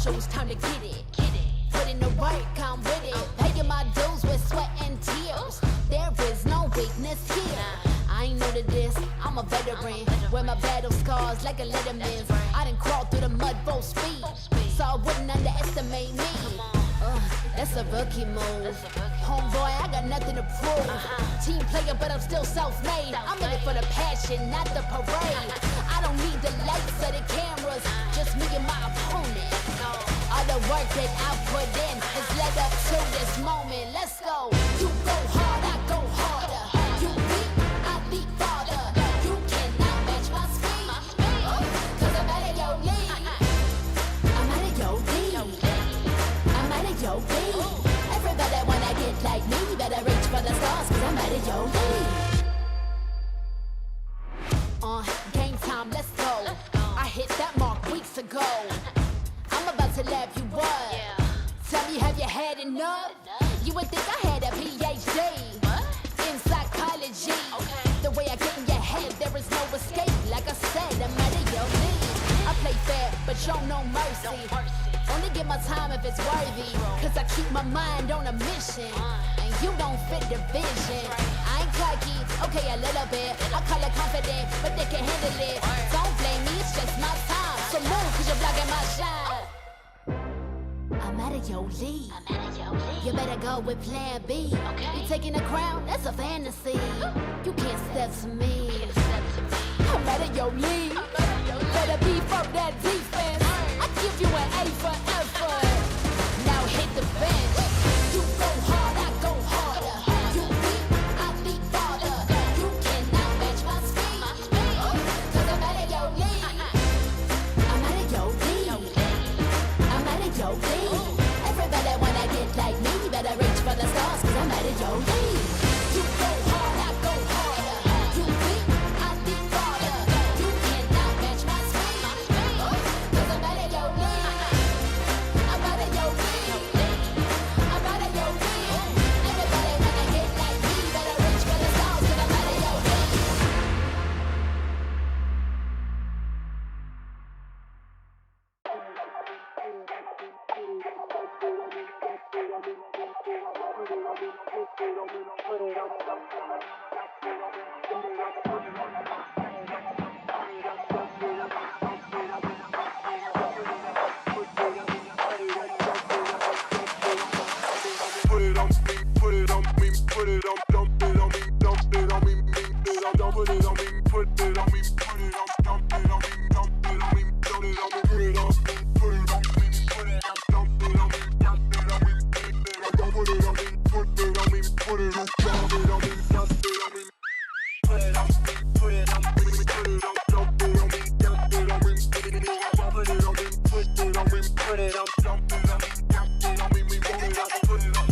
shoes, time to get it. Put in the work, I'm with it. Paying my dues with sweat and tears. There is no weakness here. I ain't new to this, I'm a veteran. Wear my battle scars like a letterman's. I done crawled through the mud full speed, so I wouldn't underestimate me. That's a rookie move. Homeboy, I got nothing to prove. Team player, but I'm still self-made. I'm in it for the passion, not the parade. I don't need the lights or the cameras, just me and my opponent. All the work that I put in has led up to this moment. Let's go. You go hard, I go harder. You beat, I beat farther. You cannot match my speed, cause I'm out of your league. I'm out of your league. I'm out of your league. Everybody wanna get like me, better reach for the stars, cause I'm out of your league. Game time, let's go. I hit that mark weeks ago. I'm about to laugh you up. Tell me, have you had enough? You would think I had a PhD in psychology. The way I get in your head, there is no escape. Like I said, I'm out of your league. I play fair, but show no mercy. Only give my time if it's worthy, cause I keep my mind on a mission. And you don't fit the vision. I ain't cocky, okay, a little bit. I call it confident, but they can handle it. Don't blame me, it's just my time. So move, cause you're blocking my shine. I'm out of your league. You better go with plan B. You taking the crown, that's a fantasy. You can't step to me. I'm out of your league. Better beef up that defense. I give you an A for effort. Now hit the bench. You go hard, I go harder. You beat, I beat farther. You cannot match my speed, cause I'm out of your league. I'm out of your league. I'm out of your league. Everybody wanna get like me, better reach for the stars, cause I'm out of your league. You go hard, I go harder. You beat, I beat farther. You cannot match my speed, cause I'm out of your league. I'm out of your league. I'm out of your league. Everybody wanna get like me, better reach for the stars, cause I'm out of your league. Put it on me, put it on me, put it on, dump it on me, dump it on me, dump it on me, put it on me, put it on, dump it on me, dump it on me, dump it on me, put it on me, put it on me, put it on, dump it on me, dump it on me, dump it on me, put it on me, put it on, dump it on me, dump it on me, put it on me, put it on me, put it on, dump it on me, dump it on me, dump it on me, put it on me, put it on, dump it on me, dump it on me, we want it up, put it on.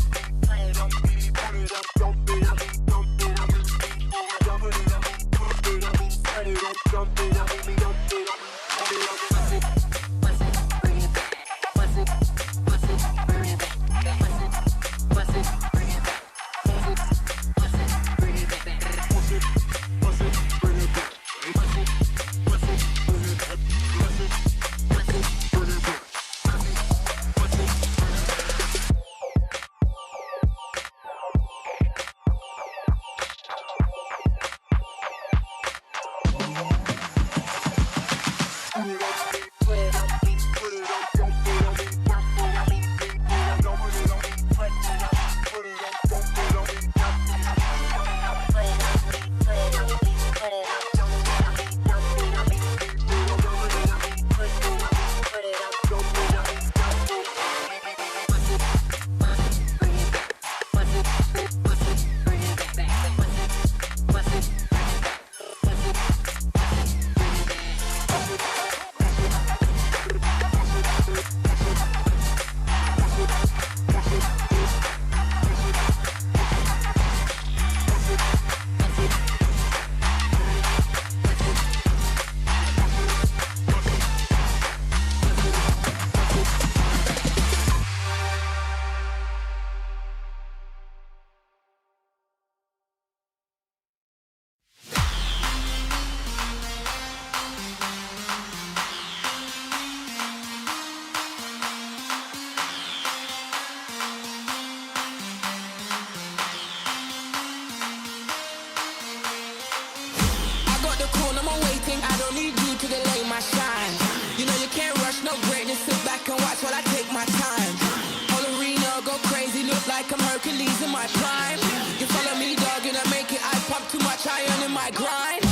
iron in my grind.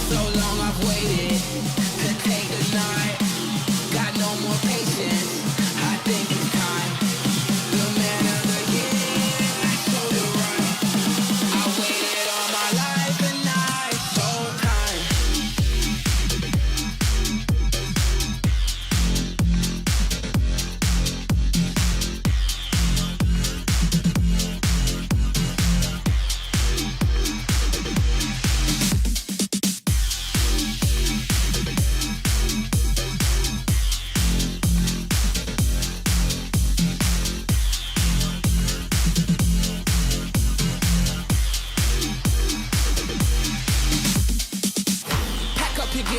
So long I've waited to take the night. Got no more patience, I think it's time. The man of the year, I showed it right. I waited all my life and now it's showtime.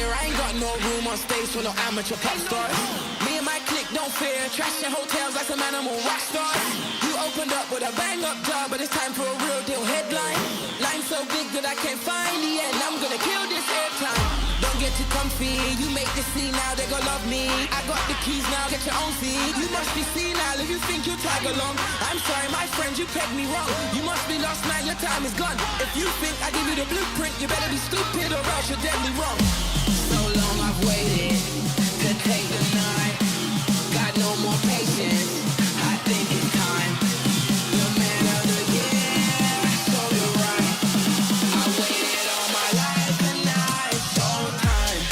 I ain't got no room on stage for no amateur pop stars. Me and my clique don't fear trashing hotels like some animal rock stars. You opened up with a bang up job, but it's time for a real deal headline. Line so big that I can't find the end. I'm gonna kill this airtime. Don't get too comfy. You make the scene now, they gon' love me. I got the keys now, get your own seat. You must be senile if you think you tag along. I'm sorry, my friend, you pegged me wrong. You must be lost now, your time is gone. If you think I give you the blueprint, you better be stupid or else you're deadly wrong. So long I've waited to take the night. Got no more patience, I think it's time. The man of the year, I showed it right. I waited all my life and now it's showtime.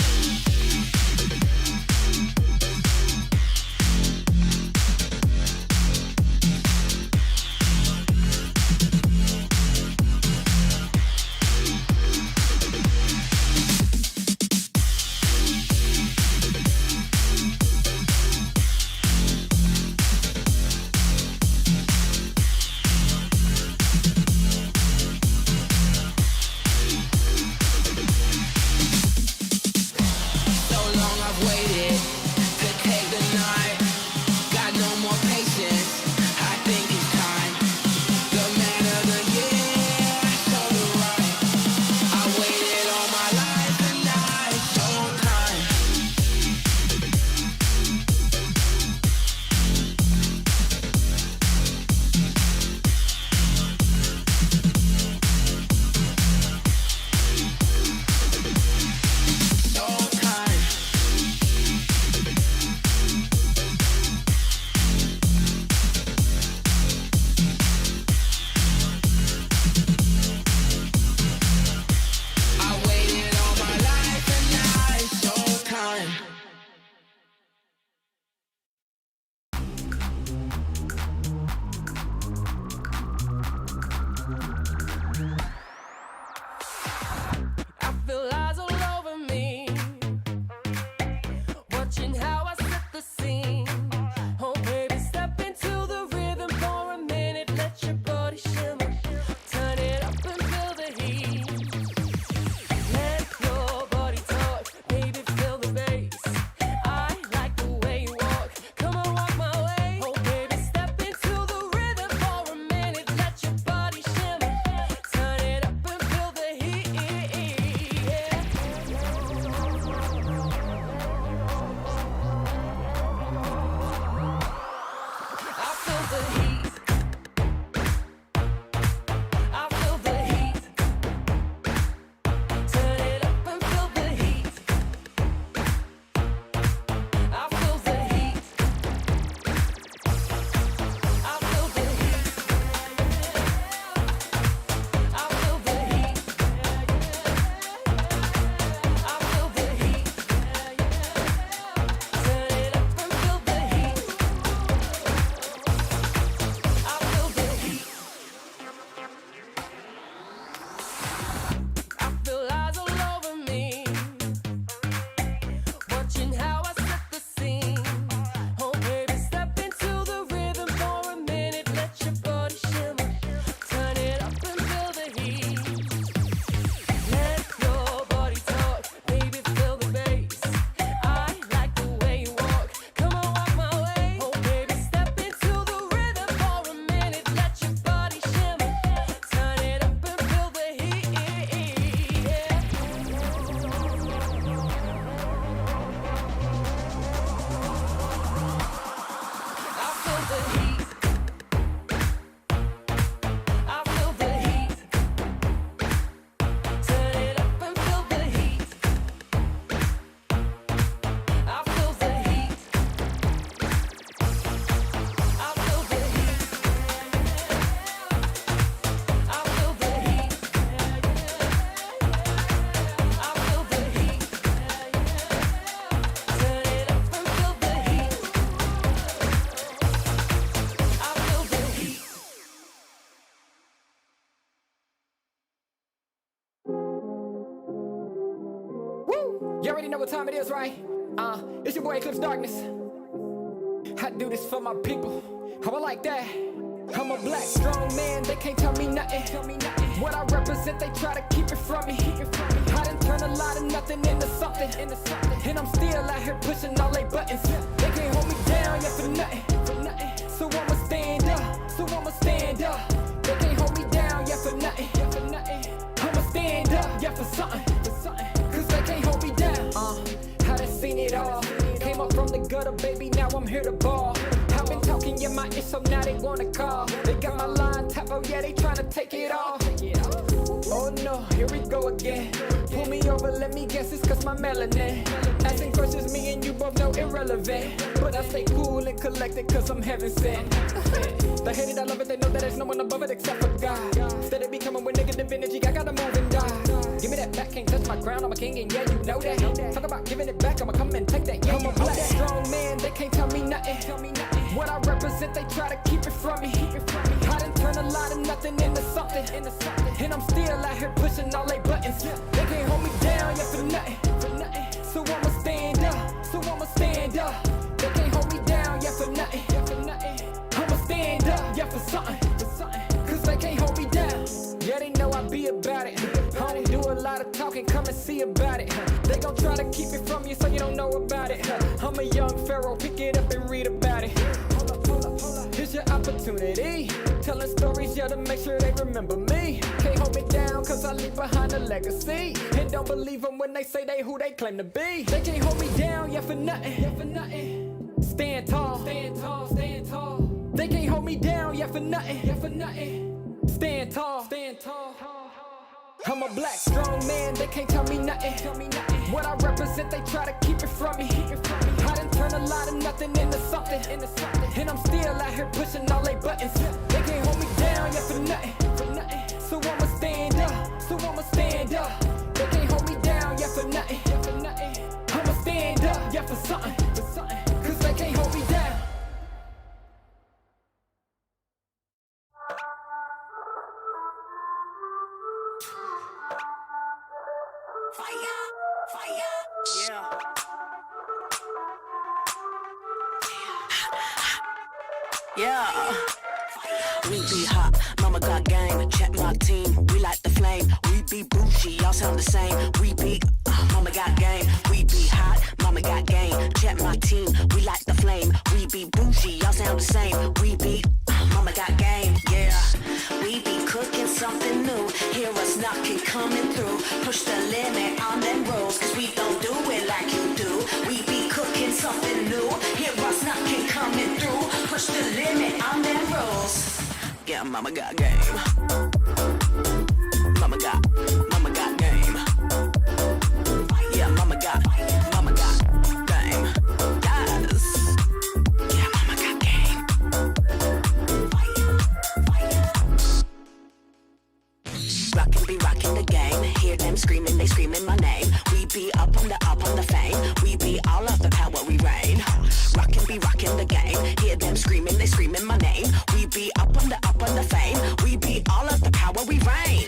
You already know what time it is, right? It's your boy Eclipse Darkness. I do this for my people. How I like that. I'm a black, strong man, they can't tell me nothing. What I represent, they try to keep it from me. I done turned a lot of nothing into something. And I'm still out here pushing all they buttons. They can't hold me down, yeah, for nothing. So I'ma stand up. They can't hold me down, yeah, for nothing. I'ma stand up, yeah, for something. Cause they can't hold me down. I done seen it all. Came up from the gutter, baby, now I'm here to ball. I've been talking in my ear, so now they wanna call. They got my line tap, oh yeah, they tryna take it off. Oh no, here we go again. Pull me over, let me guess, it's cause my melanin. Asking questions, me and you both know irrelevant. But I stay cool and collected cause I'm heaven sent. They hate it, I love it, they know that there's no one above it except for God. Instead of be coming with negative energy, I gotta move and die. Give me that back, can't touch my ground, I'm a king and yeah, you know that. Talk about giving it back, I'ma come and take that, yeah, I'm a black, strong man, they can't tell me nothing. What I represent, they try to keep it from me. I done turned a lot of nothing into something. And I'm still out here pushing all they buttons. They can't hold me down, yeah, for nothing. So I'ma stand up. They can't hold me down, yeah, for nothing. I'ma stand up, yeah, for something. Cause they can't hold me down. Yeah, they know I be about it. I don't do a lot of talking, come and see about it. They gon' try to keep it from you so you don't know about it. I'm a young pharaoh, pick it up and read about it. Here's your opportunity. Telling stories, yeah, to make sure they remember me. Can't hold me down, cause I leave behind a legacy. And don't believe them when they say they who they claim to be. They can't hold me down, yeah, for nothing. Stand tall. They can't hold me down, yeah, for nothing. Stand tall. I'm a black, strong man, they can't tell me nothing. What I represent, they try to keep it from me. I done turned a lot of nothing into something. And I'm still out here pushing all they buttons. They can't hold me down, yeah, for nothing. So I'ma stand up. They can't hold me down, yeah, for nothing. I'ma stand up, yeah, for something. Cause they can't hold me down. Yeah. We be hot, mama got game, check my team, we like the flame. We be bougie, y'all sound the same. We be, mama got game. We be hot, mama got game, check my team, we like the flame. We be bougie, y'all sound the same. We be, mama got game, yeah. We be cooking something new, hear us knocking, coming through. Push the limit on them rolls, cause we don't do it like you do. We be cooking something new, hear us knocking, coming through. Push the limit on them rolls. Yeah, mama got game. Mama got game. Yeah, mama got game. Yes. Yeah, mama got game. Rockin' be rockin' the game. Hear them screaming, they screaming my name. We be up on the fame. We be all of the power, we reign. Rockin' be rockin' the game. Hear them screaming, they screaming my name. We be up on the fame. We be all of the power, we reign.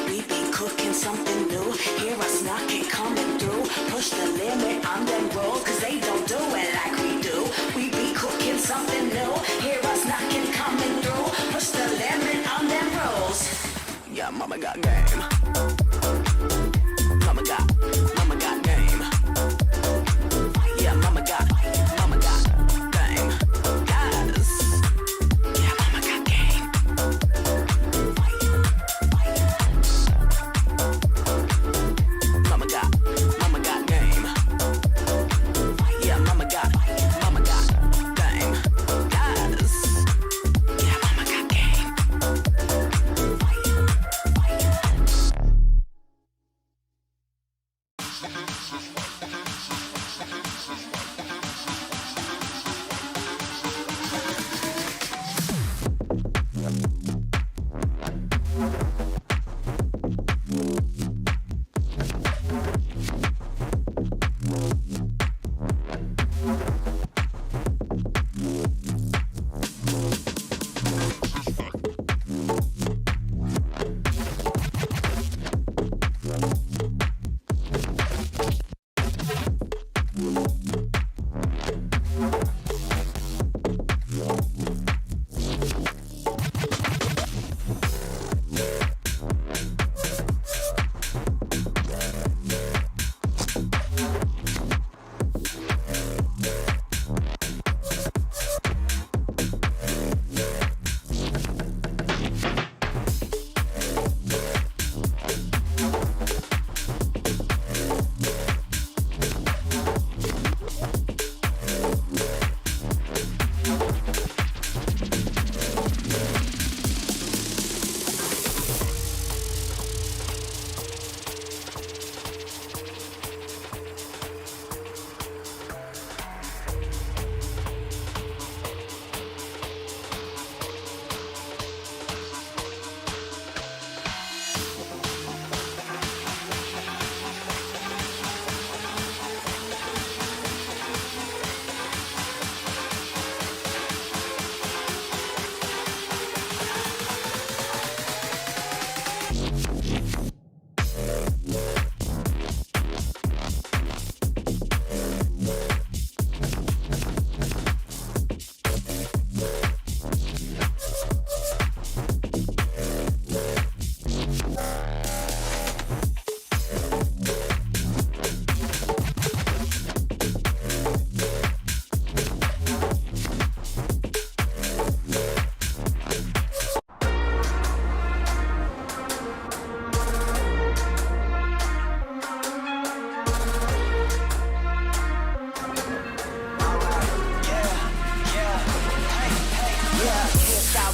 We be cooking something new. Hear us knocking, coming through. Push the limit on them rolls, cause they don't do it like we do. We be cooking something new. Hear us knocking, coming through. Push the limit on them rolls. Yeah, mama got game. Mama got game. Yeah, mama got game. Yes. Yeah, mama got game. Mama got game. Yeah, mama got game. Yes. Yeah, mama got game.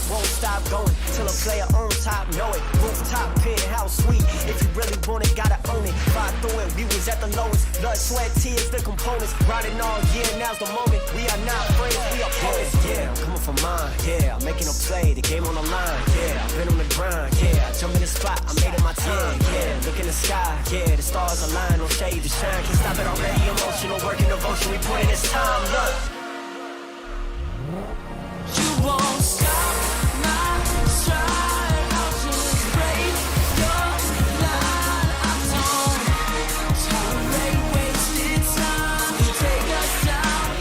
won't stop going till a player on top know it. Rooftop, penthouse suite. If you really want it, gotta own it. Fly through it, we was at the lowest. Blood, sweat, tears, the components. Riding all year, now's the moment. We are not friends, we are opponents. Yeah, I'm coming for mine. Yeah, I'm making a play, the game on the line. Yeah, I've been on the grind. Yeah, I jump in the spot, I made it my time. Yeah, look in the sky. Yeah, the stars align, no shade to shine. Can't stop it already. Emotional work and devotion, we put in this time. Look. You won't stop my stride. I'll just break your line. I don't tolerate wasted time. You take us down,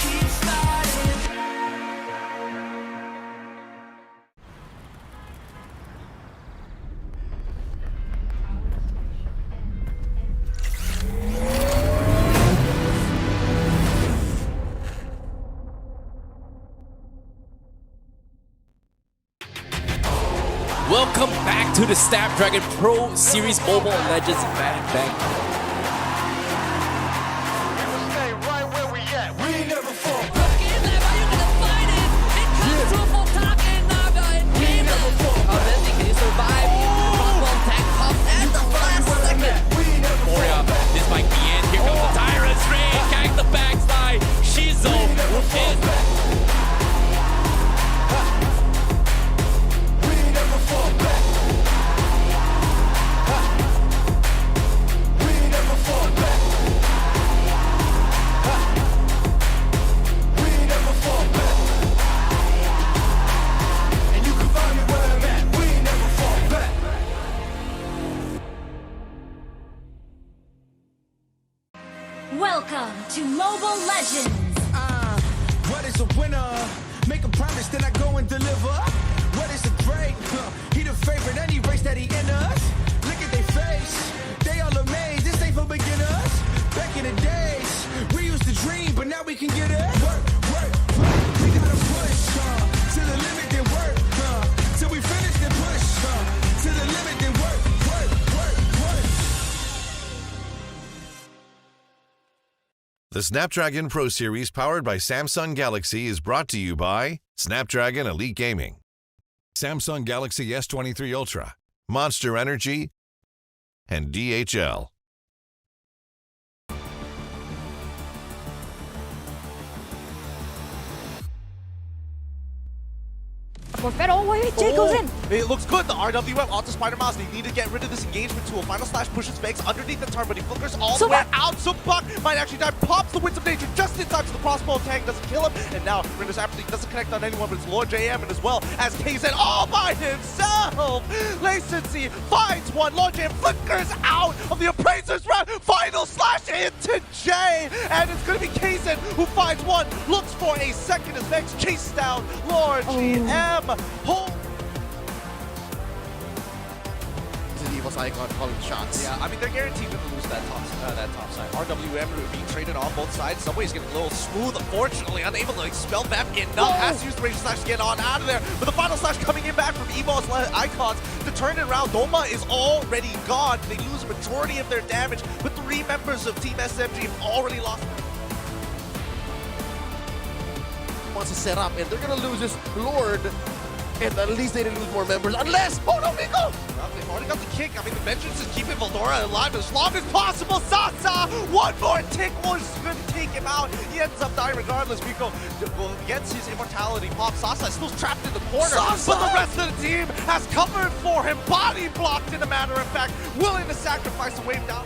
keep fighting. Welcome back to the Snapdragon Pro Series Mobile Legends Bang Bang. We will stay right where we at. We ain't never fall. Moria, this might be it. Here comes the Tyrant's Raid. Gang the backslide. Shizo is... Welcome to Mobile Legends. What is a winner? Make a promise, then I go and deliver. What is a great? He the favorite, any race that he in us. Look at their face, they all amazed. This ain't for beginners. Back in the days, we used to dream, but now we can get it. Work, work, work. We gotta push to the limit, then work till we finish, then push to the limit, then work, work, work, work. The Snapdragon Pro Series powered by Samsung Galaxy is brought to you by Snapdragon Elite Gaming, Samsung Galaxy S23 Ultra, Monster Energy, and DHL. Pero Jay goes in. It looks good. The RWM onto Spider Mouse. They need to get rid of this engagement tool. Final Slash pushes Vex underneath the turn, but he flickers all the way out. So Buck might actually die. Pops the Winds of Nature just in time, so the crossbow tag doesn't kill him. And now Rinder's apathy doesn't connect on anyone, but it's Lord JM, and as well as KZ all by himself. Lacency finds one. Lord JM flickers out of the Appraiser's round. Final Slash into Jay, and it's going to be KZ who finds one. Looks for a second as Vex chases down Lord GM. Hold. Evil's icon calling shots. Yeah, I mean, they're guaranteed to lose that top side. RWM being traded on both sides. Subway's getting a little smooth, unfortunately, unable to expel back enough. Has to use the Rage Slash to get on out of there. But the Final Slash coming in back from Evil's icons to turn it around. Doma is already gone. They lose a majority of their damage, but 3 members of Team SMG have already lost. Wants to set up, and they're gonna lose this Lord. And at least they didn't lose more members, unless... Oh no, Nico! Well, they've already got the kick. I mean, the vengeance is keeping Valdora alive as long as possible. Sasa, one more tick was going to take him out. He ends up dying regardless. Rico gets his immortality pop. Sasa is still trapped in the corner, but the rest of the team has covered for him. Body blocked, in a matter of fact, willing to sacrifice the wave down.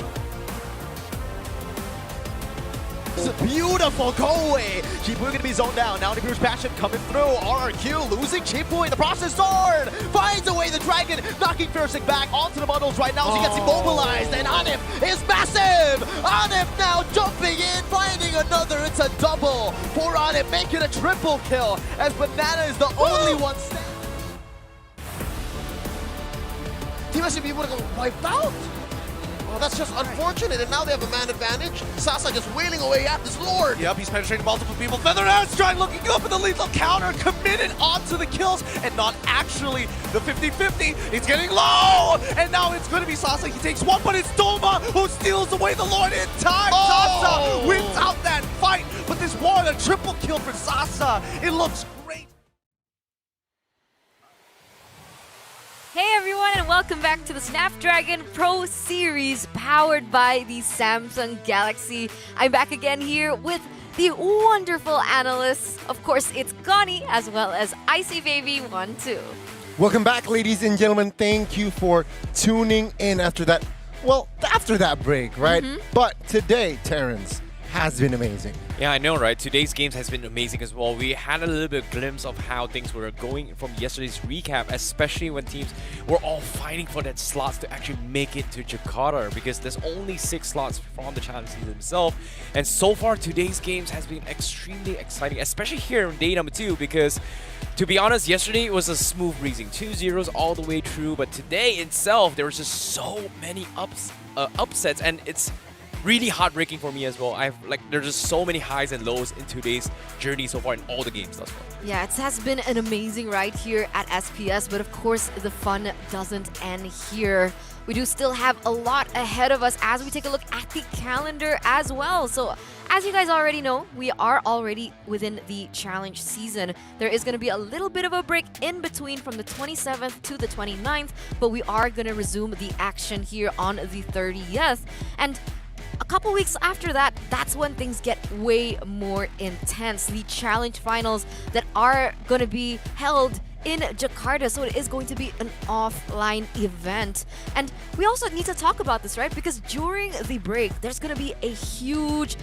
Beautiful go away. Chipu gonna be zoned down. Now Nibiru's passion coming through. RRQ losing Chipu in the process. Sword finds away the dragon, knocking Fearsing back onto the bundles right now as he gets immobilized. And Anif is massive. Anif now jumping in, finding another. It's a double for Anif, making a triple kill as Banana is the only one standing. Team SMB would have wiped out. Oh, that's just unfortunate, and now they have a man advantage. Sasa just wailing away at this Lord. Yep, he's penetrating multiple people. Feather Airstrike looking good for the lethal counter, committed onto the kills, and not actually the 50-50. It's getting low, and now it's going to be Sasa. He takes one, but it's Doma who steals away the Lord in time. Sasa wins out that fight, but this one, a triple kill for Sasa. It looks great. welcome back to the Snapdragon Pro Series powered by the Samsung Galaxy. I'm back again here with the wonderful analysts. Of course, it's Connie as well as Icy Baby 1-2. Welcome back, ladies and gentlemen. Thank you for tuning in after that. Well, after that break, right? But today, Terrence, has been amazing. Yeah, I know, right? Today's games has been amazing as well. We had a little bit of glimpse of how things were going from yesterday's recap, especially when teams were all fighting for that slots to actually make it to Jakarta, because there's only 6 slots from the challenge season himself. And so far, today's games has been extremely exciting, especially here on day number 2, because to be honest, yesterday it was a smooth breezing 2-0s all the way through, but today itself, there was just so many upsets, and it's really heartbreaking for me as well. There's just so many highs and lows in today's journey so far in all the games thus far. Yeah, it has been an amazing ride here at SPS, but of course the fun doesn't end here. We do still have a lot ahead of us as we take a look at the calendar as well. So as you guys already know, we are already within the challenge season. There is going to be a little bit of a break in between from the 27th to the 29th, but we are going to resume the action here on the 30th. And a couple weeks after that, that's when things get way more intense. The challenge finals that are going to be held in Jakarta, so it is going to be an offline event. And we also need to talk about this, right? Because during the break, there's going to be a huge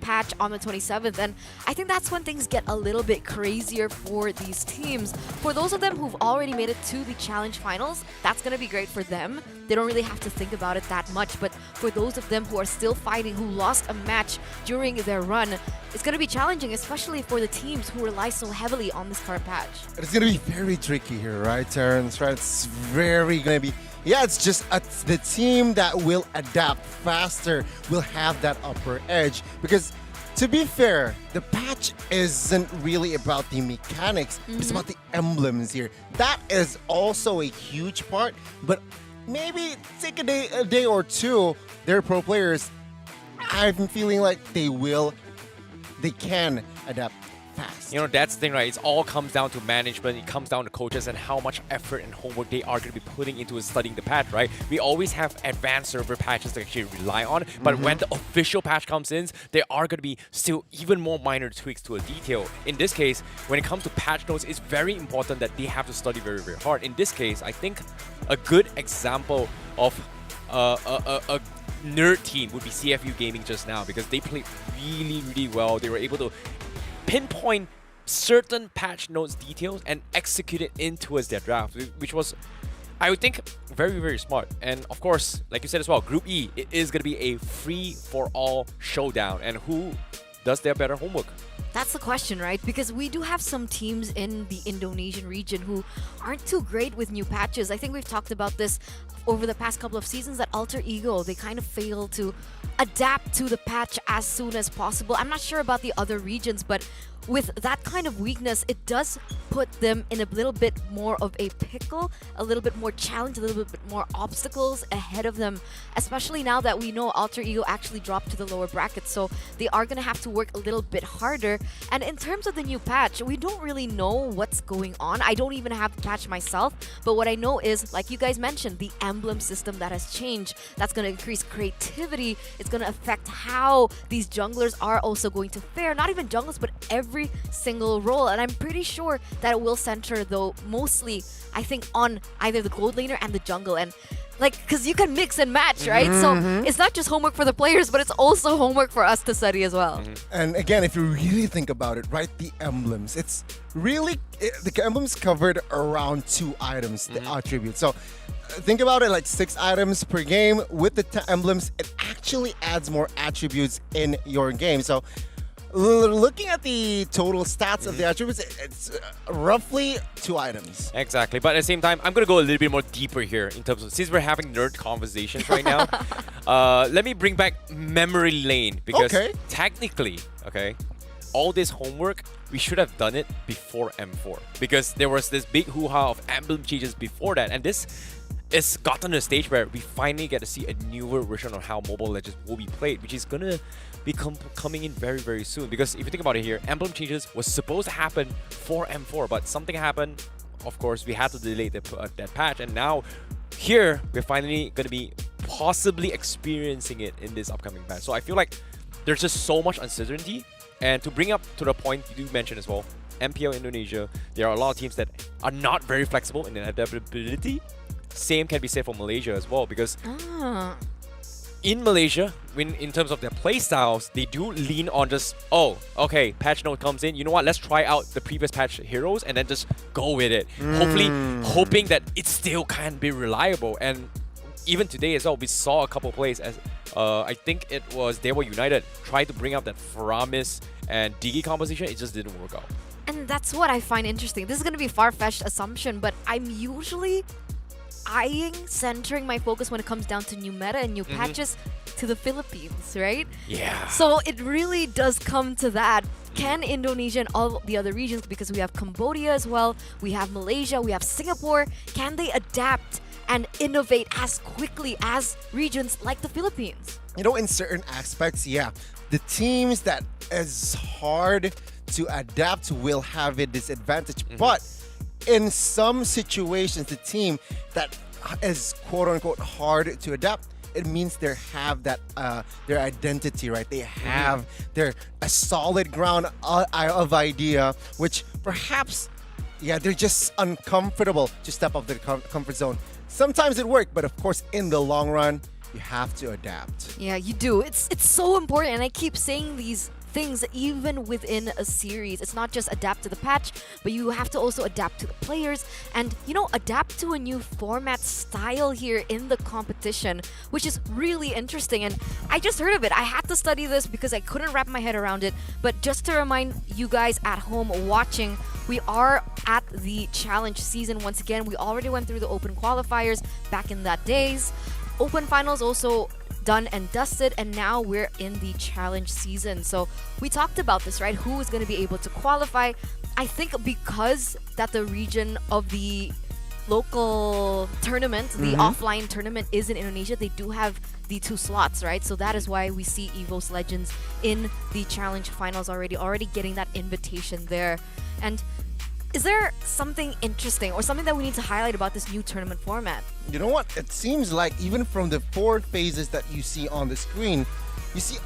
patch on the 27th, and I think that's when things get a little bit crazier for these teams. For those of them who've already made it to the challenge finals, that's going to be great for them. They don't really have to think about it that much, but for those of them who are still fighting, who lost a match during their run, it's going to be challenging, especially for the teams who rely so heavily on this current patch. It's going to be very tricky here, right, Terrence? Right? It's very going to be... Yeah, it's just the team that will adapt faster will have that upper edge. Because, to be fair, the patch isn't really about the mechanics. It's about the emblems here. That is also a huge part. But maybe take a day or two, their pro players, I'm feeling like they can adapt fast. You know, that's the thing, right? It all comes down to management, it comes down to coaches and how much effort and homework they are going to be putting into studying the patch, right? We always have advanced server patches to actually rely on, but when the official patch comes in, there are going to be still even more minor tweaks to a detail. In this case, when it comes to patch notes, it's very important that they have to study very, very hard. In this case, I think a good example of a nerd team would be CFU Gaming just now, because they played really well. They were able to pinpoint certain patch notes details and execute it into their draft, which was, I would think, very smart. And of course, like you said as well, Group E, it is going to be a free-for-all showdown, and who does their better homework? That's the question, right? Because we do have some teams in the Indonesian region who aren't too great with new patches. I think we've talked about this over the past couple of seasons, that Alter Ego, they kind of fail to adapt to the patch as soon as possible. I'm not sure about the other regions, but with that kind of weakness, it does put them in a little bit more of a pickle, a little bit more challenge, a little bit more obstacles ahead of them, especially now that we know Alter Ego actually dropped to the lower bracket, so they are going to have to work a little bit harder. And in terms of the new patch, we don't really know what's going on. I don't even have the patch myself, but what I know is, like you guys mentioned, the emblem system that has changed. That's going to increase creativity. It's going to affect how these junglers are also going to fare. Not even junglers, but every single role. And I'm pretty sure that it will center, though, mostly, I think, on either the gold laner and the jungle. And like, because you can mix and match, right? So it's not just homework for the players, but it's also homework for us to study as well. And again, if you really think about it, right, the emblems, it's really, the emblems covered around 2 items, the attributes. So think about it like 6 items per game. With the emblems, it actually adds more attributes in your game. So looking at the total stats of the attributes, it's roughly 2 items. Exactly, but at the same time, I'm going to go a little bit more deeper here in terms of, since we're having nerd conversations right now, let me bring back memory lane, because technically, all this homework, we should have done it before M4, because there was this big hoo-ha of emblem changes before that, and this is gotten to a stage where we finally get to see a newer version of how Mobile Legends will be played, which is gonna be coming in very soon. Because if you think about it here, emblem changes was supposed to happen for M4, but something happened. Of course, we had to delay that patch, and now here we're finally going to be possibly experiencing it in this upcoming patch. So I feel like there's just so much uncertainty. And to bring up to the point you do mention as well, MPL Indonesia, there are a lot of teams that are not very flexible in their adaptability. Same can be said for Malaysia as well, because in Malaysia, in terms of their play styles, they do lean on just, oh, okay, patch note comes in, you know what, let's try out the previous patch heroes and then just go with it. Hopefully, hoping that it still can be reliable. And even today as well, we saw a couple plays as, I think it was Dewa United tried to bring out that Faramis and Digi composition, it just didn't work out. And that's what I find interesting. This is going to be a far-fetched assumption, but I'm usually centering my focus when it comes down to new meta and new patches to the Philippines, right? Yeah. So it really does come to that. Can Indonesia and all the other regions, because we have Cambodia as well, we have Malaysia, we have Singapore, can they adapt and innovate as quickly as regions like the Philippines? You know, in certain aspects, yeah, the teams that is hard to adapt will have a disadvantage. But in some situations, the team that is quote-unquote hard to adapt, it means they have that their identity, right? They have a solid ground of idea, which perhaps, yeah, they're just uncomfortable to step off their comfort zone. Sometimes it works, but of course, in the long run, you have to adapt. Yeah, you do. It's so important, and I keep saying these things even within a series. It's not just adapt to the patch, but you have to also adapt to the players and, you know, adapt to a new format style here in the competition, which is really interesting. And I just heard of it. I had to study this because I couldn't wrap my head around it. But just to remind you guys at home watching, we are at the challenge season once again. We already went through the open qualifiers back in that days. Open finals also done and dusted, and now we're in the challenge season. So we talked about this, right? Who is going to be able to qualify? I think because that the region of the local tournament, the offline tournament is in Indonesia, they do have the 2 slots, right? So that is why we see EVOS Legends in the challenge finals already getting that invitation there. And is there something interesting or something that we need to highlight about this new tournament format? You know what? It seems like even from the 4 phases that you see on the screen, you see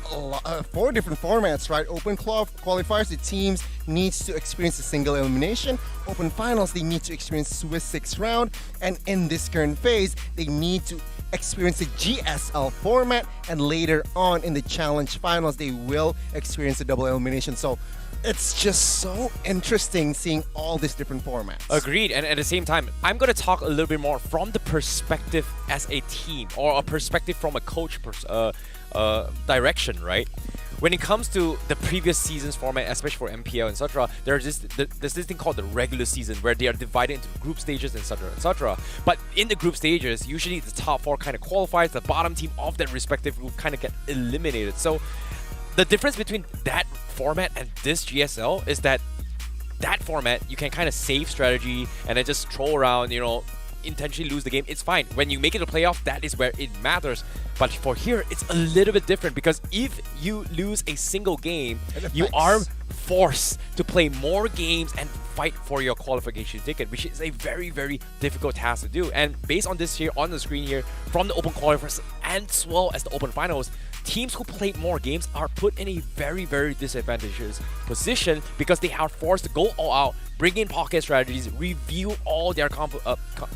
4 different formats, right? Open qualifiers, the teams needs to experience a single elimination. Open finals, they need to experience Swiss 6 round. And in this current phase, they need to experience the GSL format. And later on in the challenge finals, they will experience a double elimination. So it's just so interesting seeing all these different formats. Agreed. And at the same time, I'm going to talk a little bit more from the perspective as a team, or a perspective from a coach direction, right? When it comes to the previous season's format, especially for MPL, etc., there's this thing called the regular season where they are divided into group stages, etc., etc. But in the group stages, usually the top 4 kind of qualifies, the bottom team of that respective group kind of get eliminated. So the difference between that format and this GSL is that format, you can kind of save strategy and then just troll around, you know, intentionally lose the game. It's fine. When you make it a playoff, that is where it matters. But for here, it's a little bit different because if you lose a single game, you are forced to play more games and fight for your qualification ticket, which is a very, very difficult task to do. And based on this here on the screen here, from the open qualifiers as well as the open finals, teams who played more games are put in a very, very disadvantageous position because they are forced to go all out, bring in pocket strategies, review all their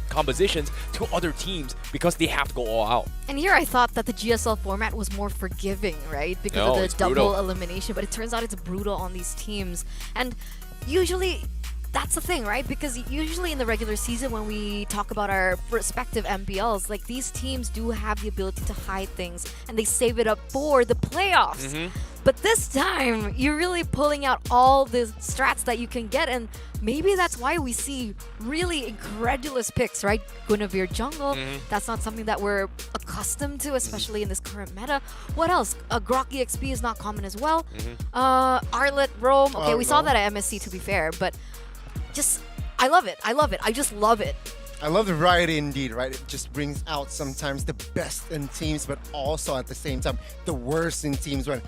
compositions to other teams because they have to go all out. And here I thought that the GSL format was more forgiving, right? Because of the double elimination, but it turns out it's brutal on these teams. And usually that's the thing, right? Because usually in the regular season when we talk about our respective MPLs, like these teams do have the ability to hide things and they save it up for the playoffs. But this time, you're really pulling out all the strats that you can get, and maybe that's why we see really incredulous picks, right? Guinevere jungle, that's not something that we're accustomed to, especially in this current meta. What else? Grok EXP is not common as well. Arlet, Rome, okay, we saw that at MSC to be fair, but just, I love it. I just love it. I love the variety indeed, right? It just brings out sometimes the best in teams, but also at the same time the worst in teams when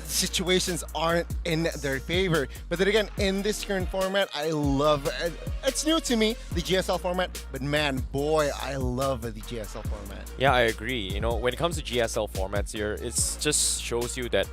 situations aren't in their favor. But then again, in this current format, I love it's new to me, the GSL format, but man, boy, I love the GSL format. Yeah, I agree. You know, when it comes to GSL formats here, it just shows you that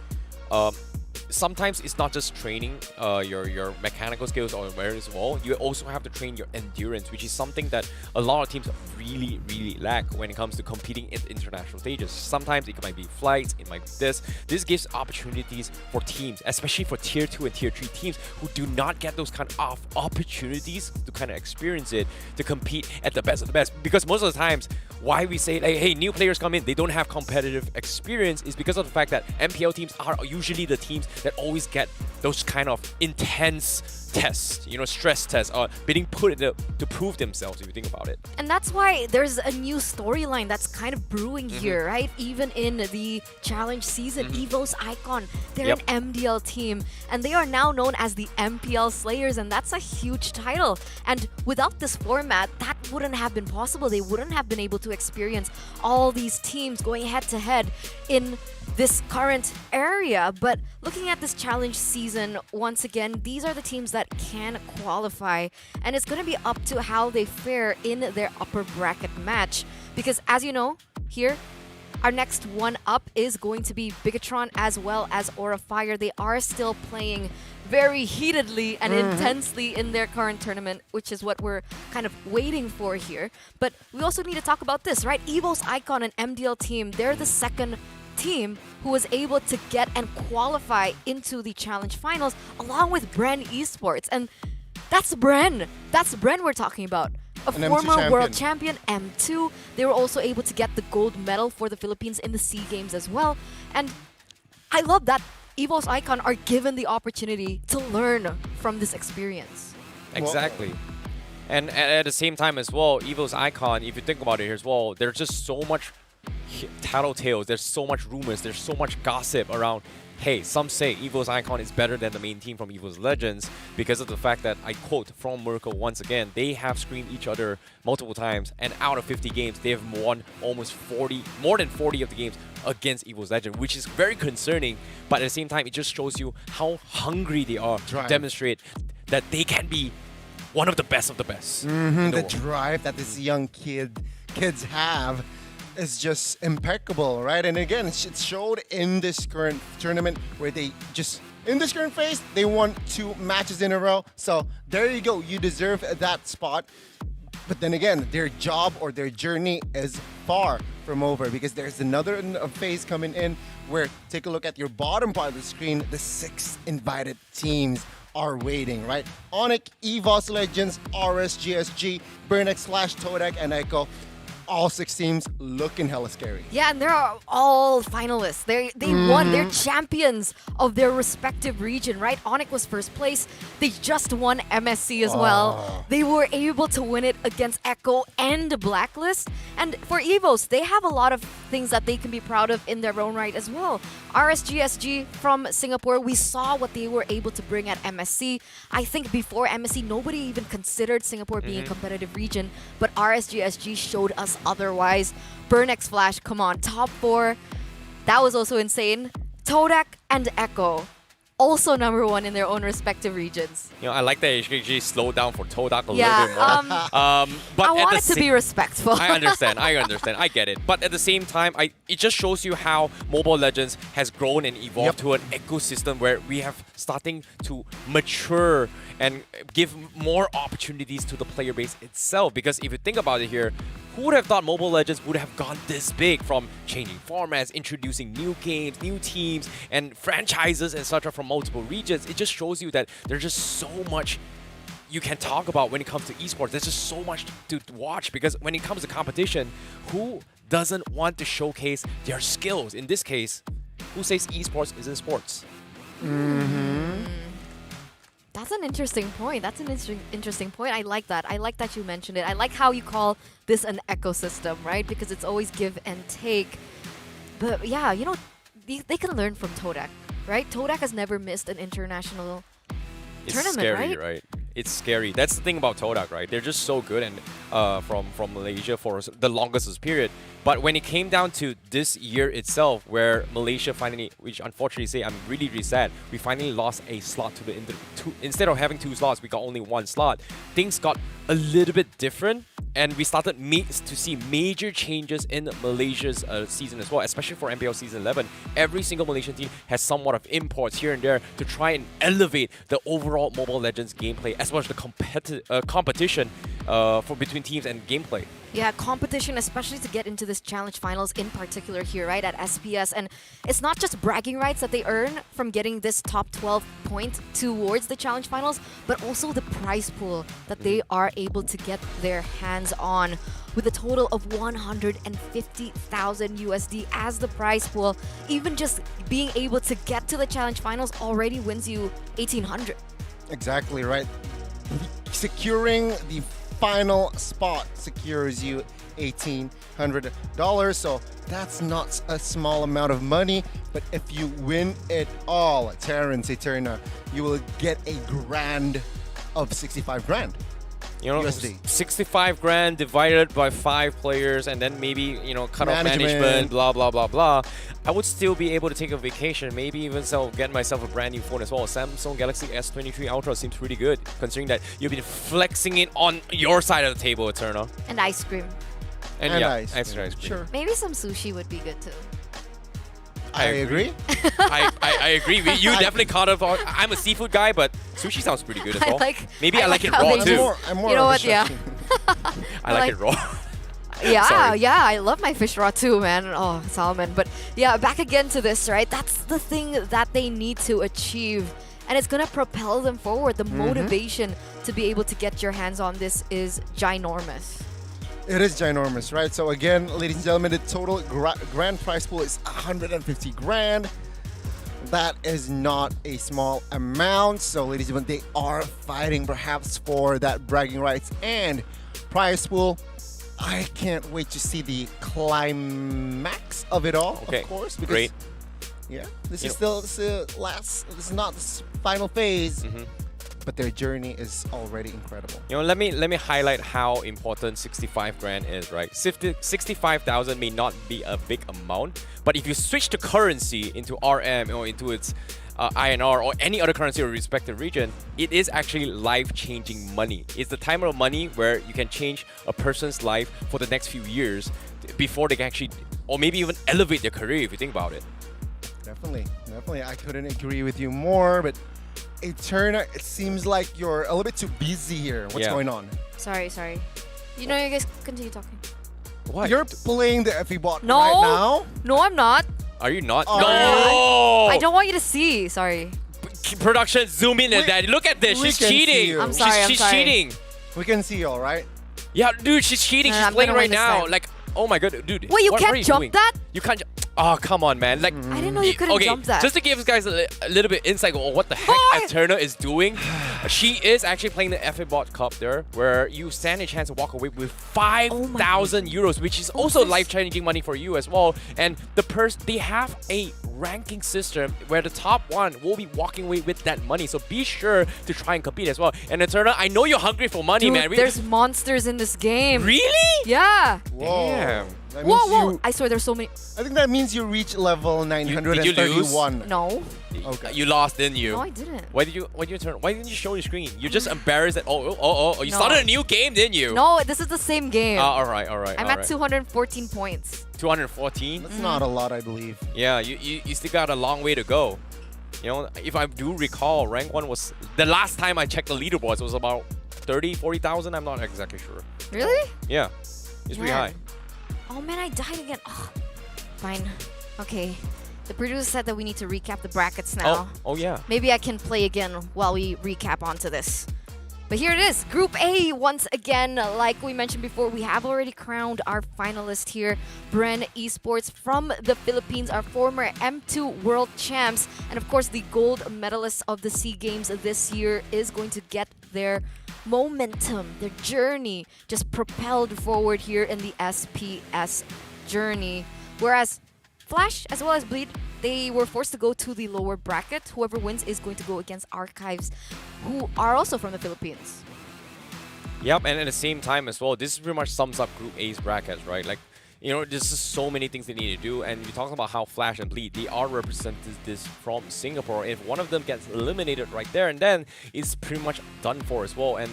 sometimes it's not just training your mechanical skills or awareness as well. You also have to train your endurance, which is something that a lot of teams really lack when it comes to competing in international stages. Sometimes it might be flights, it might be this. This gives opportunities for teams, especially for tier 2 and tier 3 teams who do not get those kind of opportunities to kind of experience it, to compete at the best of the best. Because most of the times, why we say, like, hey, new players come in, they don't have competitive experience, is because of the fact that MPL teams are usually the teams that always get those kind of intense tests, you know, stress tests, being put in to prove themselves, if you think about it. And that's why there's a new storyline that's kind of brewing here, right? Even in the challenge season, Evo's Icon, they're an MDL team, and they are now known as the MPL Slayers, and that's a huge title. And without this format, that wouldn't have been possible. They wouldn't have been able to experience all these teams going head-to-head in this current area. But looking at this challenge season, once again, these are the teams that can qualify, and it's going to be up to how they fare in their upper bracket match, because as you know, here our next one up is going to be Bigatron as well as Aura Fire. They are still playing very heatedly and intensely in their current tournament, which is what we're kind of waiting for here. But we also need to talk about this, right? Evo's Icon and MDL team, they're the second team who was able to get and qualify into the challenge finals along with Bren Esports. And that's Bren we're talking about, a former world champion, M2. They were also able to get the gold medal for the Philippines in the SEA Games as well. And I love that Evo's Icon are given the opportunity to learn from this experience. Exactly. And at the same time as well, Evo's Icon, if you think about it here as well, there's just so much tattletales, there's so much rumors, there's so much gossip around. Hey, some say Evo's Icon is better than the main team from Evo's Legends because of the fact that, I quote from Merkel once again, they have screamed each other multiple times, and out of 50 games, they have won almost more than 40 of the games against Evo's Legend, which is very concerning. But at the same time, it just shows you how hungry they are to demonstrate that they can be one of the best of the best. The drive that this young kids have is just impeccable, right? And again, it showed in this current tournament where they just, in this current phase, they won 2 matches in a row. So there you go, you deserve that spot. But then again, their job or their journey is far from over, because there's another phase coming in where, take a look at your bottom part of the screen, the 6 invited teams are waiting, right? Onyx, EVOS Legends, RSGSG, Burnex, Todak, and Echo. All 6 teams looking hella scary. Yeah, and they're all finalists. They won. They're champions of their respective region, right? Onyx was first place. They just won MSC as well. They were able to win it against Echo and Blacklist. And for EVOS, they have a lot of things that they can be proud of in their own right as well. RSGSG from Singapore, we saw what they were able to bring at MSC. I think before MSC, nobody even considered Singapore being a competitive region, but RSGSG showed us otherwise. Burnex Flash, come on, top 4. That was also insane. Todak and Echo, also #1 in their own respective regions. You know, I like that HKG slowed down for Todak a little bit more. But I want it to be respectful. I understand, I get it. But at the same time, it just shows you how Mobile Legends has grown and evolved to an ecosystem where we have starting to mature and give more opportunities to the player base itself. Because if you think about it here, who would have thought Mobile Legends would have gone this big, from changing formats, introducing new games, new teams, and franchises, etc. from multiple regions? It just shows you that there's just so much you can talk about when it comes to esports. There's just so much to watch, because when it comes to competition, who doesn't want to showcase their skills? In this case, who says esports isn't sports? That's an interesting point. That's an interesting point. I like that. I like that you mentioned it. I like how you call this an ecosystem, right? Because it's always give and take. But yeah, you know, they can learn from Todak, right? Todak has never missed an international tournament, scary, right? it's scary. That's the thing about Todak, right? They're just so good and from Malaysia for the longest period. But when it came down to this year itself, where Malaysia finally, which unfortunately say I'm really, really sad, we finally lost a slot to the instead of having 2 slots, we got only 1 slot. Things got a little bit different, and we started to see major changes in Malaysia's season as well, especially for MPL Season 11. Every single Malaysian team has somewhat of imports here and there to try and elevate the overall Mobile Legends gameplay, as well as the competition for between teams and gameplay. Yeah, competition, especially to get into this challenge finals in particular here, right, at SPS. And it's not just bragging rights that they earn from getting this top 12 point towards the challenge finals, but also the prize pool that they are able to get their hands on, with a total of 150,000 USD as the prize pool. Even just being able to get to the challenge finals already wins you 1,800. Exactly right. Securing the final spot secures you $1,800. So that's not a small amount of money. But if you win it all, Terrence Eterna, you will get a grand of 65 grand. You know, USD. 65 grand divided by 5 players, and then maybe, you know, cut off management, blah, blah, blah, blah. I would still be able to take a vacation, maybe even get myself a brand new phone as well. Samsung Galaxy S23 Ultra seems pretty good, considering that you've been flexing it on your side of the table, Eterna. And ice cream. And yeah, ice extra ice cream. Sure. Maybe some sushi would be good too. I agree. I agree. You definitely caught up. I'm a seafood guy, but sushi sounds pretty good as well. Maybe I like it how raw they too. I'm more You know of a what? Yeah. chef. I like it raw. Yeah, Sorry. yeah, I love my fish raw too, man. Oh, salmon. But yeah, back again to this, right? That's the thing that they need to achieve. And it's gonna propel them forward. The motivation to be able to get your hands on this is ginormous. It is ginormous, right? So again, ladies and gentlemen, the total grand prize pool is 150 grand. That is not a small amount. So ladies and gentlemen, they are fighting perhaps for that bragging rights and prize pool. I can't wait to see the climax of it all, Okay, of course. Because, great. Yeah, this is still this is not the final phase. But their journey is already incredible. You know, let me highlight how important 65 grand is, right? 65,000 may not be a big amount, but if you switch the currency into RM or into its INR or any other currency or respective region, it is actually life-changing money. It's the type of money where you can change a person's life for the next few years before they can actually, or maybe even elevate their career if you think about it. Definitely. I couldn't agree with you more, but Eterna, it seems like you're a little bit too busy here. What's going on? Sorry. You know, you guys continue talking. What? You're playing the FE bot No. right now? No, I'm not. Are you not? Oh. No! I don't want you to see. Sorry. Production, zoom in at that. Look at this. we She's can see cheating. you. I'm sorry, She's I'm sorry. cheating. We can see you, all right? Yeah, dude, she's cheating. No, She's I'm playing gonna right win this now. time. Like, oh my god, dude. Wait, you what can't are you jump doing? that? You can't. Oh, come on, man. Like, I didn't know you couldn't okay, jump that. just to give you guys a little bit insight on what the heck Eterna is doing, she is actually playing the FA Bot Cup there, where you stand a chance to walk away with 5,000 euros, which is also life-changing money for you as well. And they have a ranking system where the top one will be walking away with that money. So be sure to try and compete as well. And Eterna, I know you're hungry for money, Dude, man. there's monsters in this game. Really? Yeah. Whoa. Damn. That means Whoa. I swear there's so many. I think that means you reach level 931. No. Okay. You lost, didn't you? No, I didn't. Why didn't you show your screen? You're just embarrassed that you No. started a new game, didn't you? No, this is the same game. All right. I'm at 214 points. 214. That's not a lot, I believe. Yeah, you still got a long way to go. You know, if I do recall, rank 1 was the last time I checked the leaderboards, it was about 40,000. I'm not exactly sure. Really? Yeah, it's pretty high. Oh man, I died again. Oh, fine. Okay. The producer said that we need to recap the brackets now. Oh yeah. Maybe I can play again while we recap onto this. But here it is, Group A once again. Like we mentioned before, we have already crowned our finalist here, Bren Esports from the Philippines, our former M2 World Champs. And of course, the gold medalist of the SEA Games this year is going to get their momentum, their journey just propelled forward here in the SPS journey. Whereas Flash as well as Bleed they were forced to go to the lower bracket. Whoever wins is going to go against Archives, who are also from the Philippines. Yep, and at the same time as well, this pretty much sums up Group A's brackets, right? Like, you know, there's just so many things they need to do, and you talk about how Flash and Bleed, they are representatives from Singapore. If one of them gets eliminated right there and then, it's pretty much done for as well. And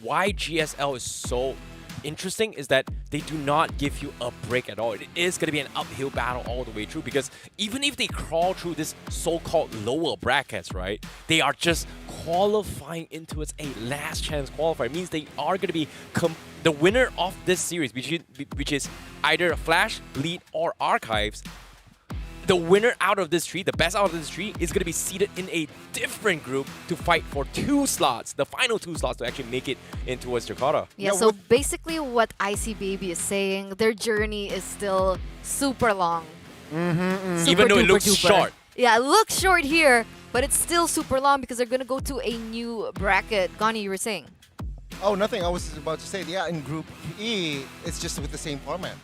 why GSL is so interesting is that they do not give you a break at all. It is going to be an uphill battle all the way through, because even if they crawl through this so-called lower brackets, right, they are just qualifying into a last chance qualifier. It means they are going to be the winner of this series, which is either Flash, Bleed, or Archives. The winner out of this tree, the best out of this tree, is going to be seated in a different group to fight for 2 slots, the final 2 slots to actually make it in towards Jakarta. Yeah, so basically what ICBB is saying, their journey is still super long. Even though it looks short. Yeah, it looks short here, but it's still super long because they're going to go to a new bracket. Gani, you were saying? Oh, nothing. I was about to say, yeah, in Group E, it's just with the same format.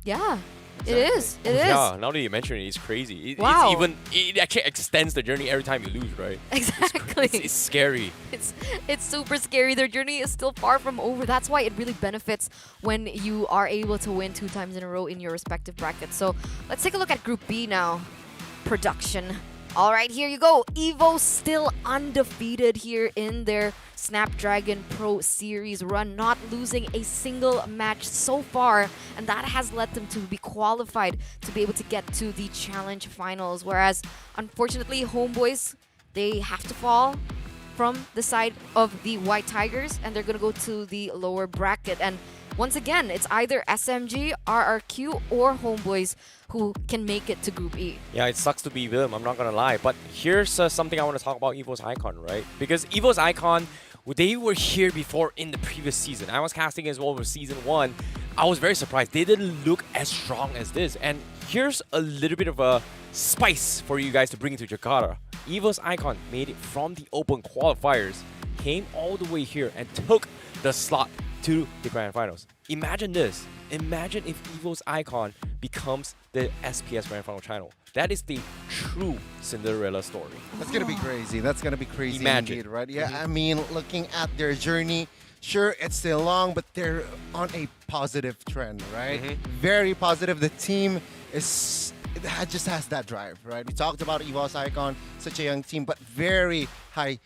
Yeah. It is. It is. Yeah, now that you mention it, it's crazy. Wow. It actually extends the journey every time you lose, right? Exactly. It's scary. It's super scary. Their journey is still far from over. That's why it really benefits when you are able to win 2 times in a row in your respective brackets. So let's take a look at Group B now. Production. All right, here you go. Evo still undefeated here in their Snapdragon Pro Series run, not losing a single match so far, and that has led them to be qualified to be able to get to the Challenge Finals, whereas unfortunately Homeboys, they have to fall from the side of the White Tigers, and they're going to go to the lower bracket. And once again, it's either SMG, RRQ, or Homeboys who can make it to Group E. Yeah, it sucks to be them, I'm not gonna lie. But here's something I want to talk about Evo's Icon, right? Because Evo's Icon, they were here before in the previous season. I was casting as well for Season 1. I was very surprised. They didn't look as strong as this. And here's a little bit of a spice for you guys to bring into Jakarta. Evo's Icon made it from the open qualifiers, came all the way here and took the slot to the Grand Finals. Imagine this. Imagine if Evo's Icon becomes the SPS Grand Final channel. That is the true Cinderella story. That's going to be crazy. That's going to be crazy Imagine. indeed, right? Yeah, I mean, looking at their journey, sure, it's still long, but they're on a positive trend, right? Very positive. The team just has that drive, right? We talked about Evo's Icon, such a young team, but very high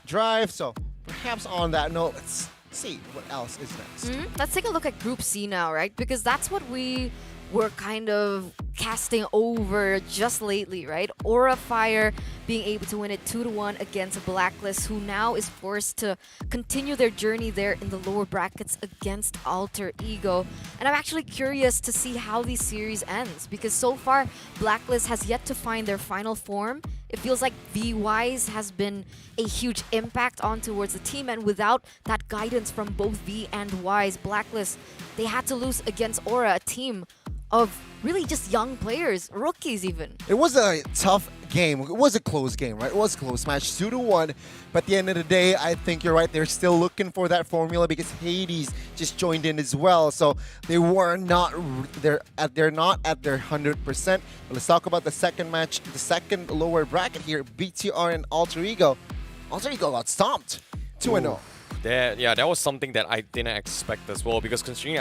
drive. So perhaps on that note, let's see what else is next. Let's take a look at Group C now, right? Because that's what we were kind of casting over just lately, right? Aura Fire being able to win it 2-1 against Blacklist, who now is forced to continue their journey there in the lower brackets against Alter Ego. And I'm actually curious to see how the series ends, because so far Blacklist has yet to find their final form. It feels like V-Wise has been a huge impact on towards the team, and without that guidance from both V and Wise, Blacklist, they had to lose against Aura, a team of really just young players, rookies even. It was a tough game. It was a close game, right? It was a close match, 2-1. But at the end of the day, I think you're right. They're still looking for that formula because Hades just joined in as well. So they were not they're not at their 100%. But let's talk about the second match, the second lower bracket here, BTR and Alter Ego. Alter Ego got stomped, 2-0. That was something that I didn't expect as well, because considering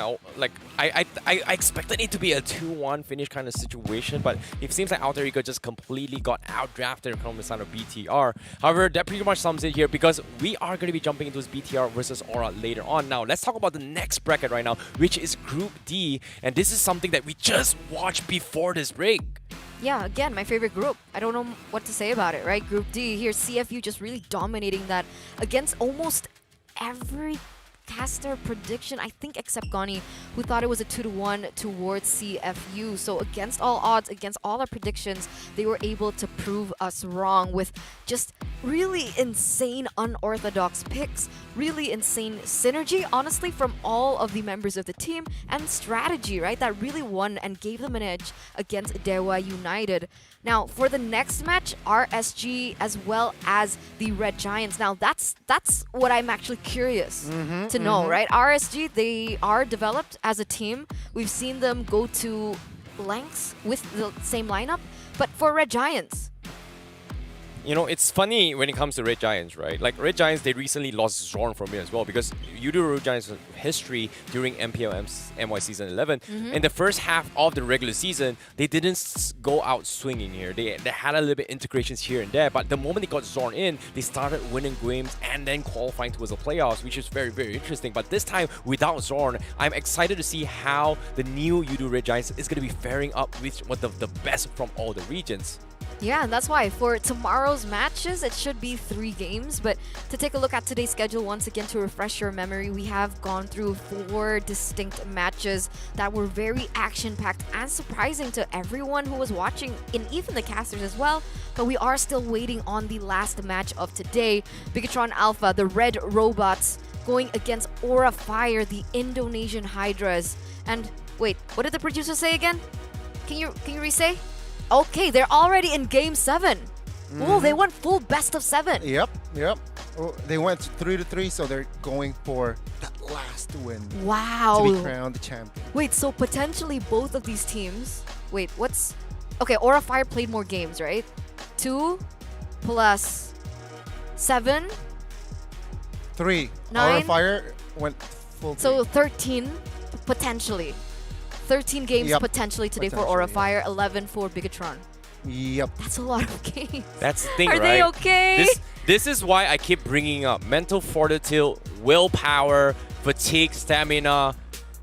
I expected it to be a 2-1 finish kind of situation, but it seems like Alter Ego just completely got outdrafted from the side of BTR. However, that pretty much sums it here, because we are going to be jumping into this BTR versus Aura later on. Now, let's talk about the next bracket right now, which is Group D, and this is something that we just watched before this break. Yeah, again, my favorite group. I don't know what to say about it, right? Group D, here CFU just really dominating that against almost every caster prediction, I think, except Gani, who thought it was a 2-1 towards CFU. So against all odds, against all our predictions, they were able to prove us wrong with just really insane unorthodox picks, really insane synergy, honestly, from all of the members of the team, and strategy, right? That really won and gave them an edge against Dewa United. Now, for the next match, RSG as well as the Red Giants. Now, that's what I'm actually curious to know, right? RSG, they are developed as a team. We've seen them go to lengths with the same lineup, but for Red Giants. You know, it's funny when it comes to Red Giants, right? Like, Red Giants, they recently lost Zorn from it as well because you do Red Giants' history during MY Season 11. In the first half of the regular season, they didn't go out swinging here. They had a little bit integrations here and there, but the moment they got Zorn in, they started winning games and then qualifying towards the playoffs, which is very, very interesting. But this time, without Zorn, I'm excited to see how the new Udo Red Giants is going to be faring up with the best from all the regions. Yeah, and that's why for tomorrow's matches, it should be 3 games. But to take a look at today's schedule, once again, to refresh your memory, we have gone through 4 distinct matches that were very action-packed and surprising to everyone who was watching, and even the casters as well. But we are still waiting on the last match of today. Bigatron Alpha, the Red Robots, going against Aura Fire, the Indonesian Hydras. And wait, what did the producer say again? Can you re-say? Okay, they're already in Game 7. Oh, they went full best of 7. Yep. Oh, they went 3-3, so they're going for that last win. Wow. To be crowned the champion. Wait, so potentially both of these teams... Wait, what's... Okay, Aura Fire played more games, right? 2 plus 7? 3. 9? Aura Fire went full. So 13, potentially. 13 games potentially today for Aura Fire, 11 for Bigatron. Yep. That's a lot of games. That's the thing, Are right? they okay? This is why I keep bringing up mental fortitude, willpower, fatigue, stamina.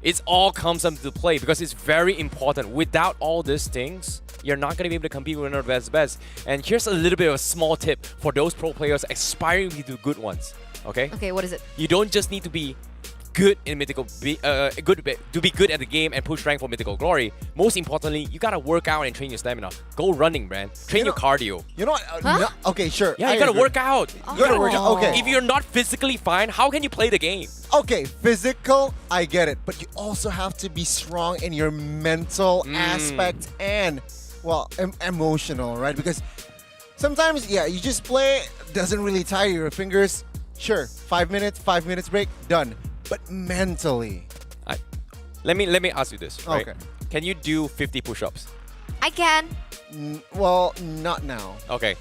It all comes into play because it's very important. Without all these things, you're not going to be able to compete with one of the best. And here's a little bit of a small tip for those pro players aspiring to be the good ones. Okay? Okay, what is it? You don't just need to be good in Mythical, to be good at the game and push rank for Mythical Glory. Most importantly, you gotta work out and train your stamina. Go running, man. Train your cardio. You know what? Okay, sure. Yeah, you gotta work out. You gotta work out. Okay. If you're not physically fine, how can you play the game? Okay, physical, I get it. But you also have to be strong in your mental aspect and, well, emotional, right? Because sometimes, yeah, you just play, doesn't really tire your fingers. Sure, 5 minutes break, done. But mentally. Let me ask you this, right? Okay. Can you do 50 push-ups? I can. Well, not now. Okay.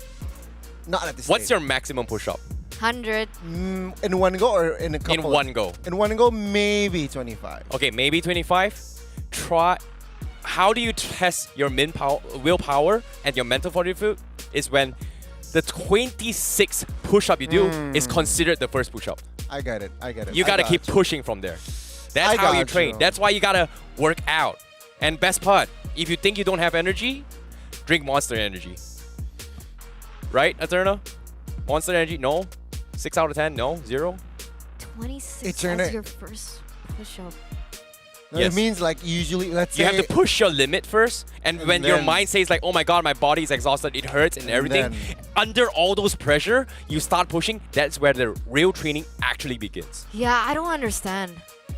Not at this What's stage. your maximum push-up? 100. In one go or in a couple? In one go. In one go, maybe 25. Okay, maybe 25. Try. How do you test your willpower and your mental fortitude? Is when the 26th push-up you do is considered the first push-up. I get it. You gotta keep pushing from there. That's how you train. That's why you gotta work out. And best part, if you think you don't have energy, drink Monster Energy. Right, Eterna? Monster Energy? No. 6 out of 10? No. 0. 26 as your first push-up. No, it means like usually, let's say... You have to push your limit first. And when your mind says like, oh my god, my body is exhausted, it hurts and everything. Under all those pressure, you start pushing. That's where the real training actually begins. Yeah, I don't understand.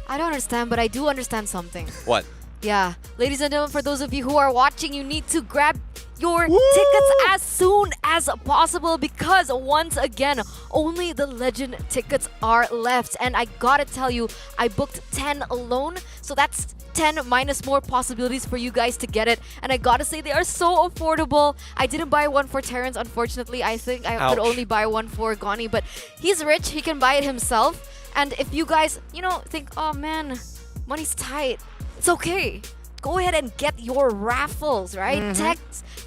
But I do understand something. What? Yeah. Ladies and gentlemen, for those of you who are watching, you need to grab your tickets as soon as possible because once again, only the Legend tickets are left. And I gotta tell you, I booked 10 alone, so that's 10 minus more possibilities for you guys to get it. And I gotta say, they are so affordable. I didn't buy one for Terrence, unfortunately. I think I could only buy one for Gani, but he's rich, he can buy it himself. And if you guys, think, oh man, money's tight, it's okay. Go ahead and get your raffles, right?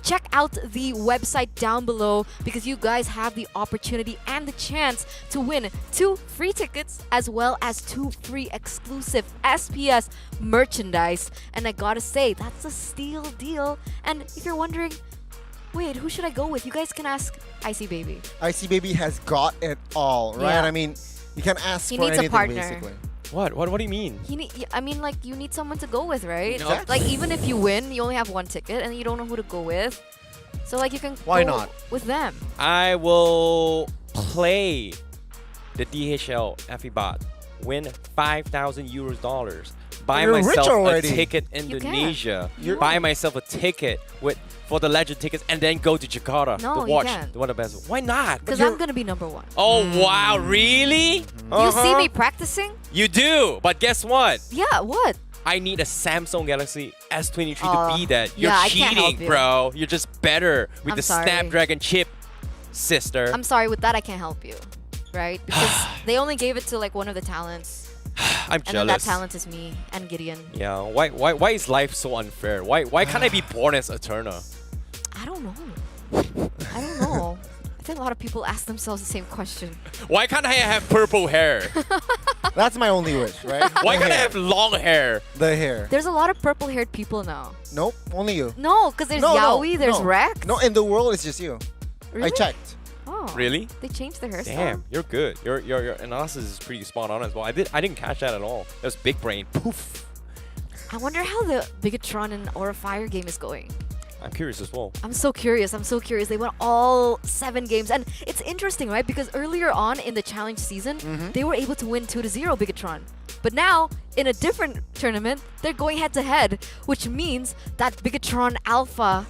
Check out the website down below because you guys have the opportunity and the chance to win 2 free tickets as well as 2 free exclusive SPS merchandise. And I gotta say, that's a steal deal. And if you're wondering, wait, who should I go with? You guys can ask Icy Baby. Icy Baby has got it all, right? Yeah. I mean, you can ask He for needs a anything, partner. basically. What do you mean? You need someone to go with, right? No. Like, even if you win, you only have 1 ticket and you don't know who to go with. So, like, you can Why go not? with them. I will play the DHL FIBOT, win 5,000 dollars, buy You're rich myself a already. ticket You can. Indonesia, buy myself a ticket for the Legend tickets, and then go to Jakarta No, to you watch can't. the one of the best. Why not? Because I'm going to be number 1. Oh wow, really? You see me practicing? You do, but guess what? Yeah, what? I need a Samsung Galaxy S23 Oh, to be that. You're yeah, I can't help cheating, you. bro. You're just better with I'm the sorry. Snapdragon chip, sister. I'm sorry, with that I can't help you, right? Because they only gave it to like one of the talents. I'm And then that jealous. talent is me and Gideon. Yeah, why is life so unfair? Why can't I be born as Eterna? I don't know. I don't know. I think a lot of people ask themselves the same question. Why can't I have purple hair? That's my only wish, right? Why The can't I hair. have long hair? The hair. There's a lot of purple-haired people now. Nope, only you. No, because there's No, Yaoi, there's no. Rex. No, in the world it's just you. Really? I checked. Oh, Really? They changed their hairstyle. Damn, you're good. Your analysis is pretty spot on as well. I didn't catch that at all. That was big brain. Poof. I wonder how the Bigatron and Aura Fire game is going. I'm curious as well. I'm so curious. They won all 7 games. And it's interesting, right? Because earlier on in the challenge season, they were able to win 2-0 Bigatron. But now, in a different tournament, they're going head-to-head, which means that Bigatron Alpha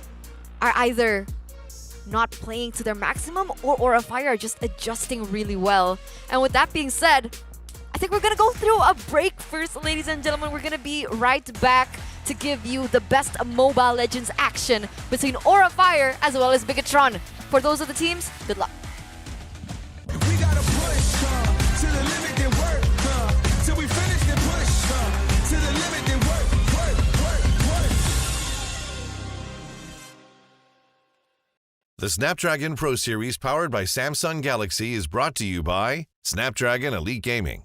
are either not playing to their maximum or Aura Fire are just adjusting really well. And with that being said, I think we're gonna go through a break first, ladies and gentlemen. We're gonna be right back to give you the best Mobile Legends action between Aura Fire as well as Bigatron. For those of the teams, good luck. We gotta push to the limit then work till we finish then push to the limit then work. The Snapdragon Pro Series powered by Samsung Galaxy is brought to you by Snapdragon Elite Gaming,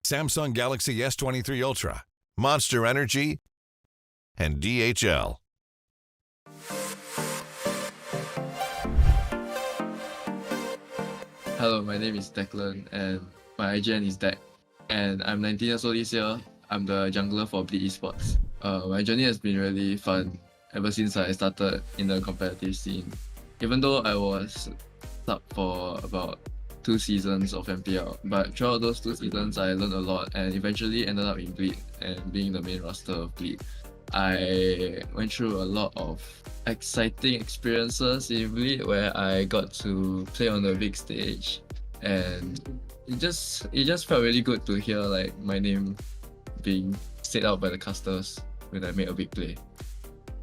Samsung Galaxy S23 Ultra, Monster Energy, and DHL. Hello, my name is Declan and my IGN is Deck. And I'm 19 years old this year. I'm the jungler for Bleed Esports. My journey has been really fun ever since I started in the competitive scene. Even though I was sub for about 2 seasons of MPL, but throughout those 2 seasons I learned a lot and eventually ended up in Bleed and being the main roster of Bleed. I went through a lot of exciting experiences in Bleed where I got to play on the big stage, and it just felt really good to hear like my name being said out by the casters when I made a big play.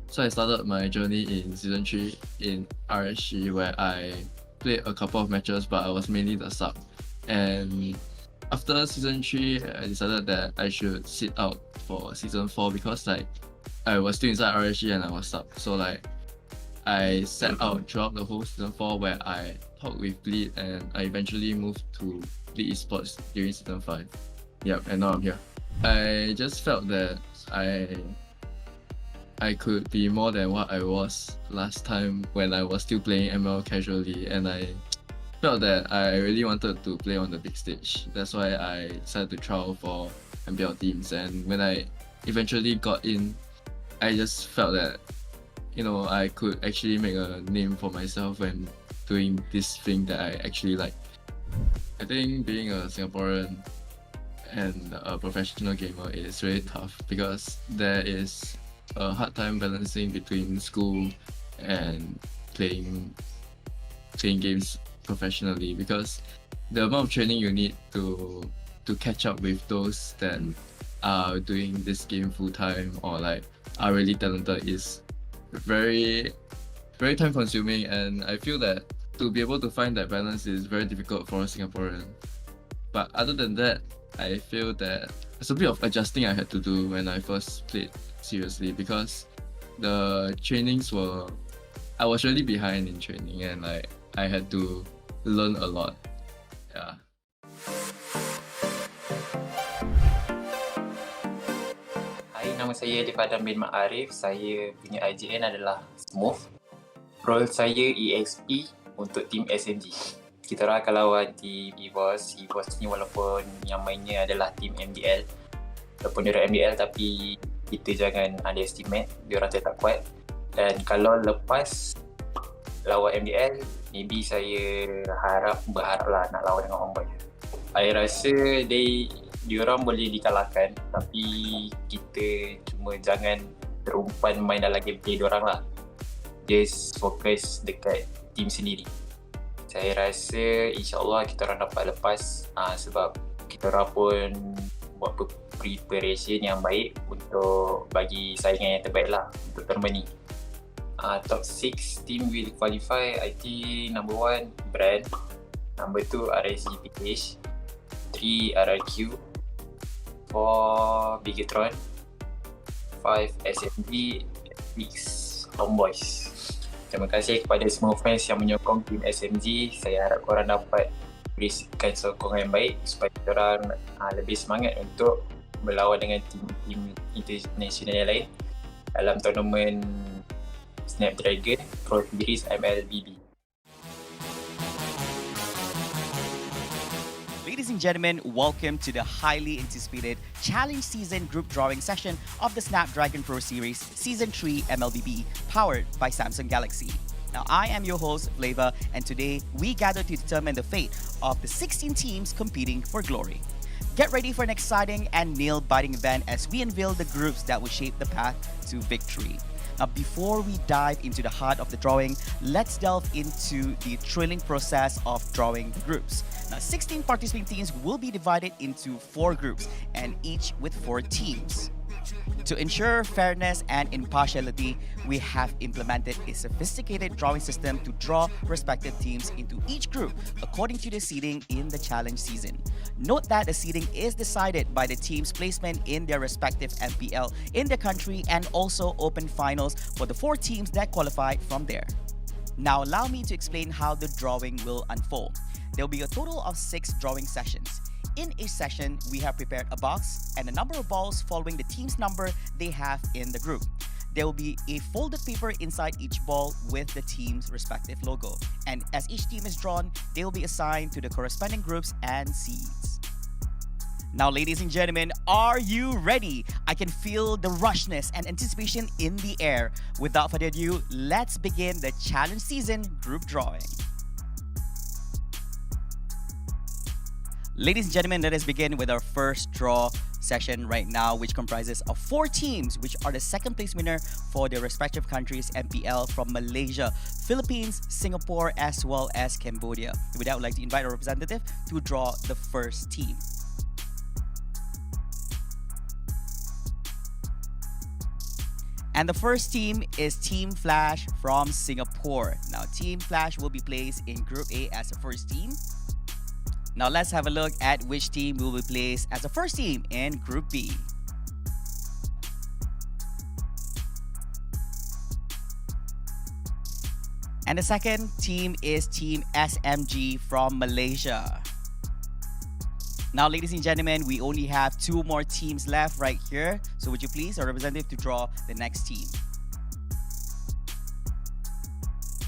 So I started my journey in Season 3 in RSG where I played a couple of matches, but I was mainly the sub. And after Season 3, I decided that I should sit out for Season 4 because like I was still inside RSG and I was sub. So like I sat out throughout the whole Season 4 where I talked with Bleed and I eventually moved to Bleed Esports during Season 5. Yep, and now I'm here. I just felt that I could be more than what I was last time when I was still playing ML casually, and I felt that I really wanted to play on the big stage. That's why I decided to trial for MPL teams, and when I eventually got in, I just felt that I could actually make a name for myself when doing this thing that I actually like. I think being a Singaporean and a professional gamer is really tough because there is a hard time balancing between school and playing games professionally, because the amount of training you need to catch up with those that are doing this game full time or like are really talented is very time consuming, and I feel that to be able to find that balance is very difficult for a Singaporean. But other than that, I feel that there's a bit of adjusting I had to do when I first played seriously, because the trainings I was really behind in training and like I had to learn a lot. Yeah. Hai, nama saya Dipadan bin Ma'arif. Saya punya IGN adalah Smooth. Role saya EXP untuk tim SMG. Kita orang akan lawan tim Esports. Esports ni walaupun yang mainnya adalah tim MDL, walaupun dia orang MDL tapi kita jangan underestimate, dia orang tetap kuat. Dan kalau lepas lawan MDL, maybe saya berharaplah nak lawan dengan Homeboy. Saya rasa dia orang boleh dikalahkan, tapi kita cuma jangan terumpan main dalam gameplay dia orang lah. Just fokus dekat team sendiri. Saya rasa insyaAllah kita orang dapat lepas sebab kita orang pun buat preparation yang baik untuk bagi saingan yang terbaik lah untuk tournament ni. Top 6 team will qualify. I think number 1 Brand, number 2 RSGPH, 3 RRQ, 4 Bigatron, 5 SMG, 6 Homeboys. Terima kasih kepada semua fans yang menyokong tim SMG. Saya harap korang dapat berikan sokongan yang baik supaya korang lebih semangat untuk berlawan dengan tim-tim international yang lain dalam tournament Snapdragon Pro Series MLBB. Ladies and gentlemen, welcome to the highly anticipated Challenge Season Group Drawing session of the Snapdragon Pro Series Season 3 MLBB, powered by Samsung Galaxy. Now, I am your host, Flava, and today we gather to determine the fate of the 16 teams competing for glory. Get ready for an exciting and nail-biting event as we unveil the groups that will shape the path to victory. Now, before we dive into the heart of the drawing, let's delve into the thrilling process of drawing the groups. Now, 16 participating teams will be divided into 4 groups, and each with 4 teams. To ensure fairness and impartiality, we have implemented a sophisticated drawing system to draw respective teams into each group according to the seeding in the challenge season. Note that the seeding is decided by the team's placement in their respective MPL in the country and also open finals for the 4 teams that qualify from there. Now allow me to explain how the drawing will unfold. There will be a total of 6 drawing sessions. In each session, we have prepared a box and a number of balls following the team's number they have in the group. There will be a folded paper inside each ball with the team's respective logo. And as each team is drawn, they will be assigned to the corresponding groups and seeds. Now, ladies and gentlemen, are you ready? I can feel the rushness and anticipation in the air. Without further ado, let's begin the Challenge Season Group Drawing. Ladies and gentlemen, let us begin with our first draw session right now, which comprises of 4 teams, which are the second place winner for their respective countries' MPL from Malaysia, Philippines, Singapore, as well as Cambodia. With that, I would like to invite our representative to draw the first team. And the first team is Team Flash from Singapore. Now, Team Flash will be placed in Group A as the first team. Now let's have a look at which team will be placed as the first team in Group B. And the second team is Team SMG from Malaysia. Now, ladies and gentlemen, we only have 2 more teams left right here. So would you please, our representative, to draw the next team.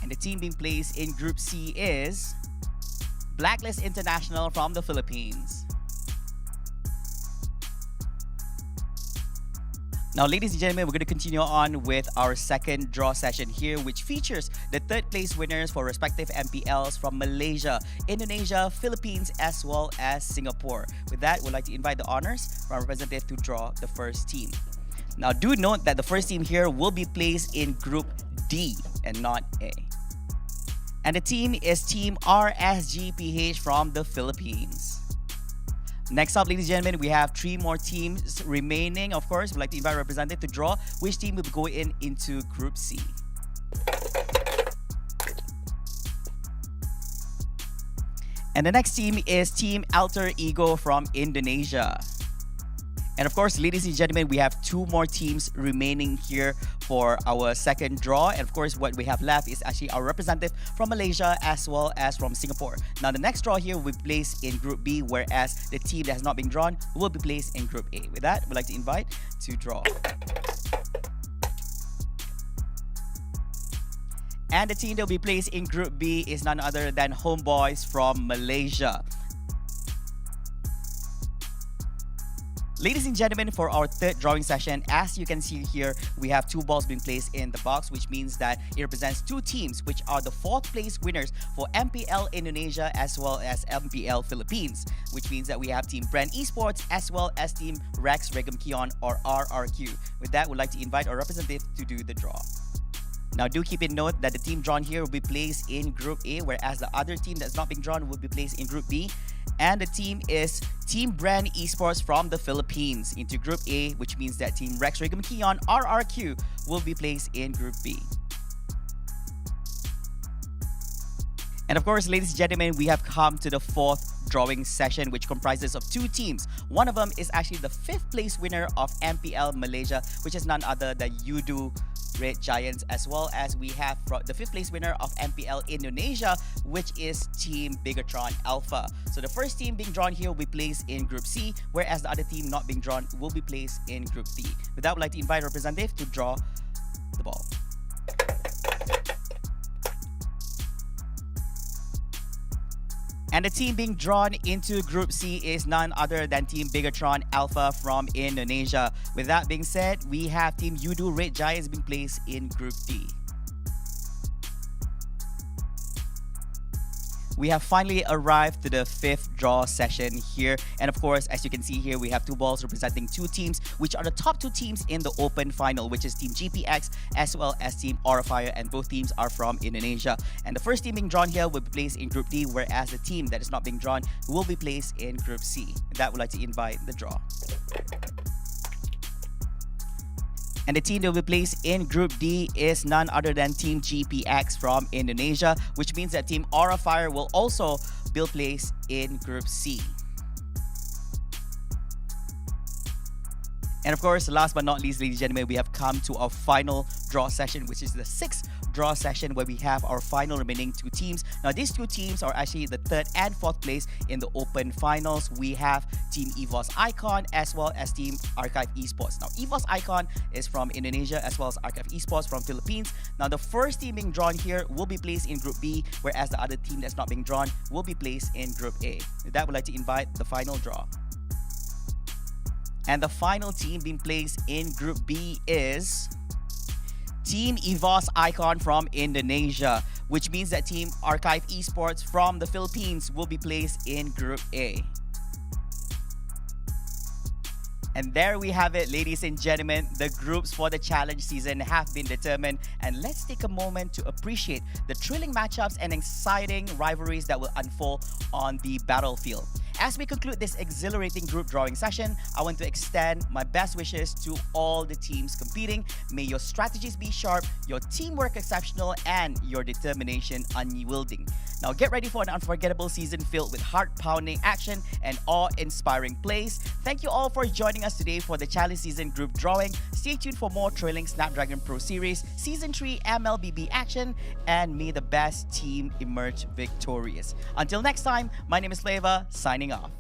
And the team being placed in Group C is Blacklist International from the Philippines. Now, ladies and gentlemen, we're going to continue on with our second draw session here, which features the 3rd place winners for respective MPLs from Malaysia, Indonesia, Philippines, as well as Singapore. With that, we'd like to invite the honors from our representative to draw the first team. Now, do note that the first team here will be placed in Group D and not A. And the team is Team RSGPH from the Philippines. Next up, ladies and gentlemen, we have 3 more teams remaining. Of course, we'd like to invite a representative to draw which team will go into Group C. And the next team is Team Alter Ego from Indonesia. And of course, ladies and gentlemen, we have 2 more teams remaining here for our second draw. And of course, what we have left is actually our representative from Malaysia as well as from Singapore. Now, the next draw here will be placed in Group B, whereas the team that has not been drawn will be placed in Group A. With that, we'd like to invite to draw. And the team that will be placed in Group B is none other than Homeboys from Malaysia. Ladies and gentlemen, for our 3rd drawing session, as you can see here, we have 2 balls being placed in the box, which means that it represents 2 teams, which are the 4th place winners for MPL Indonesia as well as MPL Philippines, which means that we have Team Brand Esports as well as Team Rex Regum Kion or RRQ. With that, we'd like to invite our representative to do the draw. Now, do keep in note that the team drawn here will be placed in Group A, whereas the other team that's not being drawn will be placed in Group B. and the team is Team Brand Esports from the Philippines. Into Group A, which means that Team Rex Regum Keon RRQ will be placed in Group B. And of course, ladies and gentlemen, we have come to the fourth drawing session, which comprises of two teams. One of them is actually the 5th place winner of MPL Malaysia, which is none other than Yudu Red Giants, as well as we have the 5th place winner of MPL Indonesia, which is Team Bigatron Alpha. So the first team being drawn here will be placed in Group C, whereas the other team not being drawn will be placed in Group D. With that, I would like to invite representative to draw the ball. And the team being drawn into Group C is none other than Team Bigatron Alpha from Indonesia. With that being said, we have Team Yudu Red Giants being placed in Group D. We have finally arrived to the 5th draw session here. And of course, as you can see here, we have two balls representing two teams, which are the top two teams in the open final, which is Team GPX as well as Team Aurafire, and both teams are from Indonesia. And the first team being drawn here will be placed in Group D, whereas the team that is not being drawn will be placed in Group C. With that, would like to invite the draw. And the team that will be placed in Group D is none other than Team GPX from Indonesia, which means that Team Aurafire will also be placed in Group C. And of course, last but not least, ladies and gentlemen, we have come to our final draw session, which is the 6th draw session, where we have our final remaining two teams. Now, these two teams are actually the 3rd and 4th place in the open finals. We have Team EVOS Icon as well as Team Archive Esports. Now, EVOS Icon is from Indonesia as well as Archive Esports from Philippines. Now, the first team being drawn here will be placed in Group B, whereas the other team that's not being drawn will be placed in Group A. With that, I would like to invite the final draw. And the final team being placed in Group B is Team EVOS Icon from Indonesia, which means that Team Archive Esports from the Philippines will be placed in Group A. And there we have it, ladies and gentlemen. The groups for the challenge season have been determined, and let's take a moment to appreciate the thrilling matchups and exciting rivalries that will unfold on the battlefield. As we conclude this exhilarating group drawing session, I want to extend my best wishes to all the teams competing. May your strategies be sharp, your teamwork exceptional, and your determination unyielding. Now get ready for an unforgettable season filled with heart-pounding action and awe-inspiring plays. Thank you all for joining us today for the challenge season group drawing. Stay tuned for more thrilling Snapdragon Pro Series Season 3 MLBB action, and may the best team emerge victorious. Until next time, my name is Leva, signing off.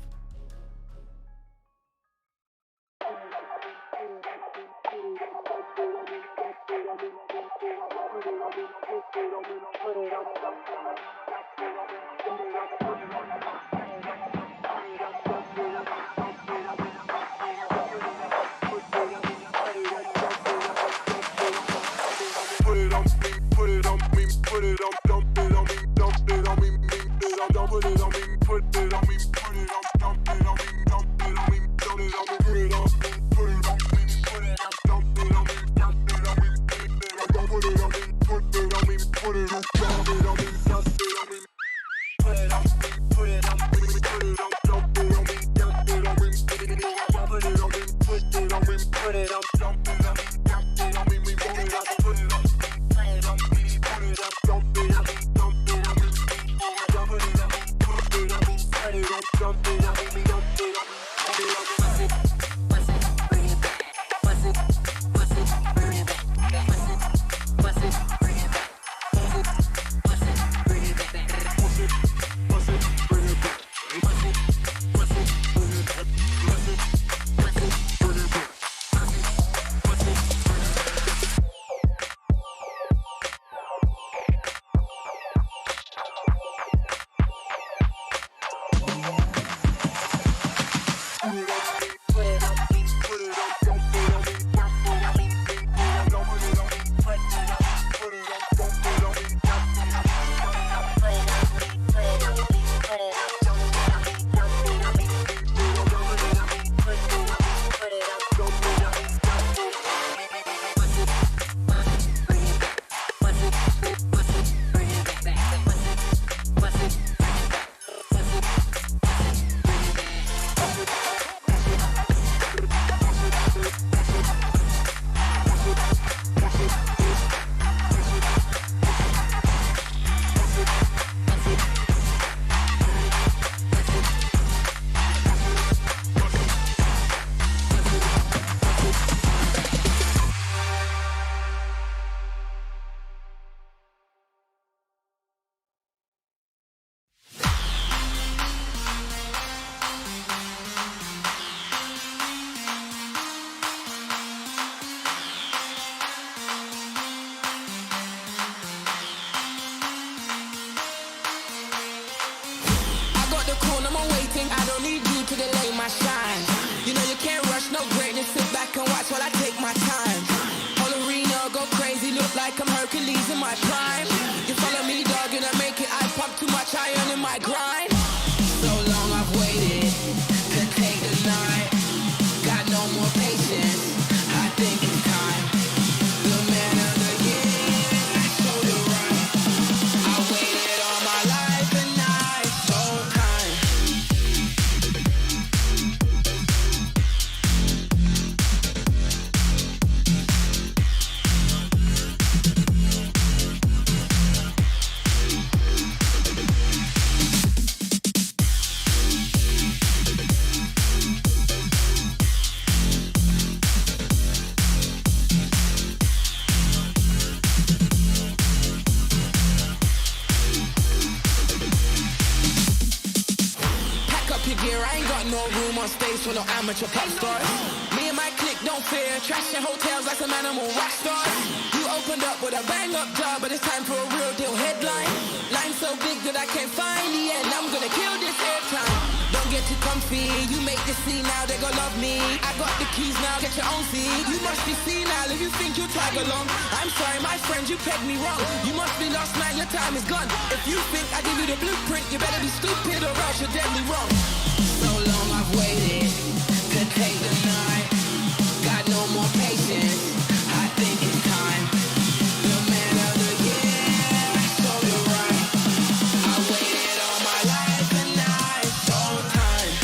rush, no greatness. Sit back and watch while I take my time. Whole arena go crazy, look like I'm Hercules in my prime. You follow me, dog, and I make it. I pump too much iron in my grind. So long I've waited to take the night. Got no more patience. I think it's time. The man of the year, show the right. I waited all my life and now it's so time. Pack up your gear, I ain't got no room on stage for no amateur pop stars. Me and my clique don't fear, trashing hotels like some animal rock stars. You opened up with a bang up job, but it's time for a real deal headline. Line so big that I can't find the end, I'm gonna kill this airtime. Don't get too comfy, you make the scene now, they gon' love me. I got the keys now, get your own seat. You must be senile if you think you'll tag along. I'm sorry, my friend, you pegged me wrong. You must be lost, man, your time is gone. If you think I give you the blueprint, you better be stupid or else you're deadly wrong. So long I've waited to take the night. Got no more patience, I think it's time. The man of the year, so you're right. I waited all my life and now it's so time.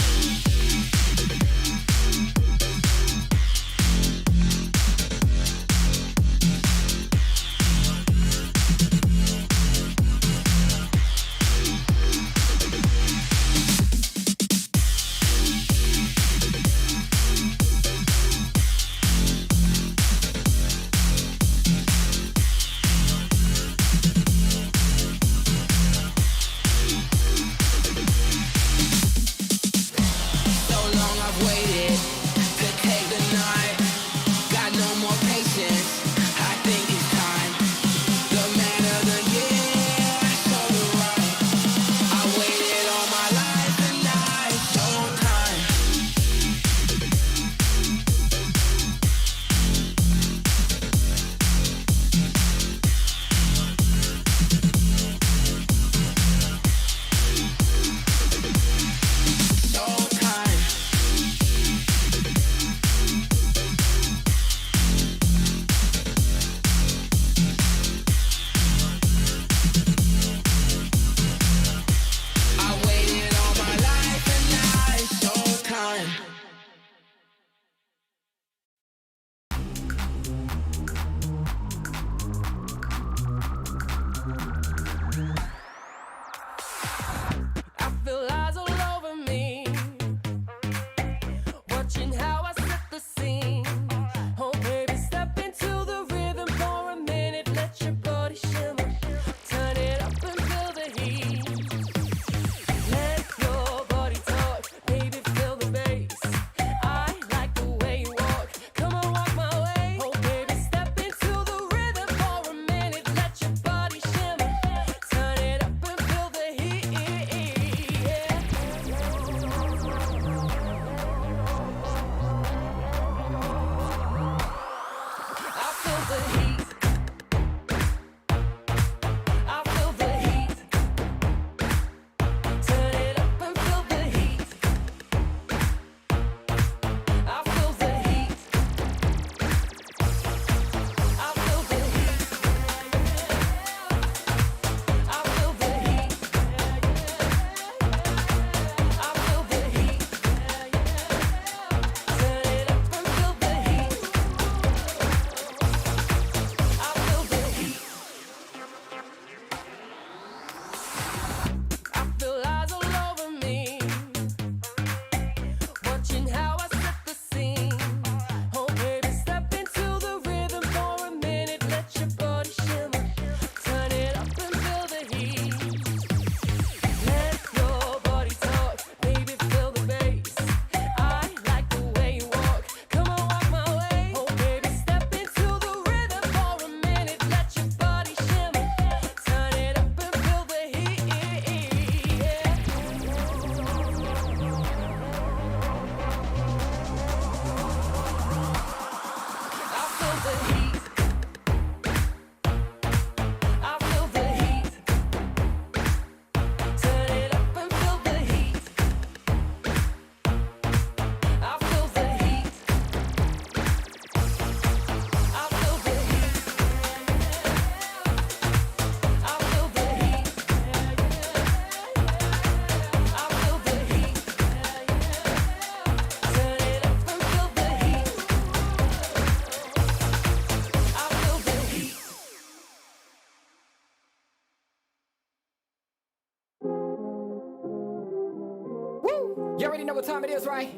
You already know what time it is, right?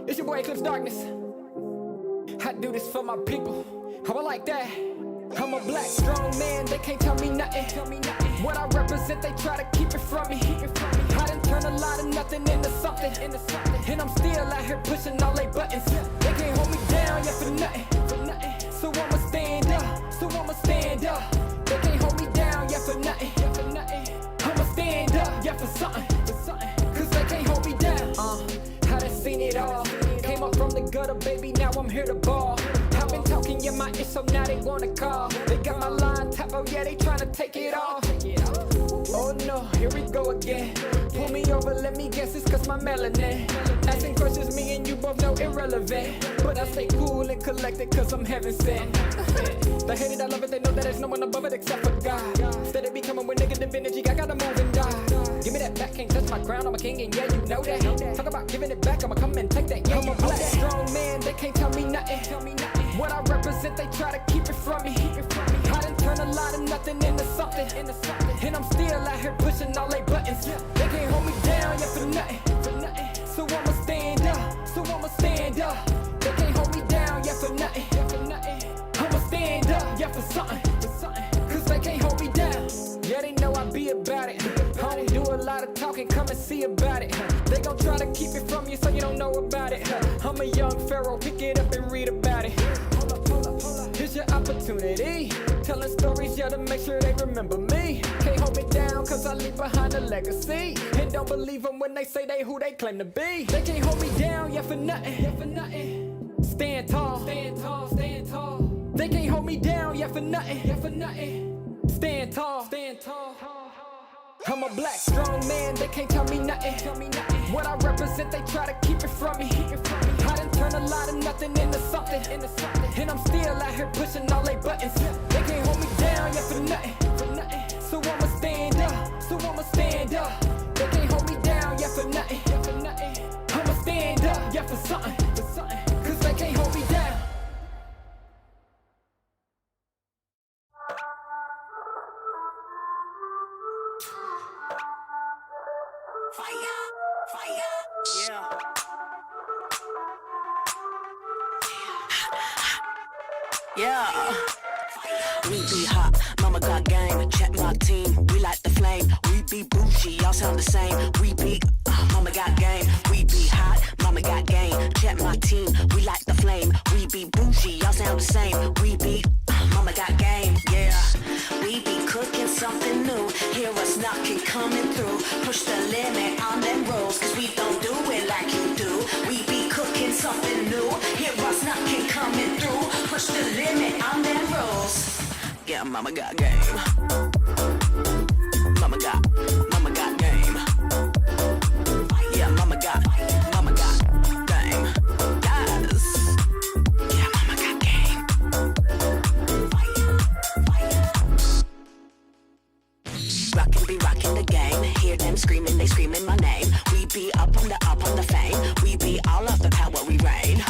It's your boy Eclipse Darkness. I do this for my people. How I like that. I'm a black, strong man, they can't tell me nothing. What I represent, they try to keep it from me. I done turned a lot of nothing into something. And I'm still out here pushing all they buttons. They can't hold me down, yeah, for nothing. So I'ma stand up, They can't hold me down, yeah, for nothing. I'ma stand up, yeah, for something. Cause they can't hold me down. I done seen it all. Came up from the gutter, baby, now I'm here to ball. I've been talking, yeah, my ish, so now they wanna call. They got my line tap, oh yeah, they tryna take it off. Oh no, here we go again. Pull me over, let me guess, it's cause my melanin. Asking questions, me and you both know irrelevant. But I stay cool and collected cause I'm heaven sent. They hate it, I love it, they know that there's no one above it except for God. Instead of becoming with negative energy, I gotta move and die. Give me that back, can't touch my crown, I'm a king and yeah, you know that. Talk about giving it back, I'ma come and take that, yeah, I'm a black, strong man, they can't tell me nothing. What I represent, they try to keep it from me. I done turned a lot of nothing into something. And I'm still out here pushing all they buttons. They can't hold me down, yeah, for nothing. So I'ma stand up. They can't hold me down, yeah, for nothing. I'ma stand up, yeah, for something. Cause they can't hold me down. Yeah, they know I be about it. I don't do a lot of talking, come and see about it. They gon' try to keep it from you so you don't know about it. I'm a young pharaoh, pick it up and read about it. Here's your opportunity. Telling stories, yeah, to make sure they remember me. Can't hold me down, cause I leave behind a legacy. And don't believe them when they say they who they claim to be. They can't hold me down, yeah, for nothing. Stand tall. They can't hold me down, yeah, for nothing. Stand tall. I'm a black, strong man, they can't tell me nothing. What I represent, they try to keep it from me. I done turned a lot of nothing into something. And I'm still out here pushing all they buttons. They can't hold me down, yeah, for nothing. So I'ma stand up. They can't hold me down, yeah, for nothing. I'ma stand up, yeah, for something. Cause they can't hold me down. Yeah. We be hot, mama got game. Check my team, we like the flame. We be bougie, y'all sound the same. We be, mama got game. We be hot, mama got game. Check my team, we like the flame. We be bougie, y'all sound the same. We be, mama got game. Yeah. We be cooking something new. Hear us knocking, coming through. Push the limit on them rolls, cause we don't do it like you do. We be cooking something new. Hear us knocking, coming through. Push the limit on them rolls. Yeah, mama got game. Mama got game. Yeah, mama got game. Yes. Yeah, mama got game. Rockin' be rockin' the game. Hear them screaming, they screaming my name. We be up on the fame. We be all of the power, we reign.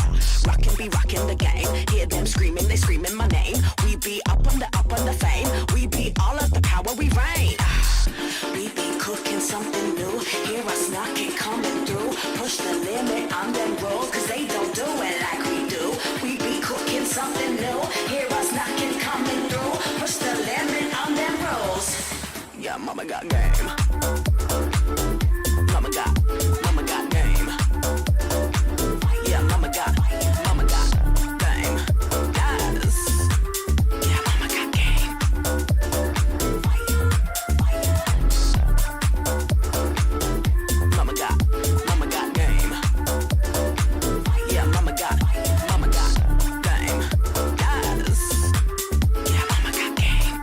Rockin' be rockin' the game. Hear them screaming, they screaming my name. We be up on the fame. We be all of the power, we reign. We be cooking something new. Hear us knocking, coming through. Push the limit on them rolls, cause they don't do it like we do. We be cooking something new. Hear us knocking, coming through. Push the limit on them rolls. Yeah, mama got game. Mama got game. Yeah, mama got game. Yes. Yeah, mama got game. Mama got game. Yeah, mama got game. Yes. Yeah, mama got game.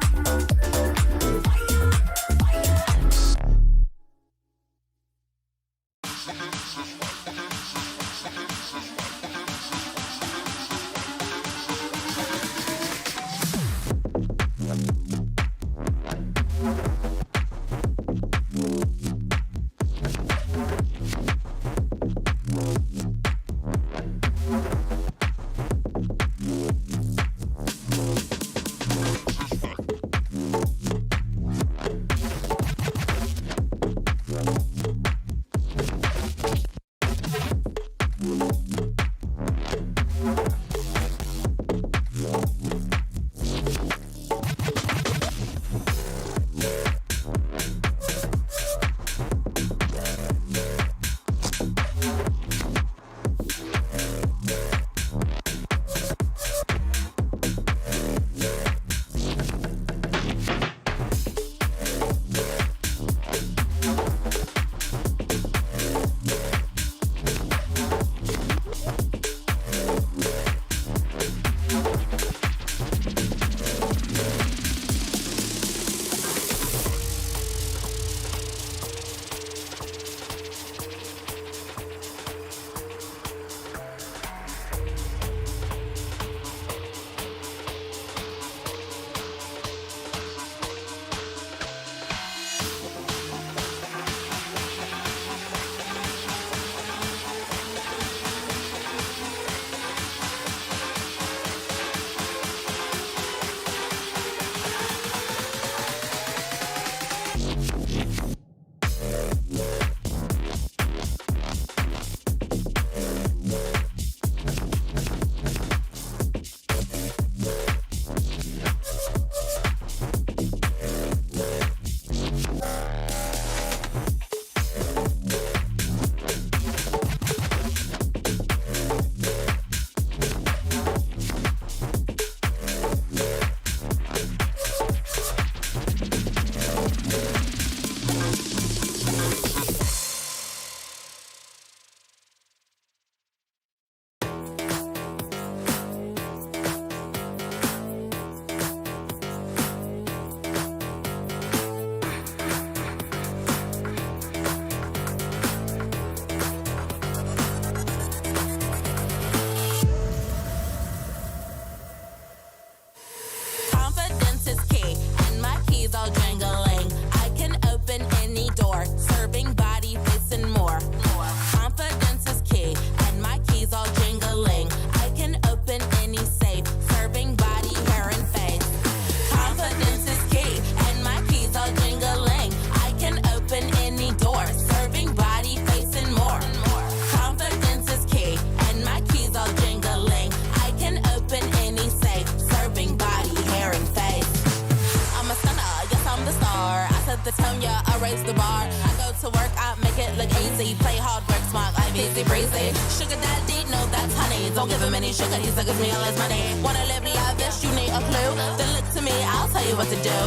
set the tone, yeah, I raise the bar. I go to work, I make it look easy. Play hard, work smart, like easy breezy. Sugar daddy, no, that's honey. Don't give him any sugar, he suckers me all his money. Wanna live lavish, you need a clue. Then look to me, I'll tell you what to do.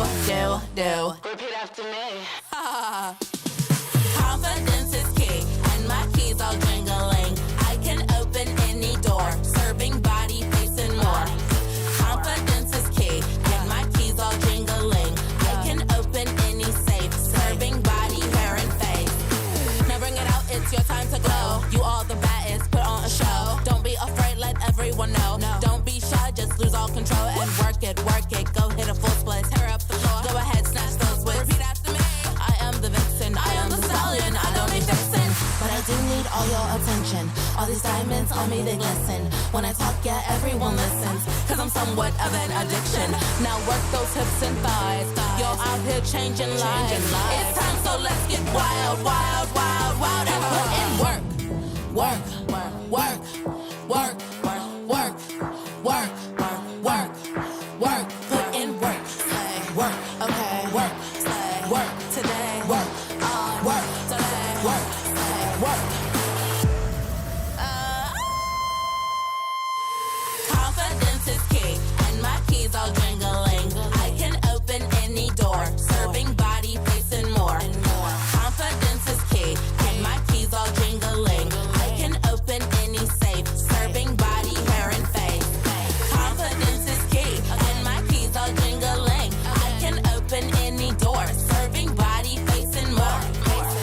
Repeat after me. Confidence is key, and my keys all jingling. I can open any door, serving body, face, and more. Confidence is key, and my keys all jingling. I can open any safe, serving body, hair, and face. Now bring it out, it's your time to glow. You all the baddest, put on a show. Don't be afraid, let everyone know. Don't be shy, just lose all control and work it. Go hit a full split, tear up the floor. Go ahead, snatch those whips. Repeat after me. I am the vixen, I am the stallion. I don't need fixin', but I do need all your attention. All these diamonds on me, they glisten. When I talk, yeah, everyone listens. Cause I'm somewhat of an addiction. Now work those hips and thighs. You're out here changing lives. It's time, so let's get wild, wild, wild, wild. And put in work. Work, work, work, work, work, work, work. Put in work. Work, okay. Work, work today. Work, work today. Work, work. Confidence is key, and my keys all jingling. I can open any door, serving body, face, and more. Confidence is key, and my keys all jingling. I can open any safe, serving body, hair, and face. Confidence is key, and my keys all jingling. I can open any door, serving body, face, and more.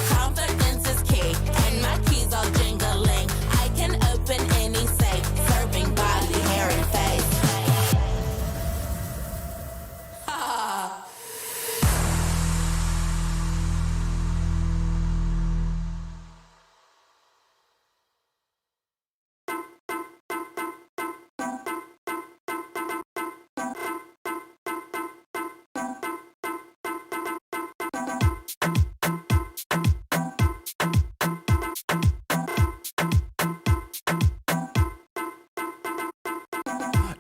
Confidence is key, and my keys all jingling. I can open any safe, serving body, hair, and face.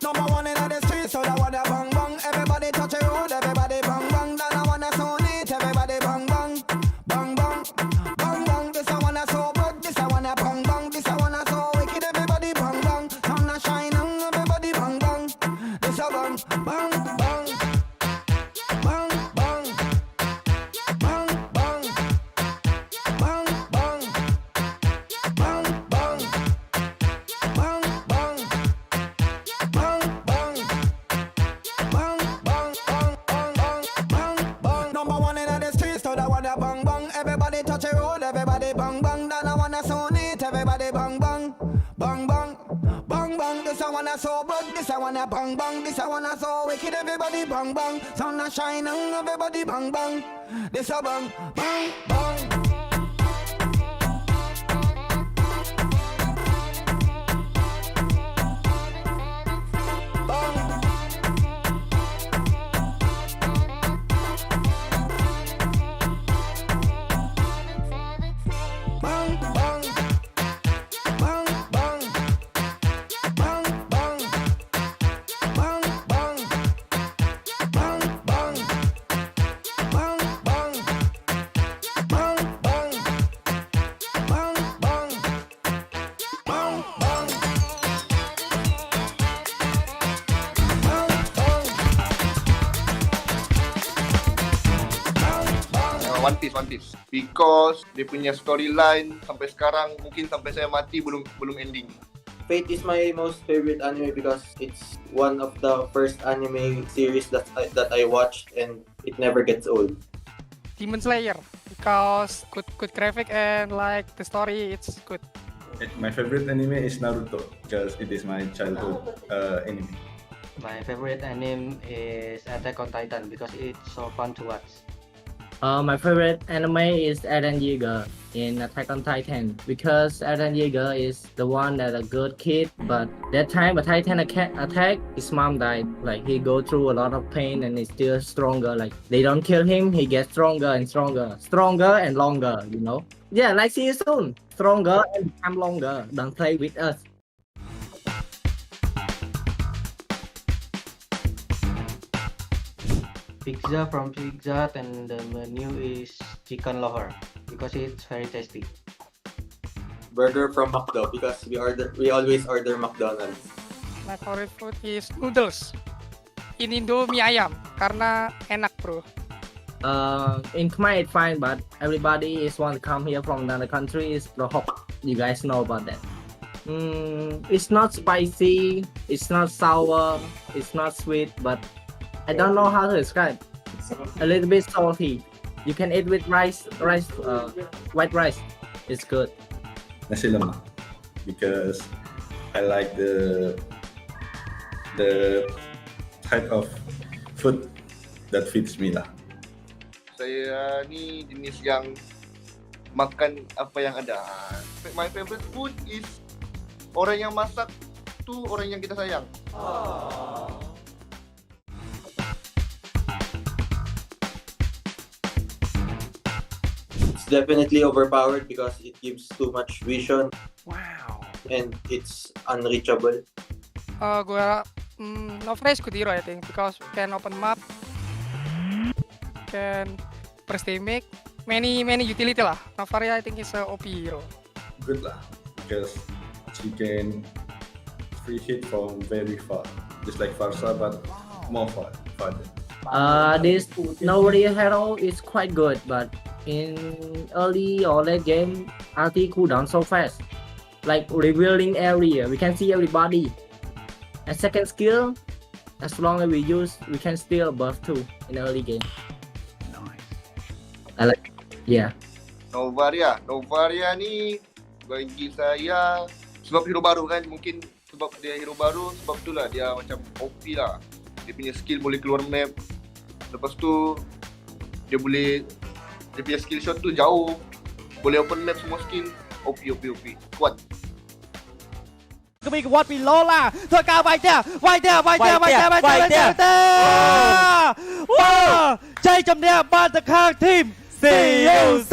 Number one in the street, so that one a bang bang. Everybody touch a road, everybody bang bang. Then I wanna so neat, everybody bang bang, bang bang, bang bang. This I wanna so good, this I wanna bang bang. This I wanna so wicked, everybody bang bang. Sun a shining, everybody bang bang. This a bang bang bang, bang bang, bang bang, bang bang, bang bang, bang bang. Bang, bang, bang, bang, bang, bang, bang, bang. Number one in the streets, so that one a bang bang. Everybody touch a road, everybody bang bang. Then I wanna so neat, everybody bang bang, bang bang, bang bang. This I wanna so good, this I wanna bang bang. This I wanna so wicked, everybody bang bang. Sun a shining, everybody bang bang. This a bang, bang, bang. Bang, bang, bang, bang, bang, bang, bang, bang, bang, bang, bang, bang, bang, bang, bang, bang, bang, bang. One Piece because dia punya storyline sampai sekarang mungkin sampai saya mati belum ending. Fate is my most favorite anime because it's one of the first anime series that I watched and it never gets old. Demon Slayer because good graphic and like the story it's good. My favorite anime is Naruto because it is my childhood anime. My favorite anime is Attack on Titan because it's so fun to watch. My favorite anime is Eren Yeager in Attack on Titan because Eren Yeager is the one that a good kid, but that time a Titan attack, his mom died. Like he go through a lot of pain and he's still stronger. Like they don't kill him, he gets stronger and stronger and longer. You know? Yeah, like see you soon. Stronger and become longer. Don't play with us. pizza from Pizza Hut, and the menu is chicken lover because it's very tasty. Burger from McDo because we always order McDonald's. My favorite food is noodles. In Indo mie ayam karena enak bro. In Khmer it's fine, but everybody is want to come here from another country is Prohok. You guys know about that. It's not spicy, it's not sour, it's not sweet, but I don't know how to describe. A little bit salty. You can eat with rice, white rice. It's good. Nasi lemak because I like the type of food that fits me lah. Saya ni jenis yang makan apa yang ada. My favorite food is orang yang masak tu orang yang kita sayang. It's definitely overpowered because it gives too much vision. Wow. And it's unreachable. Nova is good hero I think because we can open map, can press damage, many utility lah. Nova I think is a OP hero. Good lah because she can free hit from very far, just like Farsa but more farther. This Nova hero is quite good, but in early or late game, RT cooldown so fast. Like revealing area, we can see everybody. And second skill, as long as we use, we can steal above 2 in early game. Nice. I like, yeah. Novaria ni bagi saya sebab hero baru kan, mungkin sebab dia hero baru, sebab itulah dia macam OP lah. Dia punya skill boleh keluar map. Lepas tu dia punya skill shot tu jauh. Boleh open map semua skill. OP. Kuat. ก็มีวัดปีโลล่ะเธอกาวไวเจ้าว้าวใจจำเนียบ้านตะข้างทีมซีอิวโซ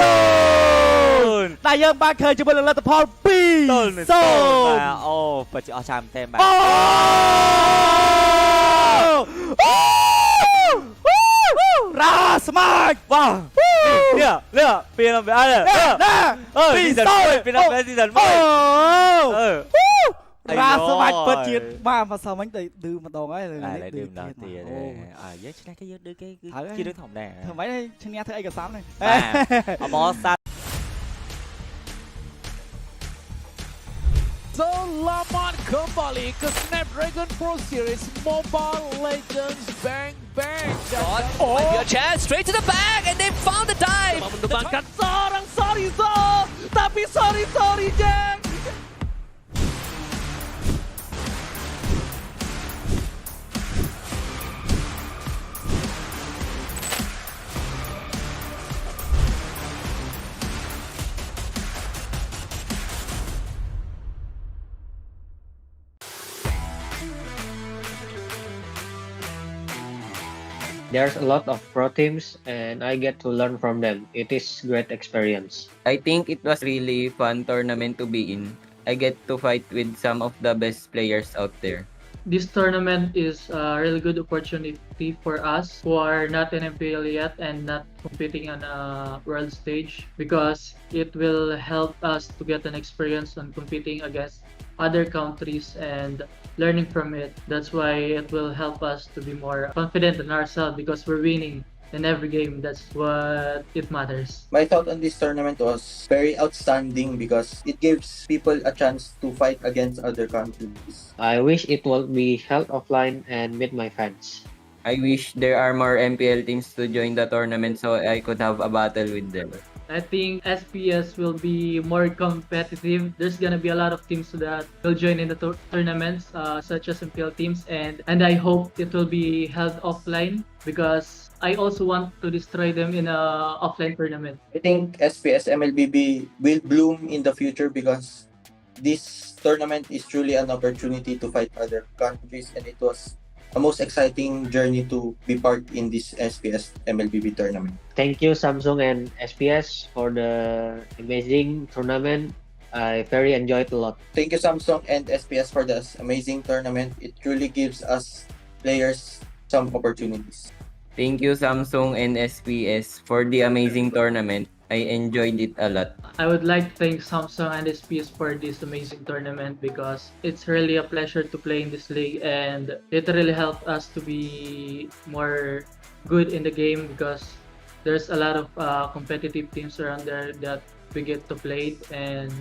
นนายเยิมบ้านเคยจะเป็นรัตพรปีโซนโอ้ปัจจุบันชามเต็มแบบราสมาร์ทว้าวเนี่ยเลือกเปลี่ยนไปอะไรปีโซนเป็นอะไรที่สันไม่ราสมัครเปิดจีดมาภาษามันดื้อมาตรงไอ้เลยlạiดื้อđó thì với cáiดื้อcái chưaดื้อthòng nè thằng mấy đây chân nghe thấy ai cả sám này boss Selamat kembali ke Snapdragon Pro Series Mobile Legends Bang Bang. Might be a chance straight to the bag and they found the dive. Menerbangkan seorang Sorizo, tapi sorry Jack. There's a lot of pro teams and I get to learn from them. It is great experience. I think it was really fun tournament to be in. I get to fight with some of the best players out there. This tournament is a really good opportunity for us who are not in MPL yet and not competing on a world stage because it will help us to get an experience on competing against other countries and learning from it. That's why it will help us to be more confident in ourselves because we're winning in every game. That's what it matters. My thought on this tournament was very outstanding because it gives people a chance to fight against other countries. I wish it will be held offline and meet my fans. I wish there are more MPL teams to join the tournament so I could have a battle with them. I think SPS will be more competitive. There's gonna be a lot of teams that will join in the tournaments, such as MPL teams, and I hope it will be held offline because I also want to destroy them in a offline tournament. I think SPS MLBB will bloom in the future because this tournament is truly an opportunity to fight other countries, and it was a most exciting journey to be part in this SPS MLBB tournament. Thank you Samsung and SPS for the amazing tournament. I very enjoyed a lot. Thank you Samsung and SPS for this amazing tournament. It truly gives us players some opportunities. Thank you Samsung and SPS for the amazing tournament. I enjoyed it a lot. I would like to thank Samsung and SPS for this amazing tournament because it's really a pleasure to play in this league and it really helped us to be more good in the game because there's a lot of competitive teams around there that we get to play and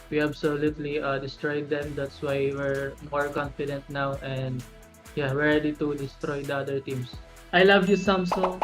we absolutely destroyed them. That's why we're more confident now and yeah, we're ready to destroy the other teams. I love you, Samsung.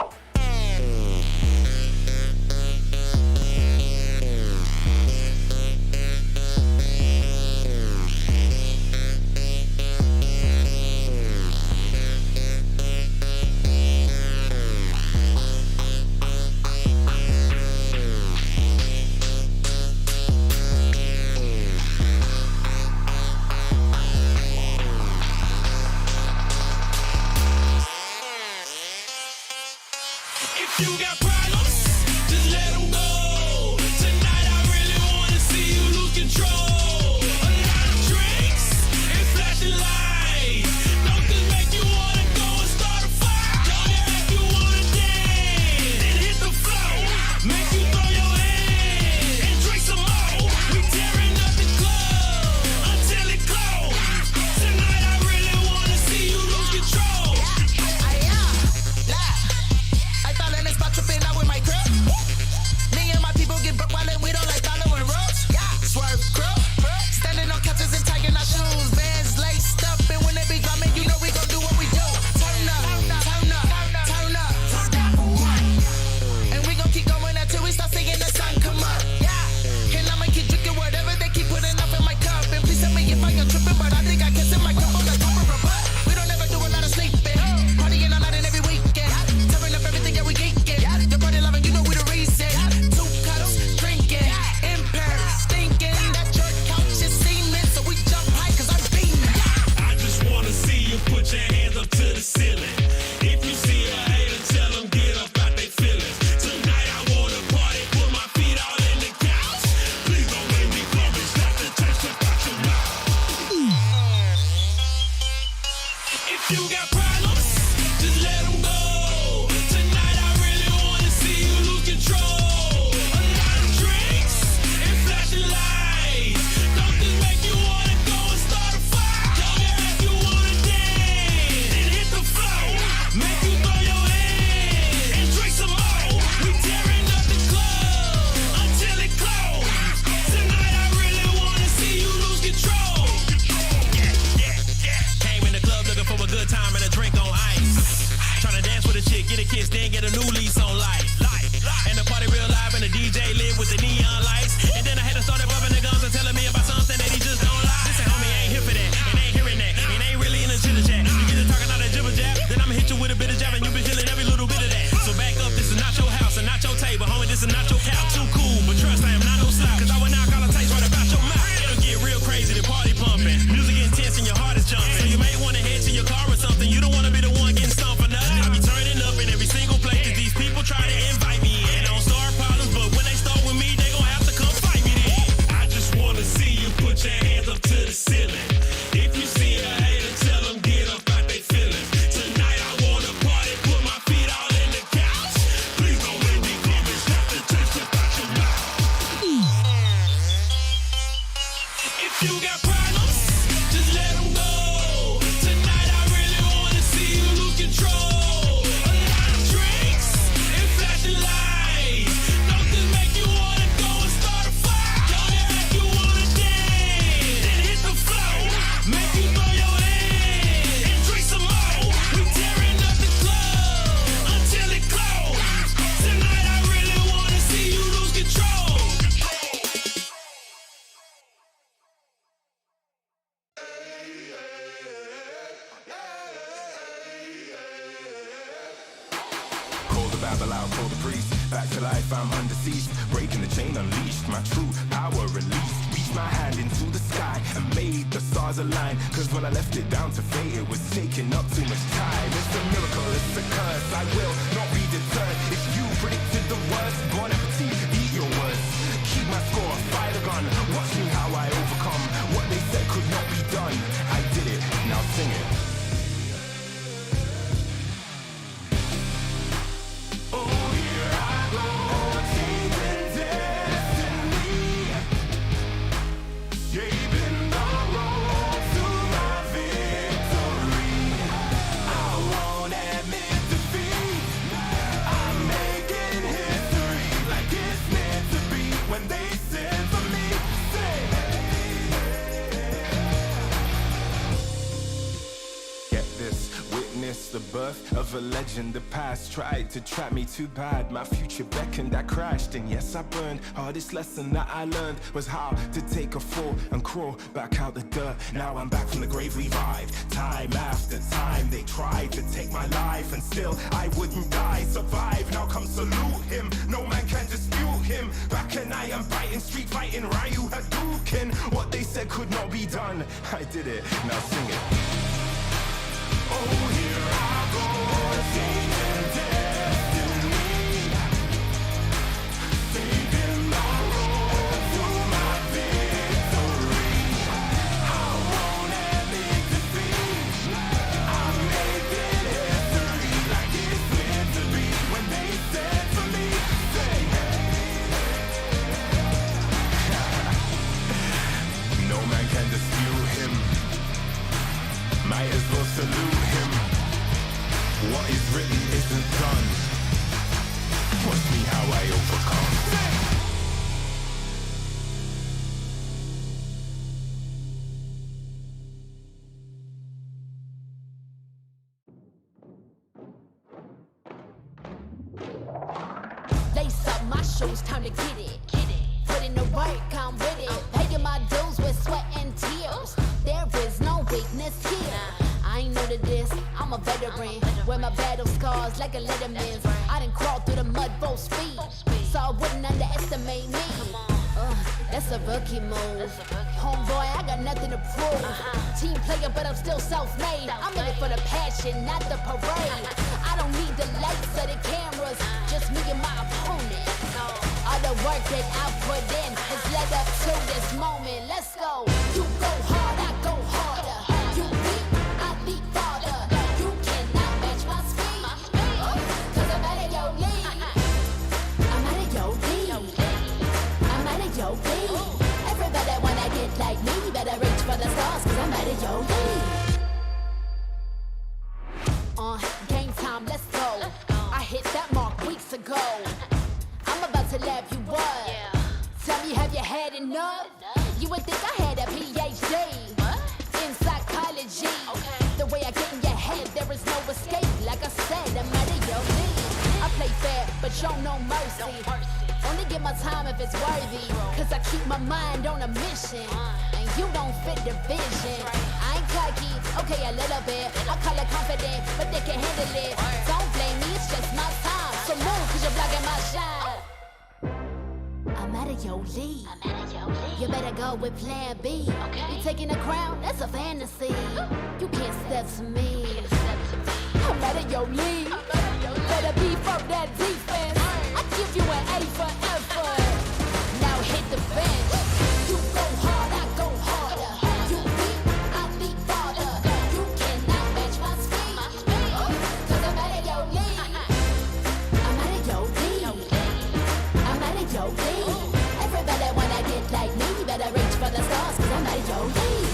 If you got problems, just let them go. Tonight I really wanna see you lose control. A lot of drinks and flashing lights. Don't just make you wanna go and start a fight. Don't it make you wanna dance and hit the floor. Make you throw your hands and drink some more. We tearing up the club until it close. Tonight I really wanna see you lose control. I thought in this spot tripping out with my crib. Me and my people get broke while we don't like following rules. Swerve crew, standing on couches and tying our shoes. Bands laced up, and when they be drumming, you know we gon' do what we do. Turn up, turn up, turn up. And we gon' keep going until we start seeing the sun come up. And I'ma keep drinking whatever they keep putting up in my cup. And please tell me if I am tripping, but I think I can send my cup on the top of a butt. We don't ever do a lot of sleeping, partying all night and every weekend. Tearing up everything that we geeking. The party loving, you know we the reason. 2 cuddles, drinking, impaired, stinking. That your couch is semen, so we jump high 'cause I'm beaming. I just wanna see you put your hands up to the ceiling. If you see a hater, tell them get up out they feelings. Tonight I wanna party, put my feet all in the couch. Please don't make me come and stop the taste about your mouth. If you got problems, just let them go. Tonight I really wanna see you lose control. A lot of drinks and flashing lights. Don't just make you wanna go and start a fight. Don't it make you wanna dance and hit the floor. Make you throw your hands and drink some more. We tearing up the club until it close. Tonight I really wanna see you lose control. Came in the club looking for a good time and a drink on ice. Tryna dance with a chick, get a kiss, then get a new lease on life. And the party real live and the DJ live with the neon lights. And then I had to start bumping the guns and telling me about something that he just don't like. Listen, homie, I ain't here for that, and ain't hearing that, and ain't really in the chitter chat. You get to talking all that jibber jab, then I'ma hit you with a bit of jab, and you been feeling every little bit of that. So back up, this is not your house and not your table, homie, this is not your couch. Too cool, but trust I am not no slouch, 'cause I will knock all the taste right about your mouth. It'll get real crazy, the party pumping, music intense and your heart is jumping. So you may wanna head to your car or something, you don't wanna be the one getting stumped for nothing. I be turning up in every single place that these people try to invite me in. They don't start problems, but when they start with me, they gon' have to come fight me then. I just wanna see you put your hands up to the ceiling. If you see a hater, tell them get up out they feelings. Tonight I wanna party, put my feet all in the couch. Please don't make me come and stop the taste about your mouth. If you got problems, just let them go. Tonight I really wanna see you lose control. A lot of drinks and flashing lights. Don't just make you wanna go and start a fight. Don't it make you wanna dance and hit the floor. Make you throw your hands and drink some more. We tearing up the club until it close. Tonight I really wanna see you lose control. Call the Babel out, call the priest. Back to life, I'm under siege. Breaking the chain, unleashed. My true power released. Reached my hand into the sky and made the stars align. 'Cause when I left it down to fate, it was taking up too much time. It's a miracle, it's a curse. I will not be deterred. If you predicted the worst, bon appetit, eat your worst. Keep my score, fire the gun. Watch me how I overcome what they said could not be done. I did it, now sing it. witnessed the birth of a legend. The past tried to trap me too bad. My future beckoned, I crashed, and yes, I burned. Hardest lesson that I learned was how to take a fall and crawl back out the dirt. Now I'm back from the grave, revived. Time after time, they tried to take my life, and still I wouldn't die. Survive, now come salute him. No man can dispute him. Back and I am biting, street fighting, Ryu Hadouken. What they said could not be done, I did it. Now sing it. Oh, here I go, changing destiny, saving my road to my victory. I won't admit defeat. I made it history like it's meant to be. When they said for me, say no man can dispute him. Might as well salute him. What is written isn't done. Watch me how I overcome. Lace up my shoes, time to get it. Put in the work, I'm with it. Paying my dues with sweat and tears. There is no weakness here. I ain't new to this, I'm a veteran. Wear my battle scars like a letterman's. I done crawled through the mud full speed, so I wouldn't underestimate me. That's a rookie move. Homeboy, I got nothing to prove. Team player, but I'm still self-made. I'm in it for the passion, not the parade. I don't need the lights or the cameras, just me and my opponent. All the work that I put in has led up to this moment. Let's go. You go hard, I go harder. You leap, I leap farther. You cannot match my speed, cause I'm out of your league. I'm out of your league. I'm out of your league. Everybody wanna get like me, better reach for the stars, cause I'm out of your league. Game time, let's go. I hit that mark weeks ago. I'm about to lap you up. Tell me, have you had enough? You would think I had a PhD in psychology. The way I get in your head, there is no escape. Like I said, I'm out of your league. I play fair, but show no mercy. Only give my time if it's worthy, cause I keep my mind on a mission, and you don't fit the vision. I ain't cocky, okay, a little bit. I call it confident, but they can handle it. Don't blame me, it's just my time. So move, cause you're blocking my shine. I'm out of your league. You better go with plan B. You taking a crown, that's a fantasy. You can't step to me. I'm out of your league. Better beef up that defense. I give you an A for effort. Now hit the bench. You go hard, I go harder. You leap, I leap farther. You cannot match my speed, cause I'm out of your league. I'm out of your league. I'm out of your league. Everybody wanna get like me, better reach for the stars, cause I'm out of your league.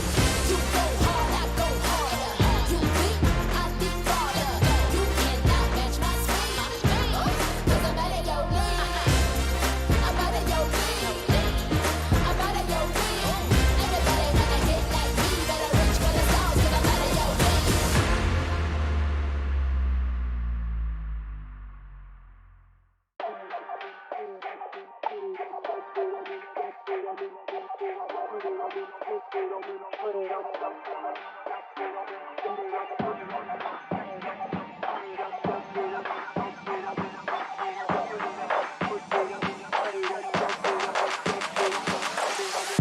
You go hard, I go harder. You leap, I leap farther. You cannot match my speed, cause I'm out of your league. I'm out of your league. I'm out of your league. Everybody wanna get like me, better reach for the stars, cause I'm out of your league.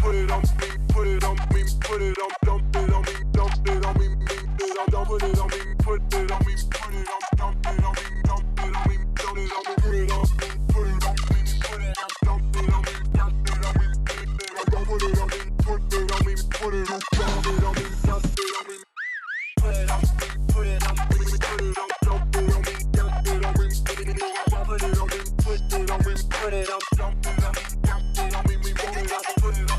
Put it on me, put it on me, put it on, dump it on me, dump it on me, dump it on me, put it on me, put it on, dump it on me, dump it on me, dump it on me, put it on me, put it on me, put it on, dump it on me, dump it on me, put it on me, put it on me, put it on, dump it on me, dump it on me, put it on me, put it on me, put it on, dump it on me, dump it on me, put it on me, put it on me, put it on, dump it on me, dump it on me, we want it up, put it on.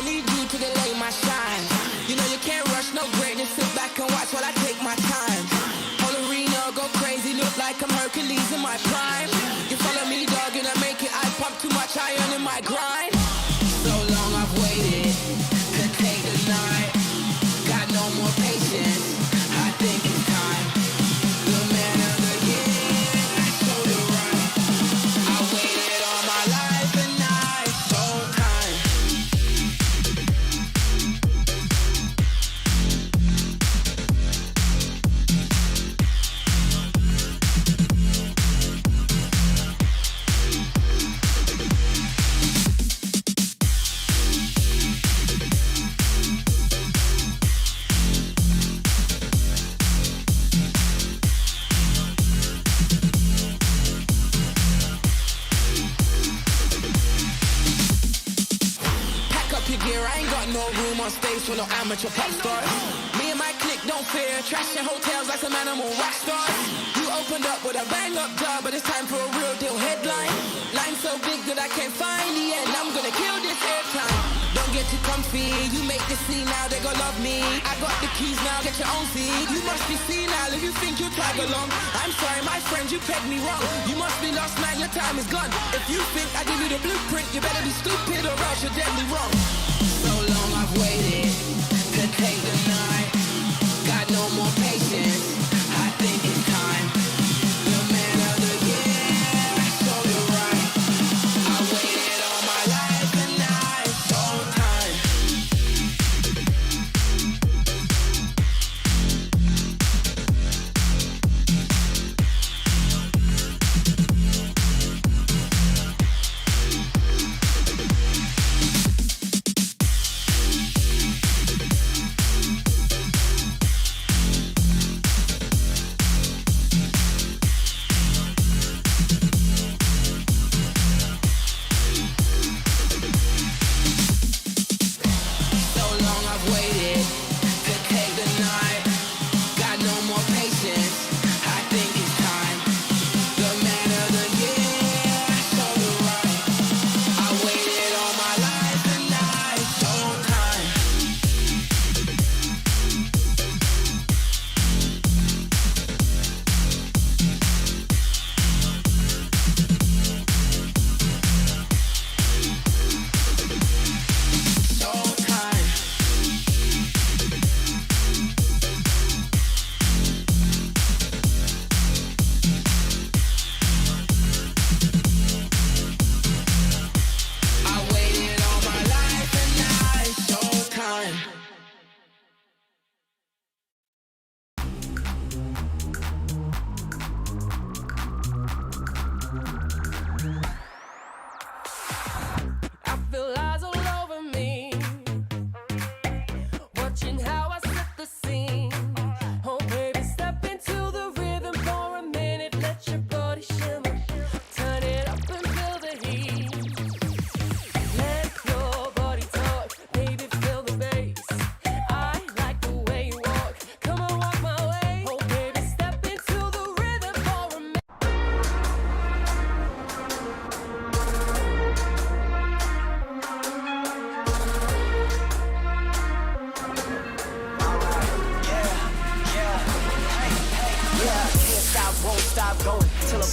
don't need you to delay my shine. You know you can't rush no greatness. Sit back and watch while I take my time. Whole arena go crazy, look like I'm Hercules in my prime. You follow me, dog, and I make it. I pump too much iron in my grind. So long I've waited to take the night. Got no more patience. I think it's time. The man of the year, I showed it right. I waited all my life and now it's showtime. No room on stage for no amateur pop stars. Me and my clique don't fear trashing hotels like some animal rock stars. You opened up with a bang up job, but it's time for a real deal headline. Line so big that I can't find the end. I'm gonna kill this airtime. Don't get too comfy. You make the scene now, they gon' love me. I got the keys now, get your own seat. You must be senile if you think you tag along. I'm sorry, my friend, you pegged me wrong. You must be lost, man, your time is gone. If you think I give you the blueprint, you better be stupid or else you're deadly wrong. So long I've waited to take the night. Got no more patience. I think it's time. The man of the year, I showed it right. I waited all my life and now it's showtime.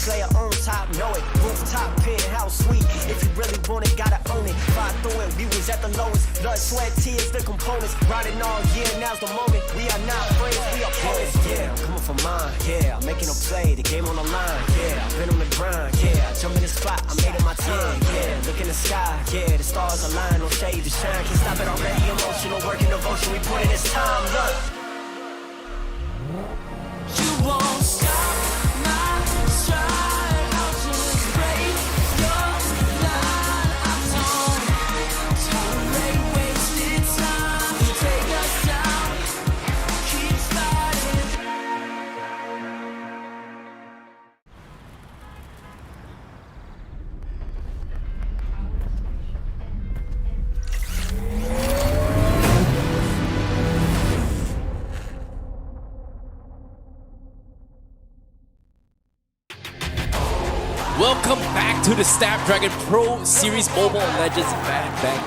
player on top, know it. Rooftop, penthouse suite. If you really want it, gotta own it. Fire through it, we was at the lowest. Blood, sweat, tears, the components. Riding all year, now's the moment. We are not friends, we are opponents. Yeah, I'm coming for mine. Yeah, I'm making a play, the game on the line. Yeah, I've been on the grind. Yeah, I jump in the spot, I made it my time. Yeah, look in the sky. Yeah, the stars align, no shade to shine. Can't stop it already. Emotional work and devotion, we put in this time. Look. You won't stop my stride. I'll just break your line. I don't tolerate wasted time. You take us down, keep fighting. Welcome back to the Snapdragon Pro Series Mobile Legends Bang Bang.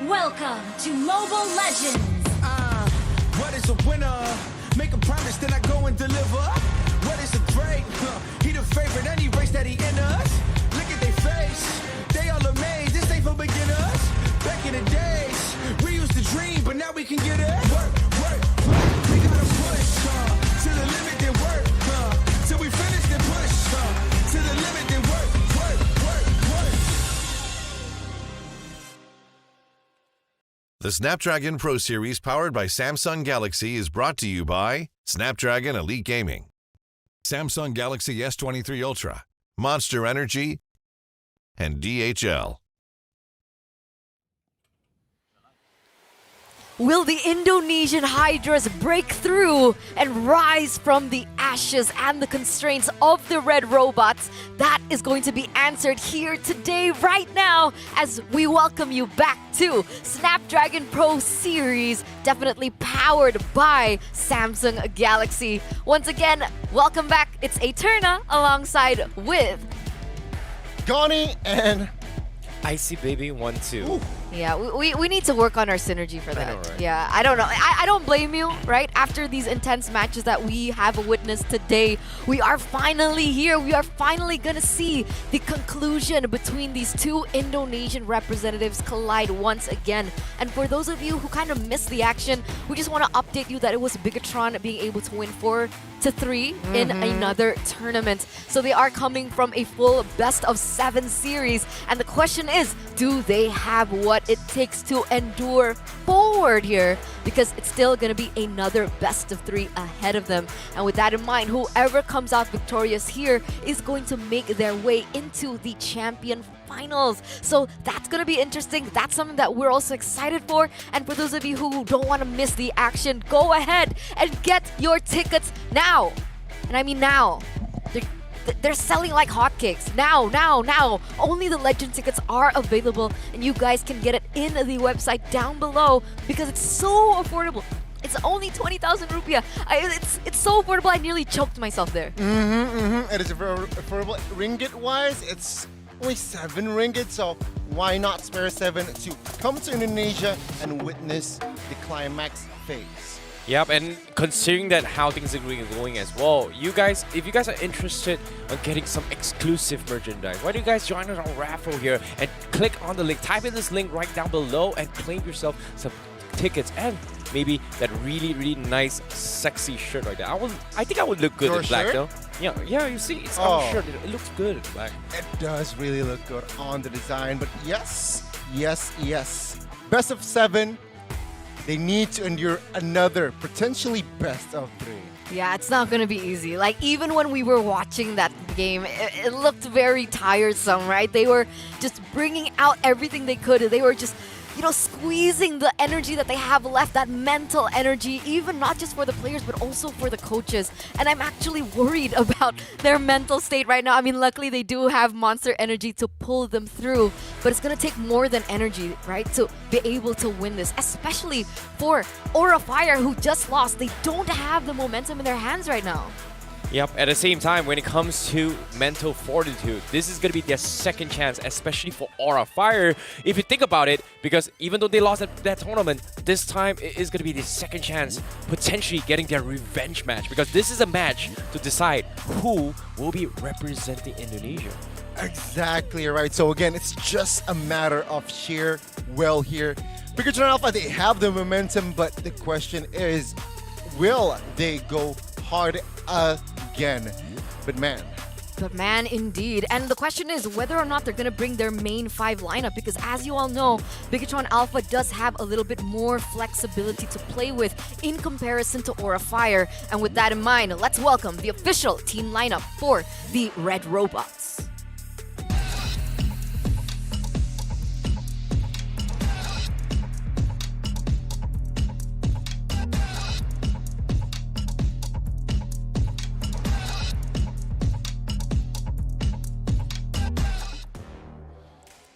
Welcome to Mobile Legends. What is a winner? Make a promise, then I go and deliver. What is a great? He the favorite, any race that he enters. Look at their face, they all amazed. This ain't for beginners. Back in the days, we used to dream, but now we can get it. Work, work, work. We gotta push to the limit, then work till we finish, then push to the limit, then work, work, work, work. The Snapdragon Pro Series powered by Samsung Galaxy is brought to you by Snapdragon Elite Gaming, Samsung Galaxy S23 Ultra, Monster Energy, and DHL. Will the Indonesian Hydras break through and rise from the ashes and the constraints of the red robots? That is going to be answered here today, right now, as we welcome you back to Snapdragon Pro Series, definitely powered by Samsung Galaxy. Once again, welcome back. It's Eterna alongside with Goni and Icy Baby 1-2. Yeah, we need to work on our synergy for that. I know, right? Yeah, I don't know. I don't blame you, right? After these intense matches that we have witnessed today, we are finally here. We are finally gonna see the conclusion between these two Indonesian representatives collide once again. And for those of you who kind of missed the action, we just want to update you that it was Bigatron being able to win 4-3 in another tournament. So they are coming from a full best of 7 series. And the question is, do they have what it takes to endure forward here? Because it's still going to be another best of 3 ahead of them. And with that in mind, whoever comes out victorious here is going to make their way into the champion finals. So that's going to be interesting. That's something that we're also excited for. And for those of you who don't want to miss the action, go ahead and get your tickets now. And I mean now. They're selling like hotcakes. Now. Only the Legend tickets are available, and you guys can get it in the website down below because it's so affordable. It's only 20,000 rupiah. It's so affordable, I nearly choked myself there. It is very affordable. Ringgit-wise, it's only 7 ringgit, so why not spare 7 to come to Indonesia and witness the climax phase? Yep, and considering that how things are going as well, you guys, if you guys are interested in getting some exclusive merchandise, why don't you guys join us on raffle here and click on the link, type in this link right down below and claim yourself some tickets and maybe that really nice sexy shirt like that. I think I would look good Your in black shirt? though. Yeah, you see, it's our shirt. It looks good in black. It does really look good on the design, but yes. Best of 7. They need to endure another potentially best of 3. Yeah, it's not going to be easy. Like, even when we were watching that game, it looked very tiresome, right? They were just bringing out everything they could. They were just, squeezing the energy that they have left, that mental energy, even not just for the players, but also for the coaches. And I'm actually worried about their mental state right now. I mean, luckily they do have Monster Energy to pull them through, but it's going to take more than energy, right, to be able to win this, especially for Aura Fire, who just lost. They don't have the momentum in their hands right now. Yep, at the same time, when it comes to mental fortitude, this is going to be their second chance, especially for Aura Fire. If you think about it, because even though they lost that tournament, this time it is going to be their second chance, potentially getting their revenge match, because this is a match to decide who will be representing Indonesia. Exactly right. So again, it's just a matter of sheer will here. Bigatron Alpha, they have the momentum, but the question is, will they go hard again? But man, indeed. And the question is whether or not they're going to bring their main 5 lineup, because as you all know, Bigatron Alpha does have a little bit more flexibility to play with in comparison to Aura Fire. And with that in mind, let's welcome the official team lineup for the Red Robots.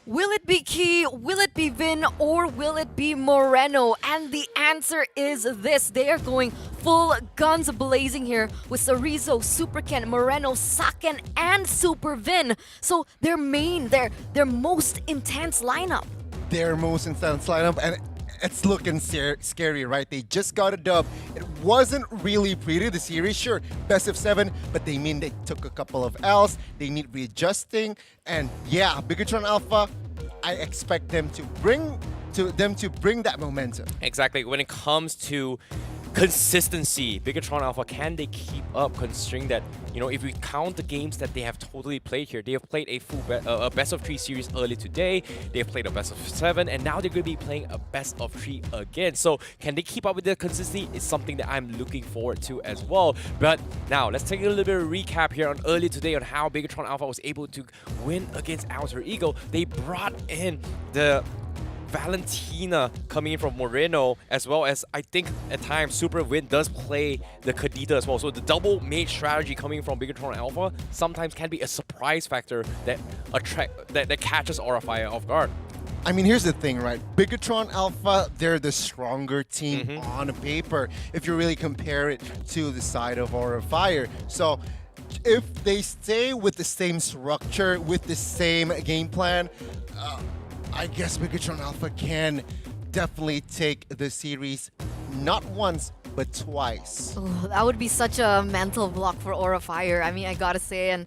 Will it be Key, will it be Vin, or will it be Moreno? And the answer is this. They are going full guns blazing here with Sarizo, Super Ken, Moreno, Saken, and Super Vin. So their most intense lineup. their most intense lineup, and it's looking scary, right? They just got a dub. It wasn't really pretty, the series. Sure, best of 7, but they mean they took a couple of L's. They need readjusting, and yeah, Bigatron Alpha, I expect them to bring that momentum. Exactly. When it comes to consistency, Bigatron Alpha, can they keep up, considering that, if we count the games that they have totally played here, they have played a full best of 3 series early today, they have played a best of 7, and now they're going to be playing a best of 3 again. So can they keep up with the consistency? It's something that I'm looking forward to as well. But now let's take a little bit of a recap here on early today on how Bigatron Alpha was able to win against Alter Ego. They brought in the Valentina coming in from Moreno, as well as I think at times Super Win does play the Kadita as well. So the double mage strategy coming from Bigatron Alpha sometimes can be a surprise factor that catches Aurafire off guard. I mean, here's the thing, right? Bigatron Alpha, they're the stronger team on paper if you really compare it to the side of Aurafire. So if they stay with the same structure, with the same game plan, I guess Bigatron Alpha can definitely take the series not once, but twice. Oh, that would be such a mental block for Aurafire. I mean, I gotta say, and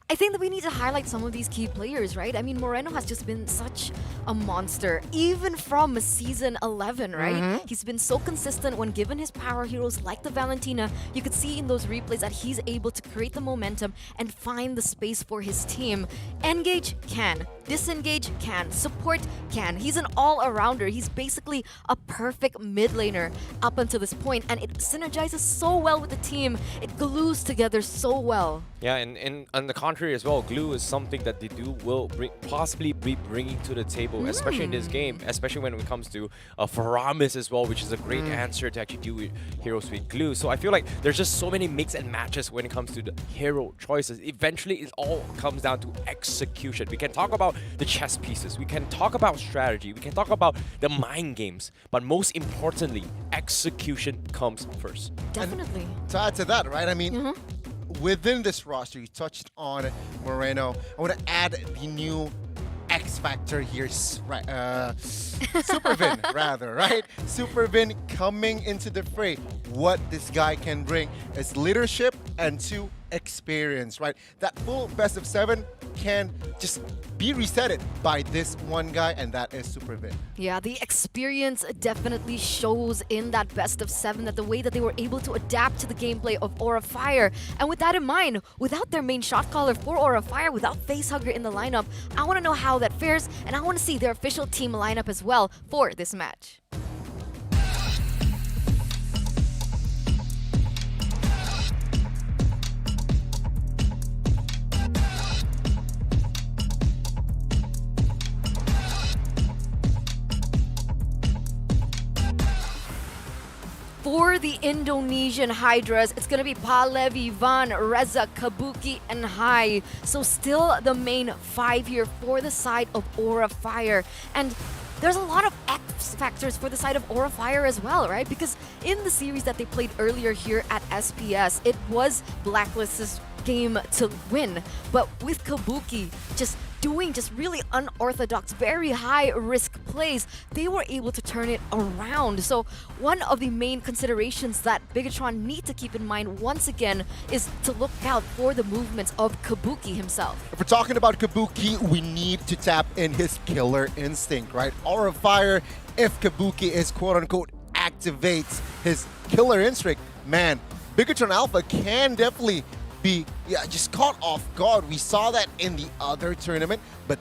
I think that we need to highlight some of these key players, right? I mean, Moreno has just been such a monster, even from season 11, right? He's been so consistent when given his power heroes like the Valentina. You could see in those replays that he's able to create the momentum and find the space for his team. Engage can. Disengage can. Support can. He's an all-arounder. He's basically a perfect mid laner up until this point, and it synergizes so well with the team. It glues together so well. Yeah, and on the contrary as well, glue is something that they will possibly be bringing to the table, especially in this game, especially when it comes to Faramis as well, which is a great answer to actually do with heroes with glue. So I feel like there's just so many mix and matches when it comes to the hero choices. Eventually, it all comes down to execution. We can talk about the chess pieces, we can talk about strategy, we can talk about the mind games, but most importantly, execution comes first. Definitely. And to add to that, right? I mean, within this roster, you touched on Moreno. I want to add the new X factor here, right? Supervin, rather, right? Supervin coming into the fray. What this guy can bring is leadership and 2, experience, right? That full best of 7 can just be resetted by this one guy, and that is Supervin. Yeah, the experience definitely shows in that best of 7, that the way that they were able to adapt to the gameplay of Aurafire. And with that in mind, without their main shot caller for Aurafire, without Facehugger in the lineup, I want to know how that fares, and I want to see their official team lineup as well for this match. For the Indonesian Hydras, it's going to be Palevi, Van, Reza, Kabuki, and Hai. So still the main 5 here for the side of Aurafire. And there's a lot of X factors for the side of Aurafire as well, right? Because in the series that they played earlier here at SPS, it was Blacklist's game to win. But with Kabuki just doing really unorthodox, very high risk plays, they were able to turn it around. So one of the main considerations that Bigatron need to keep in mind once again is to look out for the movements of Kabuki himself. If we're talking about Kabuki, we need to tap in his killer instinct, right? Aurafire, if Kabuki is quote-unquote activates his killer instinct, man, Bigatron Alpha can definitely be just caught off guard. We saw that in the other tournament, but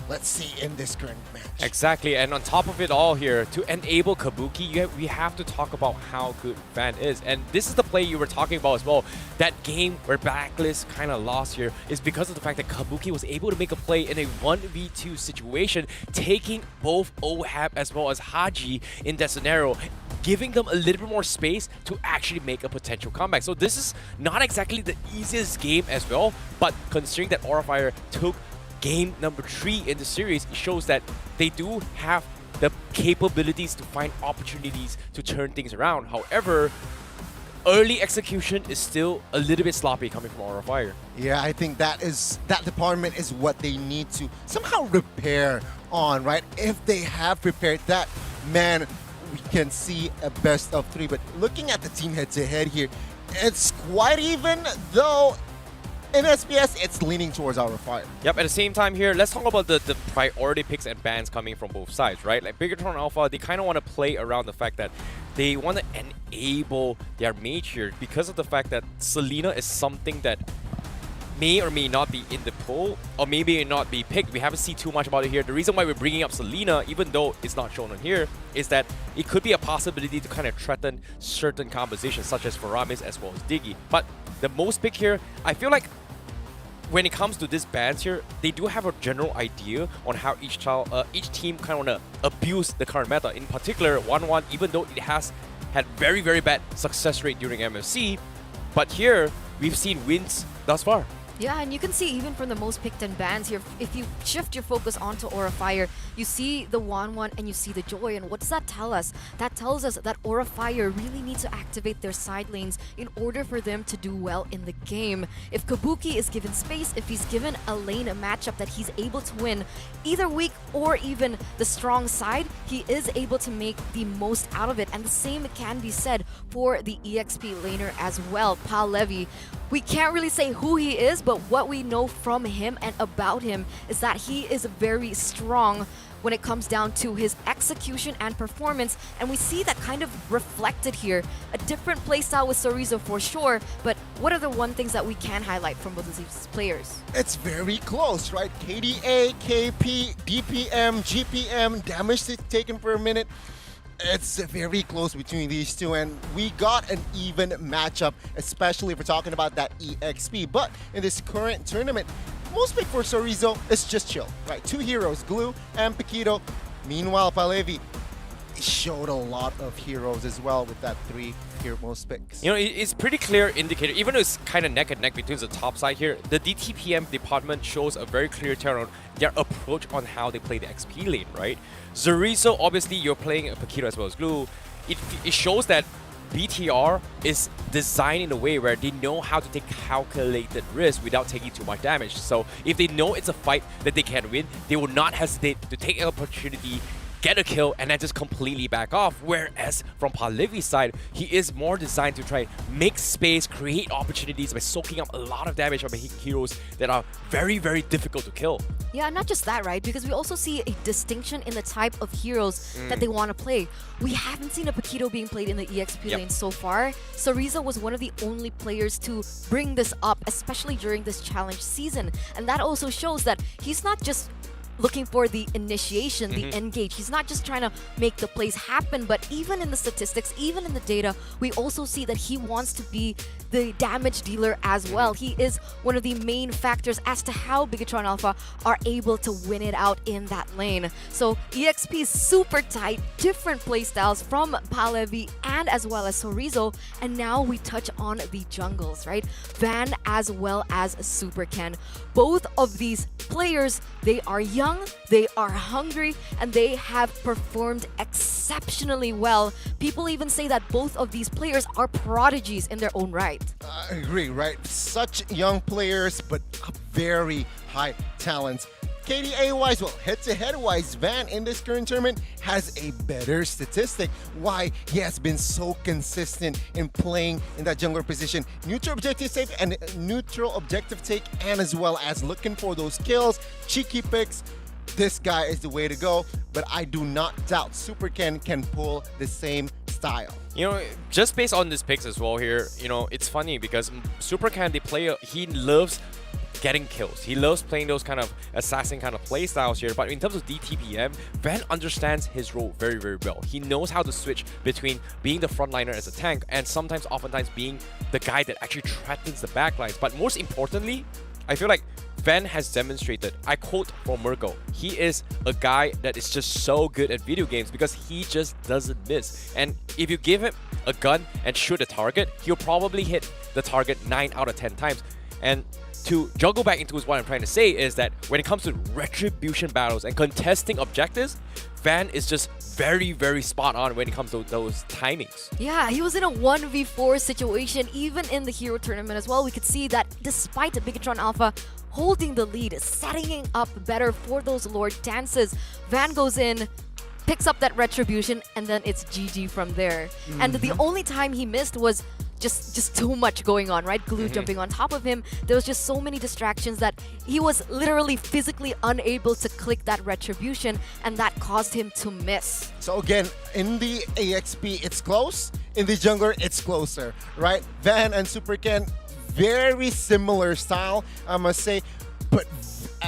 let's see in this current match. Exactly, and on top of it all here, to enable Kabuki, we have to talk about how good Van is. And this is the play you were talking about as well. That game where Blacklist kind of lost here is because of the fact that Kabuki was able to make a play in a 1v2 situation, taking both Ohab as well as Haji in that scenario, giving them a little bit more space to actually make a potential comeback. So this is not exactly the easiest game as well, but considering that Aurafire took game number 3 in the series, it shows that they do have the capabilities to find opportunities to turn things around. However, early execution is still a little bit sloppy coming from Aurafire. Yeah, I think that department is what they need to somehow repair on, right? If they have prepared that, man, we can see a best of 3. But looking at the team head-to-head here, it's quite even, though in SPS, it's leaning towards our fire. Yep, at the same time here, let's talk about the priority picks and bans coming from both sides, right? Like Bigatron Alpha, they kind of want to play around the fact that they want to enable their mage here because of the fact that Selena is something that may or may not be in the pool, or maybe not be picked. We haven't seen too much about it here. The reason why we're bringing up Selena, even though it's not shown on here, is that it could be a possibility to kind of threaten certain compositions, such as Faramis as well as Diggy. But the most pick here, I feel like when it comes to these bans here, they do have a general idea on how each team kind of want to abuse the current meta. In particular, 1-1, even though it has had very, very bad success rate during MFC, but here we've seen wins thus far. Yeah, and you can see even from the most picked and bans here, if you shift your focus onto Aura Fire, you see the 1-1 and you see the Joy. And what does that tell us? That tells us that Aura Fire really needs to activate their side lanes in order for them to do well in the game. If Kabuki is given space, if he's given a lane matchup that he's able to win, either weak or even the strong side, he is able to make the most out of it. And the same can be said for the EXP laner as well, Pal Levy. We can't really say who he is, but what we know from him and about him is that he is very strong when it comes down to his execution and performance, and we see that kind of reflected here. A different playstyle with Sorizo for sure, but what are the one things that we can highlight from both of these players? It's very close, right? KDA, KP, DPM, GPM, damage taken per minute. It's very close between these two, and we got an even matchup, especially if we're talking about that EXP. But in this current tournament, most pick for Sorizo is just chill, right? 2 heroes, Glue and Paquito. Meanwhile, Palevi showed a lot of heroes as well with that 3 hero most picks. You know, it's pretty clear indicator, even though it's kind of neck and neck between the top side here, the DTPM department shows a very clear turn on their approach on how they play the XP lane, right? Zorizo, obviously, you're playing a Paquito as well as Glue. It shows that BTR is designed in a way where they know how to take calculated risks without taking too much damage. So if they know it's a fight that they can win, they will not hesitate to take an opportunity, get a kill, and then just completely back off. Whereas from Palevi's side, he is more designed to try make space, create opportunities by soaking up a lot of damage from heroes that are very, very difficult to kill. Yeah, not just that, right? Because we also see a distinction in the type of heroes that they want to play. We haven't seen a Paquito being played in the EXP lane so far. Sorizo was one of the only players to bring this up, especially during this challenge season. And that also shows that he's not just looking for the initiation, the engage. He's not just trying to make the plays happen, but even in the statistics, even in the data, we also see that he wants to be the damage dealer as well. He is one of the main factors as to how Bigatron Alpha are able to win it out in that lane. So EXP is super tight, different playstyles from Palevi and as well as Sorizo. And now we touch on the jungles, right? Van as well as Super Ken. Both of these players, they are young, they are hungry, and they have performed exceptionally well. People even say that both of these players are prodigies in their own right. I agree, right? Such young players, but very high talents. KDA-wise, well, head-to-head-wise, Van in this current tournament has a better statistic. Why? He has been so consistent in playing in that jungler position. Neutral objective take and neutral objective take, and as well as looking for those kills, cheeky picks. This guy is the way to go, but I do not doubt Super Ken can pull the same style. You know, just based on these picks as well here, you know, it's funny because Super Ken, he loves getting kills. He loves playing those kind of assassin kind of play styles here. But in terms of DTPM, Van understands his role very, very well. He knows how to switch between being the frontliner as a tank and oftentimes being the guy that actually threatens the backlines. But most importantly, I feel like Van has demonstrated, I quote from Murko, he is a guy that is just so good at video games because he just doesn't miss. And if you give him a gun and shoot a target, he'll probably hit the target 9 out of 10 times. And to juggle back into what I'm trying to say is that when it comes to retribution battles and contesting objectives, Van is just very, very spot on when it comes to those timings. Yeah, he was in a 1v4 situation, even in the Hero Tournament as well. We could see that despite Bigatron Alpha holding the lead, setting up better for those Lord dances, Van goes in, picks up that retribution, and then it's GG from there. And the only time he missed was just too much going on, right? Glue jumping on top of him. There was just so many distractions that he was literally physically unable to click that retribution, and that caused him to miss. So again, in the AXP, it's close. In the jungler, it's closer, right? Van and Super Ken, very similar style, I must say, but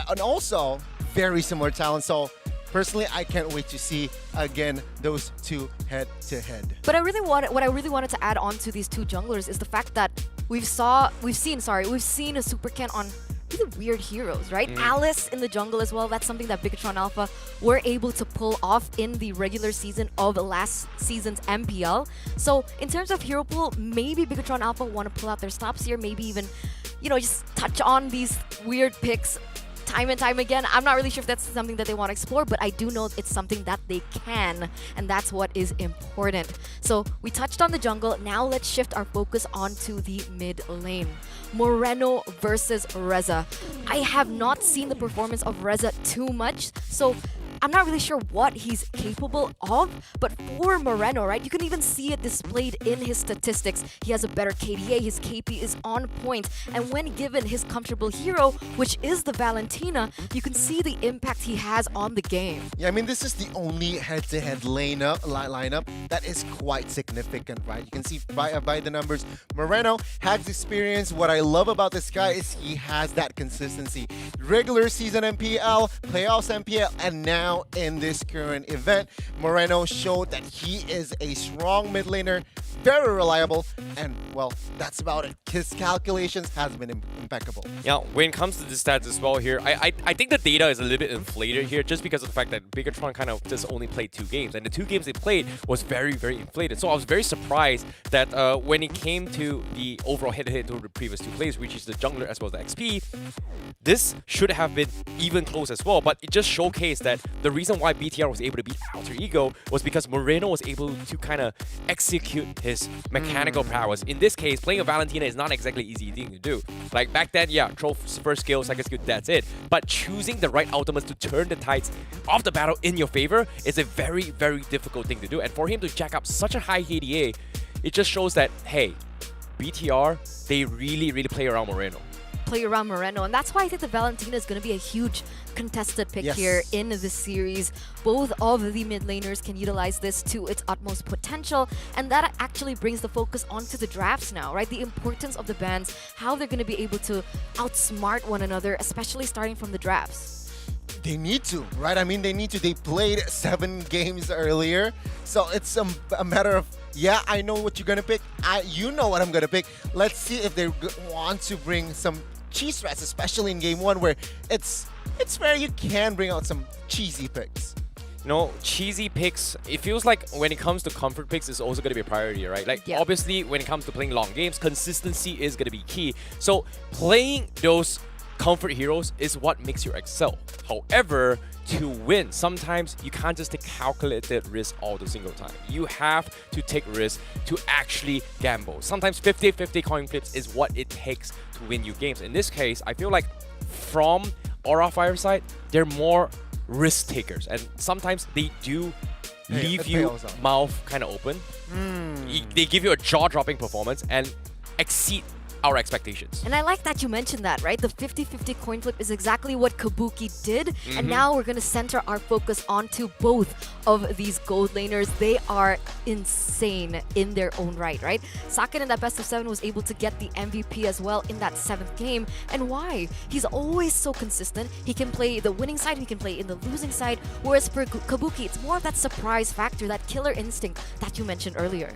and also very similar talent. So personally, I can't wait to see again those two head to head. But what I really wanted to add on to these two junglers is the fact that we've seen a Super Ken on really weird heroes, right? Alice in the jungle as well. That's something that Bigatron Alpha were able to pull off in the regular season of last season's MPL. So in terms of hero pool, maybe Bigatron Alpha want to pull out their stops here, maybe even, just touch on these weird picks time and time again. I'm not really sure if that's something that they want to explore, but I do know it's something that they can, and that's what is important. So we touched on the jungle. Now let's shift our focus onto the mid lane. Moreno versus Reza. I have not seen the performance of Reza too much, so I'm not really sure what he's capable of, but for Moreno, right, you can even see it displayed in his statistics. He has a better KDA, his KP is on point, and when given his comfortable hero, which is the Valentina, you can see the impact he has on the game. Yeah, I mean, this is the only head-to-head lineup that is quite significant, right? You can see by the numbers, Moreno has experience. What I love about this guy is he has that consistency. Regular season MPL, playoffs MPL, and now in this current event, Moreno showed that he is a strong mid laner, very reliable, and well, that's about it. His calculations has been impeccable. Yeah, when it comes to the stats as well here, I think the data is a little bit inflated here just because of the fact that Bigatron kind of just only played 2 games, and the 2 games they played was very, very inflated. So I was very surprised that when it came to the overall head-to-head to the previous 2 plays, which is the jungler as well as the XP, this should have been even close as well, but it just showcased that the reason why BTR was able to beat Alter Ego was because Moreno was able to kind of execute his mechanical prowess. In this case, playing a Valentina is not exactly easy thing to do. Like back then, yeah, throw first skill, second skill, that's it. But choosing the right ultimates to turn the tides of the battle in your favor is a very, very difficult thing to do. And for him to jack up such a high KDA, it just shows that, hey, BTR, they really, really play around Moreno. And that's why I think the Valentina is going to be a huge contested pick here in this series. Both of the mid laners can utilize this to its utmost potential, and that actually brings the focus onto the drafts now, right? The importance of the bans, how they're going to be able to outsmart one another, especially starting from the drafts. They need to, right? I mean, they need to. They played 7 games earlier, so it's a matter of, yeah, I know what you're gonna pick. You know what I'm gonna pick. Let's see if they want to bring some cheese threats, especially in game 1, where it's where you can bring out some cheesy picks. Cheesy picks, it feels like when it comes to comfort picks, it's also going to be a priority, right? Like, obviously, when it comes to playing long games, consistency is going to be key. So, playing those comfort heroes is what makes you excel. However, to win, sometimes you can't just take calculated risk all the single time. You have to take risks to actually gamble. Sometimes 50-50 coin flips is what it takes to win you games. In this case, I feel like from Aura Fireside, they're more risk takers, and sometimes they do leave you mouth kind of open. They give you a jaw-dropping performance and exceed our expectations. And I like that you mentioned that, right? The 50-50 coin flip is exactly what Kabuki did. And now we're going to center our focus onto both of these gold laners. They are insane in their own right? Saken in that best of 7 was able to get the MVP as well in that 7th game. And why? He's always so consistent. He can play the winning side, he can play in the losing side. Whereas for Kabuki, it's more of that surprise factor, that killer instinct that you mentioned earlier.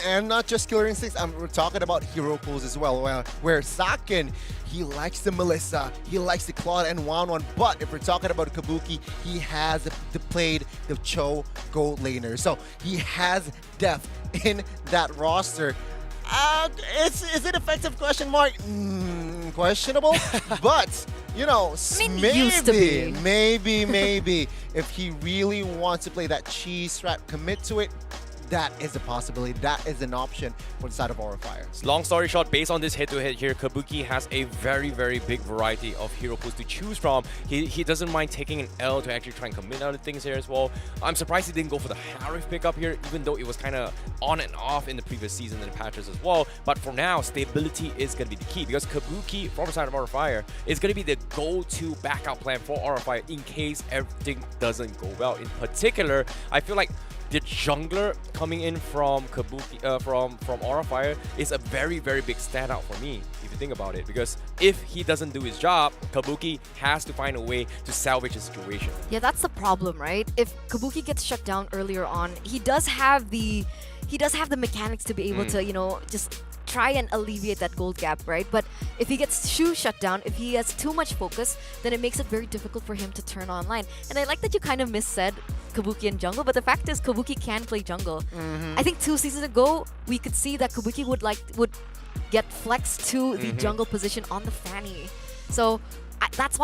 And not just killer instincts, we're talking about hero pools as well. Where Saken, he likes the Melissa, he likes the Claude and Wanwan, but if we're talking about Kabuki, he has played the Cho gold laner. So he has depth in that roster. Is it effective? Question mark. questionable. But, you know, used to be. maybe, if he really wants to play that cheese strat, commit to it, that is a possibility. That is an option for the side of Aura Fire. Long story short, based on this head-to-head here, Kabuki has a very, very big variety of hero pools to choose from. He doesn't mind taking an L to actually try and commit other things here as well. I'm surprised he didn't go for the Harif pickup here, even though it was kind of on and off in the previous season and the patches as well. But for now, stability is going to be the key, because Kabuki, from the side of Aura Fire, is going to be the go-to backup plan for Aura Fire in case everything doesn't go well. In particular, I feel like the jungler coming in from Kabuki, from Aura Fire is a very, very big standout for me, if you think about it. Because if he doesn't do his job, Kabuki has to find a way to salvage the situation. Yeah, that's the problem, right? If Kabuki gets shut down earlier on, he does have the mechanics to be able to, you know, just try and alleviate that gold gap, right? But if he gets Shu shut down, if he has too much focus, then it makes it very difficult for him to turn online. And I like that you kind of missaid Kabuki and jungle, but the fact is Kabuki can play jungle. I think 2 seasons ago, we could see that Kabuki would get flexed to the jungle position on the Fanny. So that's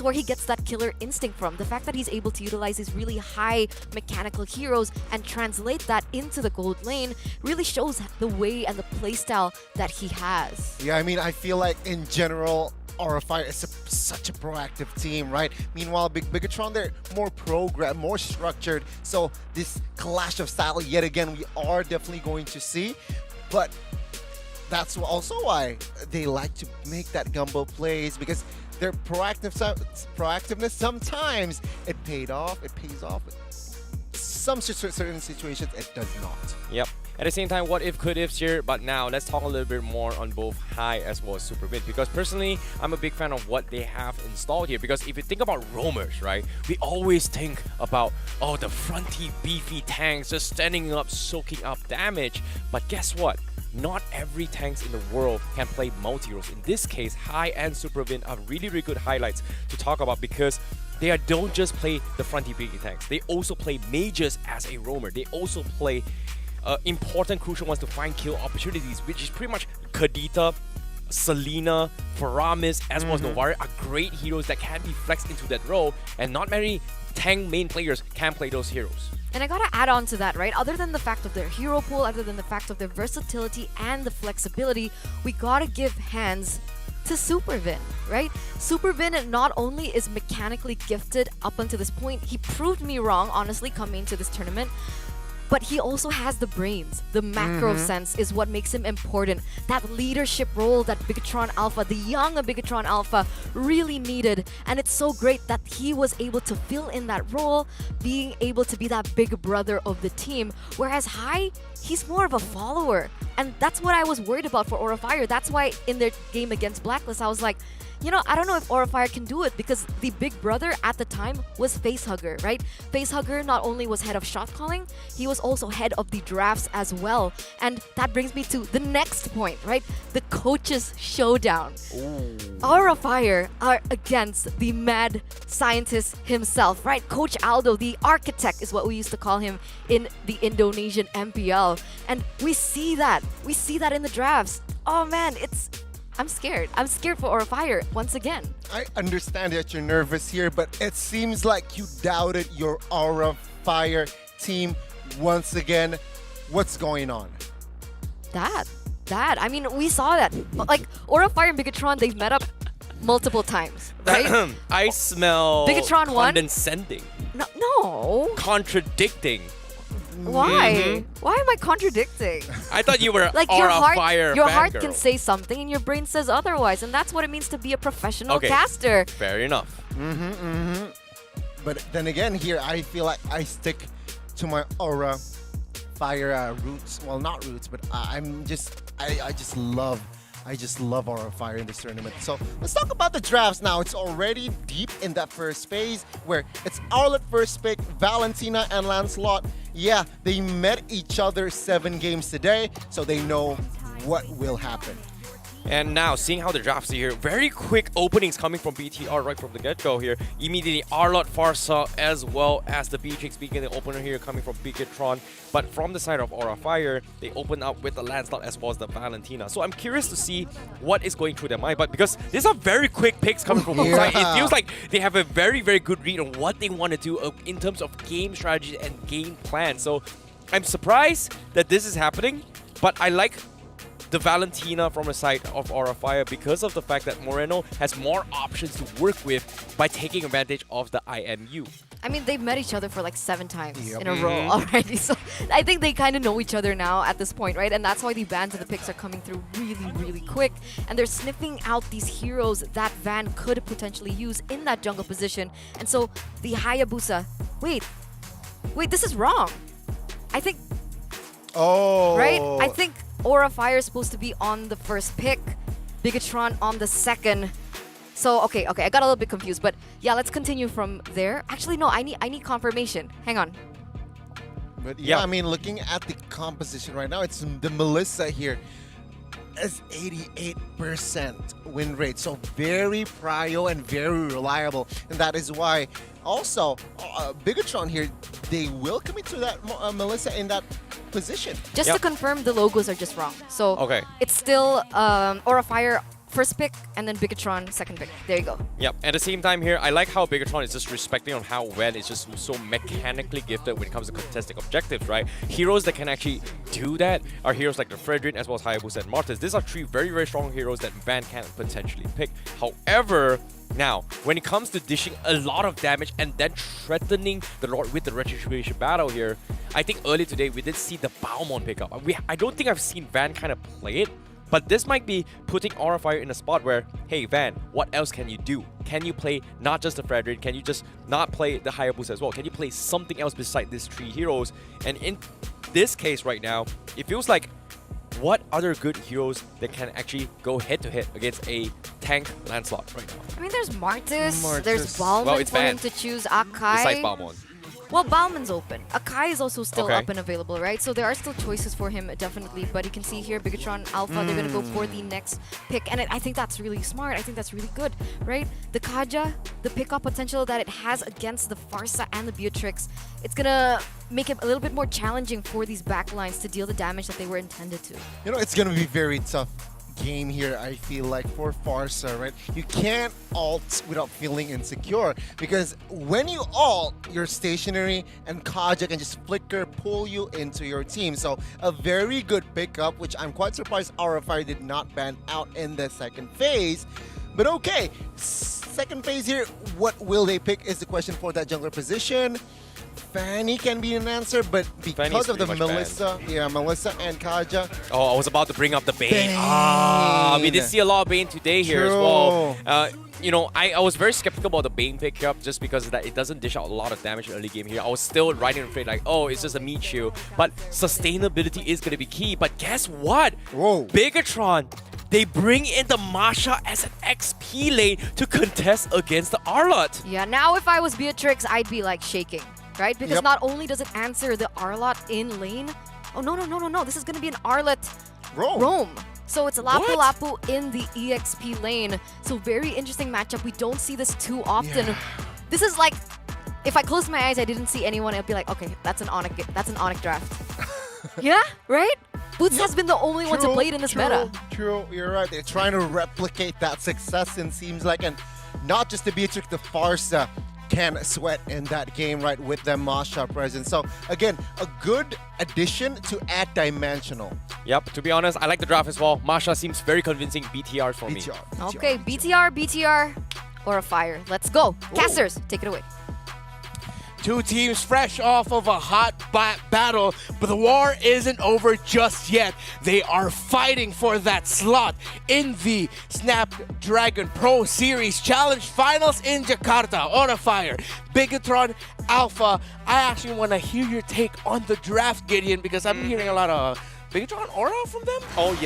where he gets that killer instinct from. The fact that he's able to utilize these really high mechanical heroes and translate that into the gold lane really shows the way and the playstyle that he has. Yeah, I mean, I feel like in general, Aura Fire is such a proactive team, right? Meanwhile, Bigatron, they're more programmed, more structured. So this clash of style, yet again, we are definitely going to see. But that's also why they like to make that gumbo plays, because their proactiveness, sometimes it pays off. Some certain situations it does not. Yep. At the same time, what if could ifs here, but now let's talk a little bit more on both high as well as super mid, because personally I'm a big fan of what they have installed here. Because if you think about roamers, right, we always think about, oh, the fronty beefy tanks just standing up soaking up damage, but guess what? Not every tanks in the world can play multi-roles. In this case, High and Super Vin are really, really good highlights to talk about, because they don't just play the fronty beefy tanks. They also play mages as a roamer. They also play important, crucial ones to find kill opportunities, which is pretty much Kadita, Selena, Faramis, as well as Novari are great heroes that can be flexed into that role, and not many tank main players can play those heroes. And I gotta add on to that, right? Other than the fact of their hero pool, other than the fact of their versatility and the flexibility, we gotta give hands to Supervin, right? Supervin not only is mechanically gifted up until this point, he proved me wrong, honestly, coming into this tournament, but he also has the brains. The macro sense is what makes him important. That leadership role that Bigatron Alpha, the young Bigatron Alpha, really needed. And it's so great that he was able to fill in that role, being able to be that big brother of the team. Whereas High, he's more of a follower. And that's what I was worried about for Aura Fire. That's why in their game against Blacklist, I was like, you know, I don't know if Aura Fire can do it, because the big brother at the time was Facehugger, right? Facehugger not only was head of shot calling, he was also head of the drafts as well. And that brings me to the next point, right? The coaches showdown. Aura Fire are against the mad scientist himself, right? Coach Aldo, the architect is what we used to call him in the Indonesian MPL. And we see that in the drafts. Oh man, I'm scared. I'm scared for Aura Fire once again. I understand that you're nervous here, but it seems like you doubted your Aura Fire team once again. What's going on? That. I mean, we saw that. Like, Aura Fire and Bigatron, they've met up multiple times, right? I smell Bigatron won? condescending. No. Contradicting. Why? Why am I contradicting? I thought you were like Aura your heart, Fire Your heart fangirl. can say something and your brain says otherwise, and that's what it means to be a professional Okay, caster. fair enough. But then again, here I feel like I stick to my Aura Fire roots. Well, not roots, but I just love Aura Fire in this tournament. So let's talk about the drafts now. It's already deep in that first phase where it's Owlet first pick, Valentina and Lancelot. Yeah, they met each other 7 games today, so they know what will happen. And now, seeing how the drafts are here, very quick openings coming from BTR right from the get-go here. Immediately, Arlott, Farsa, as well as the Beatrix being the opener here coming from Bigatron. But from the side of Aura Fire, they open up with the Lancelot as well as the Valentina. So I'm curious to see what is going through their mind. But because these are very quick picks coming from both sides, it feels like they have a very, very good read on what they want to do in terms of game strategy and game plan. So I'm surprised that this is happening, but I like the Valentina from the side of Aura Fire because of the fact that Moreno has more options to work with by taking advantage of the IMU. I mean, they've met each other for like 7 times in a row already. So I think they kind of know each other now at this point, right? And that's why the bans of the picks are coming through really, really quick. And they're sniffing out these heroes that Van could potentially use in that jungle position. And so the Hayabusa... Wait, this is wrong. I think... Oh. Right? I think Aura Fire is supposed to be on the first pick, Bigatron on the second. So okay, I got a little bit confused, but yeah, let's continue from there. Actually, no, I need confirmation. Hang on. But yeah, I mean, looking at the composition right now, it's the Melissa here is 88% win rate, so very prio and very reliable, and that is why also Bigatron here, they will commit to that Melissa in that position. Just to confirm, the logos are just wrong. So it's still Aura Fire first pick and then Bigatron second pick. There you go. Yep. At the same time here, I like how Bigatron is just respecting on how Wen is just so mechanically gifted when it comes to contesting objectives, right? Heroes that can actually do that are heroes like the Fredrin as well as Hayabusa and Martis. These are 3 very, very strong heroes that Van can potentially pick. However, now, when it comes to dishing a lot of damage and then threatening the Lord with the Retribution battle here, I think early today we did see the Balmon pick up. I don't think I've seen Van kind of play it, but this might be putting Aura Fire in a spot where, hey Van, what else can you do? Can you play not just the Frederick? Can you just not play the Hayabusa as well? Can you play something else beside these 3 heroes? And in this case right now, it feels like what other good heroes that can actually go head-to-head against a tank Lancelot right now? I mean, there's Martis, there's Balmon well, it's for him banned. to choose, Akai. Besides Balmon. Well, Balmon's open. Akai is also still up and available, right? So there are still choices for him, definitely. But you can see here, Bigatron Alpha, they're going to go for the next pick. And I think that's really smart. I think that's really good, right? The Kaja, the pickup potential that it has against the Farsa and the Beatrix, it's going to make it a little bit more challenging for these backlines to deal the damage that they were intended to. You know, it's going to be very tough game here, I feel like, for Farsa, right? You can't ult without feeling insecure, because when you ult, you're stationary and Kaja can just flicker, pull you into your team. So a very good pickup, which I'm quite surprised Aura Fire did not ban out in the second phase. But okay, second phase here, what will they pick is the question for that jungler position. Fanny can be an answer, but because of the Melissa, Melissa and Kaja. Oh, I was about to bring up the Bane. We did see a lot of Bane today here as well. You know, I was very skeptical about the Bane pickup just because of that it doesn't dish out a lot of damage in early game here. I was still riding afraid like, oh, it's just a meat shield. But sustainability is going to be key. But guess what? Bigatron, they bring in the Masha as an XP lane to contest against the Arlott. Yeah, now if I was Beatrix, I'd be like shaking, right? Because not only does it answer the Arlott in lane, oh no, this is going to be an Arlott roam. So it's Lapu Lapu in the EXP lane. So very interesting matchup. We don't see this too often. This is like, if I closed my eyes, I didn't see anyone, I'd be like, okay, that's an Onyx draft. Yeah, right? Boots has been the only one to play it in this meta. True, you're right. They're trying to replicate that success, and seems like, and not just the Beatrix, the Farsa can sweat in that game, right, with the Masha presence. So again, a good addition to add dimensional. Yep, to be honest, I like the draft as well. Masha seems very convincing BTR for me. Okay, BTR, or a Fire. Let's go. Casters, take it away. 2 teams fresh off of a hot battle, but the war isn't over just yet. They are fighting for that slot in the Snapdragon Pro Series Challenge Finals in Jakarta. Aura Fire, Bigatron, Alpha. I actually want to hear your take on the draft, Gideon, because I'm hearing a lot of Bigatron aura from them? Oh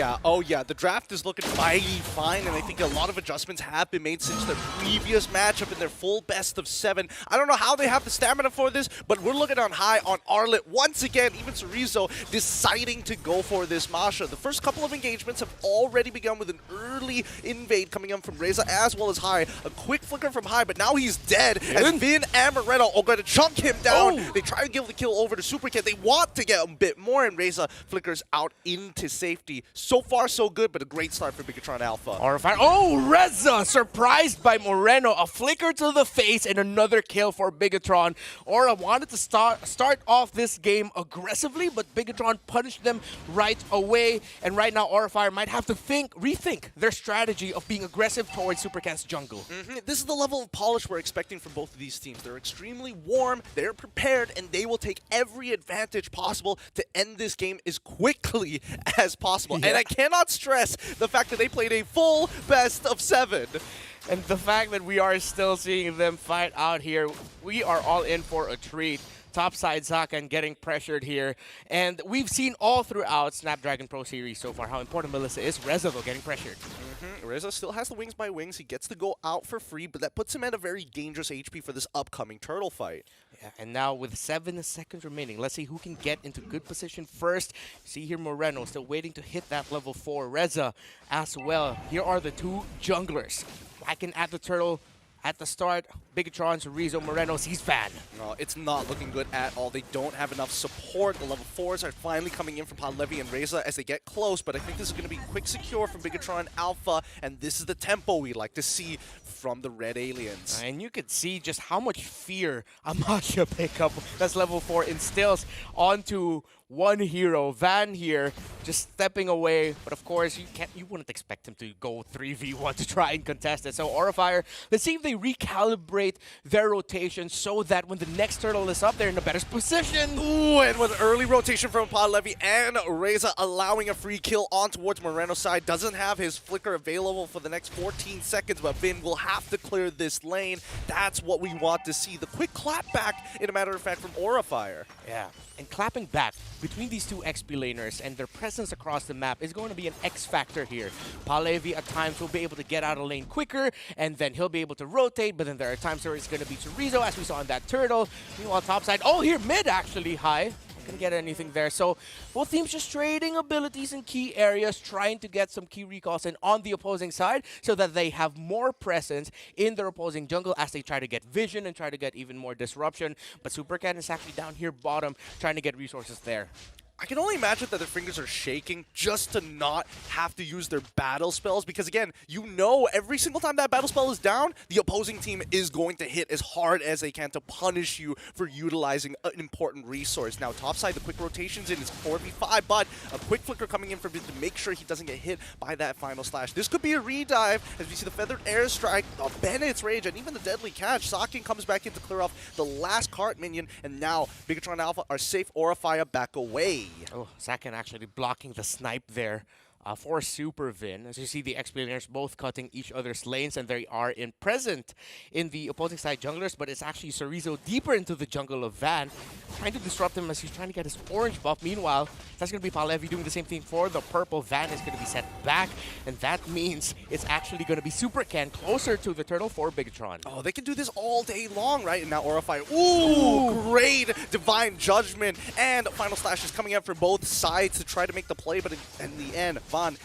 yeah. The draft is looking mighty fine, and I think a lot of adjustments have been made since their previous matchup in their full best of 7. I don't know how they have the stamina for this, but we're looking on high on Arlet once again. Even Cerezo deciding to go for this Masha. The first couple of engagements have already begun with an early invade coming in from Reza as well as High. A quick flicker from High, but now he's dead. As Vin and Moreno are going to chunk him down. They try to give the kill over to Supercat. They want to get a bit more, and Reza flickers out into safety. So far, so good, but a great start for Bigatron Alpha. Oh, Reza surprised by Moreno. A flicker to the face and another kill for Bigatron. Aura wanted to start off this game aggressively, but Bigatron punished them right away. And right now, Aura Fire might have to rethink their strategy of being aggressive towards Supercat's jungle. This is the level of polish we're expecting from both of these teams. They're extremely warm, they're prepared, and they will take every advantage possible to end this game as quickly as possible. And I cannot stress the fact that they played a full best of 7. And the fact that we are still seeing them fight out here, we are all in for a treat. Topside Zakan getting pressured here. And we've seen all throughout Snapdragon Pro Series so far how important Melissa is. Reza, though, getting pressured. Reza still has the wings by wings. He gets to go out for free, but that puts him at a very dangerous HP for this upcoming turtle fight. Yeah, and now with 7 seconds remaining, let's see who can get into good position first. See here Moreno still waiting to hit that level 4. Reza as well. Here are the 2 junglers. Whacking at the turtle. At the start, Bigatron, Cerezo, Moreno sees Van. No, it's not looking good at all. They don't have enough support. The level 4s are finally coming in from Palevi and Reza as they get close, but I think this is going to be quick secure from Bigatron Alpha, and this is the tempo we like to see from the Red Aliens. And you could see just how much fear a Masha pickup that's level 4 instills onto one hero. Van here just stepping away, but of course you wouldn't expect him to go 3v1 to try and contest it. So Aura Fire, let's see if they recalibrate their rotation so that when the next turtle is up, they're in a better position. Ooh, and with early rotation from Palevi and Reza allowing a free kill on towards Moreno's side. Doesn't have his flicker available for the next 14 seconds, but Vin will have to clear this lane. That's what we want to see. The quick clap back, in a matter of fact, from Aura Fire. Yeah, and clapping back between these 2 XP laners and their presence across the map is going to be an X factor here. Palevi at times will be able to get out of lane quicker, and then he'll be able to rotate, but then there are times where it's going to be Cerezo, as we saw in that turtle. Meanwhile, topside, here mid actually, High. Couldn't get anything there. So both teams just trading abilities in key areas, trying to get some key recalls in on the opposing side so that they have more presence in their opposing jungle as they try to get vision and try to get even more disruption. But Supercat is actually down here bottom trying to get resources there. I can only imagine that their fingers are shaking just to not have to use their battle spells, because again, you know every single time that battle spell is down, the opposing team is going to hit as hard as they can to punish you for utilizing an important resource. Now, topside, the quick rotations in is 4v5, but a quick flicker coming in for Vin to make sure he doesn't get hit by that final slash. This could be a redive as we see the feathered airstrike, Bennett's rage, and even the deadly catch. Sakin comes back in to clear off the last cart minion, and now Bigatron Alpha are safe. Aura Fire back away. Oh, Zakan actually blocking the snipe there for Super Vin. As you see, the XP both cutting each other's lanes, and they are present in the opposing side junglers, but it's actually Cerezo deeper into the jungle of Van, trying to disrupt him as he's trying to get his orange buff. Meanwhile, that's going to be Palevi doing the same thing for the purple. Van is going to be set back, and that means it's actually going to be Super Ken closer to the turtle for Bigatron. Oh, they can do this all day long, right? And now Aura Fire. Ooh, great Divine Judgment, and Final Slash is coming up for both sides to try to make the play, but in the end,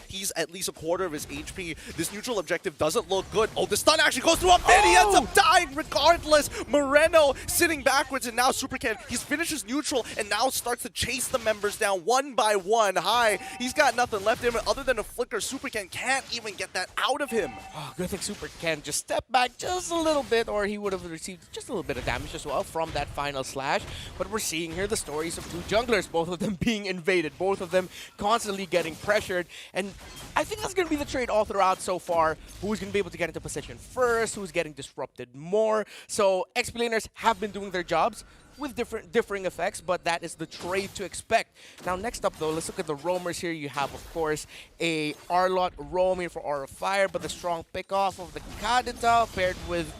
he's at least a quarter of his HP. This neutral objective doesn't look good. Oh, the stun actually goes through a Vin. He ends up dying regardless. Moreno sitting backwards, and now Supercan, he's finished his neutral and now starts to chase the members down one by one. High, he's got nothing left in him other than a flicker. Supercan can't even get that out of him. Oh, good thing Supercan just stepped back just a little bit, or he would have received just a little bit of damage as well from that final slash. But we're seeing here the stories of 2 junglers, both of them being invaded, both of them constantly getting pressured. And I think that's going to be the trade all throughout so far. Who's going to be able to get into position first? Who's getting disrupted more? So XP laners have been doing their jobs with differing effects, but that is the trade to expect. Now, next up, though, let's look at the roamers here. You have, of course, a Arlott roaming for Aura Fire, but the strong pick-off of the Kadita paired with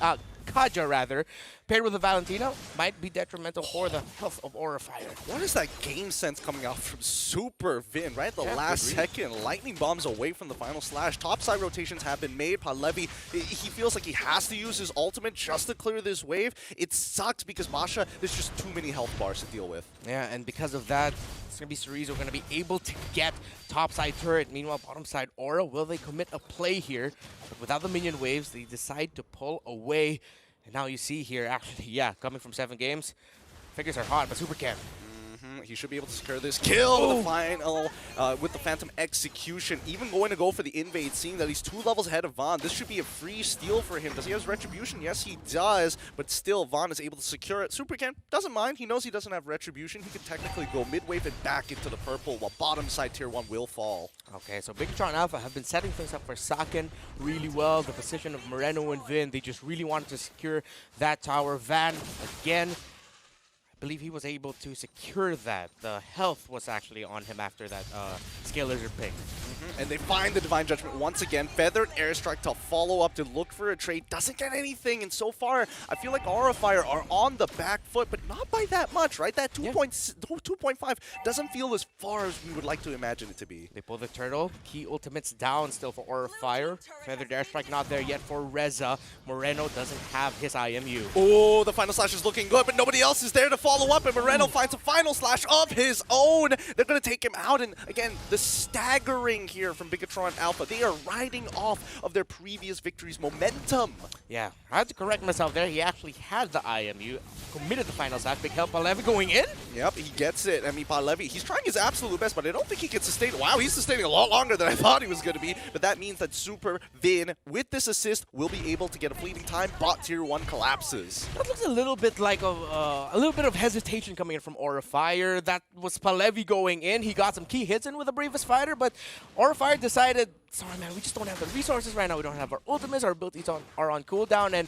Kaja rather, paired with a Valentina, might be detrimental for the health of Aura Fire. What is that game sense coming out from Super Vin, right? The Yeah, last good read. second, lightning bombs away from the final slash. Topside rotations have been made. Palevi, he feels like he has to use his ultimate just to clear this wave. It sucks because Masha, there's just too many health bars to deal with. Yeah, and because of that, it's going to be Cerezo going to be able to get topside turret. Meanwhile, bottom side Aura, will they commit a play here? But without the minion waves, they decide to pull away. And now you see here, actually, yeah, coming from 7 games, figures are hot, but Super can. He should be able to secure this kill with the final, with the Phantom Execution. Even going to go for the invade, seeing that he's 2 levels ahead of Vaughn. This should be a free steal for him. Does he have Retribution? Yes, he does, but still, Vaughn is able to secure it. Supercan doesn't mind. He knows he doesn't have Retribution. He could technically go mid-wave and back into the purple, while bottom side tier 1 will fall. Okay, so Bigatron Alpha have been setting things up for Saken really well. The position of Moreno and Vin, they just really wanted to secure that tower. Van, again, I believe he was able to secure that. The health was actually on him after that Scale Lizard pick. And they find the Divine Judgment once again. Feathered Airstrike to follow up to look for a trade. Doesn't get anything. And so far, I feel like Aura Fire are on the back foot, but not by that much, right? That 2.5 doesn't feel as far as we would like to imagine it to be. They pull the turtle. Key ultimates down still for Aura Fire. Feathered Airstrike not there yet for Reza. Moreno doesn't have his IMU. Oh, the final slash is looking good, but nobody else is there to follow up, and Moreno finds a final slash of his own. They're going to take him out, and again, the staggering here from Bigatron Alpha. They are riding off of their previous victories' momentum. Yeah, I had to correct myself there. He actually had the IMU, committed the final slash. Big help, Palevi going in. Yep, he gets it. I mean, Palevi, he's trying his absolute best, but I don't think he can sustain. Wow, he's sustaining a lot longer than I thought he was going to be, but that means that Super Vin, with this assist, will be able to get a fleeting time. Bot tier 1 collapses. That looks a little bit like a little bit of hesitation coming in from Aura Fire. That was Palevi going in. He got some key hits in with the Bravest Fighter, but Aura Fire decided, sorry man, we just don't have the resources right now. We don't have our ultimates. Our abilities are on cooldown, and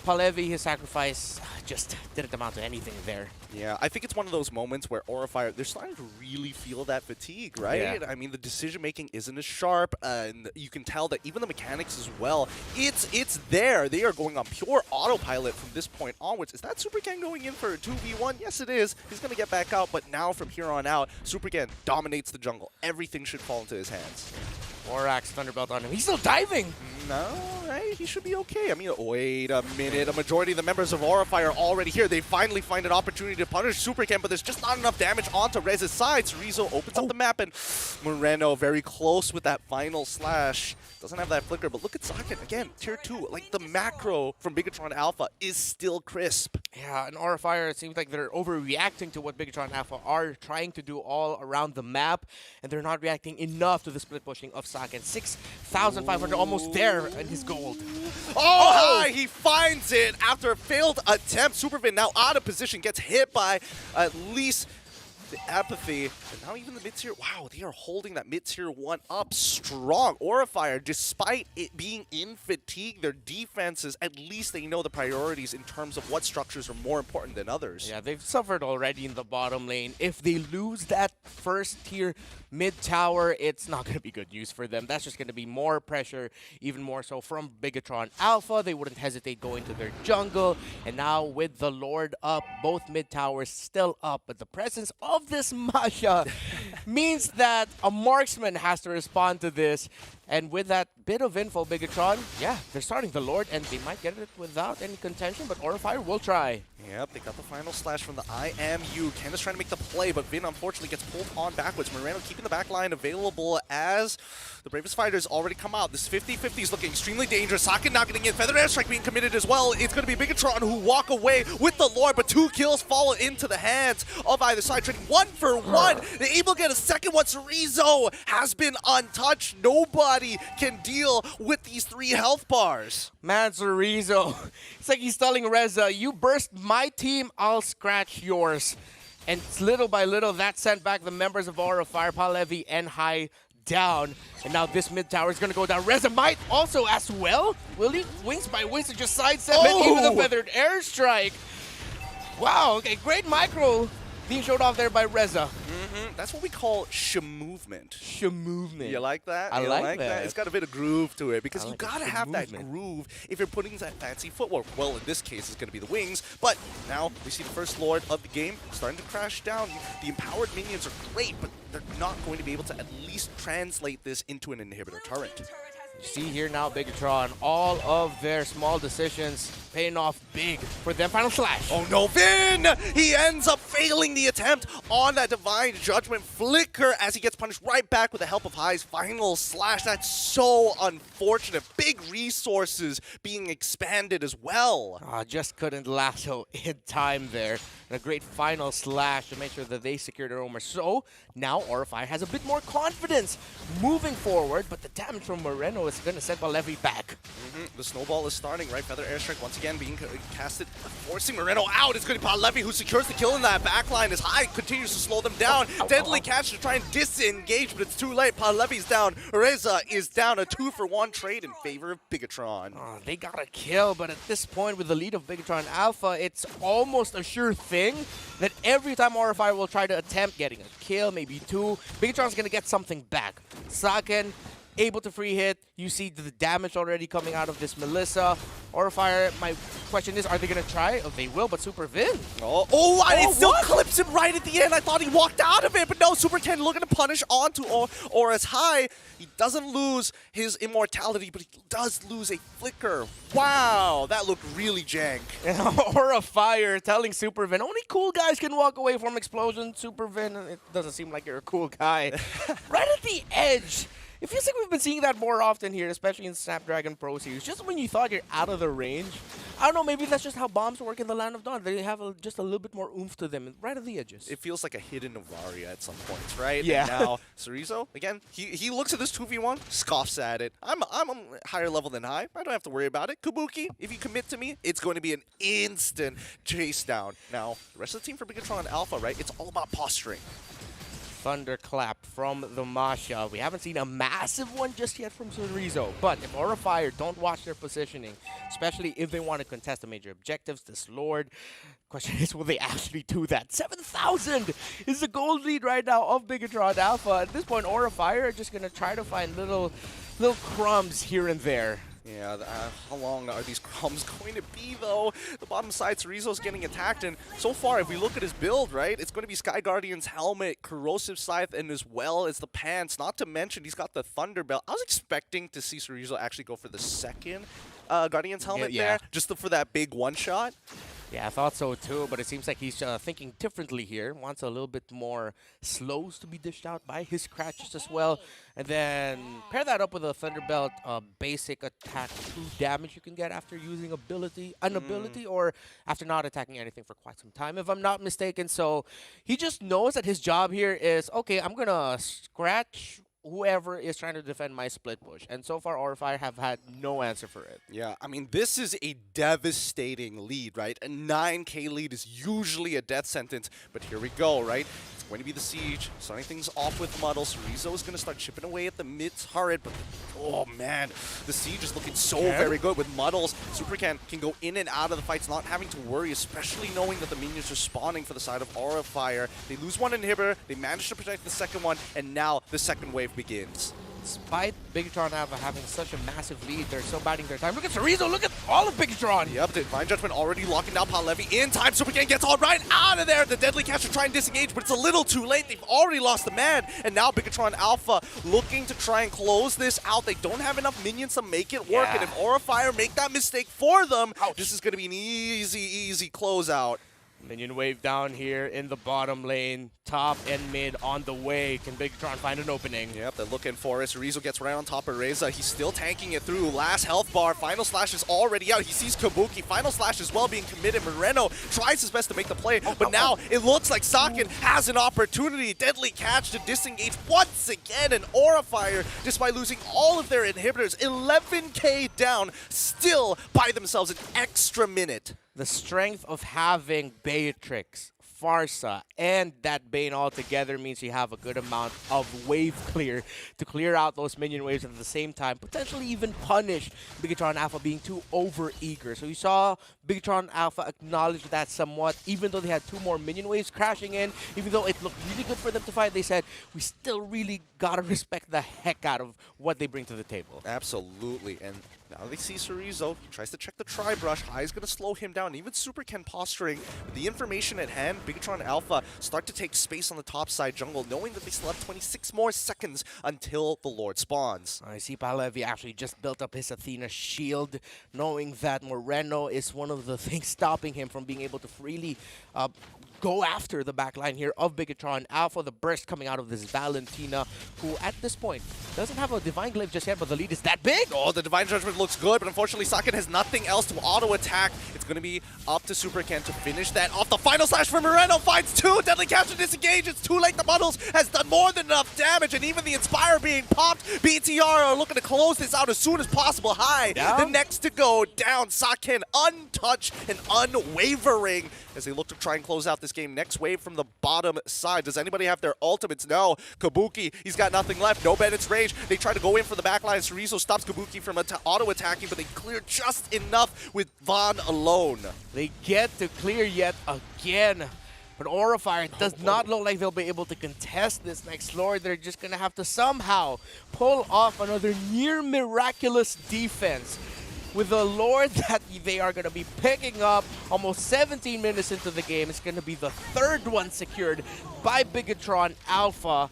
Palevi, his sacrifice, just didn't amount to anything there. Yeah, I think it's one of those moments where Aura Fire, they're starting to really feel that fatigue, right? Yeah. I mean, the decision-making isn't as sharp, and you can tell that even the mechanics as well, it's there. They are going on pure autopilot from this point onwards. Is that Supercan going in for a 2v1? Yes, it is. He's going to get back out, but now from here on out, Supercan dominates the jungle. Everything should fall into his hands. Borax Thunderbelt on him. He's still diving. No, right? He should be okay. I mean, wait a minute. A majority of the members of Aura Fire are already here. They finally find an opportunity to punish Supercan, but there's just not enough damage onto Rez's side. Cerezo opens up the map, and Moreno very close with that final slash. Doesn't have that flicker, but look at Socket. Again, tier 2. Like, the macro from Bigatron Alpha is still crisp. Yeah, and Aura Fire, it seems like they're overreacting to what Bigatron Alpha are trying to do all around the map, and they're not reacting enough to the split pushing of Saken. 6,500, almost there in his gold. Oh, he finds it after a failed attempt. Supervin now out of position, gets hit by at least the apathy. And now even the mid-tier, wow, they are holding that mid-tier 1 up strong. Aura Fire, despite it being in fatigue, their defenses, at least they know the priorities in terms of what structures are more important than others. Yeah, they've suffered already in the bottom lane. If they lose that first tier mid-tower, it's not going to be good news for them. That's just going to be more pressure, even more so from Bigatron Alpha. They wouldn't hesitate going to their jungle. And now with the Lord up, both mid-towers still up. But the presence of this Masha means that a marksman has to respond to this. And with that bit of info, Bigatron, yeah, they're starting the Lord, and they might get it without any contention, but Aura Fire will try. Yep, they got the final slash from the IMU. Ken is trying to make the play, but Vin unfortunately gets pulled on backwards. Moreno keeping the back line available as the Bravest Fighters already come out. This 50-50 is looking extremely dangerous. Saken not getting in. Feather Airstrike being committed as well. It's going to be Bigatron who walk away with the Lord, but 2 kills fall into the hands of either side. Trading 1 for 1. They're able to get a second one. Cerezo has been untouched. Nobody can deal with these 3 health bars. Man, Cerezo, it's like he's telling Reza, you burst my team, I'll scratch yours. And little by little, that sent back the members of Aura Fire, Palevi, and High down. And now this mid tower is going to go down. Reza might also as well. Will he? Wings by wings to just sidestep and even the feathered airstrike. Wow, okay, great micro being showed off there by Reza. That's what we call movement. Movement. You like that? I You like that. It's got a bit of groove to it because I you like gotta it. have that Movement. groove if you're putting that fancy footwork. Well, in this case, it's gonna be the wings. But now we see the first lord of the game starting to crash down. The empowered minions are great, but they're not going to be able to at least translate this into an inhibitor turret. You see here now, Bigatron, all of their small decisions paying off big for them. Final slash. Oh no, Vin! He ends up failing the attempt on that Divine Judgment flicker as he gets punished right back with the help of High's final slash. That's so unfortunate. Big resources being expanded as well. Just couldn't lasso in time there. And a great final slash to make sure that they secure their Omer. So now Orify has a bit more confidence moving forward, but the damage from Moreno is going to set Palevi back. The snowball is starting, right? Feather Airstrike once again being casted, forcing Moreno out. It's going to be Palevi who secures the kill in that backline as High continues to slow them down. Deadly catch to try and disengage, but it's too late. Palevi's down. Reza is down. A 2-for-1 trade in favor of Bigatron. They got a kill, but at this point with the lead of Bigatron Alpha, it's almost a sure thing that every time Orify will try to attempt getting a kill, maybe two, Bigatron's going to get something back. Saken able to free hit. You see the damage already coming out of this Melissa. Orify, my question is, are they going to try? Oh, they will, but Super Vin. It still clips him right at the end. I thought he walked out of it, but no, Super 10 looking to punish onto Aura's High. He doesn't lose his immortality, but he does lose a flicker. Wow, that looked really jank. Aura Fire telling Super Vin, only cool guys can walk away from explosion. Super Vin, it doesn't seem like you're a cool guy. Right at the edge. It feels like we've been seeing that more often here, especially in Snapdragon Pro Series. Just when you thought you're out of the range, I don't know, maybe that's just how bombs work in the Land of Dawn. They have just a little bit more oomph to them, right at the edges. It feels like a hidden Novaria at some points, right? Yeah. And now, Cerezo, again, he looks at this 2v1, scoffs at it. I'm a higher level than High. I don't have to worry about it. Kabuki, if you commit to me, it's going to be an instant chase down. Now, the rest of the team for Bigatron Alpha, right? It's all about posturing. Thunderclap from the Masha. We haven't seen a massive one just yet from Cerezo, but if Aura Fire don't watch their positioning, especially if they want to contest the major objectives, this Lord, question is, will they actually do that? 7,000 is the gold lead right now of Bigatron Alpha. At this point, Aura Fire are just going to try to find little crumbs here and there. Yeah, how long are these crumbs going to be, though? The bottom side, Cerezo's getting attacked, and so far, if we look at his build, right, it's going to be Sky Guardian's helmet, Corrosive Scythe, and as well as the pants. Not to mention, he's got the Thunder Belt. I was expecting to see Cerezo actually go for the second Guardian's helmet there, just for that big one-shot. Yeah, I thought so too, but it seems like he's thinking differently here. Wants a little bit more slows to be dished out by his Scratches as well. And then pair that up with a Thunderbelt basic attack 2 damage you can get after using an ability or after not attacking anything for quite some time, if I'm not mistaken. So he just knows that his job here is, okay, I'm going to scratch whoever is trying to defend my split push. And so far, Orify have had no answer for it. Yeah, I mean, this is a devastating lead, right? A 9K lead is usually a death sentence, but here we go, right? It's going to be the Siege, starting things off with Muddle. Cerezo is going to start chipping away at the mid turret, but oh man, the Siege is looking so very good with Muddles. Supercan can go in and out of the fights, not having to worry, especially knowing that the minions are spawning for the side of Aura Fire. They lose one inhibitor, they manage to protect the second one, and now the second wave begins. Despite Bigatron Alpha having such a massive lead, they're still biding their time. Look at Cerezo, look at all of Bigatron. Yep, Divine Judgment already locking down Palevi in time. Supercan gets all right out of there. The Deadly Catch to try and disengage, but it's a little too late. They've already lost the man, and now Bigatron Alpha looking to try and close this out. They don't have enough minions to make it work, and if Aura Fire make that mistake for them, this is going to be an easy closeout. Minion wave down here in the bottom lane. Top and mid on the way. Can Bigatron find an opening? Yep, they're looking for it. Cerezo gets right on top of Reza. He's still tanking it through. Last health bar. Final Slash is already out. He sees Kabuki. Final Slash as well being committed. Moreno tries his best to make the play, but now it looks like Saken has an opportunity. Deadly Catch to disengage once again. And Aura Fire, despite losing all of their inhibitors, 11K down, still buy themselves an extra minute. The strength of having Beatrix Farsa and that Bane all together means you have a good amount of wave clear to clear out those minion waves at the same time, potentially even punish Bigatron Alpha being too over-eager. So you saw Bigatron Alpha acknowledge that somewhat, even though they had 2 more minion waves crashing in, even though it looked really good for them to fight, they said, we still really gotta respect the heck out of what they bring to the table. Absolutely, and now they see Cerezo. He tries to check the tri-brush. High is going to slow him down. Even Super Ken posturing. With the information at hand, Bigatron Alpha start to take space on the top side jungle, knowing that they still have 26 more seconds until the Lord spawns. I see Palevi actually just built up his Athena shield, knowing that Moreno is one of the things stopping him from being able to freely go after the backline here of Bigatron Alpha. The burst coming out of this Valentina, who at this point doesn't have a Divine Glaive just yet, but the lead is that big. Oh, the Divine Judgment looks good, but unfortunately Saken has nothing else to auto-attack. It's going to be up to Super Ken to finish that off. The final slash for Moreno finds 2. Deadly Capture disengage. It's too late. The Muddles has done more than enough damage, and even the Inspire being popped. BTR are looking to close this out as soon as possible. High, the next to go down. Saken untouched and unwavering as they look to try and close out this game. Next wave from the bottom side. Does anybody have their ultimates? No. Kabuki, he's got nothing left. No Bennett's rage. They try to go in for the backline. Cerezo stops Kabuki from auto-attacking, but they clear just enough with Von alone. They get to clear yet again. But Aura Fire does not look like they'll be able to contest this next Lord. They're just going to have to somehow pull off another near miraculous defense with the Lord that they are going to be picking up almost 17 minutes into the game. It's going to be the 3rd one secured by Bigatron Alpha.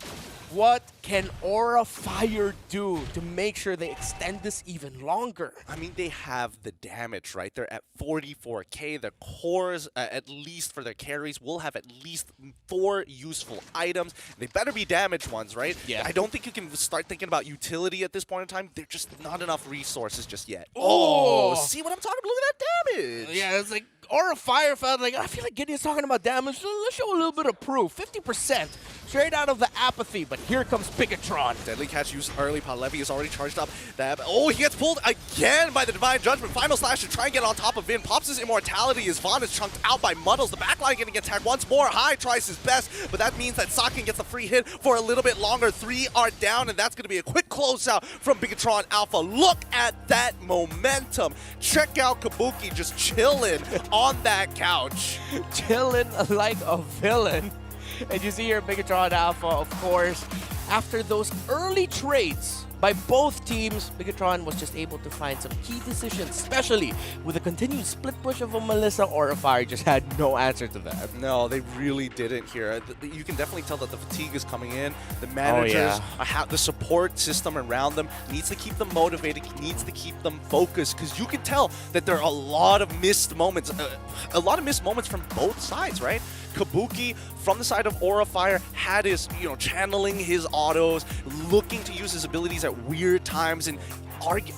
What can Aura Fire do to make sure they extend this even longer? I mean, they have the damage, right? They're at 44k. Their cores, at least for their carries, will have at least 4 useful items. They better be damaged ones, right? Yeah. I don't think you can start thinking about utility at this point in time. They're just not enough resources just yet. Oh! See what I'm talking about? Look at that damage! Yeah, it's like Aura Fire felt like, I feel like Gideon's talking about damage. So let's show a little bit of proof. 50% straight out of the apathy, but here comes Bigatron. Deadly Catch used early. Palevi is already charged up. Oh, he gets pulled again by the Divine Judgment. Final Slash to try and get on top of Vin. Pops his immortality as Vaughn is chunked out by Muddles. The backline getting attacked once more. High tries his best, but that means that Saken gets a free hit for a little bit longer. 3 are down, and that's going to be a quick closeout from Bigatron Alpha. Look at that momentum. Check out Kabuki just chilling on that couch. Chilling like a villain. And you see here Bigatron Alpha, of course, after those early trades by both teams, Bigatron was just able to find some key decisions, especially with the continued split push of a Melissa. Aura Fire just had no answer to that. No, they really didn't here. You can definitely tell that the fatigue is coming in. The managers, the support system around them needs to keep them motivated, needs to keep them focused, because you can tell that there are a lot of missed moments, from both sides, right? Kabuki, from the side of Aura Fire, had his, channeling his autos, looking to use his abilities at weird times, and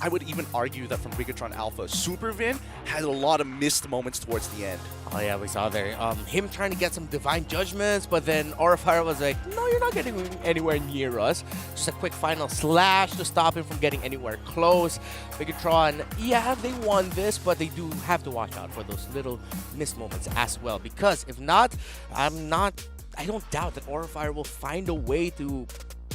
I would even argue that from Bigatron Alpha, Super Vin had a lot of missed moments towards the end. Oh yeah, we saw there him trying to get some Divine Judgments, but then Aura Fire was like, no, you're not getting anywhere near us. Just a quick final slash to stop him from getting anywhere close. Bigatron, yeah, they won this, but they do have to watch out for those little missed moments as well, because if not, I don't doubt that Aura Fire will find a way to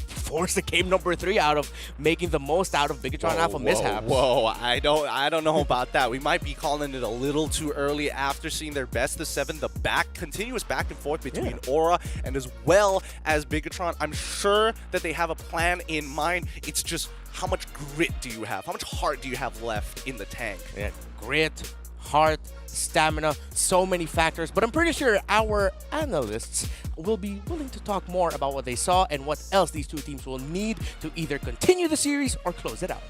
force the game number 3 out of making the most out of Bigatron Alpha mishaps. Whoa, I don't know about that. We might be calling it a little too early after seeing their best of 7, the continuous back and forth between Aura and as well as Bigatron. I'm sure that they have a plan in mind. It's just, how much grit do you have? How much heart do you have left in the tank? Yeah, grit, heart, stamina, so many factors, but I'm pretty sure our analysts will be willing to talk more about what they saw and what else these two teams will need to either continue the series or close it out.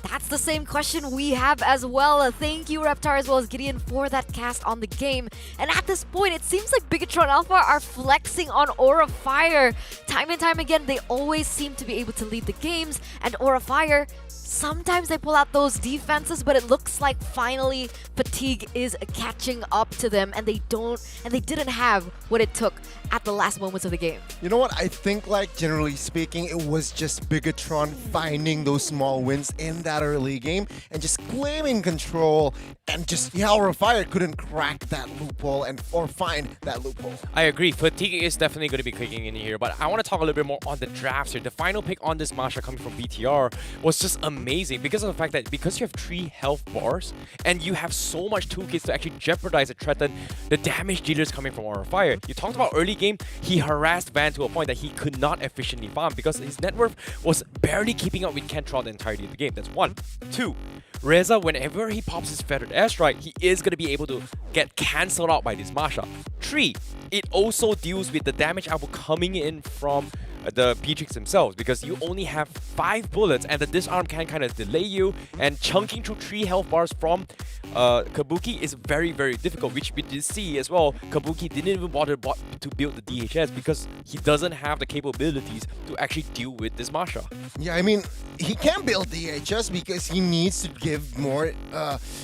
That's the same question we have as well. Thank you, Reptar, as well as Gideon, for that cast on the game. And at this point, it seems like Bigatron Alpha are flexing on Aura Fire. Time and time again, they always seem to be able to lead the games, and Aura Fire sometimes they pull out those defenses, but it looks like finally fatigue is catching up to them, and they didn't have what it took at the last moments of the game. You know what? I think, like, generally speaking, it was just Bigatron finding those small wins in that early game and just claiming control, and just Aura Fire couldn't crack that loophole or find that loophole. I agree. Fatigue is definitely going to be kicking in here, but I want to talk a little bit more on the drafts here. The final pick on this Masha coming from BTR was just amazing because of the fact that because you have 3 health bars and you have so much toolkits to actually jeopardize and threaten the damage dealers coming from Aura Fire. You talked about early game, he harassed Van to a point that he could not efficiently farm because his net worth was barely keeping up with Ken throughout the entirety of the game. That's 1. 2. Reza, whenever he pops his feathered airstrike, he is going to be able to get cancelled out by this Masha. 3. It also deals with the damage output coming in from the Beatrix themselves, because you only have 5 bullets and the disarm can kind of delay you, and chunking through 3 health bars from Kabuki is very, very difficult, which we did see as well. Kabuki didn't even bother to build the DHS because he doesn't have the capabilities to actually deal with this Masha. Yeah, I mean, he can build DHS because he needs to give more,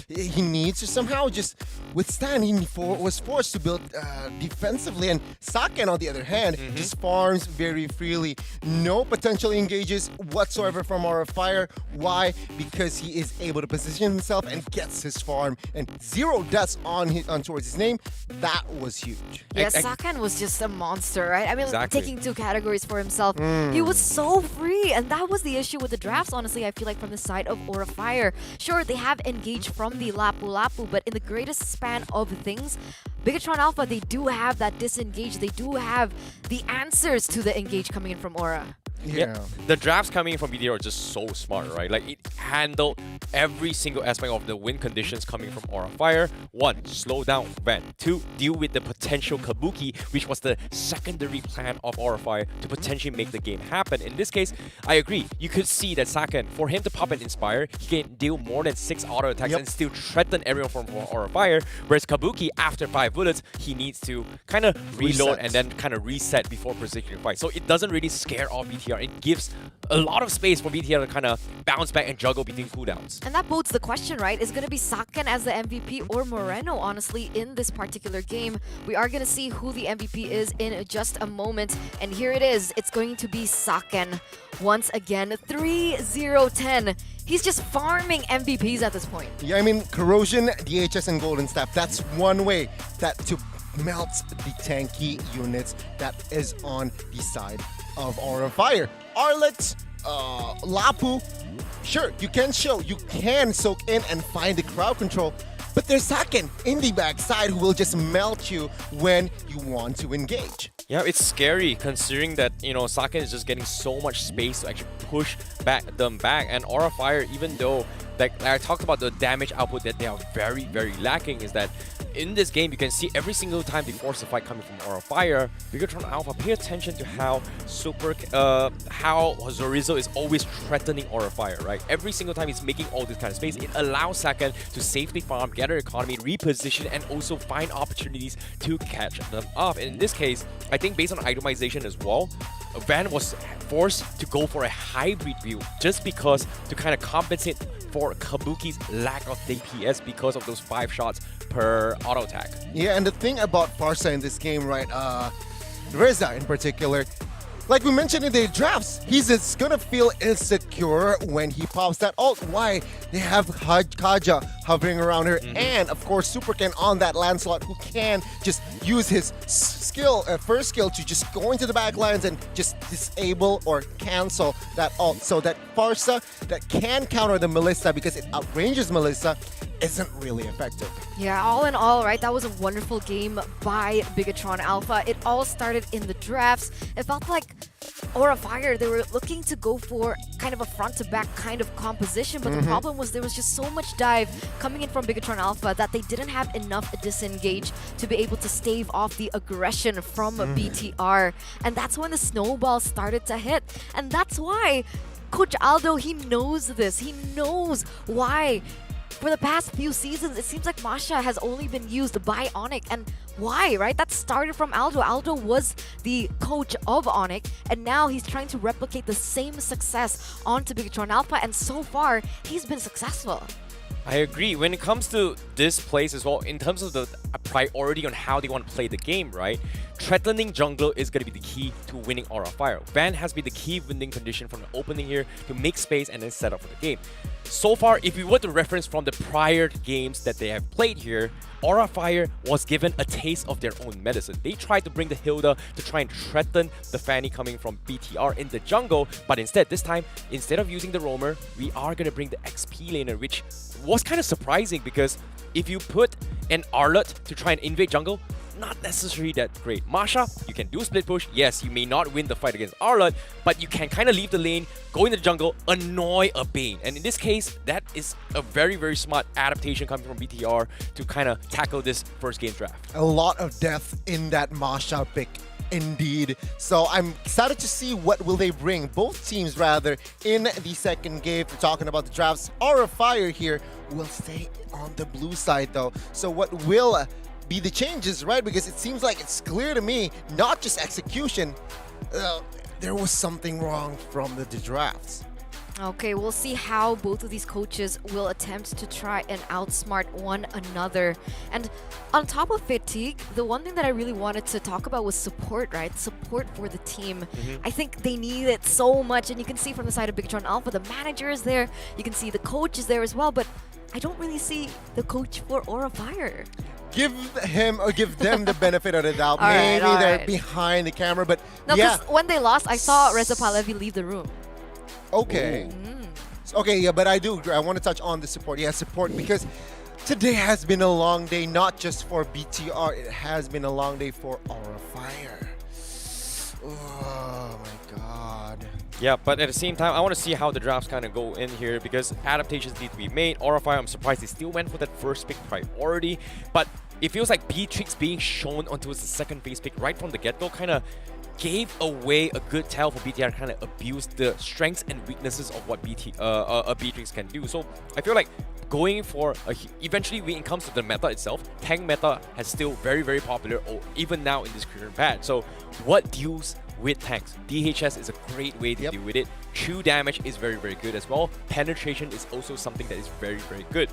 he needs to somehow just withstand. He was forced to build defensively, and Saken, on the other hand, just farms very freely. No potential engages whatsoever from Aura Fire. Why? Because he is able to position himself and gets his farm, and 0 deaths on towards his name. That was huge. Yeah, Saken was just a monster, right? I mean, Exactly. taking 2 categories for himself. He was so free, and that was the issue with the drafts, honestly, I feel like, from the side of Aura Fire. Sure, they have engaged from the Lapu Lapu, but in the greatest span of things, Bigatron Alpha, they do have that disengage. They do have the answers to the engage coming in from Aura. Yeah. The drafts coming in from BDR are just so smart, right? Like, it handled every single aspect of the win conditions coming from Aura Fire. 1, slow down Van. 2, deal with the potential Kabuki, which was the secondary plan of Aura Fire to potentially make the game happen. In this case, I agree. You could see that Saken, for him to pop and Inspire, he can deal more than 6 auto attacks and still threaten everyone from Aura Fire. Whereas Kabuki, after 5 bullets, he needs to kind of reload and then kind of reset before positioning fight. So it doesn't really scare off BTR. It gives a lot of space for BTR to kind of bounce back and juggle between cooldowns. And that bodes the question, right? Is going to be Saken as the MVP or Moreno, honestly, in this particular game? We are going to see who the MVP is in just a moment. And here it is. It's going to be Saken. Once again, 3-0-10. He's just farming MVPs at this point. Yeah, I mean, Corrosion, DHS, and Golden Staff, that's one way that to melt the tanky units that is on the side of Aura Fire. Arlet, Lapu, sure, you can soak in and find the crowd control, but there's Saken in the backside who will just melt you when you want to engage. Yeah, it's scary considering that, you know, Saken is just getting so much space to actually push them back. And Aura Fire, even though, like I talked about the damage output that they are very, very lacking, is that in this game, you can see every single time they force a fight coming from Aura Fire, Bigatron Alpha, pay attention to how how Zorizo is always threatening Aura Fire, right? Every single time he's making all this kind of space, it allows Saken to safely farm, gather economy, reposition, and also find opportunities to catch them up. And in this case, I think based on itemization as well, Van was forced to go for a hybrid build just because to kind of compensate for Kabuki's lack of DPS because of those 5 shots per auto attack. Yeah, and the thing about Farsa in this game, right, Reza in particular, like we mentioned in the drafts, he's just gonna feel insecure when he pops that ult. Why? They have Kaja hovering around her, and of course Super Ken on that Lancelot, who can just use his first skill to just go into the back lines and just disable or cancel that ult. So that Farsa that can counter the Melissa because it outranges Melissa isn't really effective. Yeah, all in all, right, that was a wonderful game by Bigatron Alpha. It all started in the drafts. It felt like Aura Fire, they were looking to go for kind of a front-to-back kind of composition, but the problem was there was just so much dive coming in from Bigatron Alpha that they didn't have enough disengage to be able to stave off the aggression from BTR. And that's when the snowball started to hit. And that's why Coach Aldo, he knows this. He knows why for the past few seasons, it seems like Masha has only been used by Onyx. And why, right? That started from Aldo. Aldo was the coach of Onyx, and now he's trying to replicate the same success onto Bigatron Alpha, and so far, he's been successful. I agree. When it comes to this place as well, in terms of the priority on how they want to play the game, right? Threatening jungle is going to be the key to winning Aura Fire. Van has been the key winning condition from the opening here to make space and then set up for the game. So far, if we were to reference from the prior games that they have played here, Aura Fire was given a taste of their own medicine. They tried to bring the Hilda to try and threaten the Fanny coming from BTR in the jungle, but instead, this time, instead of using the Roamer, we are going to bring the XP laner, which was kind of surprising because if you put an Arlott to try and invade jungle, not necessarily that great. Masha, you can do split push. Yes, you may not win the fight against Arlott, but you can kind of leave the lane, go into the jungle, annoy a Bane. And in this case, that is a very, very smart adaptation coming from BTR to kind of tackle this first game draft. A lot of depth in that Masha pick. Indeed. So I'm excited to see what will they bring, both teams rather, in the second game. We're talking about the drafts. Aura Fire here will stay on the blue side though. So what will be the changes, right? Because it seems like it's clear to me, not just execution, there was something wrong from the drafts. Okay, we'll see how both of these coaches will attempt to try and outsmart one another. And on top of fatigue, the one thing that I really wanted to talk about was support, right? Support for the team. I think they need it so much, and you can see from the side of Bigatron Alpha, the manager is there, you can see the coach is there as well, but I don't really see the coach for Aura Fire. Give him or give them the benefit of the doubt. All Maybe right, they're right. behind the camera, but No, yeah. because when they lost, I saw Reza Pahlavi leave the room. Okay. Okay, yeah, but I want to touch on the support. Yeah, support, because today has been a long day, not just for BTR, it has been a long day for Aura Fire. Oh my god. Yeah, but at the same time, I want to see how the drafts kind of go in here because adaptations need to be made. Aura Fire, I'm surprised they still went for that first pick priority, but it feels like Beatrix being shown onto the second phase pick right from the get-go kind of gave away a good tell for BTR to kind of abuse the strengths and weaknesses of what a Beatrix can do. So I feel like going for eventually when it comes to the meta itself, tank meta has still very, very popular even now in this current patch. So what deals with tanks? DHS is a great way to deal with it. True damage is very, very good as well. Penetration is also something that is very, very good.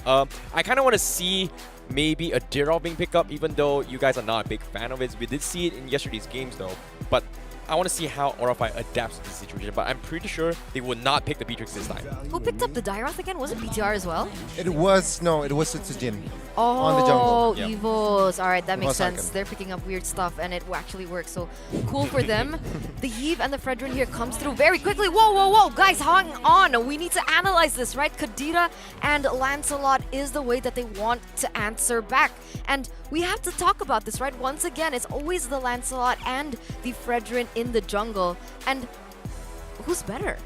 I kind of want to see maybe a Dirov being picked up, even though you guys are not a big fan of it. We did see it in yesterday's games though, but I want to see how Aura Fire adapts to this situation, but I'm pretty sure they would not pick the Beatrix this time. Who picked up the Dairoth again? Was it BTR as well? It was Sutsujin Oh, on the jungle. Evils. All right, that makes sense. Second. They're picking up weird stuff, and it actually works. So cool for them. The Eve and the Fredrin here comes through very quickly. Whoa, whoa, whoa. Guys, hang on. We need to analyze this, right? Kadira and Lancelot is the way that they want to answer back. And we have to talk about this, right? Once again, it's always the Lancelot and the Fredrin in the jungle. And who's better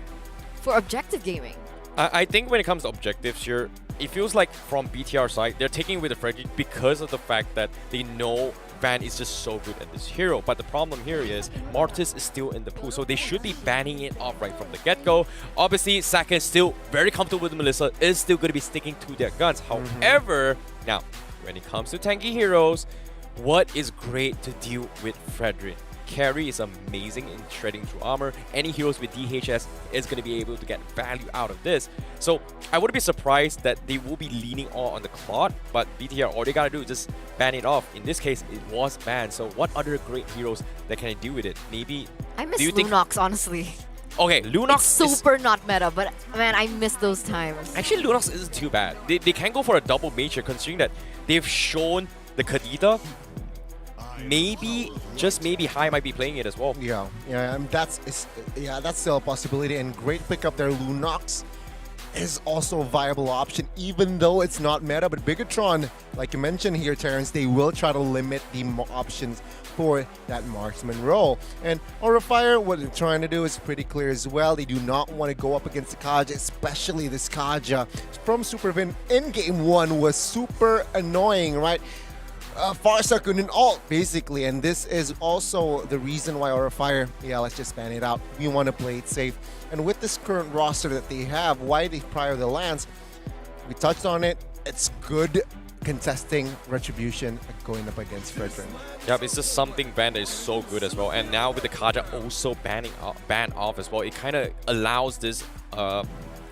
for objective gaming? I think when it comes to objectives here, it feels like from BTR side, they're taking with the Fredrin because of the fact that they know Van is just so good at this hero. But the problem here is Mortis is still in the pool, so they should be banning it off right from the get-go. Obviously, Saka is still very comfortable with Melissa, is still going to be sticking to their guns. However, now, when it comes to tanky heroes, what is great to deal with Fredrin? Carry is amazing in shredding through armor. Any heroes with DHS is going to be able to get value out of this. So I wouldn't be surprised that they will be leaning on the Claude, but BTR, all they gotta do is just ban it off. In this case, it was banned. So what other great heroes that can do with it? Maybe... I miss do you think... Lunox, honestly. Okay, Lunox it's super not meta, but man, I miss those times. Actually, Lunox isn't too bad. They can go for a double major considering that they've shown the Kadita. Maybe, just maybe, Hai might be playing it as well. Yeah, that's still a possibility, and great pickup there. Lunox is also a viable option, even though it's not meta. But Bigatron, like you mentioned here, Terrence, they will try to limit the options for that marksman role. And Aura Fire, what they're trying to do is pretty clear as well. They do not want to go up against the Kaja, especially this Kaja from Supervin in Game 1 was super annoying, right? Farsa couldn't ult, basically, and this is also the reason why Aura Fire, let's just ban it out. We want to play it safe. And with this current roster that they have, why they prior the lands, we touched on it. It's good contesting Retribution going up against Fredrin. Yeah, it's just something banned that is so good as well. And now with the Kaja also banned off as well, it kind of allows this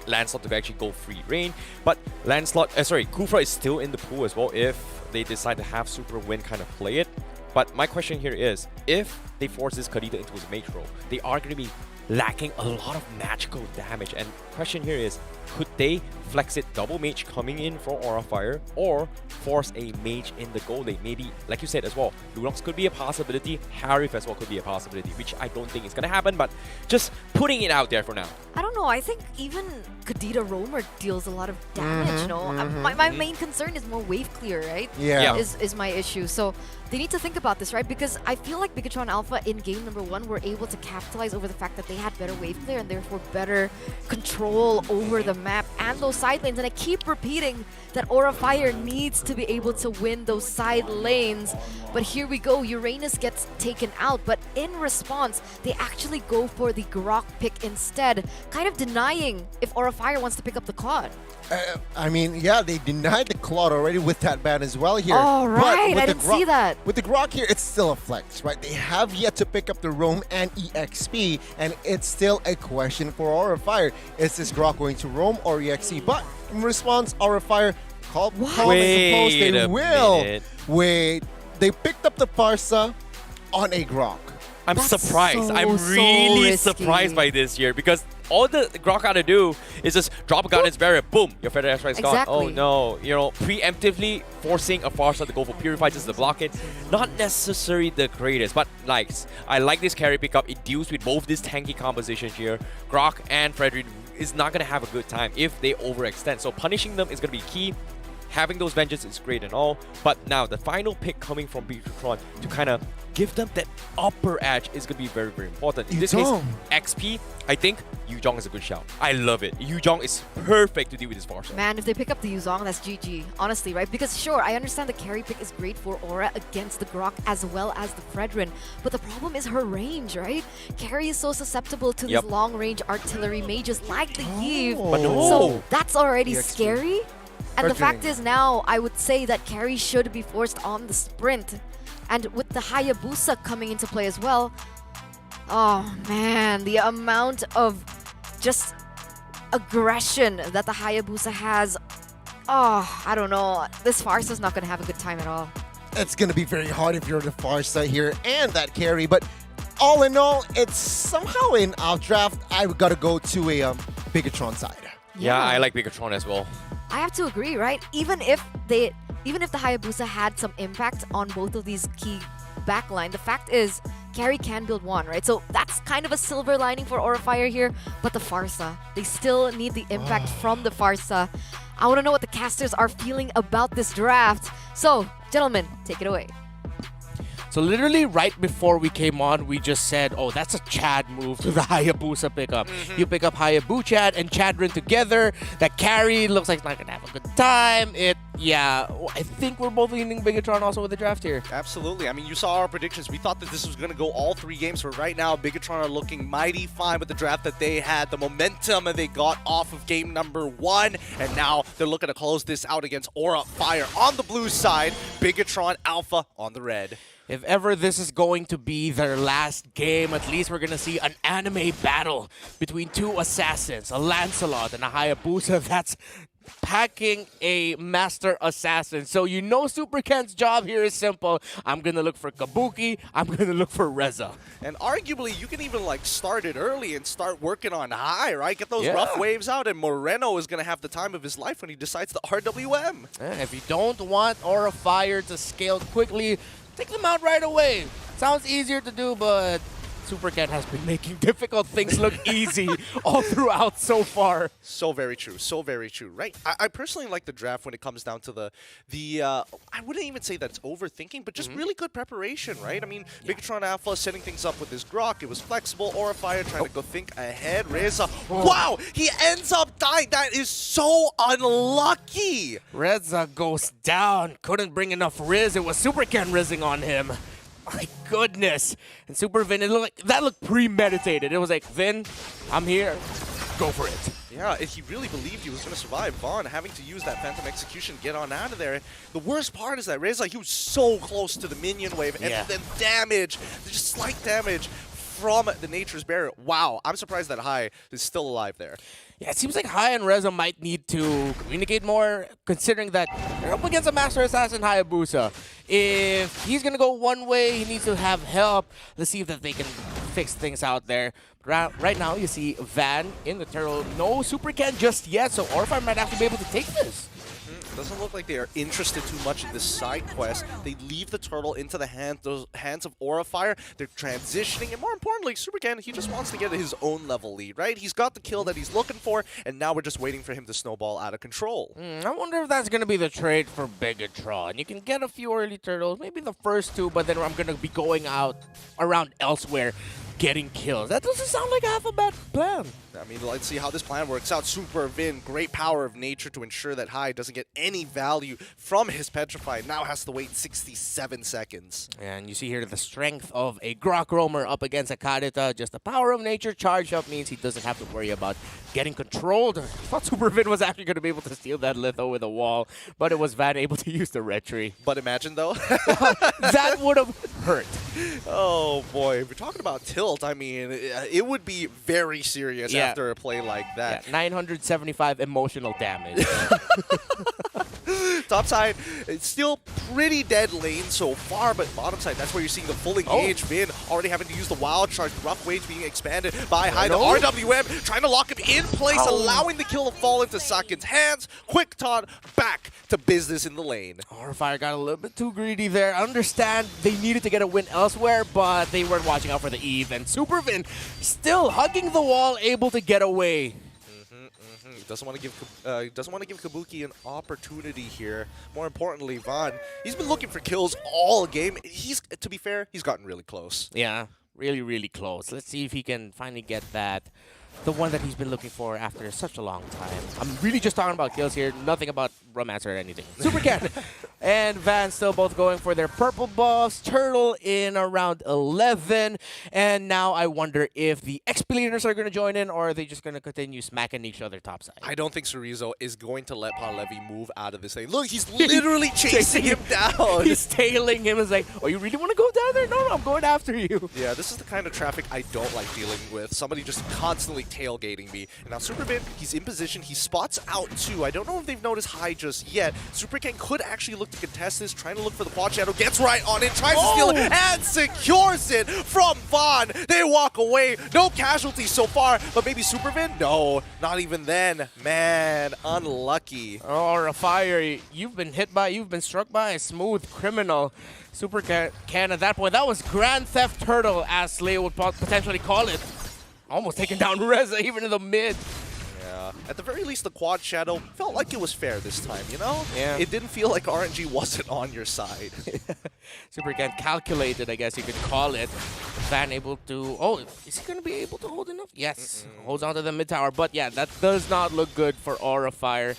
Lancelot to actually go free reign. But Kufra is still in the pool as well if they decide to have Super Win kind of play it. But my question here is, if they force this Kadita into his mage role, they are going to be lacking a lot of magical damage. And question here is, could they flex it double mage coming in for Aura Fire or force a mage in the goal lane? Maybe, like you said as well, Lunox could be a possibility, Harif as well could be a possibility, which I don't think is going to happen, but just putting it out there for now. I don't know. I think even Kadita Roamer deals a lot of damage, My main concern is more wave clear, right? Yeah. Is my issue. So they need to think about this, right? Because I feel like Bigatron Alpha in game number 1 were able to capitalize over the fact that they had better wave clear and therefore better control over the map and those side lanes. And I keep repeating that Aura Fire needs to be able to win those side lanes. But here we go. Uranus gets taken out. But in response, they actually go for the Grok pick instead, kind of denying if Aura Fire wants to pick up the Claude. I mean, yeah, they denied the Claude already with that ban as well here. Oh, right. I didn't see that. With the Grok here, it's still a flex, right? They have yet to pick up the Roam and EXP, and it's still a question for Aura Fire. Is this Grok going to Roam or EXP? But in response, Aura Fire calm and composed. They will. Wait. They picked up the Parsa on a Grok. I'm surprised. I'm really surprised by this here because all the Grok got to do is just drop a Guardian's Barrier, boom, your Feather Asteroid's gone. Oh no, preemptively forcing a Farsa to go for Purify just to block it. Not necessarily the greatest, but nice. I like this carry pickup. It deals with both these tanky compositions here. Grok and Frederick is not going to have a good time if they overextend. So punishing them is going to be key. Having those vengeance is great and all, but now the final pick coming from Bigatron to kind of give them that upper edge is going to be very, very important. In this case, XP, I think Yuzhong is a good shout. I love it. Yuzhong is perfect to deal with this Farsa. Man, if they pick up the Yuzhong, that's GG. Honestly, right? Because sure, I understand the carry pick is great for Aura against the Grok as well as the Fredrin, but the problem is her range, right? Carry is so susceptible to these long-range artillery mages like the Eve. So that's already scary. And the fact is now, I would say that carry should be forced on the sprint. And with the Hayabusa coming into play as well, oh man, the amount of just aggression that the Hayabusa has, I don't know. This Farsa's not going to have a good time at all. It's going to be very hard if you're the Farsa here and that carry, but all in all, it's somehow in outdraft, I've got to go to a Bigatron side. Yeah, I like Bigatron as well. I have to agree, right? Even if the Hayabusa had some impact on both of these key backline, the fact is carry can build one, right? So that's kind of a silver lining for Aura Fire here. But the Farsa, they still need the impact from the Farsa. I want to know what the casters are feeling about this draft. So, gentlemen, take it away. So literally right before we came on, we just said, oh, that's a Chad move to the Hayabusa pickup. You pick up Hayabusa and Chadrin together. That carry looks like it's not going to have a good time. I think we're both leaning Bigatron also with the draft here. Absolutely. I mean, you saw our predictions. We thought that this was going to go all 3 games, but right now, Bigatron are looking mighty fine with the draft that they had, the momentum that they got off of game number 1, and now they're looking to close this out against Aura Fire on the blue side, Bigatron Alpha on the red. If ever this is going to be their last game, at least we're going to see an anime battle between 2 assassins, a Lancelot and a Hayabusa that's packing a master assassin. So you know Super Ken's job here is simple. I'm going to look for Kabuki. I'm going to look for Reza. And arguably, you can even start it early and start working on high, right? Get those rough waves out, and Moreno is going to have the time of his life when he decides to RWM. If you don't want Aura Fire to scale quickly, take them out right away. Sounds easier to do, but Super Ken has been making difficult things look easy all throughout so far. So very true. So very true, right? I personally like the draft when it comes down to the I wouldn't even say that it's overthinking, but just really good preparation, right? I mean, Bigatron Alpha setting things up with his Grok. It was flexible. Aura Fire trying to go think ahead. Reza, wow, he ends up dying. That is so unlucky. Reza goes down. Couldn't bring enough Riz. It was Super Ken rizzing on him. My goodness. And Super Vin, that looked premeditated. It was like, Vin, I'm here. Go for it. Yeah, if he really believed he was going to survive, Vaughn having to use that Phantom Execution, get on out of there. The worst part is that Reza, he was so close to the minion wave, and then damage, just slight damage from the Nature's Barrier. Wow, I'm surprised that Hai is still alive there. Yeah, it seems like Hai and Reza might need to communicate more, considering that they're up against a Master Assassin Hayabusa. If he's going to go one way, he needs to have help. Let's see if that they can fix things out there. Right now, you see Van in the turtle. No Super Ken just yet, so Orifire might actually be able to take this. Doesn't look like they are interested too much in this side quest. They leave the turtle into the hands of Orifire. They're transitioning, and more importantly, Super Ken, he just wants to get his own level lead, right? He's got the kill that he's looking for, and now we're just waiting for him to snowball out of control. I wonder if that's going to be the trade for Bigatron. You can get a few early turtles, maybe the first two, but then I'm going to be going out around elsewhere, getting kills. That doesn't sound like half a bad plan. I mean, let's see how this plan works out. Super Vin, great power of nature to ensure that Hai doesn't get any value from his Petrify. Now has to wait 67 seconds. And you see here the strength of a Grok Roamer up against a Kadita. Just the power of nature. Charge up means he doesn't have to worry about getting controlled. I thought Super Vin was actually going to be able to steal that litho with a wall, but it was Van able to use the retry. But imagine, though. That would have hurt. Oh, boy. If we're talking about tilt, I mean, it would be very serious after a play like that. Yeah, 975 emotional damage. Top side, it's still pretty dead lane so far, but bottom side, that's where you're seeing the full engage. Vin already having to use the wild charge. Rough Wage being expanded by Hai. The RWM trying to lock him in place, allowing the kill to fall into Sakin's hands. Quick taunt, back to business in the lane. Orifire got a little bit too greedy there. I understand they needed to get a win elsewhere, but they weren't watching out for the Eve. And Super Vin still hugging the wall, able to get away. Doesn't want to give Kabuki an opportunity here. More importantly, Vaughn, he's been looking for kills all game. To be fair, he's gotten really close. Yeah, really close. Let's see if he can finally get that. The one that he's been looking for after such a long time. I'm really just talking about kills here, nothing about romance or anything. Super Cat and Van still both going for their purple buffs. Turtle in around 11. And now I wonder if the XP leaders are going to join in, or are they just going to continue smacking each other topside? I don't think Cerezo is going to let Panlevi move out of this lane. Look, he's literally chasing him down. He's tailing him. It's like, oh, you really want to go down there? No, I'm going after you. Yeah, this is the kind of traffic I don't like dealing with. Somebody just constantly tailgating me. And now Super Vin, he's in position. He spots out too. I don't know if they've noticed Hai just yet. Super Ken could actually look to contest this, trying to look for the quad shadow. Gets right on it, tries to steal it, and secures it from Vaughn. They walk away. No casualties so far, but maybe Super Vin? No, not even then. Man, unlucky. Or a fire. You've been struck by a smooth criminal. Super Ken at that point. That was Grand Theft Turtle, as Leo would potentially call it. Almost taking down Reza even in the mid. Yeah. At the very least, the quad shadow felt like it was fair this time, you know? Yeah. It didn't feel like RNG wasn't on your side. Super Ken calculated, I guess you could call it. Van able to... Oh, is he going to be able to hold enough? Yes. Holds on to the mid tower. But yeah, that does not look good for Orifire.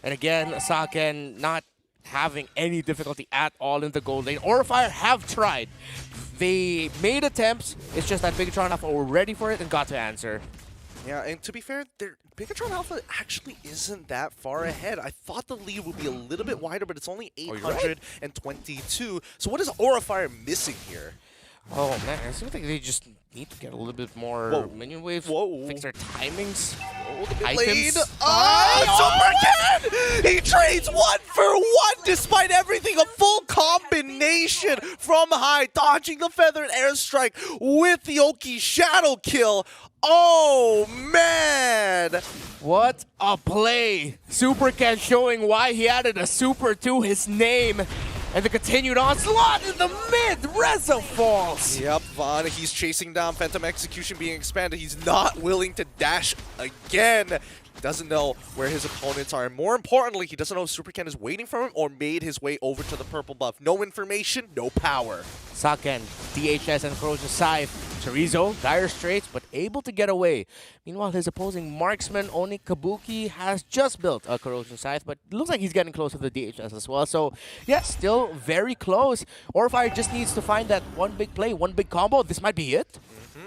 And again, Saken not having any difficulty at all in the gold lane. Orifire have tried. They made attempts. It's just that Bigatron Alpha were ready for it and got to answer. Yeah, and to be fair, Bigatron Alpha actually isn't that far ahead. I thought the lead would be a little bit wider, but it's only 822. So what is Orifire missing here? Oh man, I seem like they just need to get a little bit more minion waves. Fix their timings. Lead. Super Ken! He trades 1-for-1 despite everything. A full combination from Hai, dodging the feathered airstrike with the Oki shadow kill. Oh man! What a play! Super Ken showing why he added a super to his name. And the continued onslaught in the mid. Reza falls. Yep, Vaughn, he's chasing down Phantom Execution being expanded. He's not willing to dash again. Doesn't know where his opponents are. And more importantly, he doesn't know if Super Ken is waiting for him or made his way over to the purple buff. No information, no power. Saken, DHS and Corrosion Scythe. Chorizo, dire straits, but able to get away. Meanwhile, his opposing marksman, Oni Kabuki, has just built a Corrosion Scythe, but it looks like he's getting close to the DHS as well. So, yeah, still very close. Orifire just needs to find that one big play, one big combo. This might be it.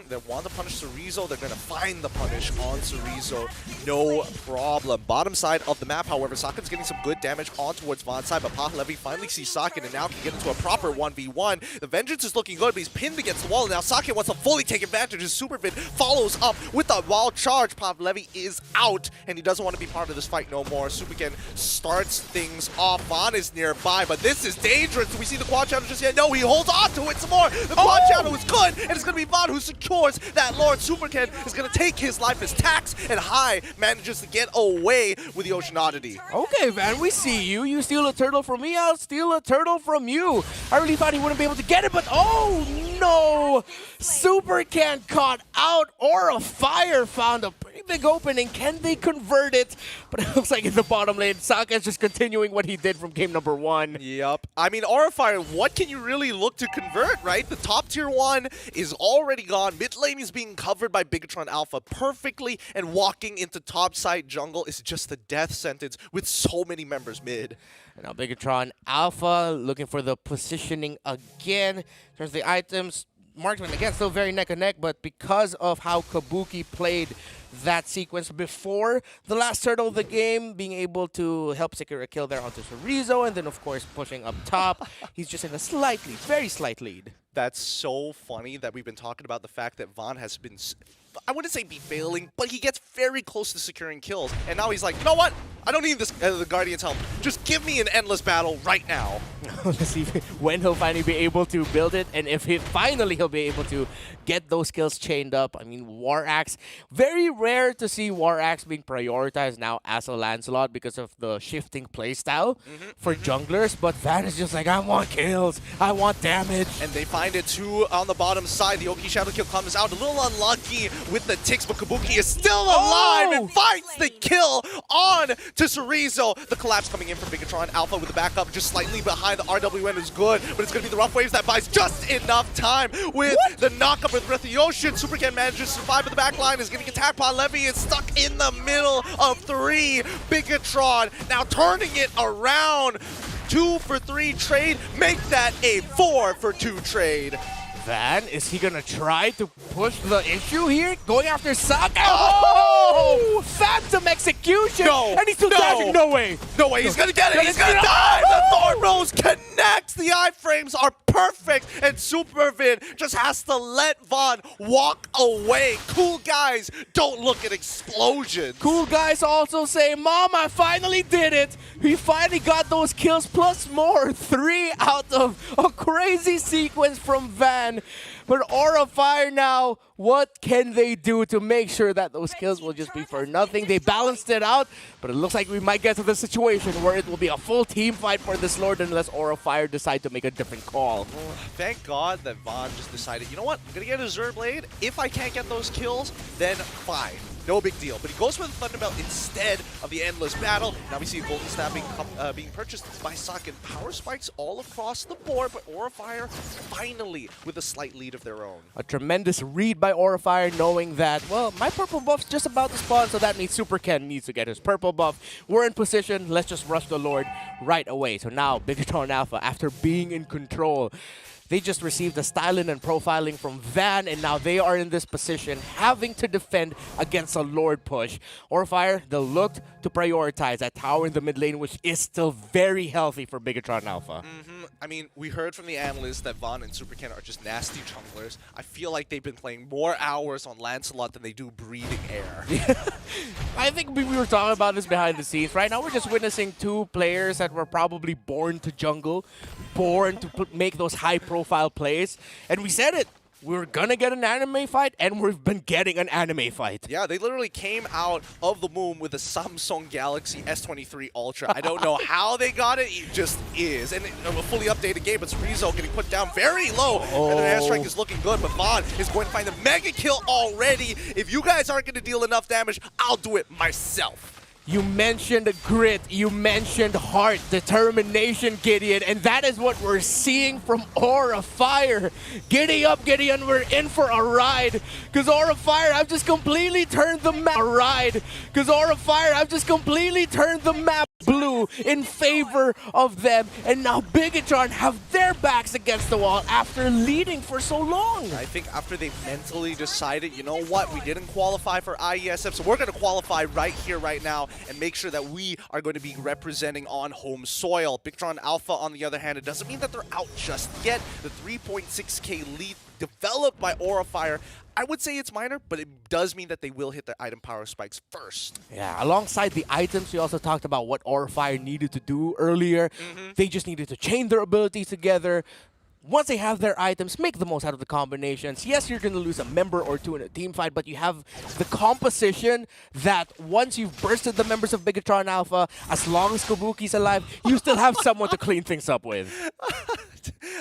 they want to punish Cerezo, they're going to find the punish on Cerezo. No problem. Bottom side of the map, however, Sakin's getting some good damage on towards Von's side, but Pahlevi finally sees Sakin and now can get into a proper 1v1. The Vengeance is looking good, but he's pinned against the wall, and now Sakin wants to fully take advantage. His Supervid follows up with a wild charge. Pahlevi is out, and he doesn't want to be part of this fight no more. Superken starts things off. Von is nearby, but this is dangerous. Do we see the quad shadow just yet? No, he holds on to it some more. The quad shadow is good, and it's going to be Von who secures that Lord. Superken is going to take his life as tax, and Hai manages to get away with the Ocean Oddity. Okay, Van, we see you. You steal a turtle from me, I'll steal a turtle from you. I really thought he wouldn't be able to get it, but oh no! Superken caught out. Aura Fire found a pretty big opening. Can they convert it? But it looks like in the bottom lane, Saka's just continuing what he did from game number 1. Yep. I mean, Aura Fire, what can you really look to convert, right? The top tier 1 is already gone. Mid lane is being covered by Bigatron Alpha perfectly, and walking into top side jungle is just a death sentence with so many members mid. Now Bigatron Alpha looking for the positioning again. There's the items. Marksman, again, still very neck and neck, but because of how Kabuki played that sequence before the last turtle of the game, being able to help secure a kill there onto Cerezo, and then, of course, pushing up top, he's just in a slightly, very slight lead. That's so funny that we've been talking about the fact that Von has been, I wouldn't say be failing, but he gets very close to securing kills. And now he's like, you know what? I don't need this the Guardian's help. Just give me an endless battle right now. Let's see when he'll finally be able to build it, and if he'll be able to get those skills chained up. I mean, War Axe, very rare to see War Axe being prioritized now as a Lancelot because of the shifting playstyle for junglers, but Van is just like, I want kills, I want damage. And they find it too on the bottom side. The Oki Shadow kill comes out a little unlucky with the ticks, but Kabuki is still alive and finds the kill on to Cerezo. The collapse coming in from Bigatron Alpha with the backup just slightly behind. The RWN is good, but it's going to be the rough waves that buys just enough time with the knockup with Breath of the Ocean. Superken manages to survive, but the back line is getting attacked. Pahlevi is stuck in the middle of 3. Bigatron now turning it around. 2 for 3 trade. Make that a 4 for 2 trade. Van, is he gonna try to push the issue here? Going after Saka? Oh! Phantom execution! No! And he's still dodging. No way! No way, he's gonna get it! He's gonna die! The Thorn Rose connects! The iframes are perfect! And Supervid just has to let Von walk away. Cool guys don't look at explosions. Cool guys also say, Mom, I finally did it! He finally got those kills plus more. 3 out of a crazy sequence from Van. But Aura Fire now, what can they do to make sure that those kills will just be for nothing? They balanced it out, but it looks like we might get to the situation where it will be a full team fight for this Lord unless Aura Fire decide to make a different call. Thank God that Von just decided, you know what, I'm gonna get a Zerblade. If I can't get those kills, then fine. No big deal. But he goes for the Thunderbelt instead of the Endless Battle. Now we see a Golden Staff being purchased by Sakin. Power spikes all across the board, but Aura Fire finally with a slight lead of their own. A tremendous read by Aura Fire, knowing that, well, my purple buff's just about to spawn, so that means Superken needs to get his purple buff. We're in position. Let's just rush the Lord right away. So now, Bigatron Alpha, after being in control, they just received a styling and profiling from Van, and now they are in this position, having to defend against a Lord push. Aura Fire, they looked to prioritize that tower in the mid lane, which is still very healthy for Bigatron Alpha. I mean, we heard from the analysts that Von and Superken are just nasty junglers. I feel like they've been playing more hours on Lancelot than they do breathing air. I think we were talking about this behind the scenes. Right now, we're just witnessing 2 players that were probably born to jungle, born to make those high-profile plays. And we said it. We were gonna get an anime fight, and we've been getting an anime fight. Yeah, they literally came out of the womb with a Samsung Galaxy S23 Ultra. I don't know how they got it. It just is. And a fully updated game, but Cerezo getting put down very low. And the airstrike is looking good, but Von is going to find the mega kill already. If you guys aren't going to deal enough damage, I'll do it myself. You mentioned grit, you mentioned heart, determination, Gideon, and that is what we're seeing from Aura Fire. Giddy up, Gideon, we're in for a ride. Because Aura Fire, I've just completely turned the map blue. 2 in favor of them. And now Bigatron have their backs against the wall after leading for so long. I think after they mentally decided, you know what, we didn't qualify for IESF, so we're going to qualify right here, right now, and make sure that we are going to be representing on home soil. Bigatron Alpha, on the other hand, it doesn't mean that they're out just yet. The 3.6k lead developed by Aura Fire, I would say it's minor, but it does mean that they will hit their item power spikes first. Yeah, alongside the items, we also talked about what Aura Fire needed to do earlier. They just needed to chain their abilities together. Once they have their items, make the most out of the combinations. Yes, you're going to lose a member or two in a team fight, but you have the composition that once you've bursted the members of Bigatron Alpha, as long as Kabuki's alive, you still have someone to clean things up with.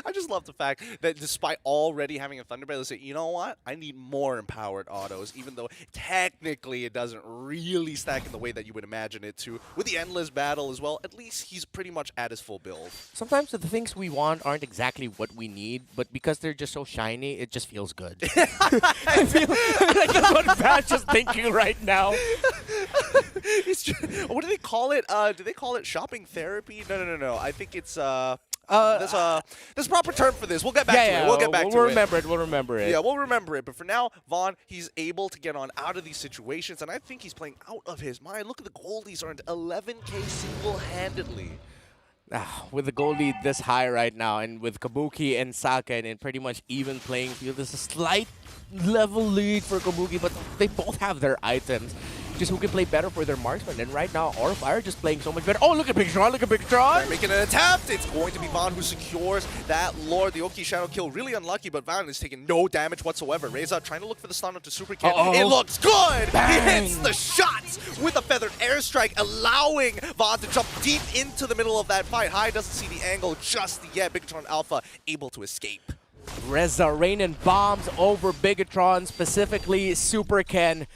I just love the fact that despite already having a Thunderbolt, they say, you know what? I need more empowered autos, even though technically it doesn't really stack in the way that you would imagine it to. With the Endless Battle as well, at least he's pretty much at his full build. Sometimes the things we want aren't exactly what we need, but because they're just so shiny, it just feels good. I feel like that's what Pat's just thinking right now. It's just, what do they call it? Do they call it shopping therapy? No. I think it's there's a proper term for this. We'll get back to it. We'll get back to it. We'll remember it. We'll remember it. Yeah, we'll remember it. But for now, Vaughn, he's able to get on out of these situations, and I think he's playing out of his mind. Look at the gold he's earned, 11k single-handedly. With the goal lead this high right now, and with Kabuki and Saka in pretty much even playing field, there's a slight level lead for Kabuki, but they both have their items. Just who can play better for their marksman. And right now, Aura Fire just playing so much better. Oh, look at Bigatron, look at Bigatron! Making an attempt. It's going to be Vaughn who secures that Lord. The Oki Shadow kill, really unlucky, but Vaughn is taking no damage whatsoever. Reza trying to look for the stun up to Super Kid. It looks good! Bang. He hits the shots with a feathered airstrike, allowing Vaughn to jump deep into the middle of that fight. High doesn't see the angle just yet. Bigatron Alpha able to escape. Reza raining bombs over Bigatron, specifically Super Ken.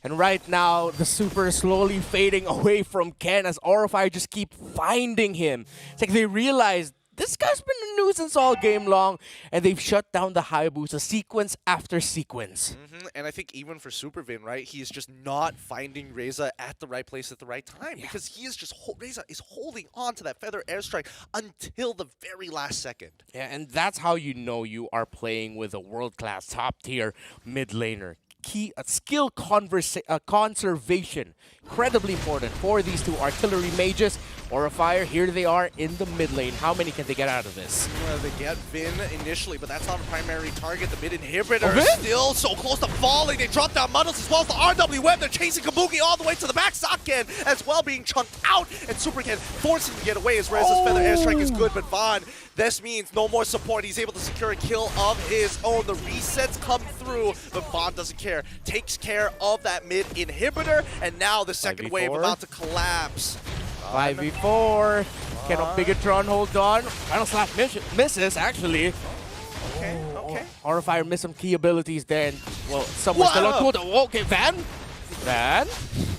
And right now, the Super is slowly fading away from Ken as Aura Fire just keep finding him. It's like they realize this guy's been a nuisance all game long, and they've shut down the Hayabusa sequence after sequence. And I think even for Supervin, right, he's just not finding Reza at the right place at the right time because he is just Reza is holding on to that feather airstrike until the very last second. Yeah, and that's how you know you are playing with a world-class, top-tier mid laner. Key skill conservation, incredibly important for these two artillery mages. Aura Fire, here they are in the mid lane. How many can they get out of this? Well, they get Vin initially, but that's not a primary target. The mid inhibitor is still so close to falling. They drop down Muddles as well as the RW web. They're chasing Kabuki all the way to the back. Saken as well being chunked out, and Supercan forcing him to get away as Reza's feather airstrike is good, but Vaughn, this means no more support. He's able to secure a kill of his own. The resets come through, but Vaughn doesn't care. Takes care of that mid inhibitor, and now the second wave about to collapse. 5v4. Can Bigatron hold on? Final slash misses, actually. Okay. Aura Fire missed some key abilities there, and, well, someone's still on cooldown. Okay, Van?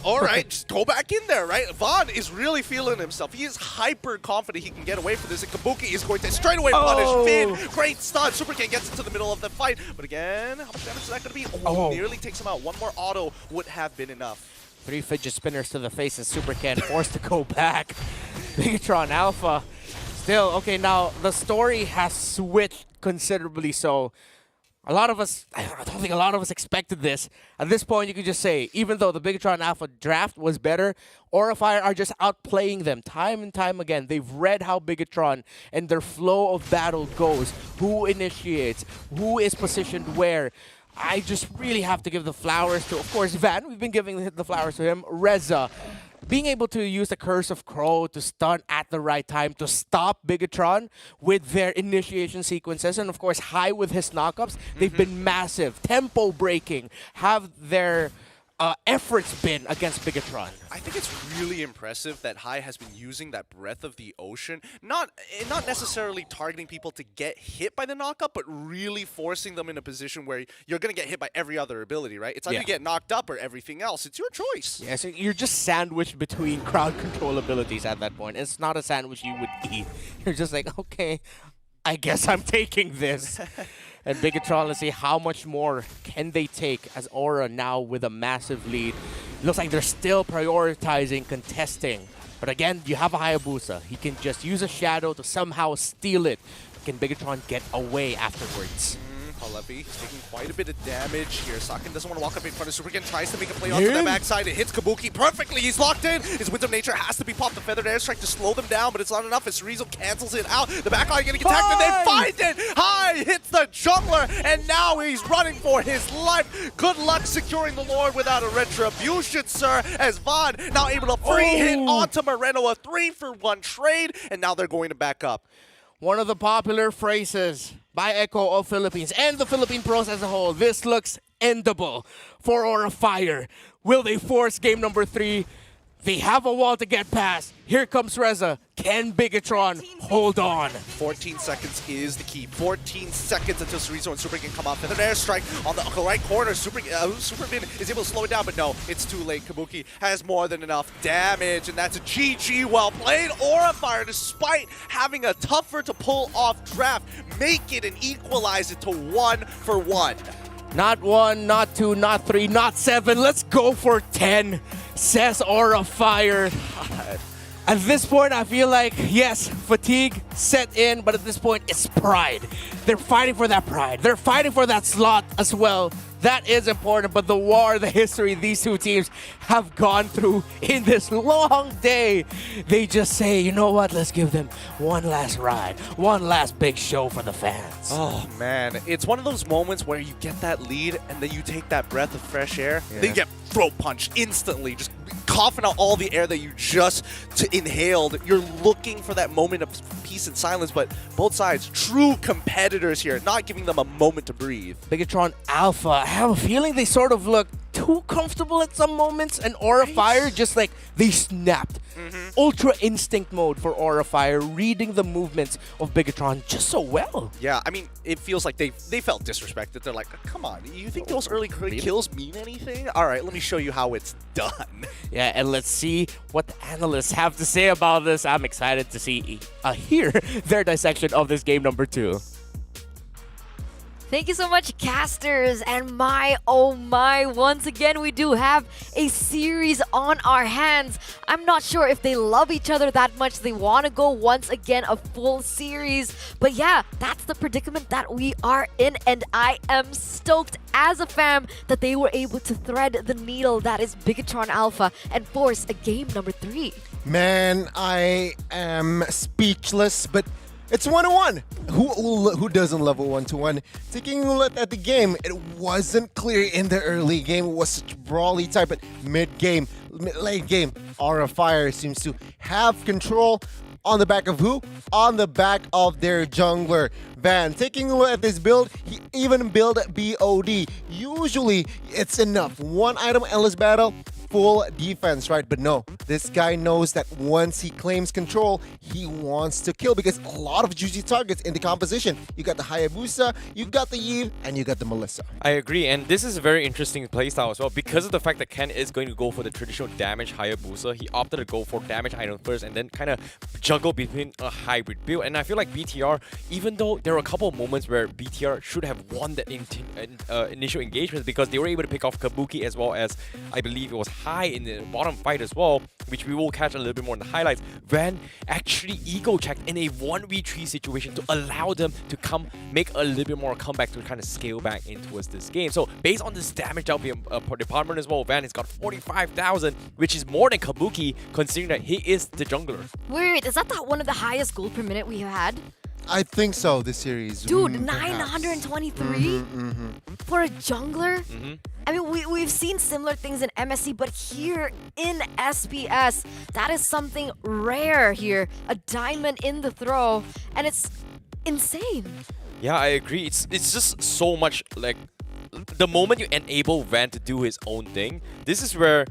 All right, just go back in there, right? Vaughn is really feeling himself. He is hyper confident he can get away from this, and Kabuki is going to straight away punish Vin. Great stun. Supercan gets into the middle of the fight, but again, how much damage is that going to be? Nearly takes him out. One more auto would have been enough. 3 fidget spinners to the face, and Supercan forced to go back. Bigatron Alpha. Still, okay, now the story has switched considerably, so a lot of us, I don't think a lot of us expected this. At this point, you could just say, even though the Bigatron Alpha draft was better, Aura Fire are just outplaying them time and time again. They've read how Bigatron and their flow of battle goes, who initiates, who is positioned where. I just really have to give the flowers to, of course, Van. We've been giving the flowers to him. Reza, being able to use the Curse of Crow to stun at the right time to stop Bigatron with their initiation sequences. And, of course, High with his knockups. They've been massive. Tempo breaking. Have their efforts been against Bigatron. I think it's really impressive that High has been using that Breath of the Ocean, not necessarily targeting people to get hit by the knockup, but really forcing them in a position where you're going to get hit by every other ability, right? It's either you get knocked up or everything else. It's your choice. Yeah, so you're just sandwiched between crowd control abilities at that point. It's not a sandwich you would eat. You're just like, okay, I guess I'm taking this. And Bigatron, let's see how much more can they take as Aura now with a massive lead. Looks like they're still prioritizing contesting But again, you have a Hayabusa. He can just use a shadow to somehow steal it. Can Bigatron get away afterwards? Halevi taking quite a bit of damage here. Sakin doesn't want to walk up in front of Supergan, tries to make a play onto the backside. It hits Kabuki perfectly. He's locked in. His Winds of Nature has to be popped. The Feathered Airstrike to slow them down, but it's not enough as Rizzo cancels it out. The back line getting attacked, and they find it! High hits the jungler, and now he's running for his life. Good luck securing the Lord without a retribution, sir, as Vaughn now able to free hit onto Moreno. A 3-for-1 trade, and now they're going to back up. One of the popular phrases by Echo of Philippines and the Philippine pros as a whole. This looks endable for Aura Fire. Will they force game number 3? They have a wall to get past. Here comes Reza. Can Bigatron hold on? 14 seconds is the key. 14 seconds until Cerezo and Super can come out. Feathered Airstrike on the right corner. Superman is able to slow it down, but no, it's too late. Kabuki has more than enough damage, and that's a GG. Well played. Aura Fire, despite having a tougher to pull off draft, make it and equalize it to 1-for-1. Not 1, not 2, not 3, not 7. Let's go for 10, says Aura Fire. God. At this point, I feel like, yes, fatigue set in, but at this point, it's pride. They're fighting for that pride. They're fighting for that slot as well. That is important, but the war, the history these two teams have gone through in this long day, they just say, you know what, let's give them one last ride, one last big show for the fans. Oh, man. It's one of those moments where you get that lead, and then you take that breath of fresh air, then you get throat punched instantly, just coughing out all the air that you just inhaled. You're looking for that moment of peace and silence, but both sides, true competitors here, not giving them a moment to breathe. Bigatron Alpha, I have a feeling they sort of look too comfortable at some moments, and Aura Fire just like they snapped. Ultra instinct mode for Aura Fire, reading the movements of Bigatron just so well. Yeah, I mean, it feels like they felt disrespected. They're like, come on, you think those early kills mean anything? All right, let me show you how it's done. Yeah, and let's see what the analysts have to say about this. I'm excited to hear their dissection of this game number 2. Thank you so much, casters. And my, oh my, once again, we do have a series on our hands. I'm not sure if they love each other that much. They want to go once again a full series. But yeah, that's the predicament that we are in. And I am stoked as a fan that they were able to thread the needle that is Bigatron Alpha and force a game number 3. Man, I am speechless, but it's 1-1. Who doesn't love a 1-1? Taking a look at the game, it wasn't clear in the early game. It was such brawly type, but mid-game, late game, Aura Fire seems to have control. On the back of who? On the back of their jungler, Van. Taking a look at this build, he even built BOD. Usually, it's enough. One item, endless battle, full defense, right? But no, this guy knows that once he claims control, he wants to kill because a lot of juicy targets in the composition. You got the Hayabusa, you got the Eve, and you got the Melissa. I agree, and this is a very interesting playstyle as well because of the fact that Ken is going to go for the traditional damage Hayabusa. He opted to go for damage item first and then kind of juggle between a hybrid build. And I feel like BTR, even though there were a couple of moments where BTR should have won that initial engagement because they were able to pick off Kabuki as well as, I believe it was High in the bottom fight as well, which we will catch a little bit more in the highlights. Van actually ego-checked in a 1v3 situation to allow them to make a little bit more comeback to kind of scale back in towards this game. So based on this damage out department as well, Van has got 45,000, which is more than Kabuki considering that he is the jungler. Wait, is that one of the highest gold per minute we have had? I think so, this series. Dude, 923 for a jungler? I mean, we've seen similar things in MSC, but here in SPS, that is something rare here. A diamond in the throw, and it's insane. Yeah, I agree. It's just so much like the moment you enable Van to do his own thing, this is where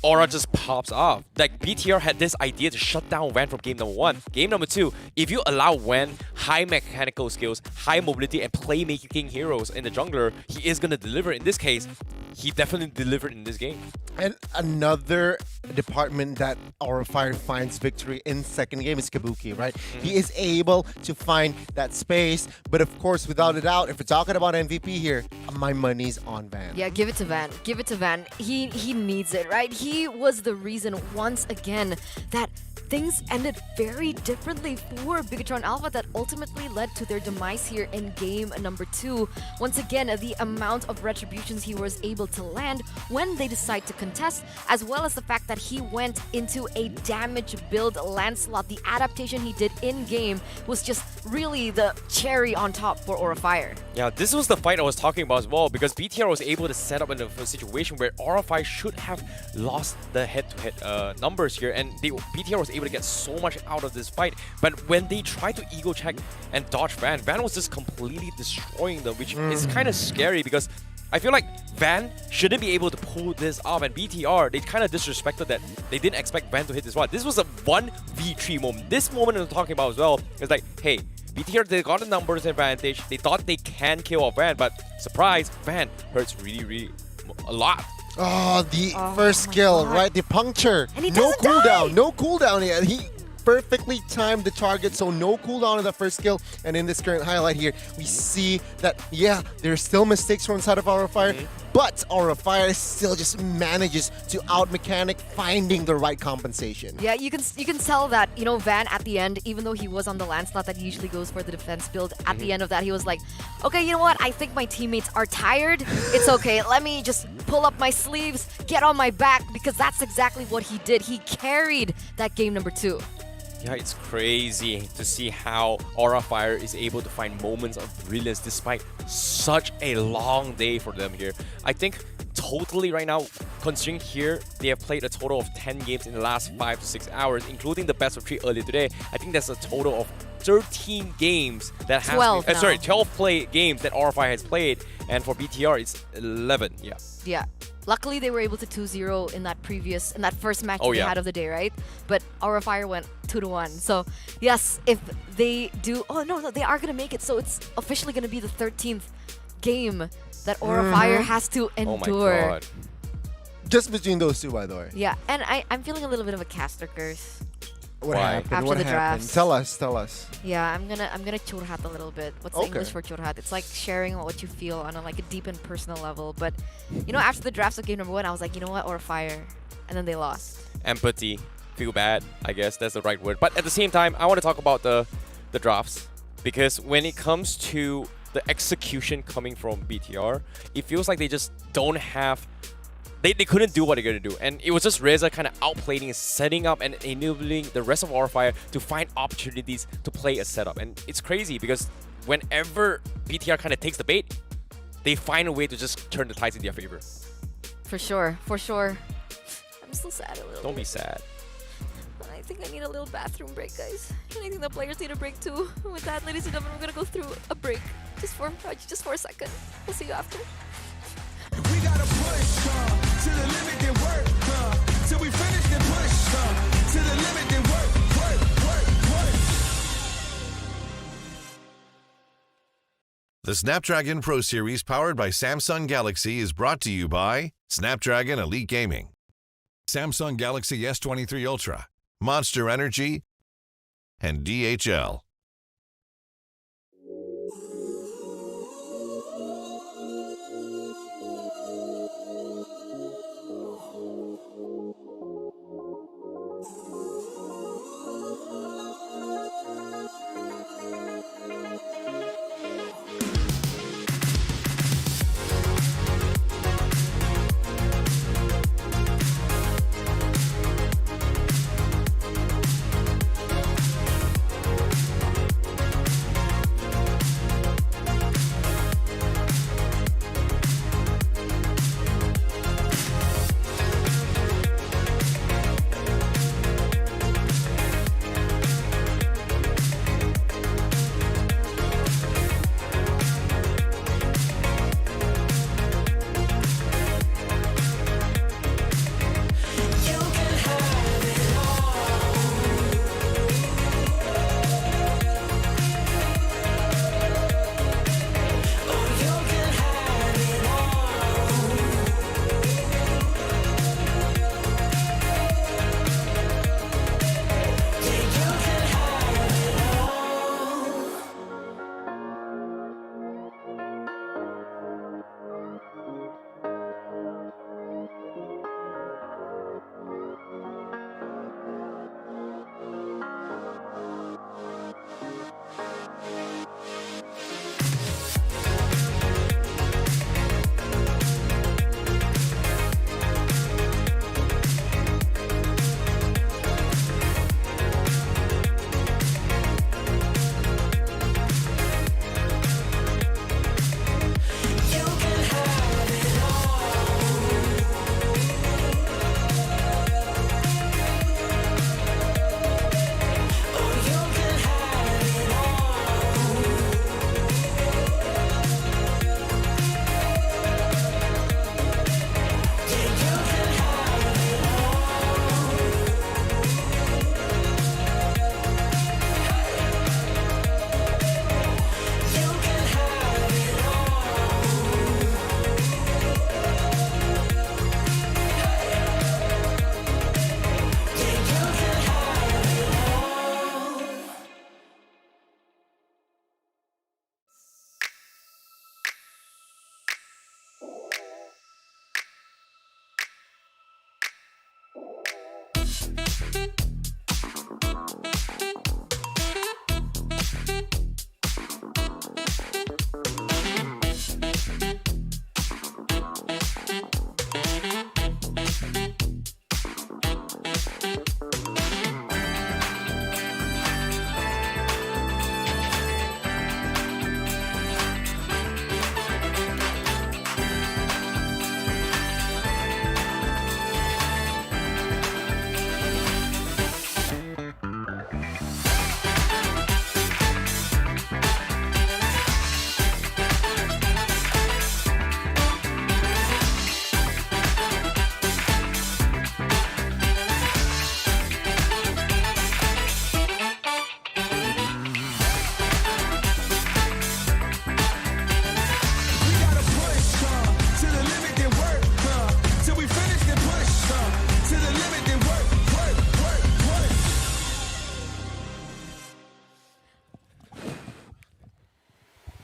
Aura just pops off. Like, BTR had this idea to shut down Van from game number 1. Game number 2, if you allow Van high mechanical skills, high mobility, and playmaking heroes in the jungler, he is going to deliver. In this case, he definitely delivered in this game. And another department that our Fire finds victory in second game is Kabuki, right? He is able to find that space, but of course, without a doubt, if we're talking about MVP here, my money's on Van. Yeah, give it to Van. Give it to Van. He needs it, right? He was the reason once again that things ended very differently for Bigatron Alpha that ultimately led to their demise here in game number 2. Once again, the amount of retributions he was able to land when they decide to contest, as well as the fact that he went into a damage build Lancelot. The adaptation he did in-game was just really the cherry on top for Aura Fire. Yeah, this was the fight I was talking about as well, because BTR was able to set up in a situation where Aura Fire should have lost the head-to-head numbers here, and BTR was able to get so much out of this fight. But when they tried to ego check and dodge Van, Van was just completely destroying them, which is kind of scary because I feel like Van shouldn't be able to pull this off, and BTR, they kind of disrespected that. They didn't expect Van to hit this one. This was a 1v3 moment. This moment I'm talking about as well is like, hey, BTR, they got a numbers advantage. They thought they can kill off Van, but surprise, Van hurts really a lot. Oh, the first skill, right? The puncture. And he no doesn't cooldown. die. No cooldown yet. He perfectly timed the target, so no cooldown on the first skill. And in this current highlight here, we see that, yeah, there's still mistakes from inside of Aura Fire, but Aura Fire still just manages to out-mechanic finding the right compensation. Yeah, you can tell that, you know, Van at the end, even though he was on the Lancelot that he usually goes for the defense build, at the end of that he was like, okay, you know what, I think my teammates are tired. It's okay, let me just pull up my sleeves, get on my back, because that's exactly what he did. He carried that game number 2. Yeah, it's crazy to see how Aura Fire is able to find moments of brilliance despite such a long day for them here. I think totally right now, considering here, they have played a total of 10 games in the last 5 to 6 hours, including the best of 3 earlier today. I think that's a total of 13 games that has 12 been, sorry, 12 games that Aura Fire has played, and for BTR it's 11. Yeah. Yeah. Luckily, they were able to 2-0 in that first match they had of the day, right? But Aura Fire went 2-1. So, yes, if they do... Oh, no, they are going to make it. So, it's officially going to be the 13th game that Aura Fire has to endure. Oh my god. Just between those two, by the way. Yeah, and I'm feeling a little bit of a caster curse. What happened? After What the happened? drafts. Tell us. Yeah, I'm gonna churhat a little bit. What's the English for churhat? It's like sharing what you feel on a deep and personal level. But you know, after the drafts of game number 1, I was like, you know what, Aura Fire, and then they lost. Empathy. Feel bad, I guess that's the right word. But at the same time, I want to talk about the drafts, because when it comes to the execution coming from BTR, it feels like they just don't have... They couldn't do what they're going to do. And it was just Reza kind of outplaying, setting up, and enabling the rest of Aura Fire to find opportunities to play a setup. And it's crazy because whenever BTR kind of takes the bait, they find a way to just turn the tides in their favor. For sure. I'm still sad a little Don't bit. be sad. I think I need a little bathroom break, guys. And I think the players need a break too. With that, ladies and gentlemen, we're going to go through a break. Just for a second. We'll see you after. We gotta push to the limit and work till we finish and push to the limit and work. The Snapdragon Pro Series powered by Samsung Galaxy is brought to you by Snapdragon Elite Gaming, Samsung Galaxy S23 Ultra, Monster Energy, and DHL.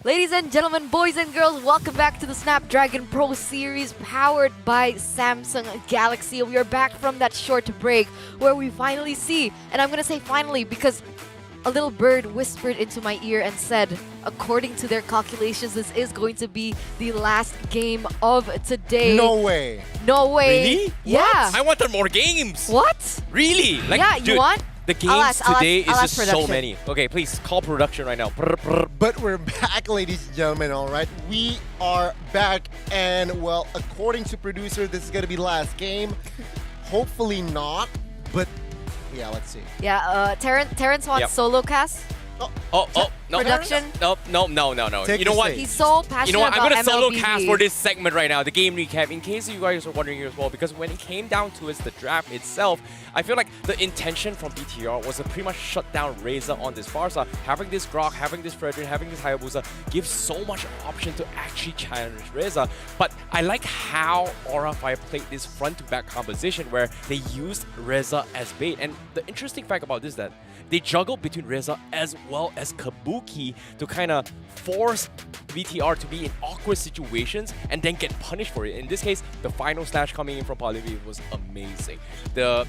Ladies and gentlemen, boys and girls, welcome back to the Snapdragon Pro Series powered by Samsung Galaxy. We are back from that short break where we finally see, and I'm going to say finally because a little bird whispered into my ear and said, according to their calculations, this is going to be the last game of today. No way. No way. Really? Yeah. I wanted more games. What? Really? Like, Yeah, dude, you want? The games I'll today ask is just so production. many. Okay, please call production right now. Brr, brr. But we're back, ladies and gentlemen, all right? We are back, and, well, according to producer, this is going to be the last game. Hopefully not, but, yeah, let's see. Yeah, Terrence wants Yep. solo cast. Oh, no. Production? No. Take You know the what? stage. He's so passionate You know what? I'm about gonna solo MLBB. cast for this segment right now, the game recap, in case you guys are wondering here as well, because when it came down to the draft itself, I feel like the intention from BTR was to pretty much shut down Reza on this Farsa. Having this Grok, having this Fredrin, having this Hayabusa gives so much option to actually challenge Reza. But I like how Aura Fire played this front-to-back composition where they used Reza as bait. And the interesting fact about this is that they juggled between Reza as well as Kabuki to kind of force BTR to be in awkward situations and then get punished for it. In this case, the final slash coming in from Polyv was amazing. The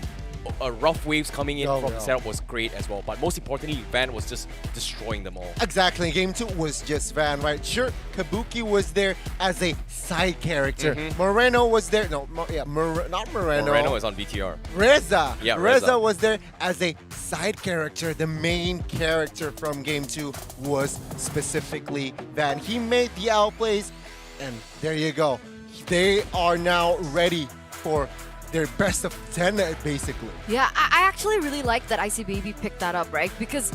rough waves coming in from the setup was great as well. But most importantly, Van was just destroying them all. Exactly. Game 2 was just Van, right? Sure, Kabuki was there as a side character. Moreno was there. No, not Moreno. Moreno is on BTR. Reza. Yeah, Reza Reza. was there as a side character. The main character from Game 2 was specifically Van. He made the outplays, and there you go. They are now ready for their best of 10, basically. Yeah, I actually really like that ICBB picked that up, right? Because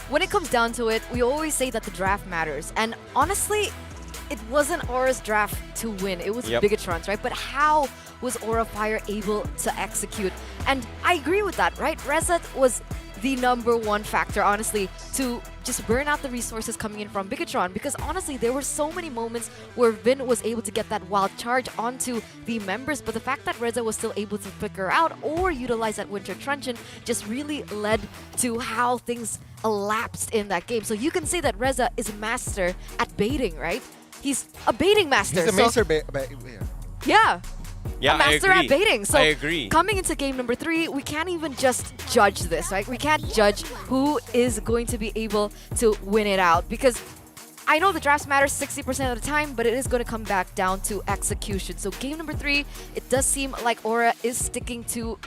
when it comes down to it, we always say that the draft matters. And honestly, it wasn't Aura's draft to win. It was Bigatron's, right? But how was Aura Fire able to execute? And I agree with that, right? Reset was the #1 factor, honestly, to just burn out the resources coming in from Bigatron, because honestly, there were so many moments where Vin was able to get that wild charge onto the members, but the fact that Reza was still able to flicker out or utilize that Winter Truncheon just really led to how things elapsed in that game. So you can say that Reza is a master at baiting, right? He's a baiting master. He's a master Yeah. Yeah, a master I at agree. baiting. So I agree. coming into game number 3, we can't even just judge this, right? We can't judge who is going to be able to win it out, because I know the drafts matter 60% of the time, but it is going to come back down to execution. So game number 3, it does seem like Aura is sticking to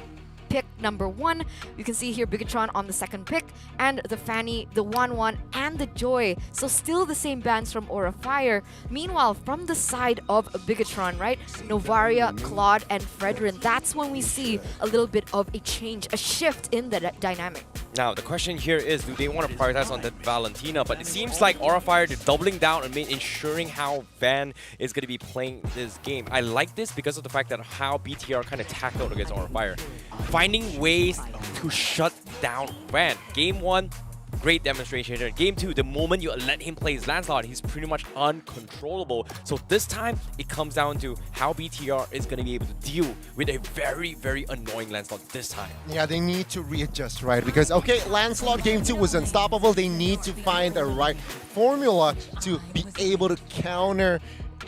pick #1. You can see here Bigatron on the second pick, and the Fanny, the Wan, and the Joy. So still the same bands from Aura Fire. Meanwhile, from the side of Bigatron, right? Novaria, Claude, and Fredrin. That's when we see a little bit of a change, a shift in the dynamic. Now, the question here is, do they want to prioritize on that Valentina? But it seems like Aura Fire, they're doubling down on ensuring how Van is going to be playing this game. I like this because of the fact that how BTR kind of tackled against Aura Fire. Finding ways to shut down Van. Game 1, great demonstration here. Game 2, the moment you let him play his Lancelot, he's pretty much uncontrollable. So this time, it comes down to how BTR is going to be able to deal with a very, very annoying Lancelot this time. Yeah, they need to readjust, right? Because, okay, Lancelot Game 2 was unstoppable. They need to find the right formula to be able to counter,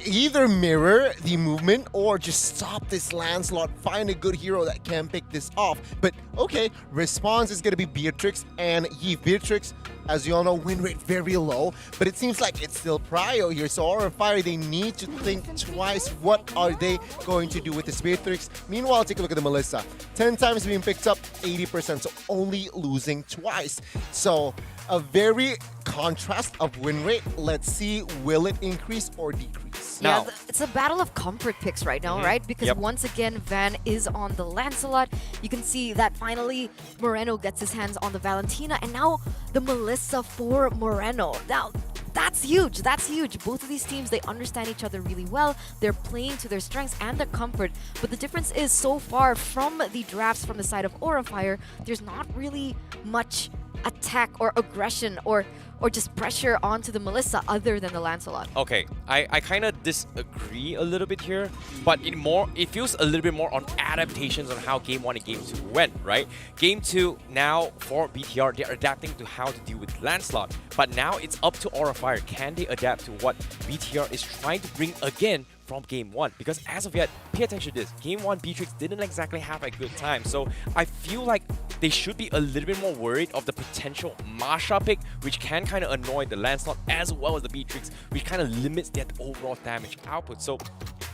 either mirror the movement or just stop this Lancelot, find a good hero that can pick this off. But okay, response is going to be Beatrix and Eve. Beatrix, as you all know, win rate very low, but it seems like it's still prio here. So Aura Fire, they need to think twice. What are they going to do with this Beatrix? Meanwhile, take a look at the Melissa. 10 times being picked up, 80%, so only losing twice. So a very contrast of win rate. Let's see, will it increase or decrease? Yeah, it's a battle of comfort picks right now, right? Because once again, Van is on the Lancelot. You can see that finally Moreno gets his hands on the Valentina, and now the Melissa for Moreno. Now, that's huge. That's huge. Both of these teams, they understand each other really well. They're playing to their strengths and their comfort. But the difference is, so far from the drafts from the side of Aura Fire, there's not really much attack or aggression or just pressure onto the Melissa other than the Lancelot. Okay, I kind of disagree a little bit here, but it feels a little bit more on adaptations on how Game 1 and Game 2 went, right? Game 2, now for BTR, they're adapting to how to deal with Lancelot, but now it's up to Aura Fire. Can they adapt to what BTR is trying to bring again from Game 1? Because as of yet, pay attention to this. Game 1, Beatrix didn't exactly have a good time, so I feel like they should be a little bit more worried of the potential Masha pick, which can kind of annoy the Lancelot as well as the Beatrix, which kind of limits their overall damage output. So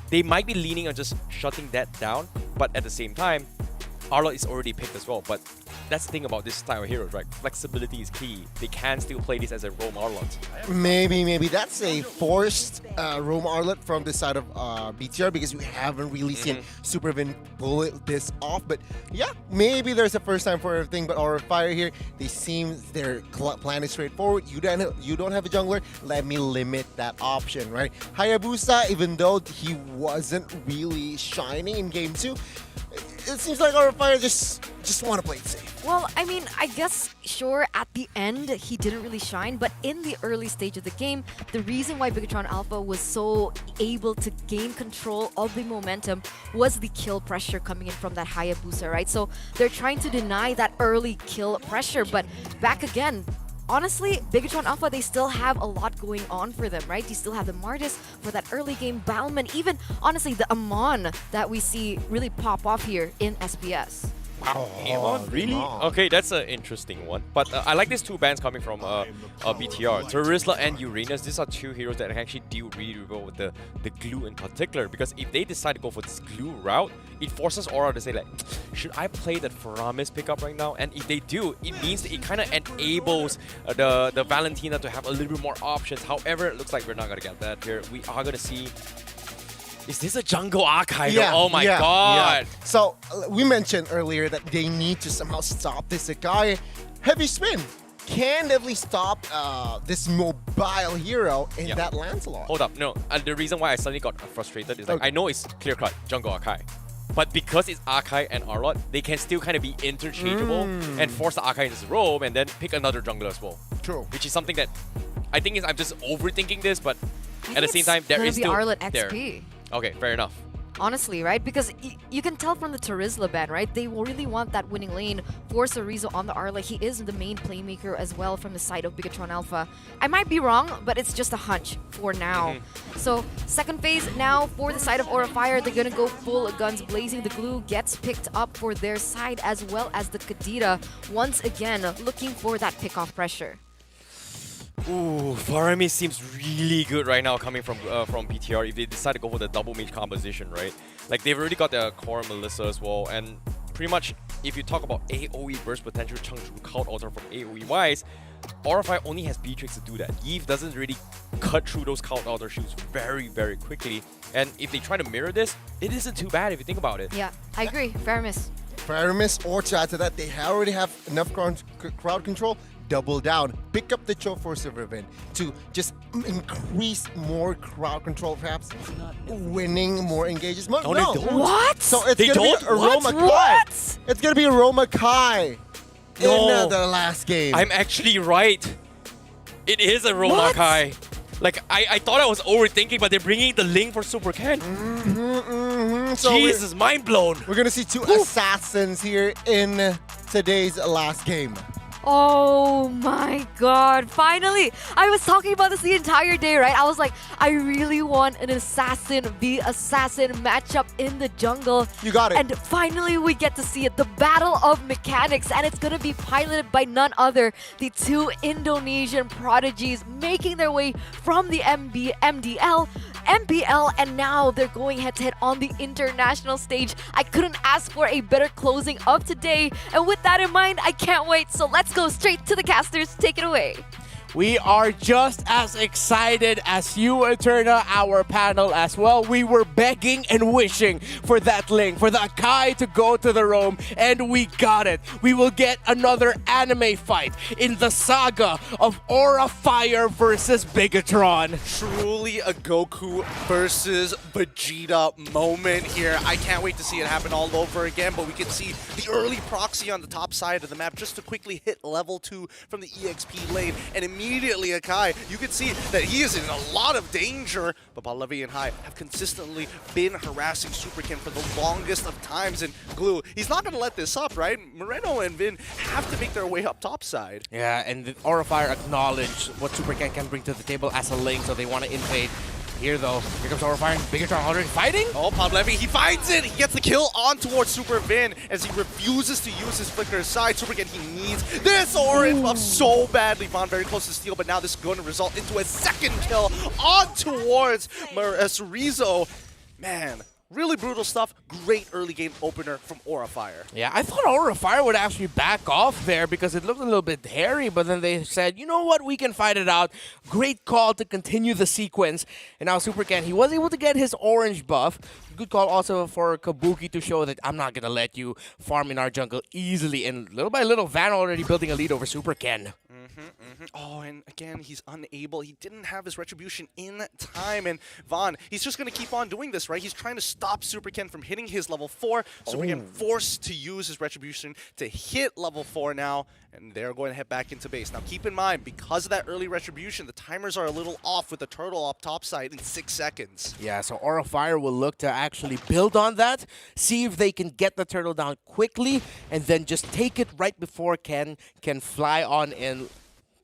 they might be leaning on just shutting that down, but at the same time, Arlott is already picked as well, but that's the thing about this style of heroes, right? Flexibility is key. They can still play this as a roam Arlott. Maybe that's a forced roam Arlott from the side of BTR because we haven't really seen Supervin pull this off. But yeah, maybe there's a first time for everything. But Aura Fire here, they seem their plan is straightforward. You don't have a jungler. Let me limit that option, right? Hayabusa, even though he wasn't really shining in Game 2, it seems like Aura Fire just want to play it safe. Well, I mean, I guess, sure, at the end, he didn't really shine, but in the early stage of the game, the reason why Bigatron Alpha was so able to gain control of the momentum was the kill pressure coming in from that Hayabusa, right? So they're trying to deny that early kill pressure, but back again, honestly, Bigatron Alpha, they still have a lot going on for them, right? You still have the Martis for that early game, Balman, even, honestly, the Amon that we see really pop off here in SPS. Wow, really? Okay, that's an interesting one. But I like these two bans coming from BTR. Terizla and Uranus, these are two heroes that can actually deal really well with the glue in particular. Because if they decide to go for this glue route, it forces Aura to say like, should I play that Faramis pickup right now? And if they do, it means that it kind of enables the Valentina to have a little bit more options. However, it looks like we're not going to get that here. We are going to see... Is this a jungle archive? Oh my god! Yeah. So we mentioned earlier that they need to somehow stop this Sakai. Heavy spin can definitely stop this mobile hero in that Lancelot. Hold up, no. The reason why I suddenly got frustrated is like, I know it's clear cut jungle Arkai, but because it's Arkai and Arlott, they can still kind of be interchangeable and force the Arkai into this roam and then pick another jungler as well. True. Which is something that I think I'm just overthinking this, but at the same time, there is still Arlott there. XP. Okay, fair enough. Honestly, right? Because you can tell from the Terizla ban, right? They really want that winning lane for Sorizo on the Arla. He is the main playmaker as well from the side of Bigatron Alpha. I might be wrong, but it's just a hunch for now. So, second phase now for the side of Aura Fire. They're gonna go full guns blazing. The glue gets picked up for their side as well as the Kadira. Once again, looking for that pick-off pressure. Ooh, Faramis seems really good right now coming from BTR if they decide to go for the double mage composition, right? Like, they've already got their core Melissa as well, and pretty much, if you talk about AoE burst potential Chengdu Cult Altar from AoE-wise, Aura Fire only has Beatrix to do that. Eve doesn't really cut through those Cult Altar shoots very, very quickly, and if they try to mirror this, it isn't too bad if you think about it. Yeah, I agree. Faramis. Faramis, or to add to that, they already have enough crowd control. Double down, pick up the choke for Silvervin to just increase more crowd control, perhaps winning more engages. No, they don't. What? So it's They gonna don't? be Aroma Kai. What? It's gonna be Aroma Kai in the last game. I'm actually right. It is a Roma Kai. Like, I thought I was overthinking, but they're bringing the link for Super Ken. So Jesus, mind blown. We're gonna see two assassins here in today's last game. Oh my god, finally! I was talking about this the entire day, right? I was like, I really want an assassin v assassin matchup in the jungle. You got it. And finally we get to see it, the battle of mechanics, and it's gonna be piloted by none other, the two Indonesian prodigies making their way from the MDL, MPL, and now they're going head-to-head on the international stage. I couldn't ask for a better closing of today, and with that in mind, I can't wait. So let's go straight to the casters. Take it away. We are just as excited as you, Eterna, our panel as well. We were begging and wishing for that link, for the Kai to go to the Rome, and we got it. We will get another anime fight in the saga of Aura Fire versus Bigatron. Truly a Goku versus Vegeta moment here. I can't wait to see it happen all over again, but we can see the early proxy on the top side of the map just to quickly hit level 2 from the EXP lane, and immediately Akai, you can see that he is in a lot of danger, but Pahlevi and Hai have consistently been harassing Superkin for the longest of times, and Glue, he's not going to let this up, right? Moreno and Vin have to make their way up top side. Yeah, and the Aura Fire acknowledged what Supercan can bring to the table as a link, so they want to invade. Here though, here comes Aura Fire, Bigatron already fighting? Oh, Pahlevi, he finds it! He gets the kill on towards Super Vin as he refuses to use his flicker aside. Supercan, he needs this orange buff so badly. Von very close to steal, but now this is going to result into a second kill on towards Cerezo. Man, really brutal stuff. Great early game opener from Aura Fire. Yeah, I thought Aura Fire would actually back off there because it looked a little bit hairy, but then they said, you know what, we can fight it out. Great call to continue the sequence. And now Supercan, he was able to get his orange buff. Good call also for Kabuki to show that I'm not going to let you farm in our jungle easily. And little by little, Van already building a lead over Supercan. Oh, and again, he's unable. He didn't have his retribution in time. And Von, he's just going to keep on doing this, right? He's trying to stop Supercan from hitting his level 4. Supercan forced to use his retribution to hit level 4 now. And they're going to head back into base. Now, keep in mind, because of that early retribution, the timers are a little off with the turtle up top side in 6 seconds. Yeah, so Aura Fire will look to actually build on that, see if they can get the turtle down quickly, and then just take it right before Ken can fly on and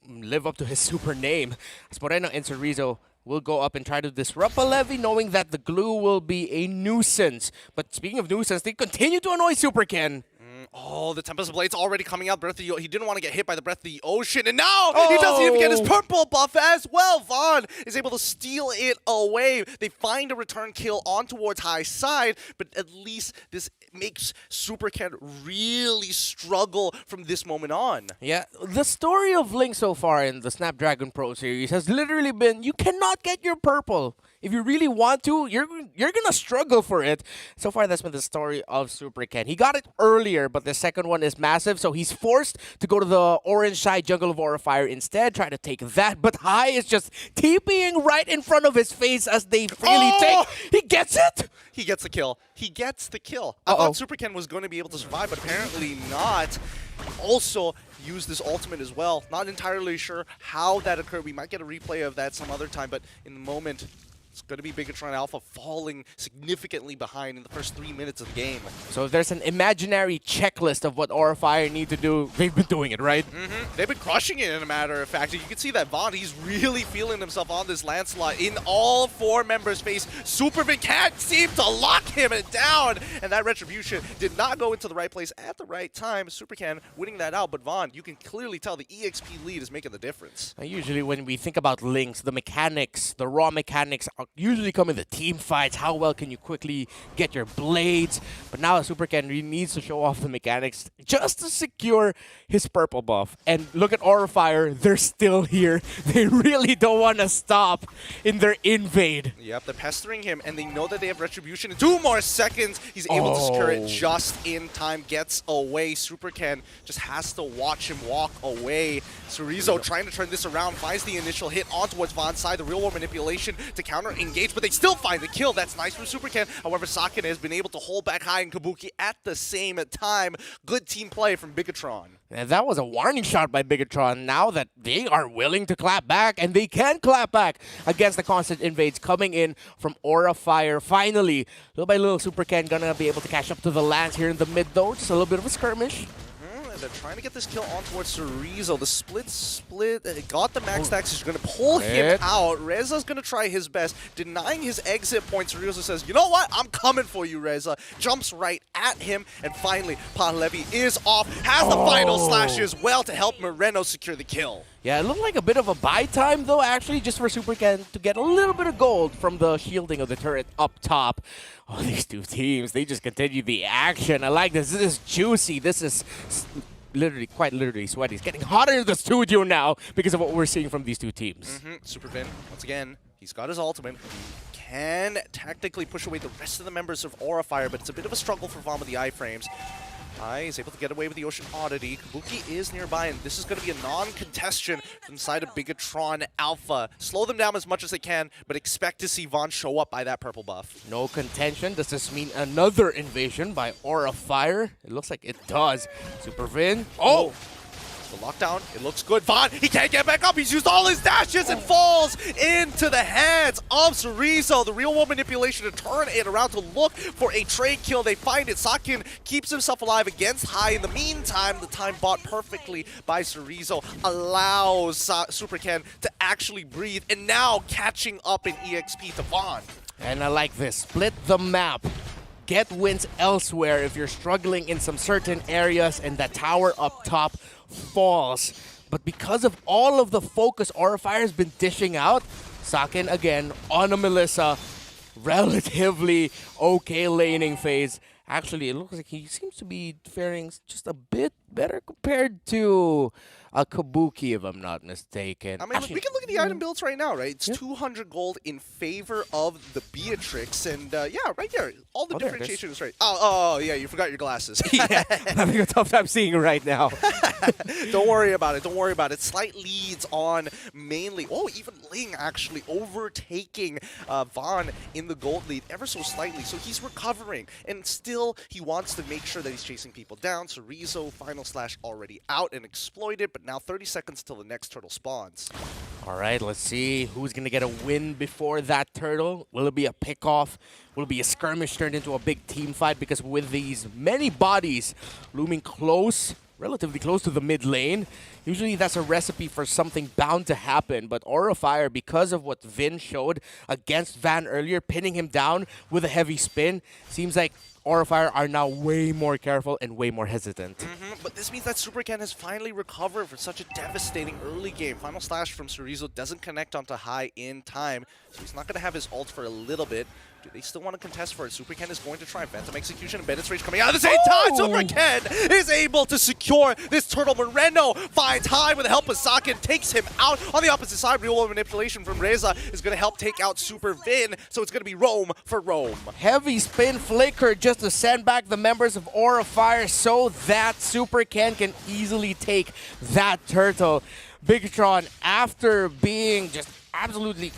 live up to his super name. As Moreno and Cerezo will go up and try to disrupt Pahlevi, knowing that the glue will be a nuisance. But speaking of nuisance, they continue to annoy Super Ken. Oh, the Tempest Blade's already coming out. He didn't want to get hit by the Breath of the Ocean, and now he doesn't even get his purple buff as well. Vaughn is able to steal it away. They find a return kill on towards high side, but at least this makes Super Ken really struggle from this moment on. Yeah, the story of Link so far in the Snapdragon Pro Series has literally been, you cannot get your purple. If you really want to, you're gonna struggle for it. So far, that's been the story of Super Ken. He got it earlier, but the second one is massive, so he's forced to go to the orange side jungle of Aura Fire instead, try to take that. But Hai is just TPing right in front of his face as they freely take. He gets it. He gets the kill. He gets the kill. I thought Super Ken was going to be able to survive, but apparently not. Also used this ultimate as well. Not entirely sure how that occurred. We might get a replay of that some other time, but in the moment, it's going to be Bigatron Alpha falling significantly behind in the first 3 minutes of the game. So if there's an imaginary checklist of what Aura Fire need to do, they've been doing it, right? They've been crushing it, in a matter of fact. You can see that Vaughn, he's really feeling himself on this Lancelot in all 4 members' face. Superman can't seem to lock him down, and that retribution did not go into the right place at the right time. Supercan winning that out, but Vaughn, you can clearly tell the EXP lead is making the difference. Now, usually when we think about links, the mechanics, the raw mechanics usually come in the team fights. How well can you quickly get your blades? But now Supercan really needs to show off the mechanics just to secure his purple buff. And look at Aura Fire, they're still here. They really don't want to stop in their invade. Yep, they're pestering him, and they know that they have retribution in 2 more seconds. He's able to secure it just in time, gets away. Supercan just has to watch him walk away. Cerezo trying to turn this around, finds the initial hit on towards Von's side, the real world manipulation to counter engage, but they still find the kill. That's nice from Supercan. However, Sakane has been able to hold back Hai and Kabuki at the same time. Good team play from Bigatron. And that was a warning shot by Bigatron. Now that they are willing to clap back, and they can clap back against the constant invades coming in from Aura Fire. Finally, little by little, Supercan gonna be able to catch up to the Lance here in the mid though. Just a little bit of a skirmish. They're trying to get this kill on towards Cerezo. The split, got the max stacks. He's going to pull him out. Reza's going to try his best, denying his exit point. Cerezo says, you know what? I'm coming for you, Reza. Jumps right at him, and finally, Pahlevi is off. Has the final slash as well to help Moreno secure the kill. Yeah, it looked like a bit of a buy time, though, actually, just for Supercan to get a little bit of gold from the shielding of the turret up top. Oh, these two teams, they just continue the action. I like this. This is juicy. This is quite literally sweaty. It's getting hotter in the studio now because of what we're seeing from these two teams. Super Vin, once again, he's got his ultimate. He can tactically push away the rest of the members of Aura Fire, but it's a bit of a struggle for Vaughn with the iframes. Hai is able to get away with the Ocean Oddity. Kabuki is nearby, and this is going to be a non-contestion from the side of Bigatron Alpha. Slow them down as much as they can, but expect to see Vaughn show up by that purple buff. No contention. Does this mean another invasion by Aura Fire? It looks like it does. Super Vin. Oh! The lockdown, it looks good. Vaughn, he can't get back up. He's used all his dashes and falls into the hands of Cerezo. The real world manipulation to turn it around to look for a trade kill. They find it. Sakin keeps himself alive against Hai. In the meantime, the time bought perfectly by Cerezo allows Super Ken to actually breathe, and now catching up in EXP to Vaughn. And I like this. Split the map. Get wins elsewhere if you're struggling in some certain areas and that tower up top falls. But because of all of the focus Aura Fire has been dishing out, Sakin again on a Melissa, relatively okay laning phase. Actually, it looks like he seems to be faring just a bit better compared to a Kabuki, if I'm not mistaken. I mean, we can look at the item builds right now, right? It's 200 gold in favor of the Beatrix, and yeah, right here, all the differentiation is right. Oh, yeah, you forgot your glasses. Yeah, I'm having a tough time seeing it right now. Don't worry about it. Don't worry about it. Slight leads on mainly. Oh, even Ling actually overtaking Vaughn in the gold lead ever so slightly. So he's recovering, and still he wants to make sure that he's chasing people down. So Cerezo final slash already out and exploited, but now 30 seconds till the next turtle spawns. All right, let's see who's going to get a win before that turtle. Will it be a pick-off? Will it be a skirmish turned into a big team fight? Because with these many bodies looming close, relatively close to the mid lane, usually that's a recipe for something bound to happen. But Aura Fire, because of what Vin showed against Van earlier, pinning him down with a heavy spin, seems like Aura Fire are now way more careful and way more hesitant. But this means that Super Ken has finally recovered for such a devastating early game. Final slash from Cerezo doesn't connect onto Hai in time, so he's not going to have his ult for a little bit. Do they still want to contest for it? Super Ken is going to try. Phantom Execution and Bennett's Rage coming out at the same time. Super Ken is able to secure this turtle. Moreno finds Hai with the help of Sakin, takes him out. On the opposite side, real world manipulation from Reza is going to help take out Super Vin, so it's going to be Roam for Roam. Heavy spin flicker just to send back the members of Aura Fire so that Super Ken can easily take that turtle. Bigatron, after being just absolutely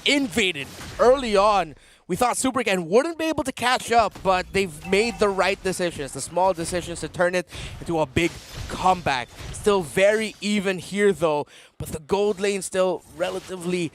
invaded early on, we thought Super Ken wouldn't be able to catch up, but they've made the right decisions, the small decisions to turn it into a big comeback. Still very even here though, but the gold lane still relatively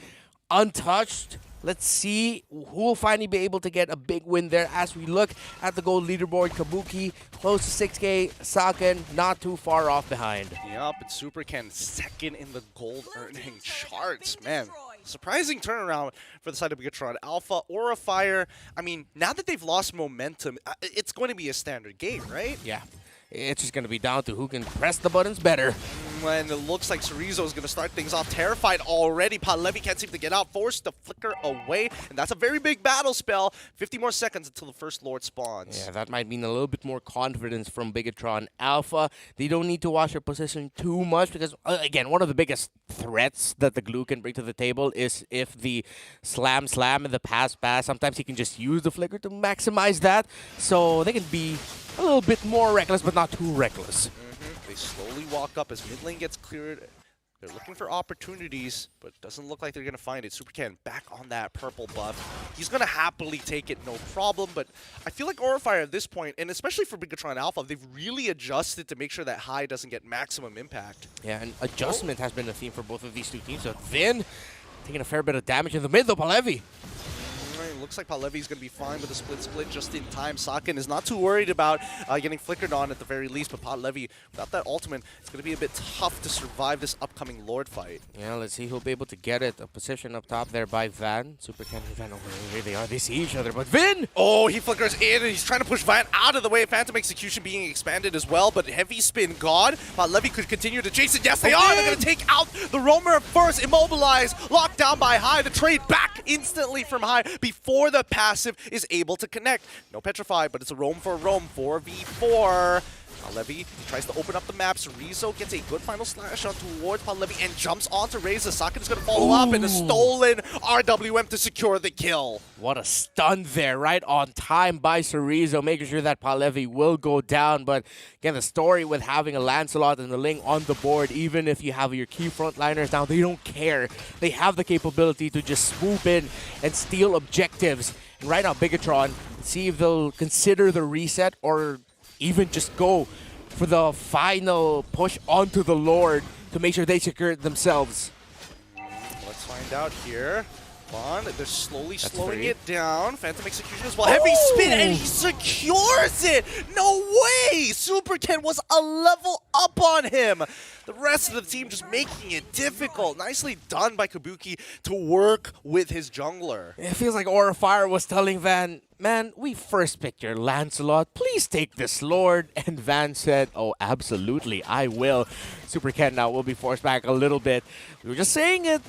untouched. Let's see who will finally be able to get a big win there as we look at the gold leaderboard. Kabuki close to 6K, Sakin not too far off behind. Yup, and Super Ken second in the gold earning charts, man. Surprising turnaround for the side of Bigatron Alpha. Aura Fire, I mean, now that they've lost momentum, it's going to be a standard game, right? Yeah. It's just going to be down to who can press the buttons better. And it looks like Cerezo is going to start things off terrified already. Palevi can't seem to get out, forced to flicker away. And that's a very big battle spell. 50 more seconds until the first Lord spawns. Yeah, that might mean a little bit more confidence from Bigatron Alpha. They don't need to watch their position too much because, again, one of the biggest threats that the glue can bring to the table is if the slam and the pass, sometimes he can just use the flicker to maximize that. So they can be a little bit more reckless, but not too reckless. They slowly walk up as mid lane gets cleared. They're looking for opportunities, but it doesn't look like they're going to find it. Super Ken back on that purple buff. He's going to happily take it, no problem, but I feel like Aura Fire at this point, and especially for Bigatron Alpha, they've really adjusted to make sure that Hai doesn't get maximum impact. Yeah, and adjustment has been a theme for both of these two teams. So Vin taking a fair bit of damage in the mid, though, Palevi. Looks like Palevi's going to be fine with the split just in time. Sakin is not too worried about getting flickered on at the very least, but Palevi, without that ultimate, it's going to be a bit tough to survive this upcoming Lord fight. Yeah, let's see who'll be able to get it. A position up top there by Van. Super Ken and Van over here they are. They see each other, but Vin! Oh, he flickers in, and he's trying to push Van out of the way. Phantom Execution being expanded as well, but heavy spin gone. Palevi could continue to chase it. Yes, they are! They're going to take out the Roamer first. Immobilized, locked down by Hai. The trade back instantly from Hai before the passive is able to connect. No Petrify, but it's a roam for a roam, 4v4. Palevi tries to open up the map. Cerezo gets a good final slash on towards Palevi and jumps onto Reza. Sakin is going to follow up and a stolen RWM to secure the kill. What a stun there, right on time by Cerezo, making sure that Palevi will go down. But again, the story with having a Lancelot and the Ling on the board, even if you have your key frontliners down, they don't care. They have the capability to just swoop in and steal objectives. And right now, Bigatron, see if they'll consider the reset or even just go for the final push onto the Lord to make sure they secure it themselves. Let's find out here. Bond, they're slowly slowing three. it down. Phantom Execution as well. Heavy spin, and he secures it! No way! Super Ken was a level up on him. The rest of the team just making it difficult. Nicely done by Kabuki to work with his jungler. It feels like Aura Fire was telling Van, man, we first picked your Lancelot. Please take this Lord. And Van said, oh, absolutely, I will. Super Ken now will be forced back a little bit. We were just saying it.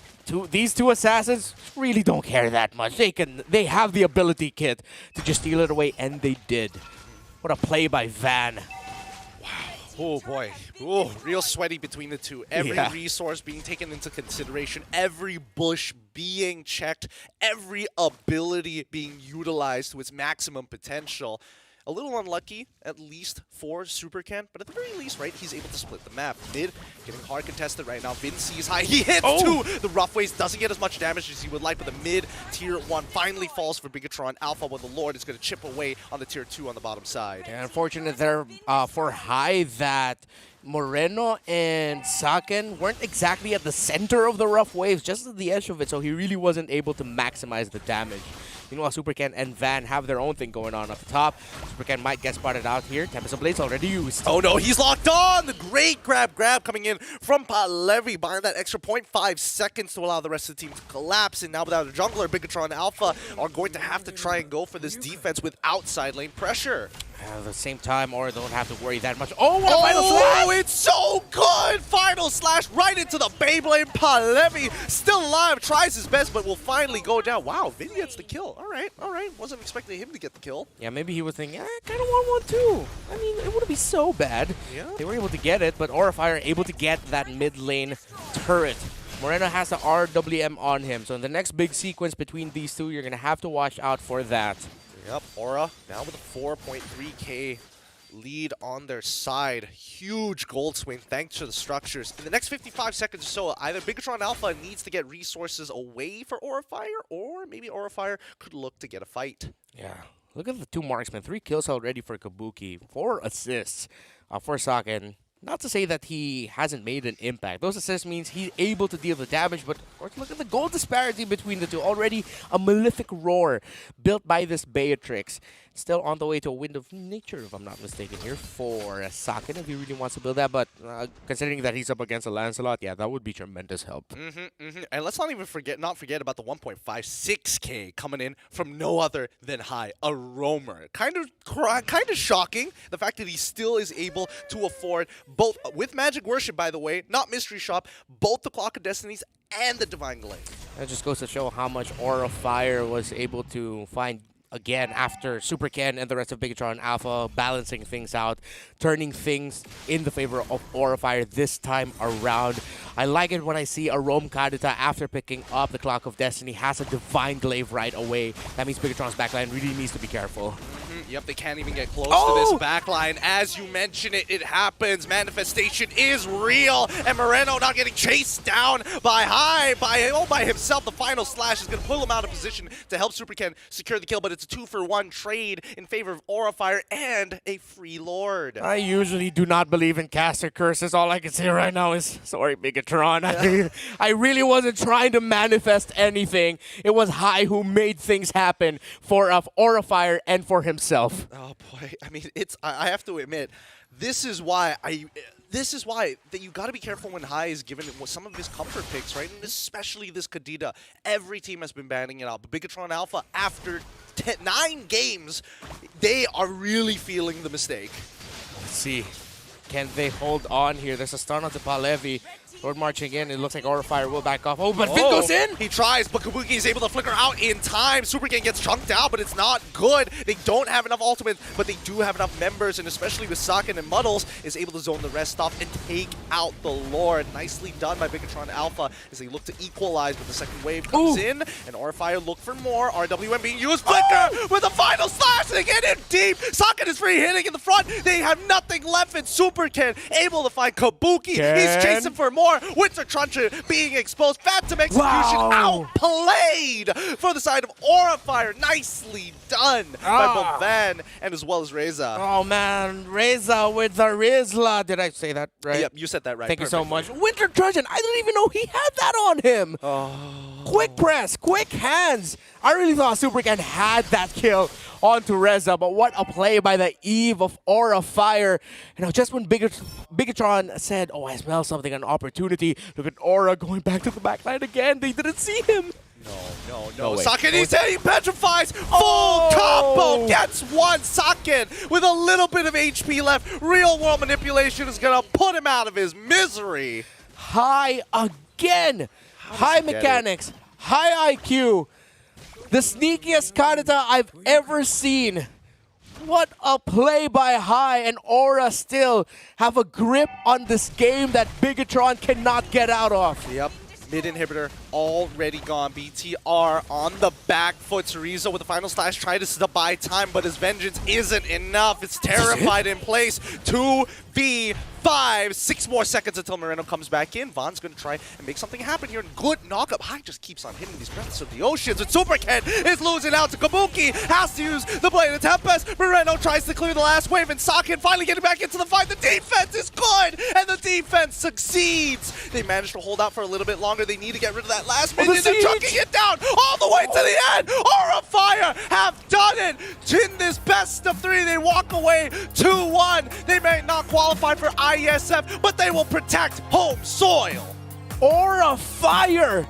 These two assassins really don't care that much. They have the ability kit to just steal it away, and they did. What a play by Van. Oh boy, real sweaty between the two. Every resource being taken into consideration, every bush being checked, every ability being utilized to its maximum potential. A little unlucky, at least for Super Ken, but at the very least, right, he's able to split the map. Mid, getting hard contested right now. Vin sees high, he hits two! The rough ways doesn't get as much damage as he would like, but the mid tier 1 finally falls for Bigatron Alpha when the Lord is going to chip away on the tier 2 on the bottom side. And unfortunate there for High that Moreno and Saken weren't exactly at the center of the rough waves, just at the edge of it, so he really wasn't able to maximize the damage. Meanwhile, Super Ken and Van have their own thing going on up the top. Super Ken might get spotted out here. Tempest of Blades already used. Oh no, he's locked on! The great grab coming in from Palevi, buying that extra 0.5 seconds to allow the rest of the team to collapse. And now without a jungler, Bigatron Alpha are going to have to try and go for this defense with outside lane pressure. At the same time, or don't have to worry that much. Oh, what a final slash! Oh, it's so good! Final slash right into the Beyblade. Palevi still alive, tries his best, but will finally go down. Wow, Vin gets the kill. All right. Wasn't expecting him to get the kill. Yeah, maybe he was thinking, I kind of want one too. I mean, it wouldn't be so bad. Yeah. They were able to get it, but Aura Fire able to get that mid lane turret. Moreno has the RWM on him, so in the next big sequence between these two, you're going to have to watch out for that. Yep, Aura now with a 4.3k lead on their side. Huge gold swing thanks to the structures. In the next 55 seconds or so, either Bigatron Alpha needs to get resources away for Aura Fire, or maybe Aura Fire could look to get a fight. Yeah, look at the two marksmen. 3 kills already for Kabuki. 4 assists for Saken. Not to say that he hasn't made an impact. Those assists means he's able to deal the damage, but of course, look at the goal disparity between the two. Already a malefic roar built by this Beatrix. Still on the way to a Wind of Nature, if I'm not mistaken, here for Saken, if he really wants to build that. But considering that he's up against a Lancelot, yeah, that would be tremendous help. And let's not even forget about the 1.56k coming in from no other than High, a roamer. Kind of shocking, the fact that he still is able to afford both, with Magic Worship, by the way, not Mystery Shop, both the Clock of Destinies and the Divine Glaive. That just goes to show how much Aura Fire was able to find again after Super Ken and the rest of Bigatron Alpha balancing things out, turning things in the favor of Aura Fire this time around. I like it when I see a Rome Kadita after picking up the Clock of Destiny has a Divine Glaive right away. That means Bigatron's backline really needs to be careful. Yep, they can't even get close to this backline. As you mentioned it happens. Manifestation is real. And Moreno not getting chased down by High, by himself. The final slash is going to pull him out of position to help Super Ken secure the kill, but it's a 2-for-1 trade in favor of Aura Fire and a free Lord. I usually do not believe in caster curses. All I can say right now is, sorry, Bigatron. I really wasn't trying to manifest anything. It was High who made things happen for Aura Fire and for himself. Oh boy, I mean, I have to admit, this is why that you got to be careful when High is given some of his comfort picks, right? And especially this Kadita. Every team has been banning it out. But Bigatron Alpha, after 9 games, they are really feeling the mistake. Let's see. Can they hold on here? There's a stun onto Palevi. Lord marching in. It looks like Aura Fire will back off. Oh, but Vin goes in! He tries, but Kabuki is able to flicker out in time. Super Gang gets chunked out, but it's not good. They don't have enough ultimate, but they do have enough members, and especially with Sakin and Muddles, is able to zone the rest off and take out the Lord. Nicely done by Bigatron Alpha as they look to equalize, but the second wave comes in, and Aura Fire look for more. RWM being used. Flicker with a final slash, and they get in deep. Sakin is free hitting in the front. They have nothing left, and Super Ken able to find Kabuki. He's chasing for more. Winter Truncheon being exposed. Phantom Execution outplayed for the side of Aura Fire. Nicely done by both Van and as well as Reza. Oh man, Reza with the Rizla. Did I say that right? Yep, you said that right. Thank you so much. Winter Trojan, I didn't even know he had that on him. Quick press, quick hands. I really thought Super Ken had that kill onto Reza, but what a play by the Eve of Aura Fire. You know, just when Bigatron said, oh, I smell something, an opportunity, look at Aura going back to the backline again. They didn't see him. No, Sakin, he petrifies. Full combo gets one. Sakin with a little bit of HP left. Real world manipulation is going to put him out of his misery. High again. High mechanics, high IQ. The sneakiest Kanata I've ever seen. What a play by High, and Aura still have a grip on this game that Bigatron cannot get out of. Yep. Mid inhibitor already gone. BTR on the back foot. Cerezo with the final slash trying to buy time, but his vengeance isn't enough. It's terrified in place. 2v5. 6 more seconds until Moreno comes back in. Von's going to try and make something happen here. Good knockup. High just keeps on hitting these breaths of the oceans. And Super Ken is losing out to Kabuki. Has to use the Blade of Tempest. Moreno tries to clear the last wave, and Sakin finally getting back into the fight. The defense is good, and the defense succeeds. They managed to hold out for a little bit longer. They need to get rid of that last minion. They're chucking it down all the way to the end. Aura Fire have done it. In this best of 3, they walk away 2-1. They may not qualify for ISF, but they will protect home soil. Aura Fire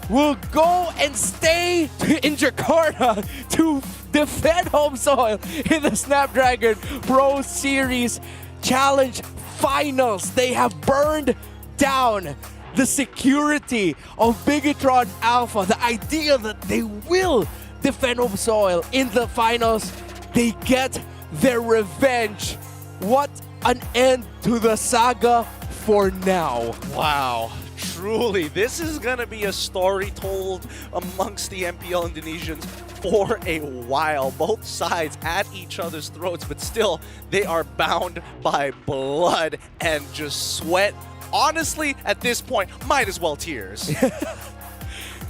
will go and stay in Jakarta to defend home soil in the Snapdragon Pro Series Challenge Finals. They have burned down the security of Bigatron Alpha. The idea that they will defend home soil in the finals, they get their revenge. What an end to the saga for now. Wow. Truly, this is going to be a story told amongst the MPL Indonesians for a while. Both sides at each other's throats, but still, they are bound by blood and just sweat. Honestly, at this point, might as well tears.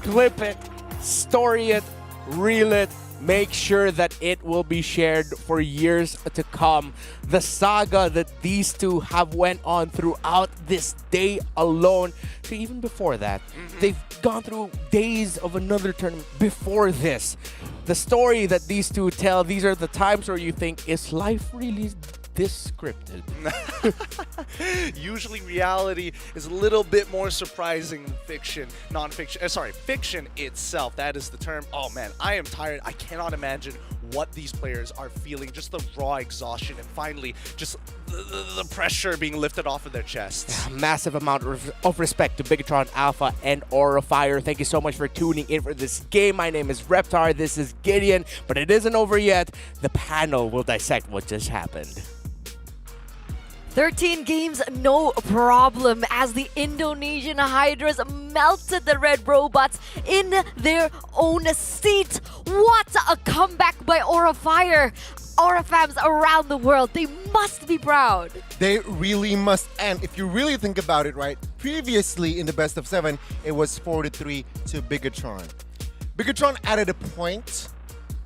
Clip it, story it, reel it, make sure that it will be shared for years to come. The saga that these two have went on throughout this day alone. So even before that, they've gone through days of another tournament before this. The story that these two tell, these are the times where you think, is life really this scripted? Usually reality is a little bit more surprising than fiction, fiction itself. That is the term. Oh man, I am tired. I cannot imagine what these players are feeling. Just the raw exhaustion and finally just the pressure being lifted off of their chests. Massive amount of respect to Bigatron Alpha and Aura Fire. Thank you so much for tuning in for this game. My name is Reptar. This is Gideon, but it isn't over yet. The panel will dissect what just happened. 13 games, no problem, as the Indonesian Hydras melted the Red Robots in their own seat. What a comeback by Aura Fire. Aura fans around the world, they must be proud. They really must. And if you really think about it, right, previously in the best of 7, it was 4-3 to Bigatron. Bigatron added a point.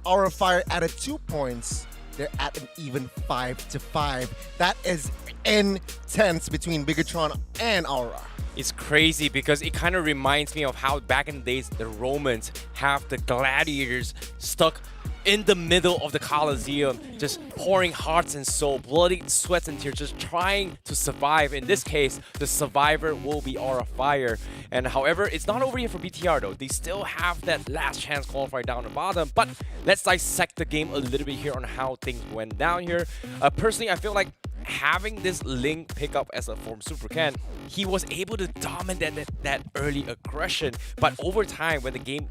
Aura Fire added 2 points. They're at an even 5-5. That is intense between Bigatron and Aura. It's crazy because it kind of reminds me of how back in the days the Romans have the gladiators stuck in the middle of the Colosseum, just pouring hearts and soul, bloody sweats and tears, just trying to survive. In this case, the survivor will be Aura Fire. And however, it's not over yet for BTR though. They still have that last chance qualifier down the bottom. But let's dissect the game a little bit here on how things went down here. Personally, I feel like having this Ling pickup as a form Super Ken, he was able to dominate that early aggression. But over time, when the game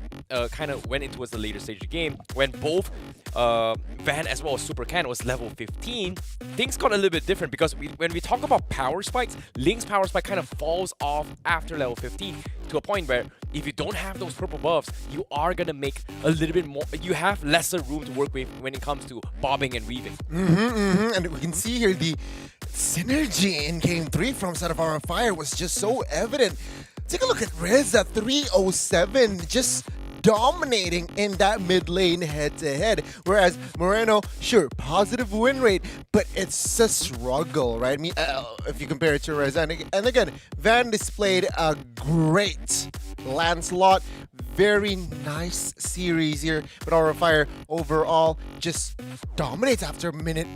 kind of went into the later stage of the game, when both Van as well as Super Ken was level 15, things got a little bit different because when we talk about power spikes, Ling's power spike kind of falls off after level 15 to a point where if you don't have those purple buffs, you are gonna make a little bit more. You have lesser room to work with when it comes to bobbing and weaving. And we can see here the synergy in Game 3 from Side of Our Fire was just so evident. Take a look at Reza 307 just dominating in that mid lane head-to-head. Whereas Moreno, sure, positive win rate, but it's a struggle, right? I mean, if you compare it to Reza. And again, Van displayed a great Lancelot. Very nice series here, but Aura Fire overall just dominates after minute,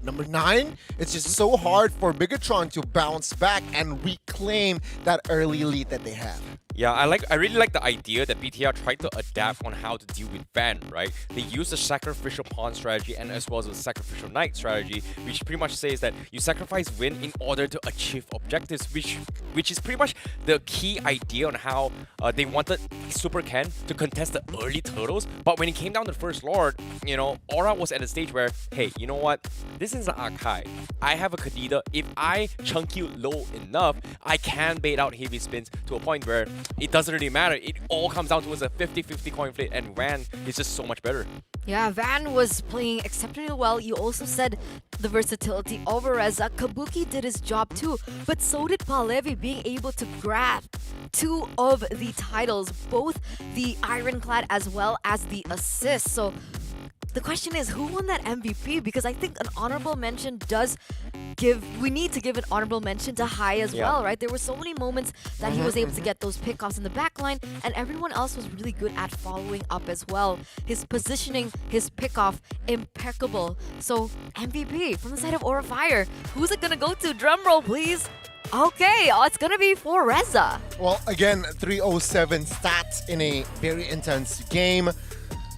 number 9? It's just so hard for Bigatron to bounce back and reclaim that early lead that they have. Yeah, I really like the idea that BTR tried to adapt on how to deal with Van, right? They used the sacrificial pawn strategy and as well as the sacrificial knight strategy, which pretty much says that you sacrifice win in order to achieve objectives, which is pretty much the key idea on how they wanted Super Ken to contest the early turtles. But when it came down to First Lord, you know, Aura was at a stage where, hey, you know what? This is an Akai. I have a Kadida. If I chunk you low enough, I can bait out heavy spins to a point where it doesn't really matter. It all comes down to a 50-50 coin flip, and Van is just so much better. Yeah, Van was playing exceptionally well. You also said the versatility of Reza. Kabuki did his job too, but so did Palevi, being able to grab 2 of the titles, both the Ironclad as well as the assist. So the question is, who won that MVP? Because I think an honorable mention we need to give an honorable mention to Hai as well, right? There were so many moments that he was able to get those pickoffs in the back line, and everyone else was really good at following up as well. His positioning, his pickoff, impeccable. So MVP from the side of Aura Fire. Who's it gonna go to? Drumroll, please. Okay, it's gonna be for Reza. Well, again, 307 stats in a very intense game.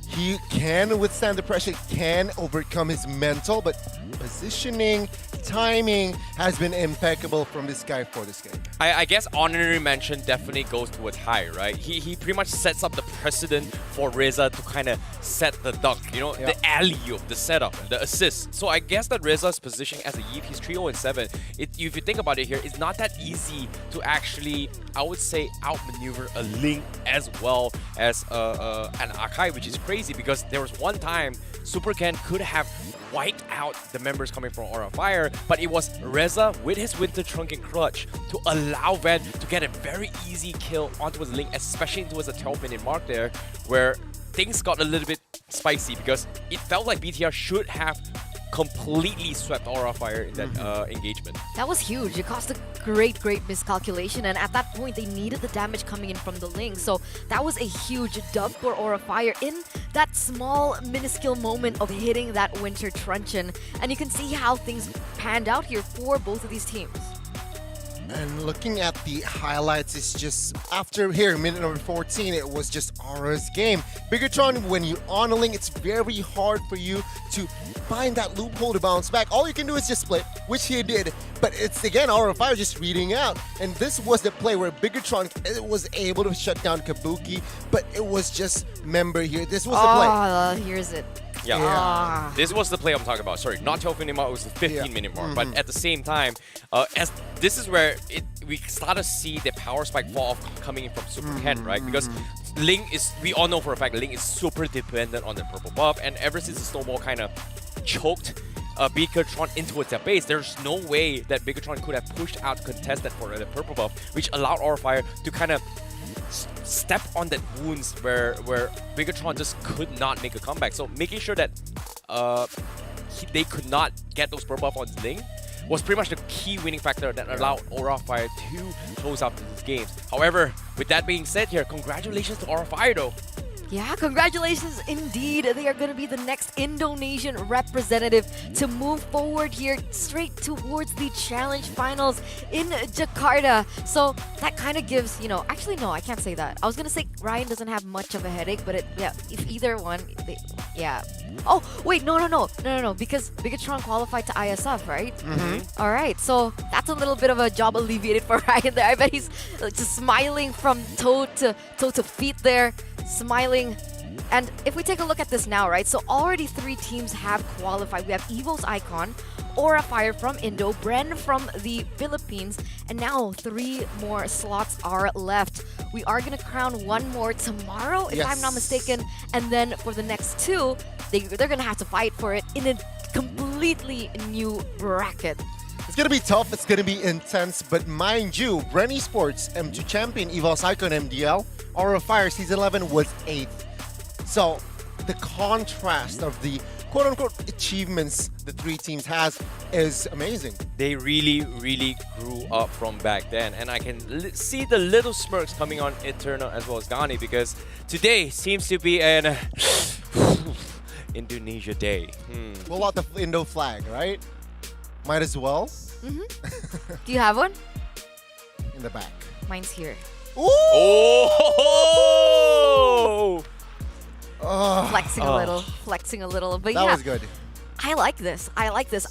He can withstand the pressure, can overcome his mental, but positioning, timing has been impeccable from this guy for this game. I guess honorary mention definitely goes towards Hai, right? He pretty much sets up the precedent for Reza to kind of set the dunk, you know, the alley-oop, the setup, the assist. So I guess that Reza's positioning as a Yip, he's 3-0-7. If you think about it here, it's not that easy to actually, I would say, outmaneuver a Ling as well as an Akai, which is crazy because there was one time Super Ken could have wiped out the members coming from Aura Fire, but it was Reza with his Winter Trunk and Clutch to allow Van to get a very easy kill onto his Ling, especially towards the 12-minute mark there, where things got a little bit spicy because it felt like BTR should have completely swept Aura Fire in that engagement. That was huge. It caused a great miscalculation, and at that point they needed the damage coming in from the Ling. So that was a huge dub for Aura Fire in that small minuscule moment of hitting that Winter Truncheon. And you can see how things panned out here for both of these teams. And looking at the highlights, it's just after here, minute number 14, it was just Aura's game. Bigatron, when you're on a Ling, it's very hard for you to find that loophole to bounce back. All you can do is just split, which he did. But it's again Aura Fire just reading out. And this was the play where Bigatron was able to shut down Kabuki, but it was just member here. This was the play. Here's it. Yeah. This was the play I'm talking about. Sorry, not 12-minute mark, it was the 15-minute mark. But at the same time, as this is where we start to see the power spike fall off coming in from Super Ken, right? Because Ling is, we all know for a fact, Ling is super dependent on the purple buff, and ever since the snowball kind of choked Bigatron into its base, there's no way that Bigatron could have pushed out to contest that for the purple buff, which allowed Aura Fire to kind of step on that wounds where Bigatron just could not make a comeback. So making sure that they could not get those purple buff on Ling was pretty much the key winning factor that allowed Aura Fire to close up these games. However, with that being said here, congratulations to Aura Fire though. Yeah, congratulations indeed. They are going to be the next Indonesian representative to move forward here straight towards the challenge finals in Jakarta. So that kind of gives, actually no, I can't say that. I was going to say Ryan doesn't have much of a headache, but if either one, yeah. Oh, wait, no, because Bigatron qualified to ISF, right? Mm-hmm. All right, so that's a little bit of a job alleviated for Ryan there. I bet he's just smiling from toe to feet there, smiling. And if we take a look at this now, right? So already 3 teams have qualified. We have Evo's Icon, Aura Fire from Indo, Bren from the Philippines, and now 3 more slots are left. We are going to crown 1 more tomorrow, if I'm not mistaken. And then for the next 2, they're going to have to fight for it in a completely new bracket. It's going to be tough. It's going to be intense. But mind you, Bren Esports, M2 champion, Evo's Icon MDL, Aura Fire Season 11 was 8th. So the contrast of the quote-unquote achievements the 3 teams has is amazing. They really, really grew up from back then. And I can see the little smirks coming on Eternal as well as Gani, because today seems to be an Indonesia day. Pull out the Indo flag, right? Might as well. Do you have one? In the back. Mine's here. Oh! Flexing a little. But that yeah, was good. I like this.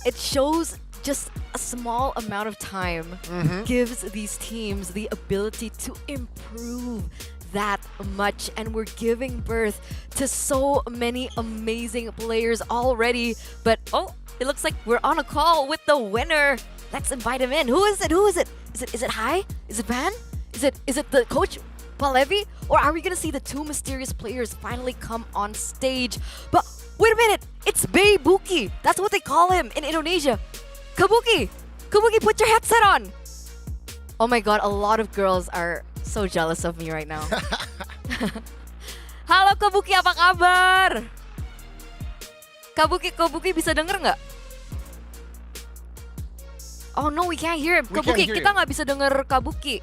It shows just a small amount of time gives these teams the ability to improve that much, and we're giving birth to so many amazing players already. But it looks like we're on a call with the winner. Let's invite him in. Who is it? Is it Hai? Is it Van? Is it the coach Paul Levy? Or are we gonna see the 2 mysterious players finally come on stage? But wait a minute, it's Bay Buki. That's what they call him in Indonesia. Kabuki, put your headset on. Oh my god, a lot of girls are so jealous of me right now. Halo Kabuki, apa kabar? Kabuki bisa denger nggak? Oh no, we can't hear him. Kabuki, kita nggak bisa denger Kabuki.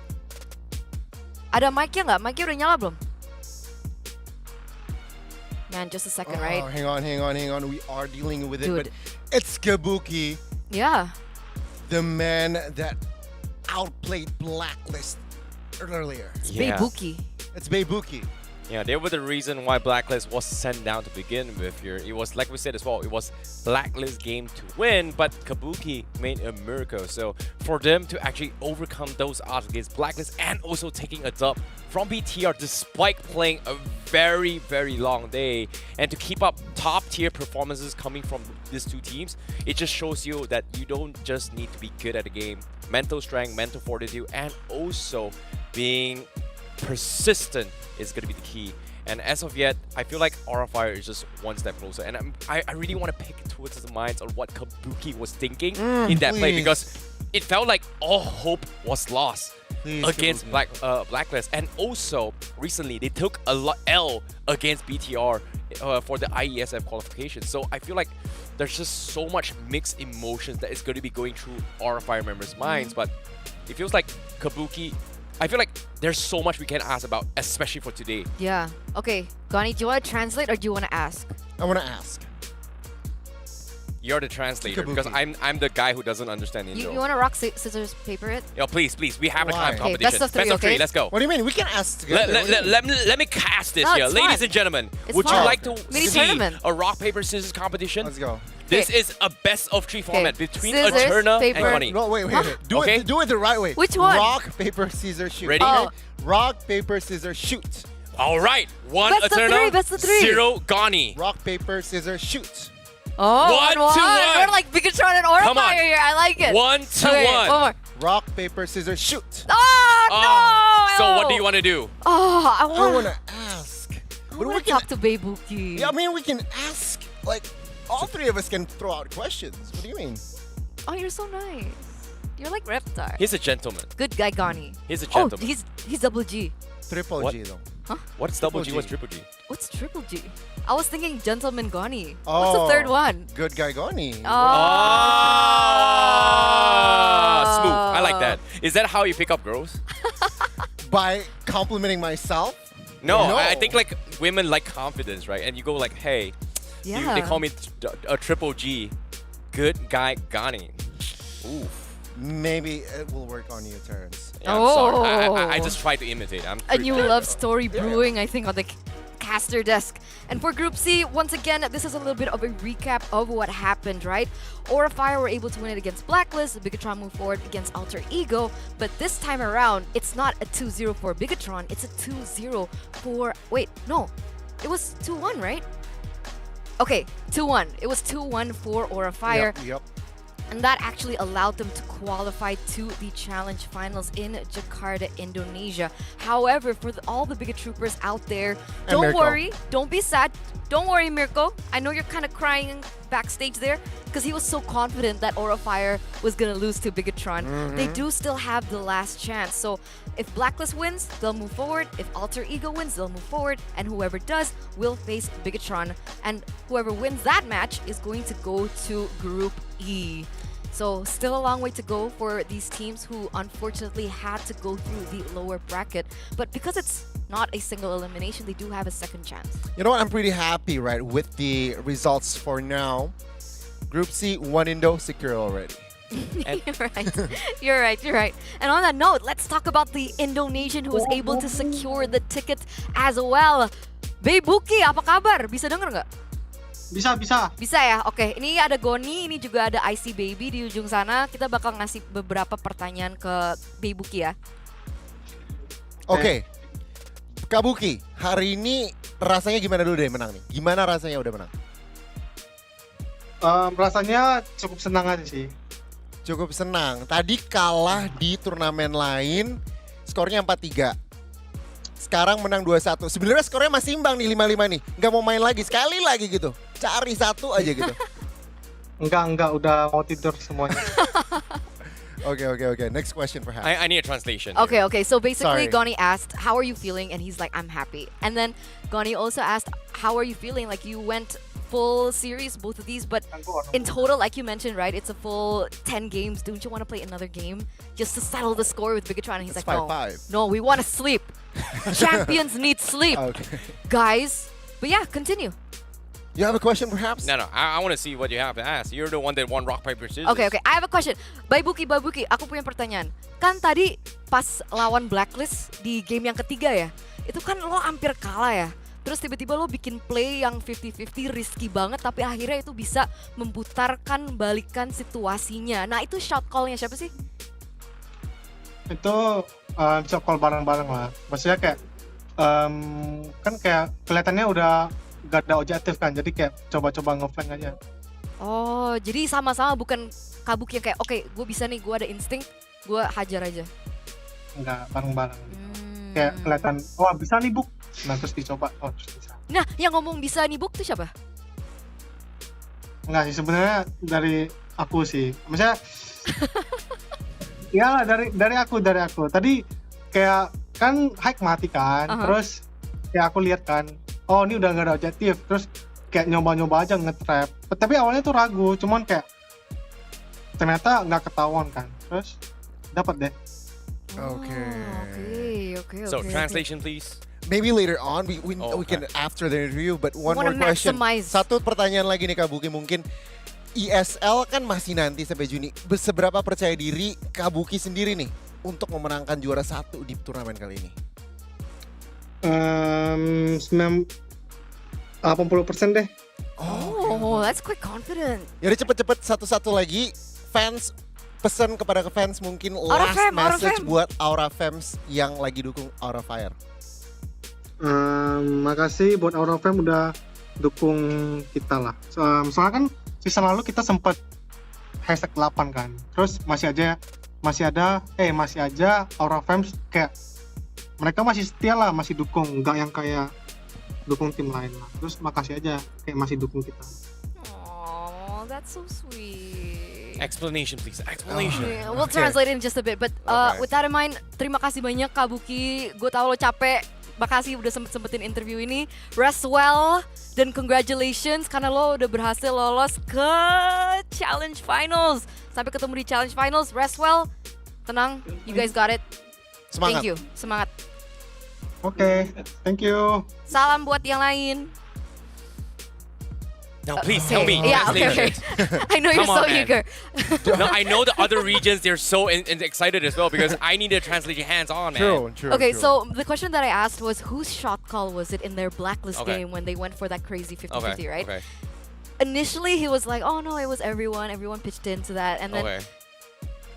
Ada mic-nya nggak? Mic-nya udah nyala belum? Man, just a second, right? Hang on. We are dealing with it, Dude. but it's Kabuki. Yeah. The man that outplayed Blacklist earlier. It's Beibuki. It's Beibuki. Yeah, they were the reason why Blacklist was sent down to begin with here. It was, like we said as well, it was Blacklist game to win, but Kabuki made a miracle. So for them to actually overcome those odds against Blacklist and also taking a dub from BTR despite playing a very, very long day, and to keep up top tier performances coming from these 2 teams, it just shows you that you don't just need to be good at the game. Mental strength, mental fortitude, and also being persistent is going to be the key. And as of yet, I feel like Aura Fire is just one step closer. And I really want to pick towards the minds of what Kabuki was thinking in that play, because it felt like all hope was lost against Blacklist. And also, recently, they took a L against BTR for the IESF qualification. So I feel like there's just so much mixed emotions that is going to be going through Aura Fire members' minds. But it feels like Kabuki, I feel like there's so much we can ask about, especially for today. Yeah. Okay, Gani, do you want to translate or do you want to ask? I want to ask. You're the translator, Kabuki. because I'm the guy who doesn't understand Indo. You want to rock, scissors, paper it? Yo, please, we have a time Okay, competition. best of 3, Best of 3, okay? let's go. What do you mean? We can ask together. Let me cast this No, here. it's Ladies fun. and gentlemen, It's would fun. you like to Mini see tournament. a rock, paper, scissors competition? Let's go. This is a best of 3 format between Scissors, Eterna and paper. Connie. No, wait. Do Okay. it the right way. Which one? Rock, paper, scissors, shoot. Ready? Okay? Rock, paper, scissors, shoot. All right. 1 Best of Eterna, 3, best of 3. 0 Gani. Rock, paper, scissors, shoot. Oh, 1 to 1. We're like Bigatron and Aura Come on. Fire here. I like it. 1 to Okay, 1. one more. Rock, paper, scissors, shoot. Oh, no! So what do you want to do? Oh, I I want want to ask. I want to talk to Beibuki. Yeah, I mean, we can ask. Like, all 3 of us can throw out questions. What do you mean? Oh, you're so nice. You're like Reptar. He's a gentleman. Good guy, Gani. He's a Oh, gentleman. he's double G. Triple What? G, though. Huh? What's double Triple G? G. What's triple G? What's triple G? I was thinking gentleman Gani. Oh, What's the third one? Good guy, Goni. Oh. Smooth. I like that. Is that how you pick up girls? By complimenting myself? No, I think like women like confidence, right? And you go like, hey, they call me a triple G, good guy Gani. Oof. Maybe it will work on you, Terrence. Yeah, I'm sorry. I just tried to imitate. A new love story brewing, I think, on the caster desk. And for Group C, once again, this is a little bit of a recap of what happened, right? Aura Fire were able to win it against Blacklist, Bigatron moved forward against Alter Ego, but this time around, it's not a 2-0 for Bigatron, it's a 2-0 for... Wait, no. It was 2-1, right? Okay, 2-1. It was 2-1 for Aura Fire. Yep. And that actually allowed them to qualify to the challenge finals in Jakarta, Indonesia. However, for all the Bigot Troopers out there, don't worry, don't be sad. Don't worry, Mirko. I know you're kind of crying backstage there because he was so confident that Aura Fire was going to lose to Bigatron. They do still have the last chance. So if Blacklist wins, they'll move forward. If Alter Ego wins, they'll move forward. And whoever does will face Bigatron. And whoever wins that match is going to go to Group E. So still a long way to go for these teams who unfortunately had to go through the lower bracket. But because it's not a single elimination, they do have a second chance. You know what? I'm pretty happy, right, with the results for now. Group C, 1 Indo, secure already. You're right. And on that note, let's talk about the Indonesian who was able to secure the ticket as well. Beibuki, apa kabar? Bisa denger nggak? Bisa. Bisa ya? Oke, ini ada Goni, ini juga ada IC Baby di ujung sana. Kita bakal ngasih beberapa pertanyaan ke Beibuki ya. Oke. Kabuki, hari ini rasanya gimana dulu deh menang nih? Gimana rasanya udah menang? Rasanya cukup senang aja sih. Cukup senang. Tadi kalah di turnamen lain, skornya 4-3. Sekarang menang 2-1. Sebenarnya skornya masih imbang nih 5-5 nih. Nggak mau main lagi, sekali lagi gitu. Cari satu aja gitu. Enggak, udah mau tidur semuanya. Okay. Next question perhaps. I need a translation. Okay. So basically, Sorry. Goni asked, how are you feeling? And he's like, I'm happy. And then Goni also asked, how are you feeling? Like you went full series, both of these, but in total, like you mentioned, right, it's a full 10 games. Don't you want to play another game just to settle the score with Bigatron? And he's It's like, 5-5. no, we want to sleep. Champions need sleep. Okay. Guys. But yeah, continue. You have a question perhaps? No, I want to see what you have to ask. You're the one that won rock, paper, scissors. Okay. I have a question. Baibuki, aku punya pertanyaan. Kan tadi pas lawan Blacklist di game yang ketiga ya, itu kan lo hampir kalah ya. Terus tiba-tiba lo bikin play yang 50-50 risky banget, tapi akhirnya itu bisa memutarkan balikan situasinya. Nah itu shot call-nya siapa sih? Itu shot call bareng-bareng lah. Maksudnya kayak kan kayak kelihatannya udah gak ada objektif kan, jadi kayak coba-coba nge-flank aja. Oh, jadi sama-sama bukan Kabuki yang kayak oke, gue bisa nih, gue ada insting, gue hajar aja. Enggak, bareng-bareng. Kayak kelihatan, oh bisa nih Buk. Nah terus dicoba, oh terus bisa. Nah, yang ngomong bisa nih Buk tuh siapa? Enggak sih, sebenarnya dari aku sih. Maksudnya iyalah dari aku. Tadi kayak kan hike mati kan, terus kayak aku lihat kan, oh ini udah gak ada objektif, terus kayak nyoba-nyoba aja nge-trap. Tapi awalnya tuh ragu, cuman kayak ternyata nggak ketahuan kan, terus dapat deh. Okay. So translation please. Maybe later on we can after the interview, but one more question. Satu pertanyaan lagi nih Kabuki, mungkin ESL kan masih nanti sampai Juni. Seberapa percaya diri Kabuki sendiri nih untuk memenangkan juara 1 di turnamen kali ini? 80% deh. Oh, that's quite confident. Jadi cepet-cepet satu-satu lagi, fans pesan kepada fans mungkin last message buat Aura Fans yang lagi dukung Aura Fire. Makasih buat Aura Fam udah dukung kita lah. Soalnya kan season lalu kita sempat hashtag 8 kan. Terus masih aja Aura Fam kayak mereka masih setia lah, masih dukung, nggak yang kayak dukung tim lain lah. Terus makasih aja kayak masih dukung kita. Oh, that's so sweet. Explanation please, explanation. We'll translate in just a bit, but with that in mind, terima kasih banyak Kabuki. Gue tahu lo capek. Makasih udah sempetin interview ini. Rest well dan congratulations karena lo udah berhasil lolos ke Challenge Finals. Sampai ketemu di Challenge Finals. Rest well. Tenang, you guys got it. Semangat. Thank you. Semangat. Oke, thank you. Salam buat yang lain. Now, please tell me. Yeah, okay. I know you're Come on, so man. eager. No, I know the other regions, they're so excited as well because I need to translate your hands on, man. Okay, so the question that I asked was whose shot call was it in their blacklist Okay. game when they went for that crazy 50-50, Okay, right? okay. Initially, he was like, oh no, it was everyone. Everyone pitched into that. And then, Okay.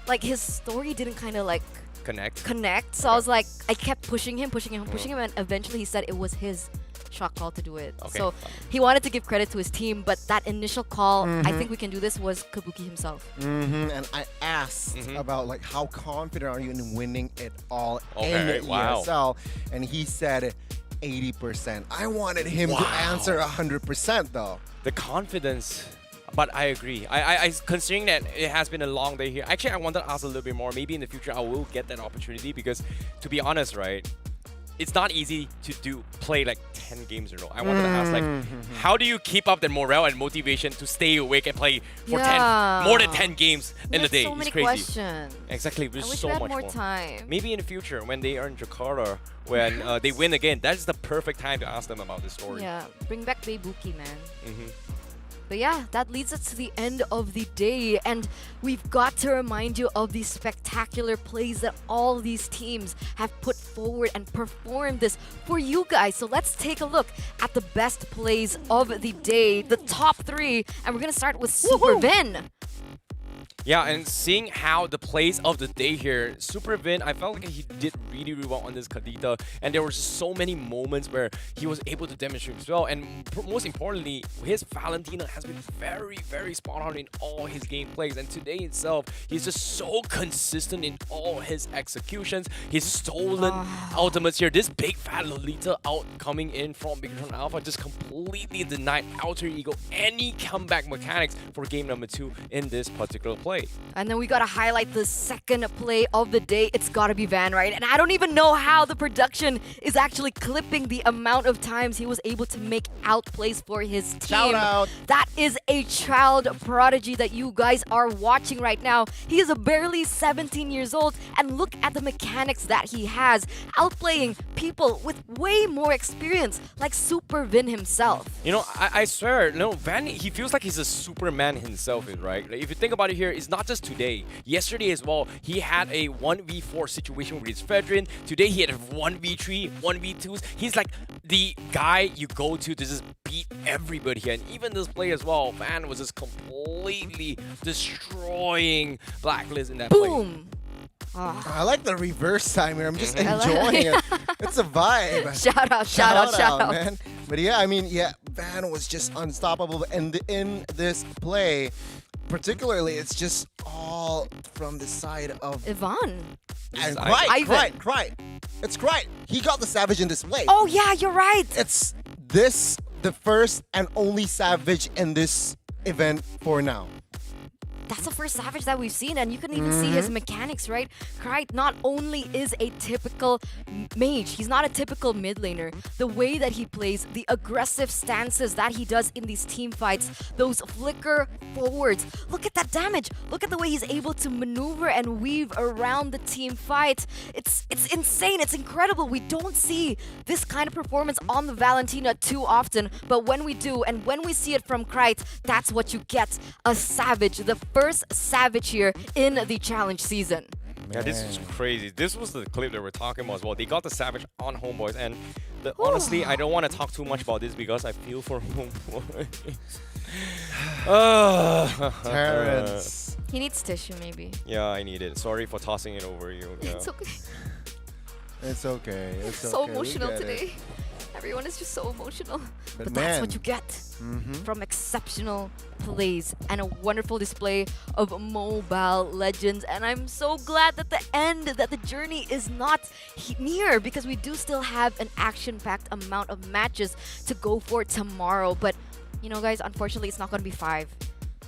like, his story didn't kind of like Connect. So I was like, I kept pushing him, and eventually he said it was his shot call to do it. Okay, So he wanted to give credit to his team, but that initial call, I think we can do this, was Kabuki himself. And I asked about like how confident are you in winning it all Okay, in wow. ESL, and he said 80%. I wanted him to answer 100% though. The confidence, but I agree. I considering that it has been a long day here. Actually, I wanted to ask a little bit more. Maybe in the future I will get that opportunity because, to be honest, right, it's not easy to play like 10 games in a row. I wanted to ask like, how do you keep up the morale and motivation to stay awake and play for more than 10 games in a day? So It's many crazy. questions. Exactly, I there's wish so we had much more time. Maybe in the future when they are in Jakarta, when they win again, that's the perfect time to ask them about this story. Yeah, bring back Beibuki, man. Mhm. But yeah, that leads us to the end of the day, and we've got to remind you of the spectacular plays that all these teams have put forward and performed this for you guys. So let's take a look at the best plays of the day, the top 3, and we're gonna start with Super Vin. Yeah, and seeing how the plays of the day here, Super Vin, I felt like he did really, really well on this Kadita, and there were just so many moments where he was able to demonstrate as well. And most importantly, his Valentina has been very, very spot on in all his game plays. And today itself, he's just so consistent in all his executions. His stolen ultimates here. This big fat Lolita out coming in from Big Tron Alpha just completely denied Alter Ego any comeback mechanics for game number 2 in this particular play. And then we gotta highlight the second play of the day. It's gotta be Van, right? And I don't even know how the production is actually clipping the amount of times he was able to make out plays for his team. Shout out. That is a child prodigy that you guys are watching right now. He is barely 17 years old, and look at the mechanics that he has, outplaying people with way more experience, like Super Vin himself. You know, I swear, no, Van, he feels like he's a Superman himself, right? Like, if you think about it here, it's not just today. Yesterday as well, he had a 1v4 situation with his Fedrin. Today he had a 1v3, 1v2s. He's like the guy you go to just beat everybody here. And even this play as well, Van was just completely destroying Blacklist in that play. Boom! I like the reverse timer. I'm just I like- enjoying it. It's a vibe. Shout out. Man. But yeah, I mean, yeah, Van was just unstoppable. And in this play, particularly, it's just all from the side of Ivan. And Ivan. right. It's right. He got the Savage in this play. Oh yeah, you're right. It's the first and only Savage in this event for now. That's the first Savage that we've seen, and you can even see his mechanics, right? Krite not only is a typical mage, he's not a typical mid laner. The way that he plays, the aggressive stances that he does in these team fights, those flicker forwards. Look at that damage. Look at the way he's able to maneuver and weave around the team fight. It's insane. It's incredible. We don't see this kind of performance on the Valentina too often, but when we do, and when we see it from Krite, that's what you get. A Savage, the first Savage here in the challenge season. Yeah, this is crazy. This was the clip that we're talking about as well. They got the Savage on Homeboys, and honestly, I don't want to talk too much about this because I feel for Homeboys. Terrence. He needs tissue, maybe. Yeah, I need it. Sorry for tossing it over you. Yeah. It's okay. It's okay. It's So okay. We emotional get it. today. Everyone is just so emotional. But that's man. what you get from exceptional plays and a wonderful display of Mobile Legends. And I'm so glad that the journey is not near, because we do still have an action-packed amount of matches to go for tomorrow. But, you know, guys, unfortunately, it's not going to be 5.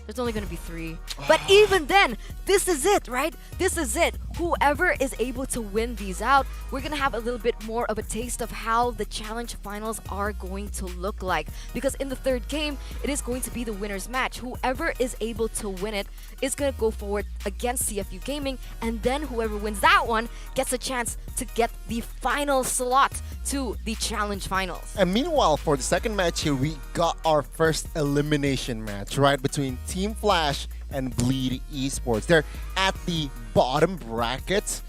There's only going to be 3. But even then, this is it, right? This is it. whoever is able to win these out, we're gonna have a little bit more of a taste of how the challenge finals are going to look like. Because in the third game, it is going to be the winner's match. Whoever is able to win it is gonna go forward against CFU Gaming, and then whoever wins that one gets a chance to get the final slot to the challenge finals. And meanwhile, for the second match here, we got our first elimination match, right, between Team Flash and Bleed Esports. They're at the bottom bracket,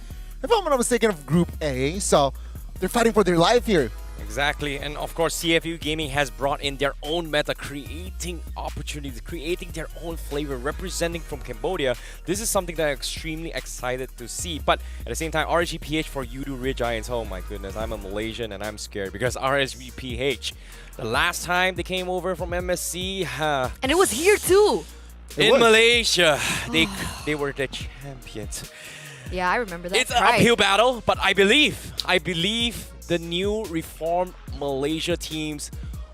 if I'm not mistaken, of Group A, so they're fighting for their life here. Exactly, and of course CFU Gaming has brought in their own meta, creating opportunities, creating their own flavor, representing from Cambodia. This is something that I'm extremely excited to see, but at the same time, RSGPH for Yudu Red Giants, oh my goodness, I'm a Malaysian and I'm scared because RSGPH, the last time they came over from MSC, and it was here too. In Malaysia, they were the champions. Yeah, I remember that. It's an uphill battle, but I believe the new reformed Malaysia teams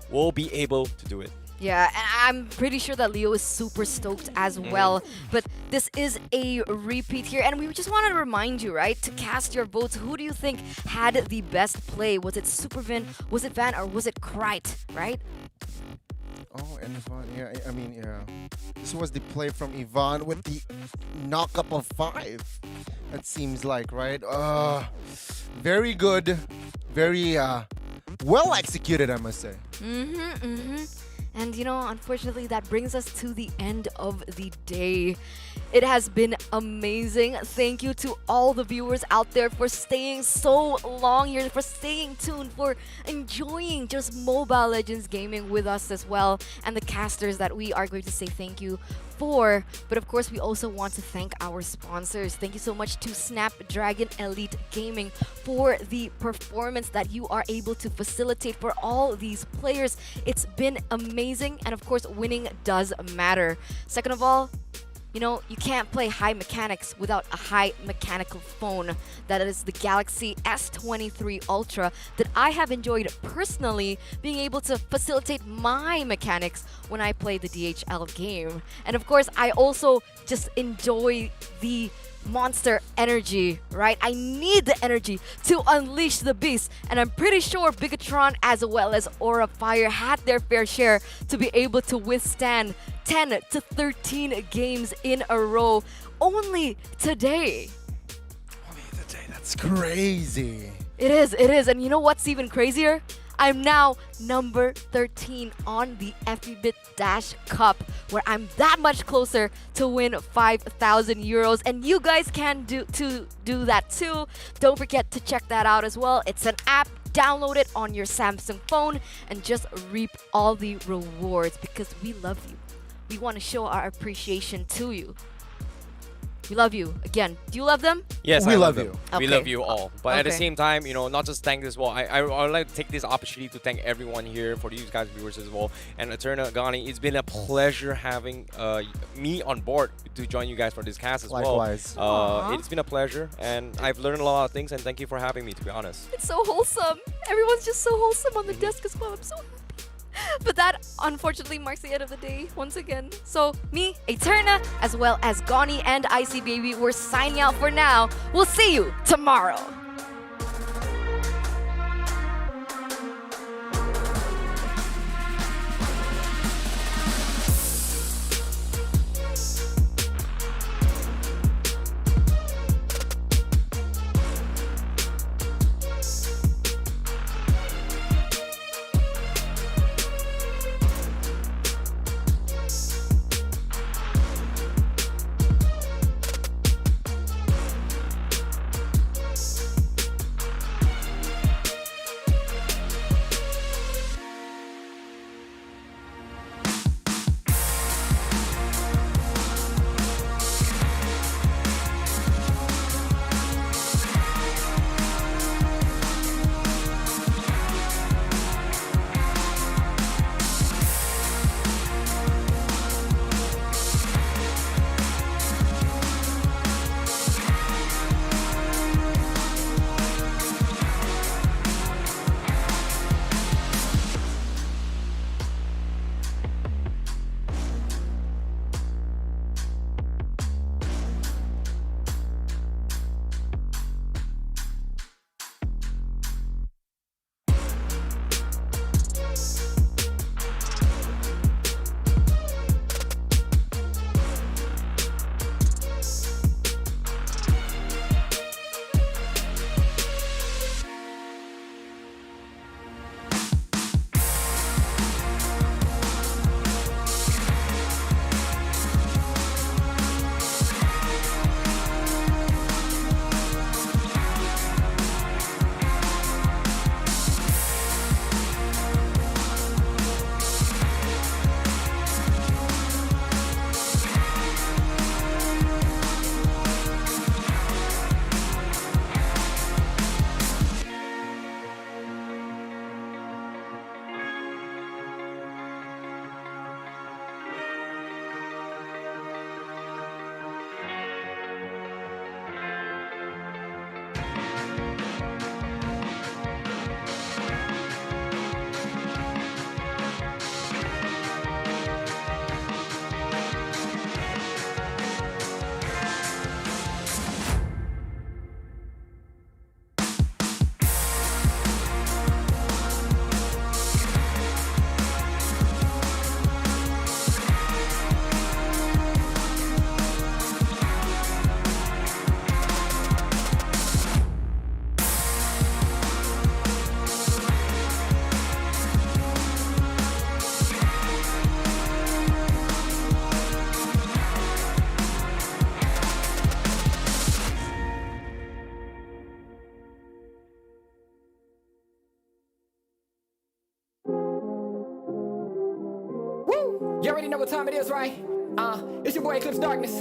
will be able to do it. Yeah, and I'm pretty sure that Leo is super stoked as well. But this is a repeat here, and we just wanted to remind you, right, to cast your votes. Who do you think had the best play? Was it Supervin, was it Van, or was it Krite, right? Oh, and Ivan, yeah, I mean, yeah. This was the play from Ivan with the knock-up of 5. It seems like, right? Very good. Very well executed, I must say. And you know, unfortunately, that brings us to the end of the day. It has been amazing. Thank you to all the viewers out there for staying so long here, for staying tuned, for enjoying just Mobile Legends gaming with us as well, and the casters that we are going to say thank you for. But of course, we also want to thank our sponsors. Thank you so much to Snapdragon Elite Gaming for the performance that you are able to facilitate for all these players. It's been amazing, and of course, winning does matter. Second of all, you know, you can't play high mechanics without a high mechanical phone. That is the Galaxy S23 Ultra that I have enjoyed personally, being able to facilitate my mechanics when I play the DHL game. And of course, I also just enjoy the monster energy, right? I need the energy to unleash the beast, and I'm pretty sure Bigatron as well as Aura Fire had their fair share to be able to withstand 10 to 13 games in a row only today. That's crazy. It is, and you know what's even crazier? I'm now number 13 on the FBBit Dash Cup, where I'm that much closer to win 5,000 euros, and you guys can do that too. Don't forget to check that out as well. It's an app. Download it on your Samsung phone and just reap all the rewards, because we love you. We want to show our appreciation to you. We love you. Again, do you love them? Yes, we I love them. you. We Okay. love you all. But at the Okay. same time, you know, not just thank this well. I would like to take this opportunity to thank everyone here, for you guys viewers as well. And Eterna, Gani, it's been a pleasure having me on board to join you guys for this cast as Likewise. well. It's been a pleasure, and I've learned a lot of things, and thank you for having me, to be honest. It's so wholesome. Everyone's just so wholesome on the desk as well. I'm so happy. But that unfortunately marks the end of the day once again. So me, Eterna, as well as Gani and Icy Baby, we're signing out for now. We'll see you tomorrow. You already know what time it is, right? It's your boy Eclipse Darkness.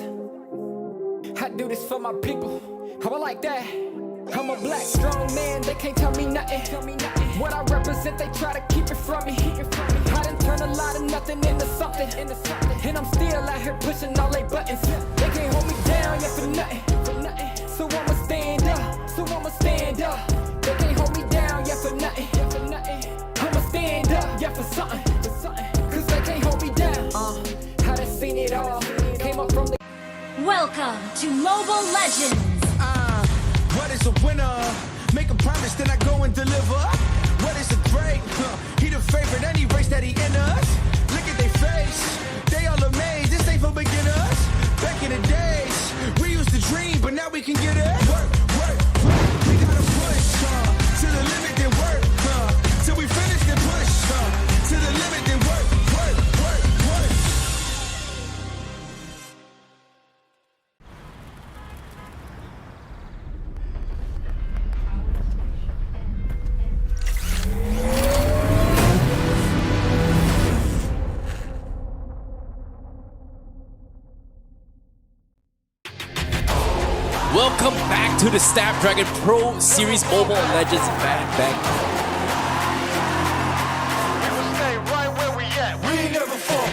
I do this for my people. How I like that. I'm a black strong man, they can't tell me nothing. What I represent, they try to keep it from me. I done turned a lot of nothing into something. And I'm still out here pushing all they buttons. They can't hold me down, yeah, for nothing. So I'ma stand up. They can't hold me down, yeah, for nothing. I'ma stand up, yeah, for something. Cause they can't hold me down. I done seen it all. Came up from the... Welcome to Mobile Legends. What is a winner? Make a promise, then I go and deliver. What is a great? He the favorite, any race that he enters. Look at their face, they all amazed. This ain't for beginners. Back in the days, we used to dream, but now we can get it. Work. We gotta push to the limit, then work till we finish, then push to the limit, then work. Welcome back to the Snapdragon Pro Series Mobile Legends Bang. We will stay right where we at. We ain't never fall.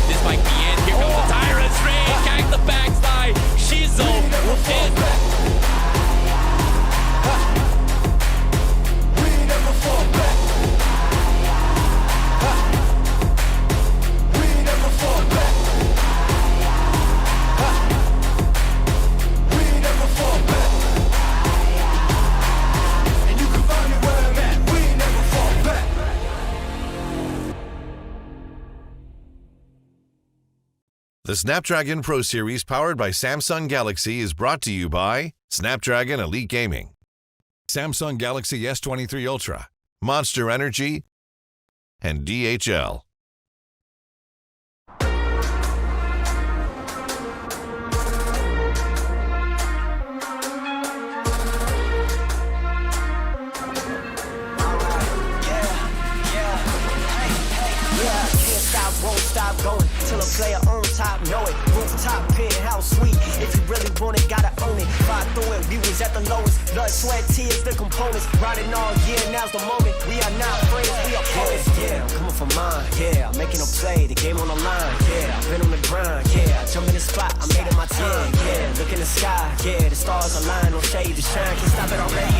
This might be it. Here comes the Tyrant's Rage. Gang the backside. Shizo in. The Snapdragon Pro Series powered by Samsung Galaxy is brought to you by Snapdragon Elite Gaming, Samsung Galaxy S23 Ultra, Monster Energy, and DHL. Won't stop going till a player on top know it. Rooftop penthouse suite. If you really want it, gotta own it. Fight through it, we was at the lowest. Blood, sweat, tears, the components. Riding all year, now's the moment. We are not friends, we are opponents. Yeah, I'm coming for mine. Yeah, I'm making a play, the game on the line. Yeah, I've been on the grind. Yeah, I jump in the spot, I made it my time. Yeah, look in the sky. Yeah, the stars align, no shade to shine. Can't stop it already.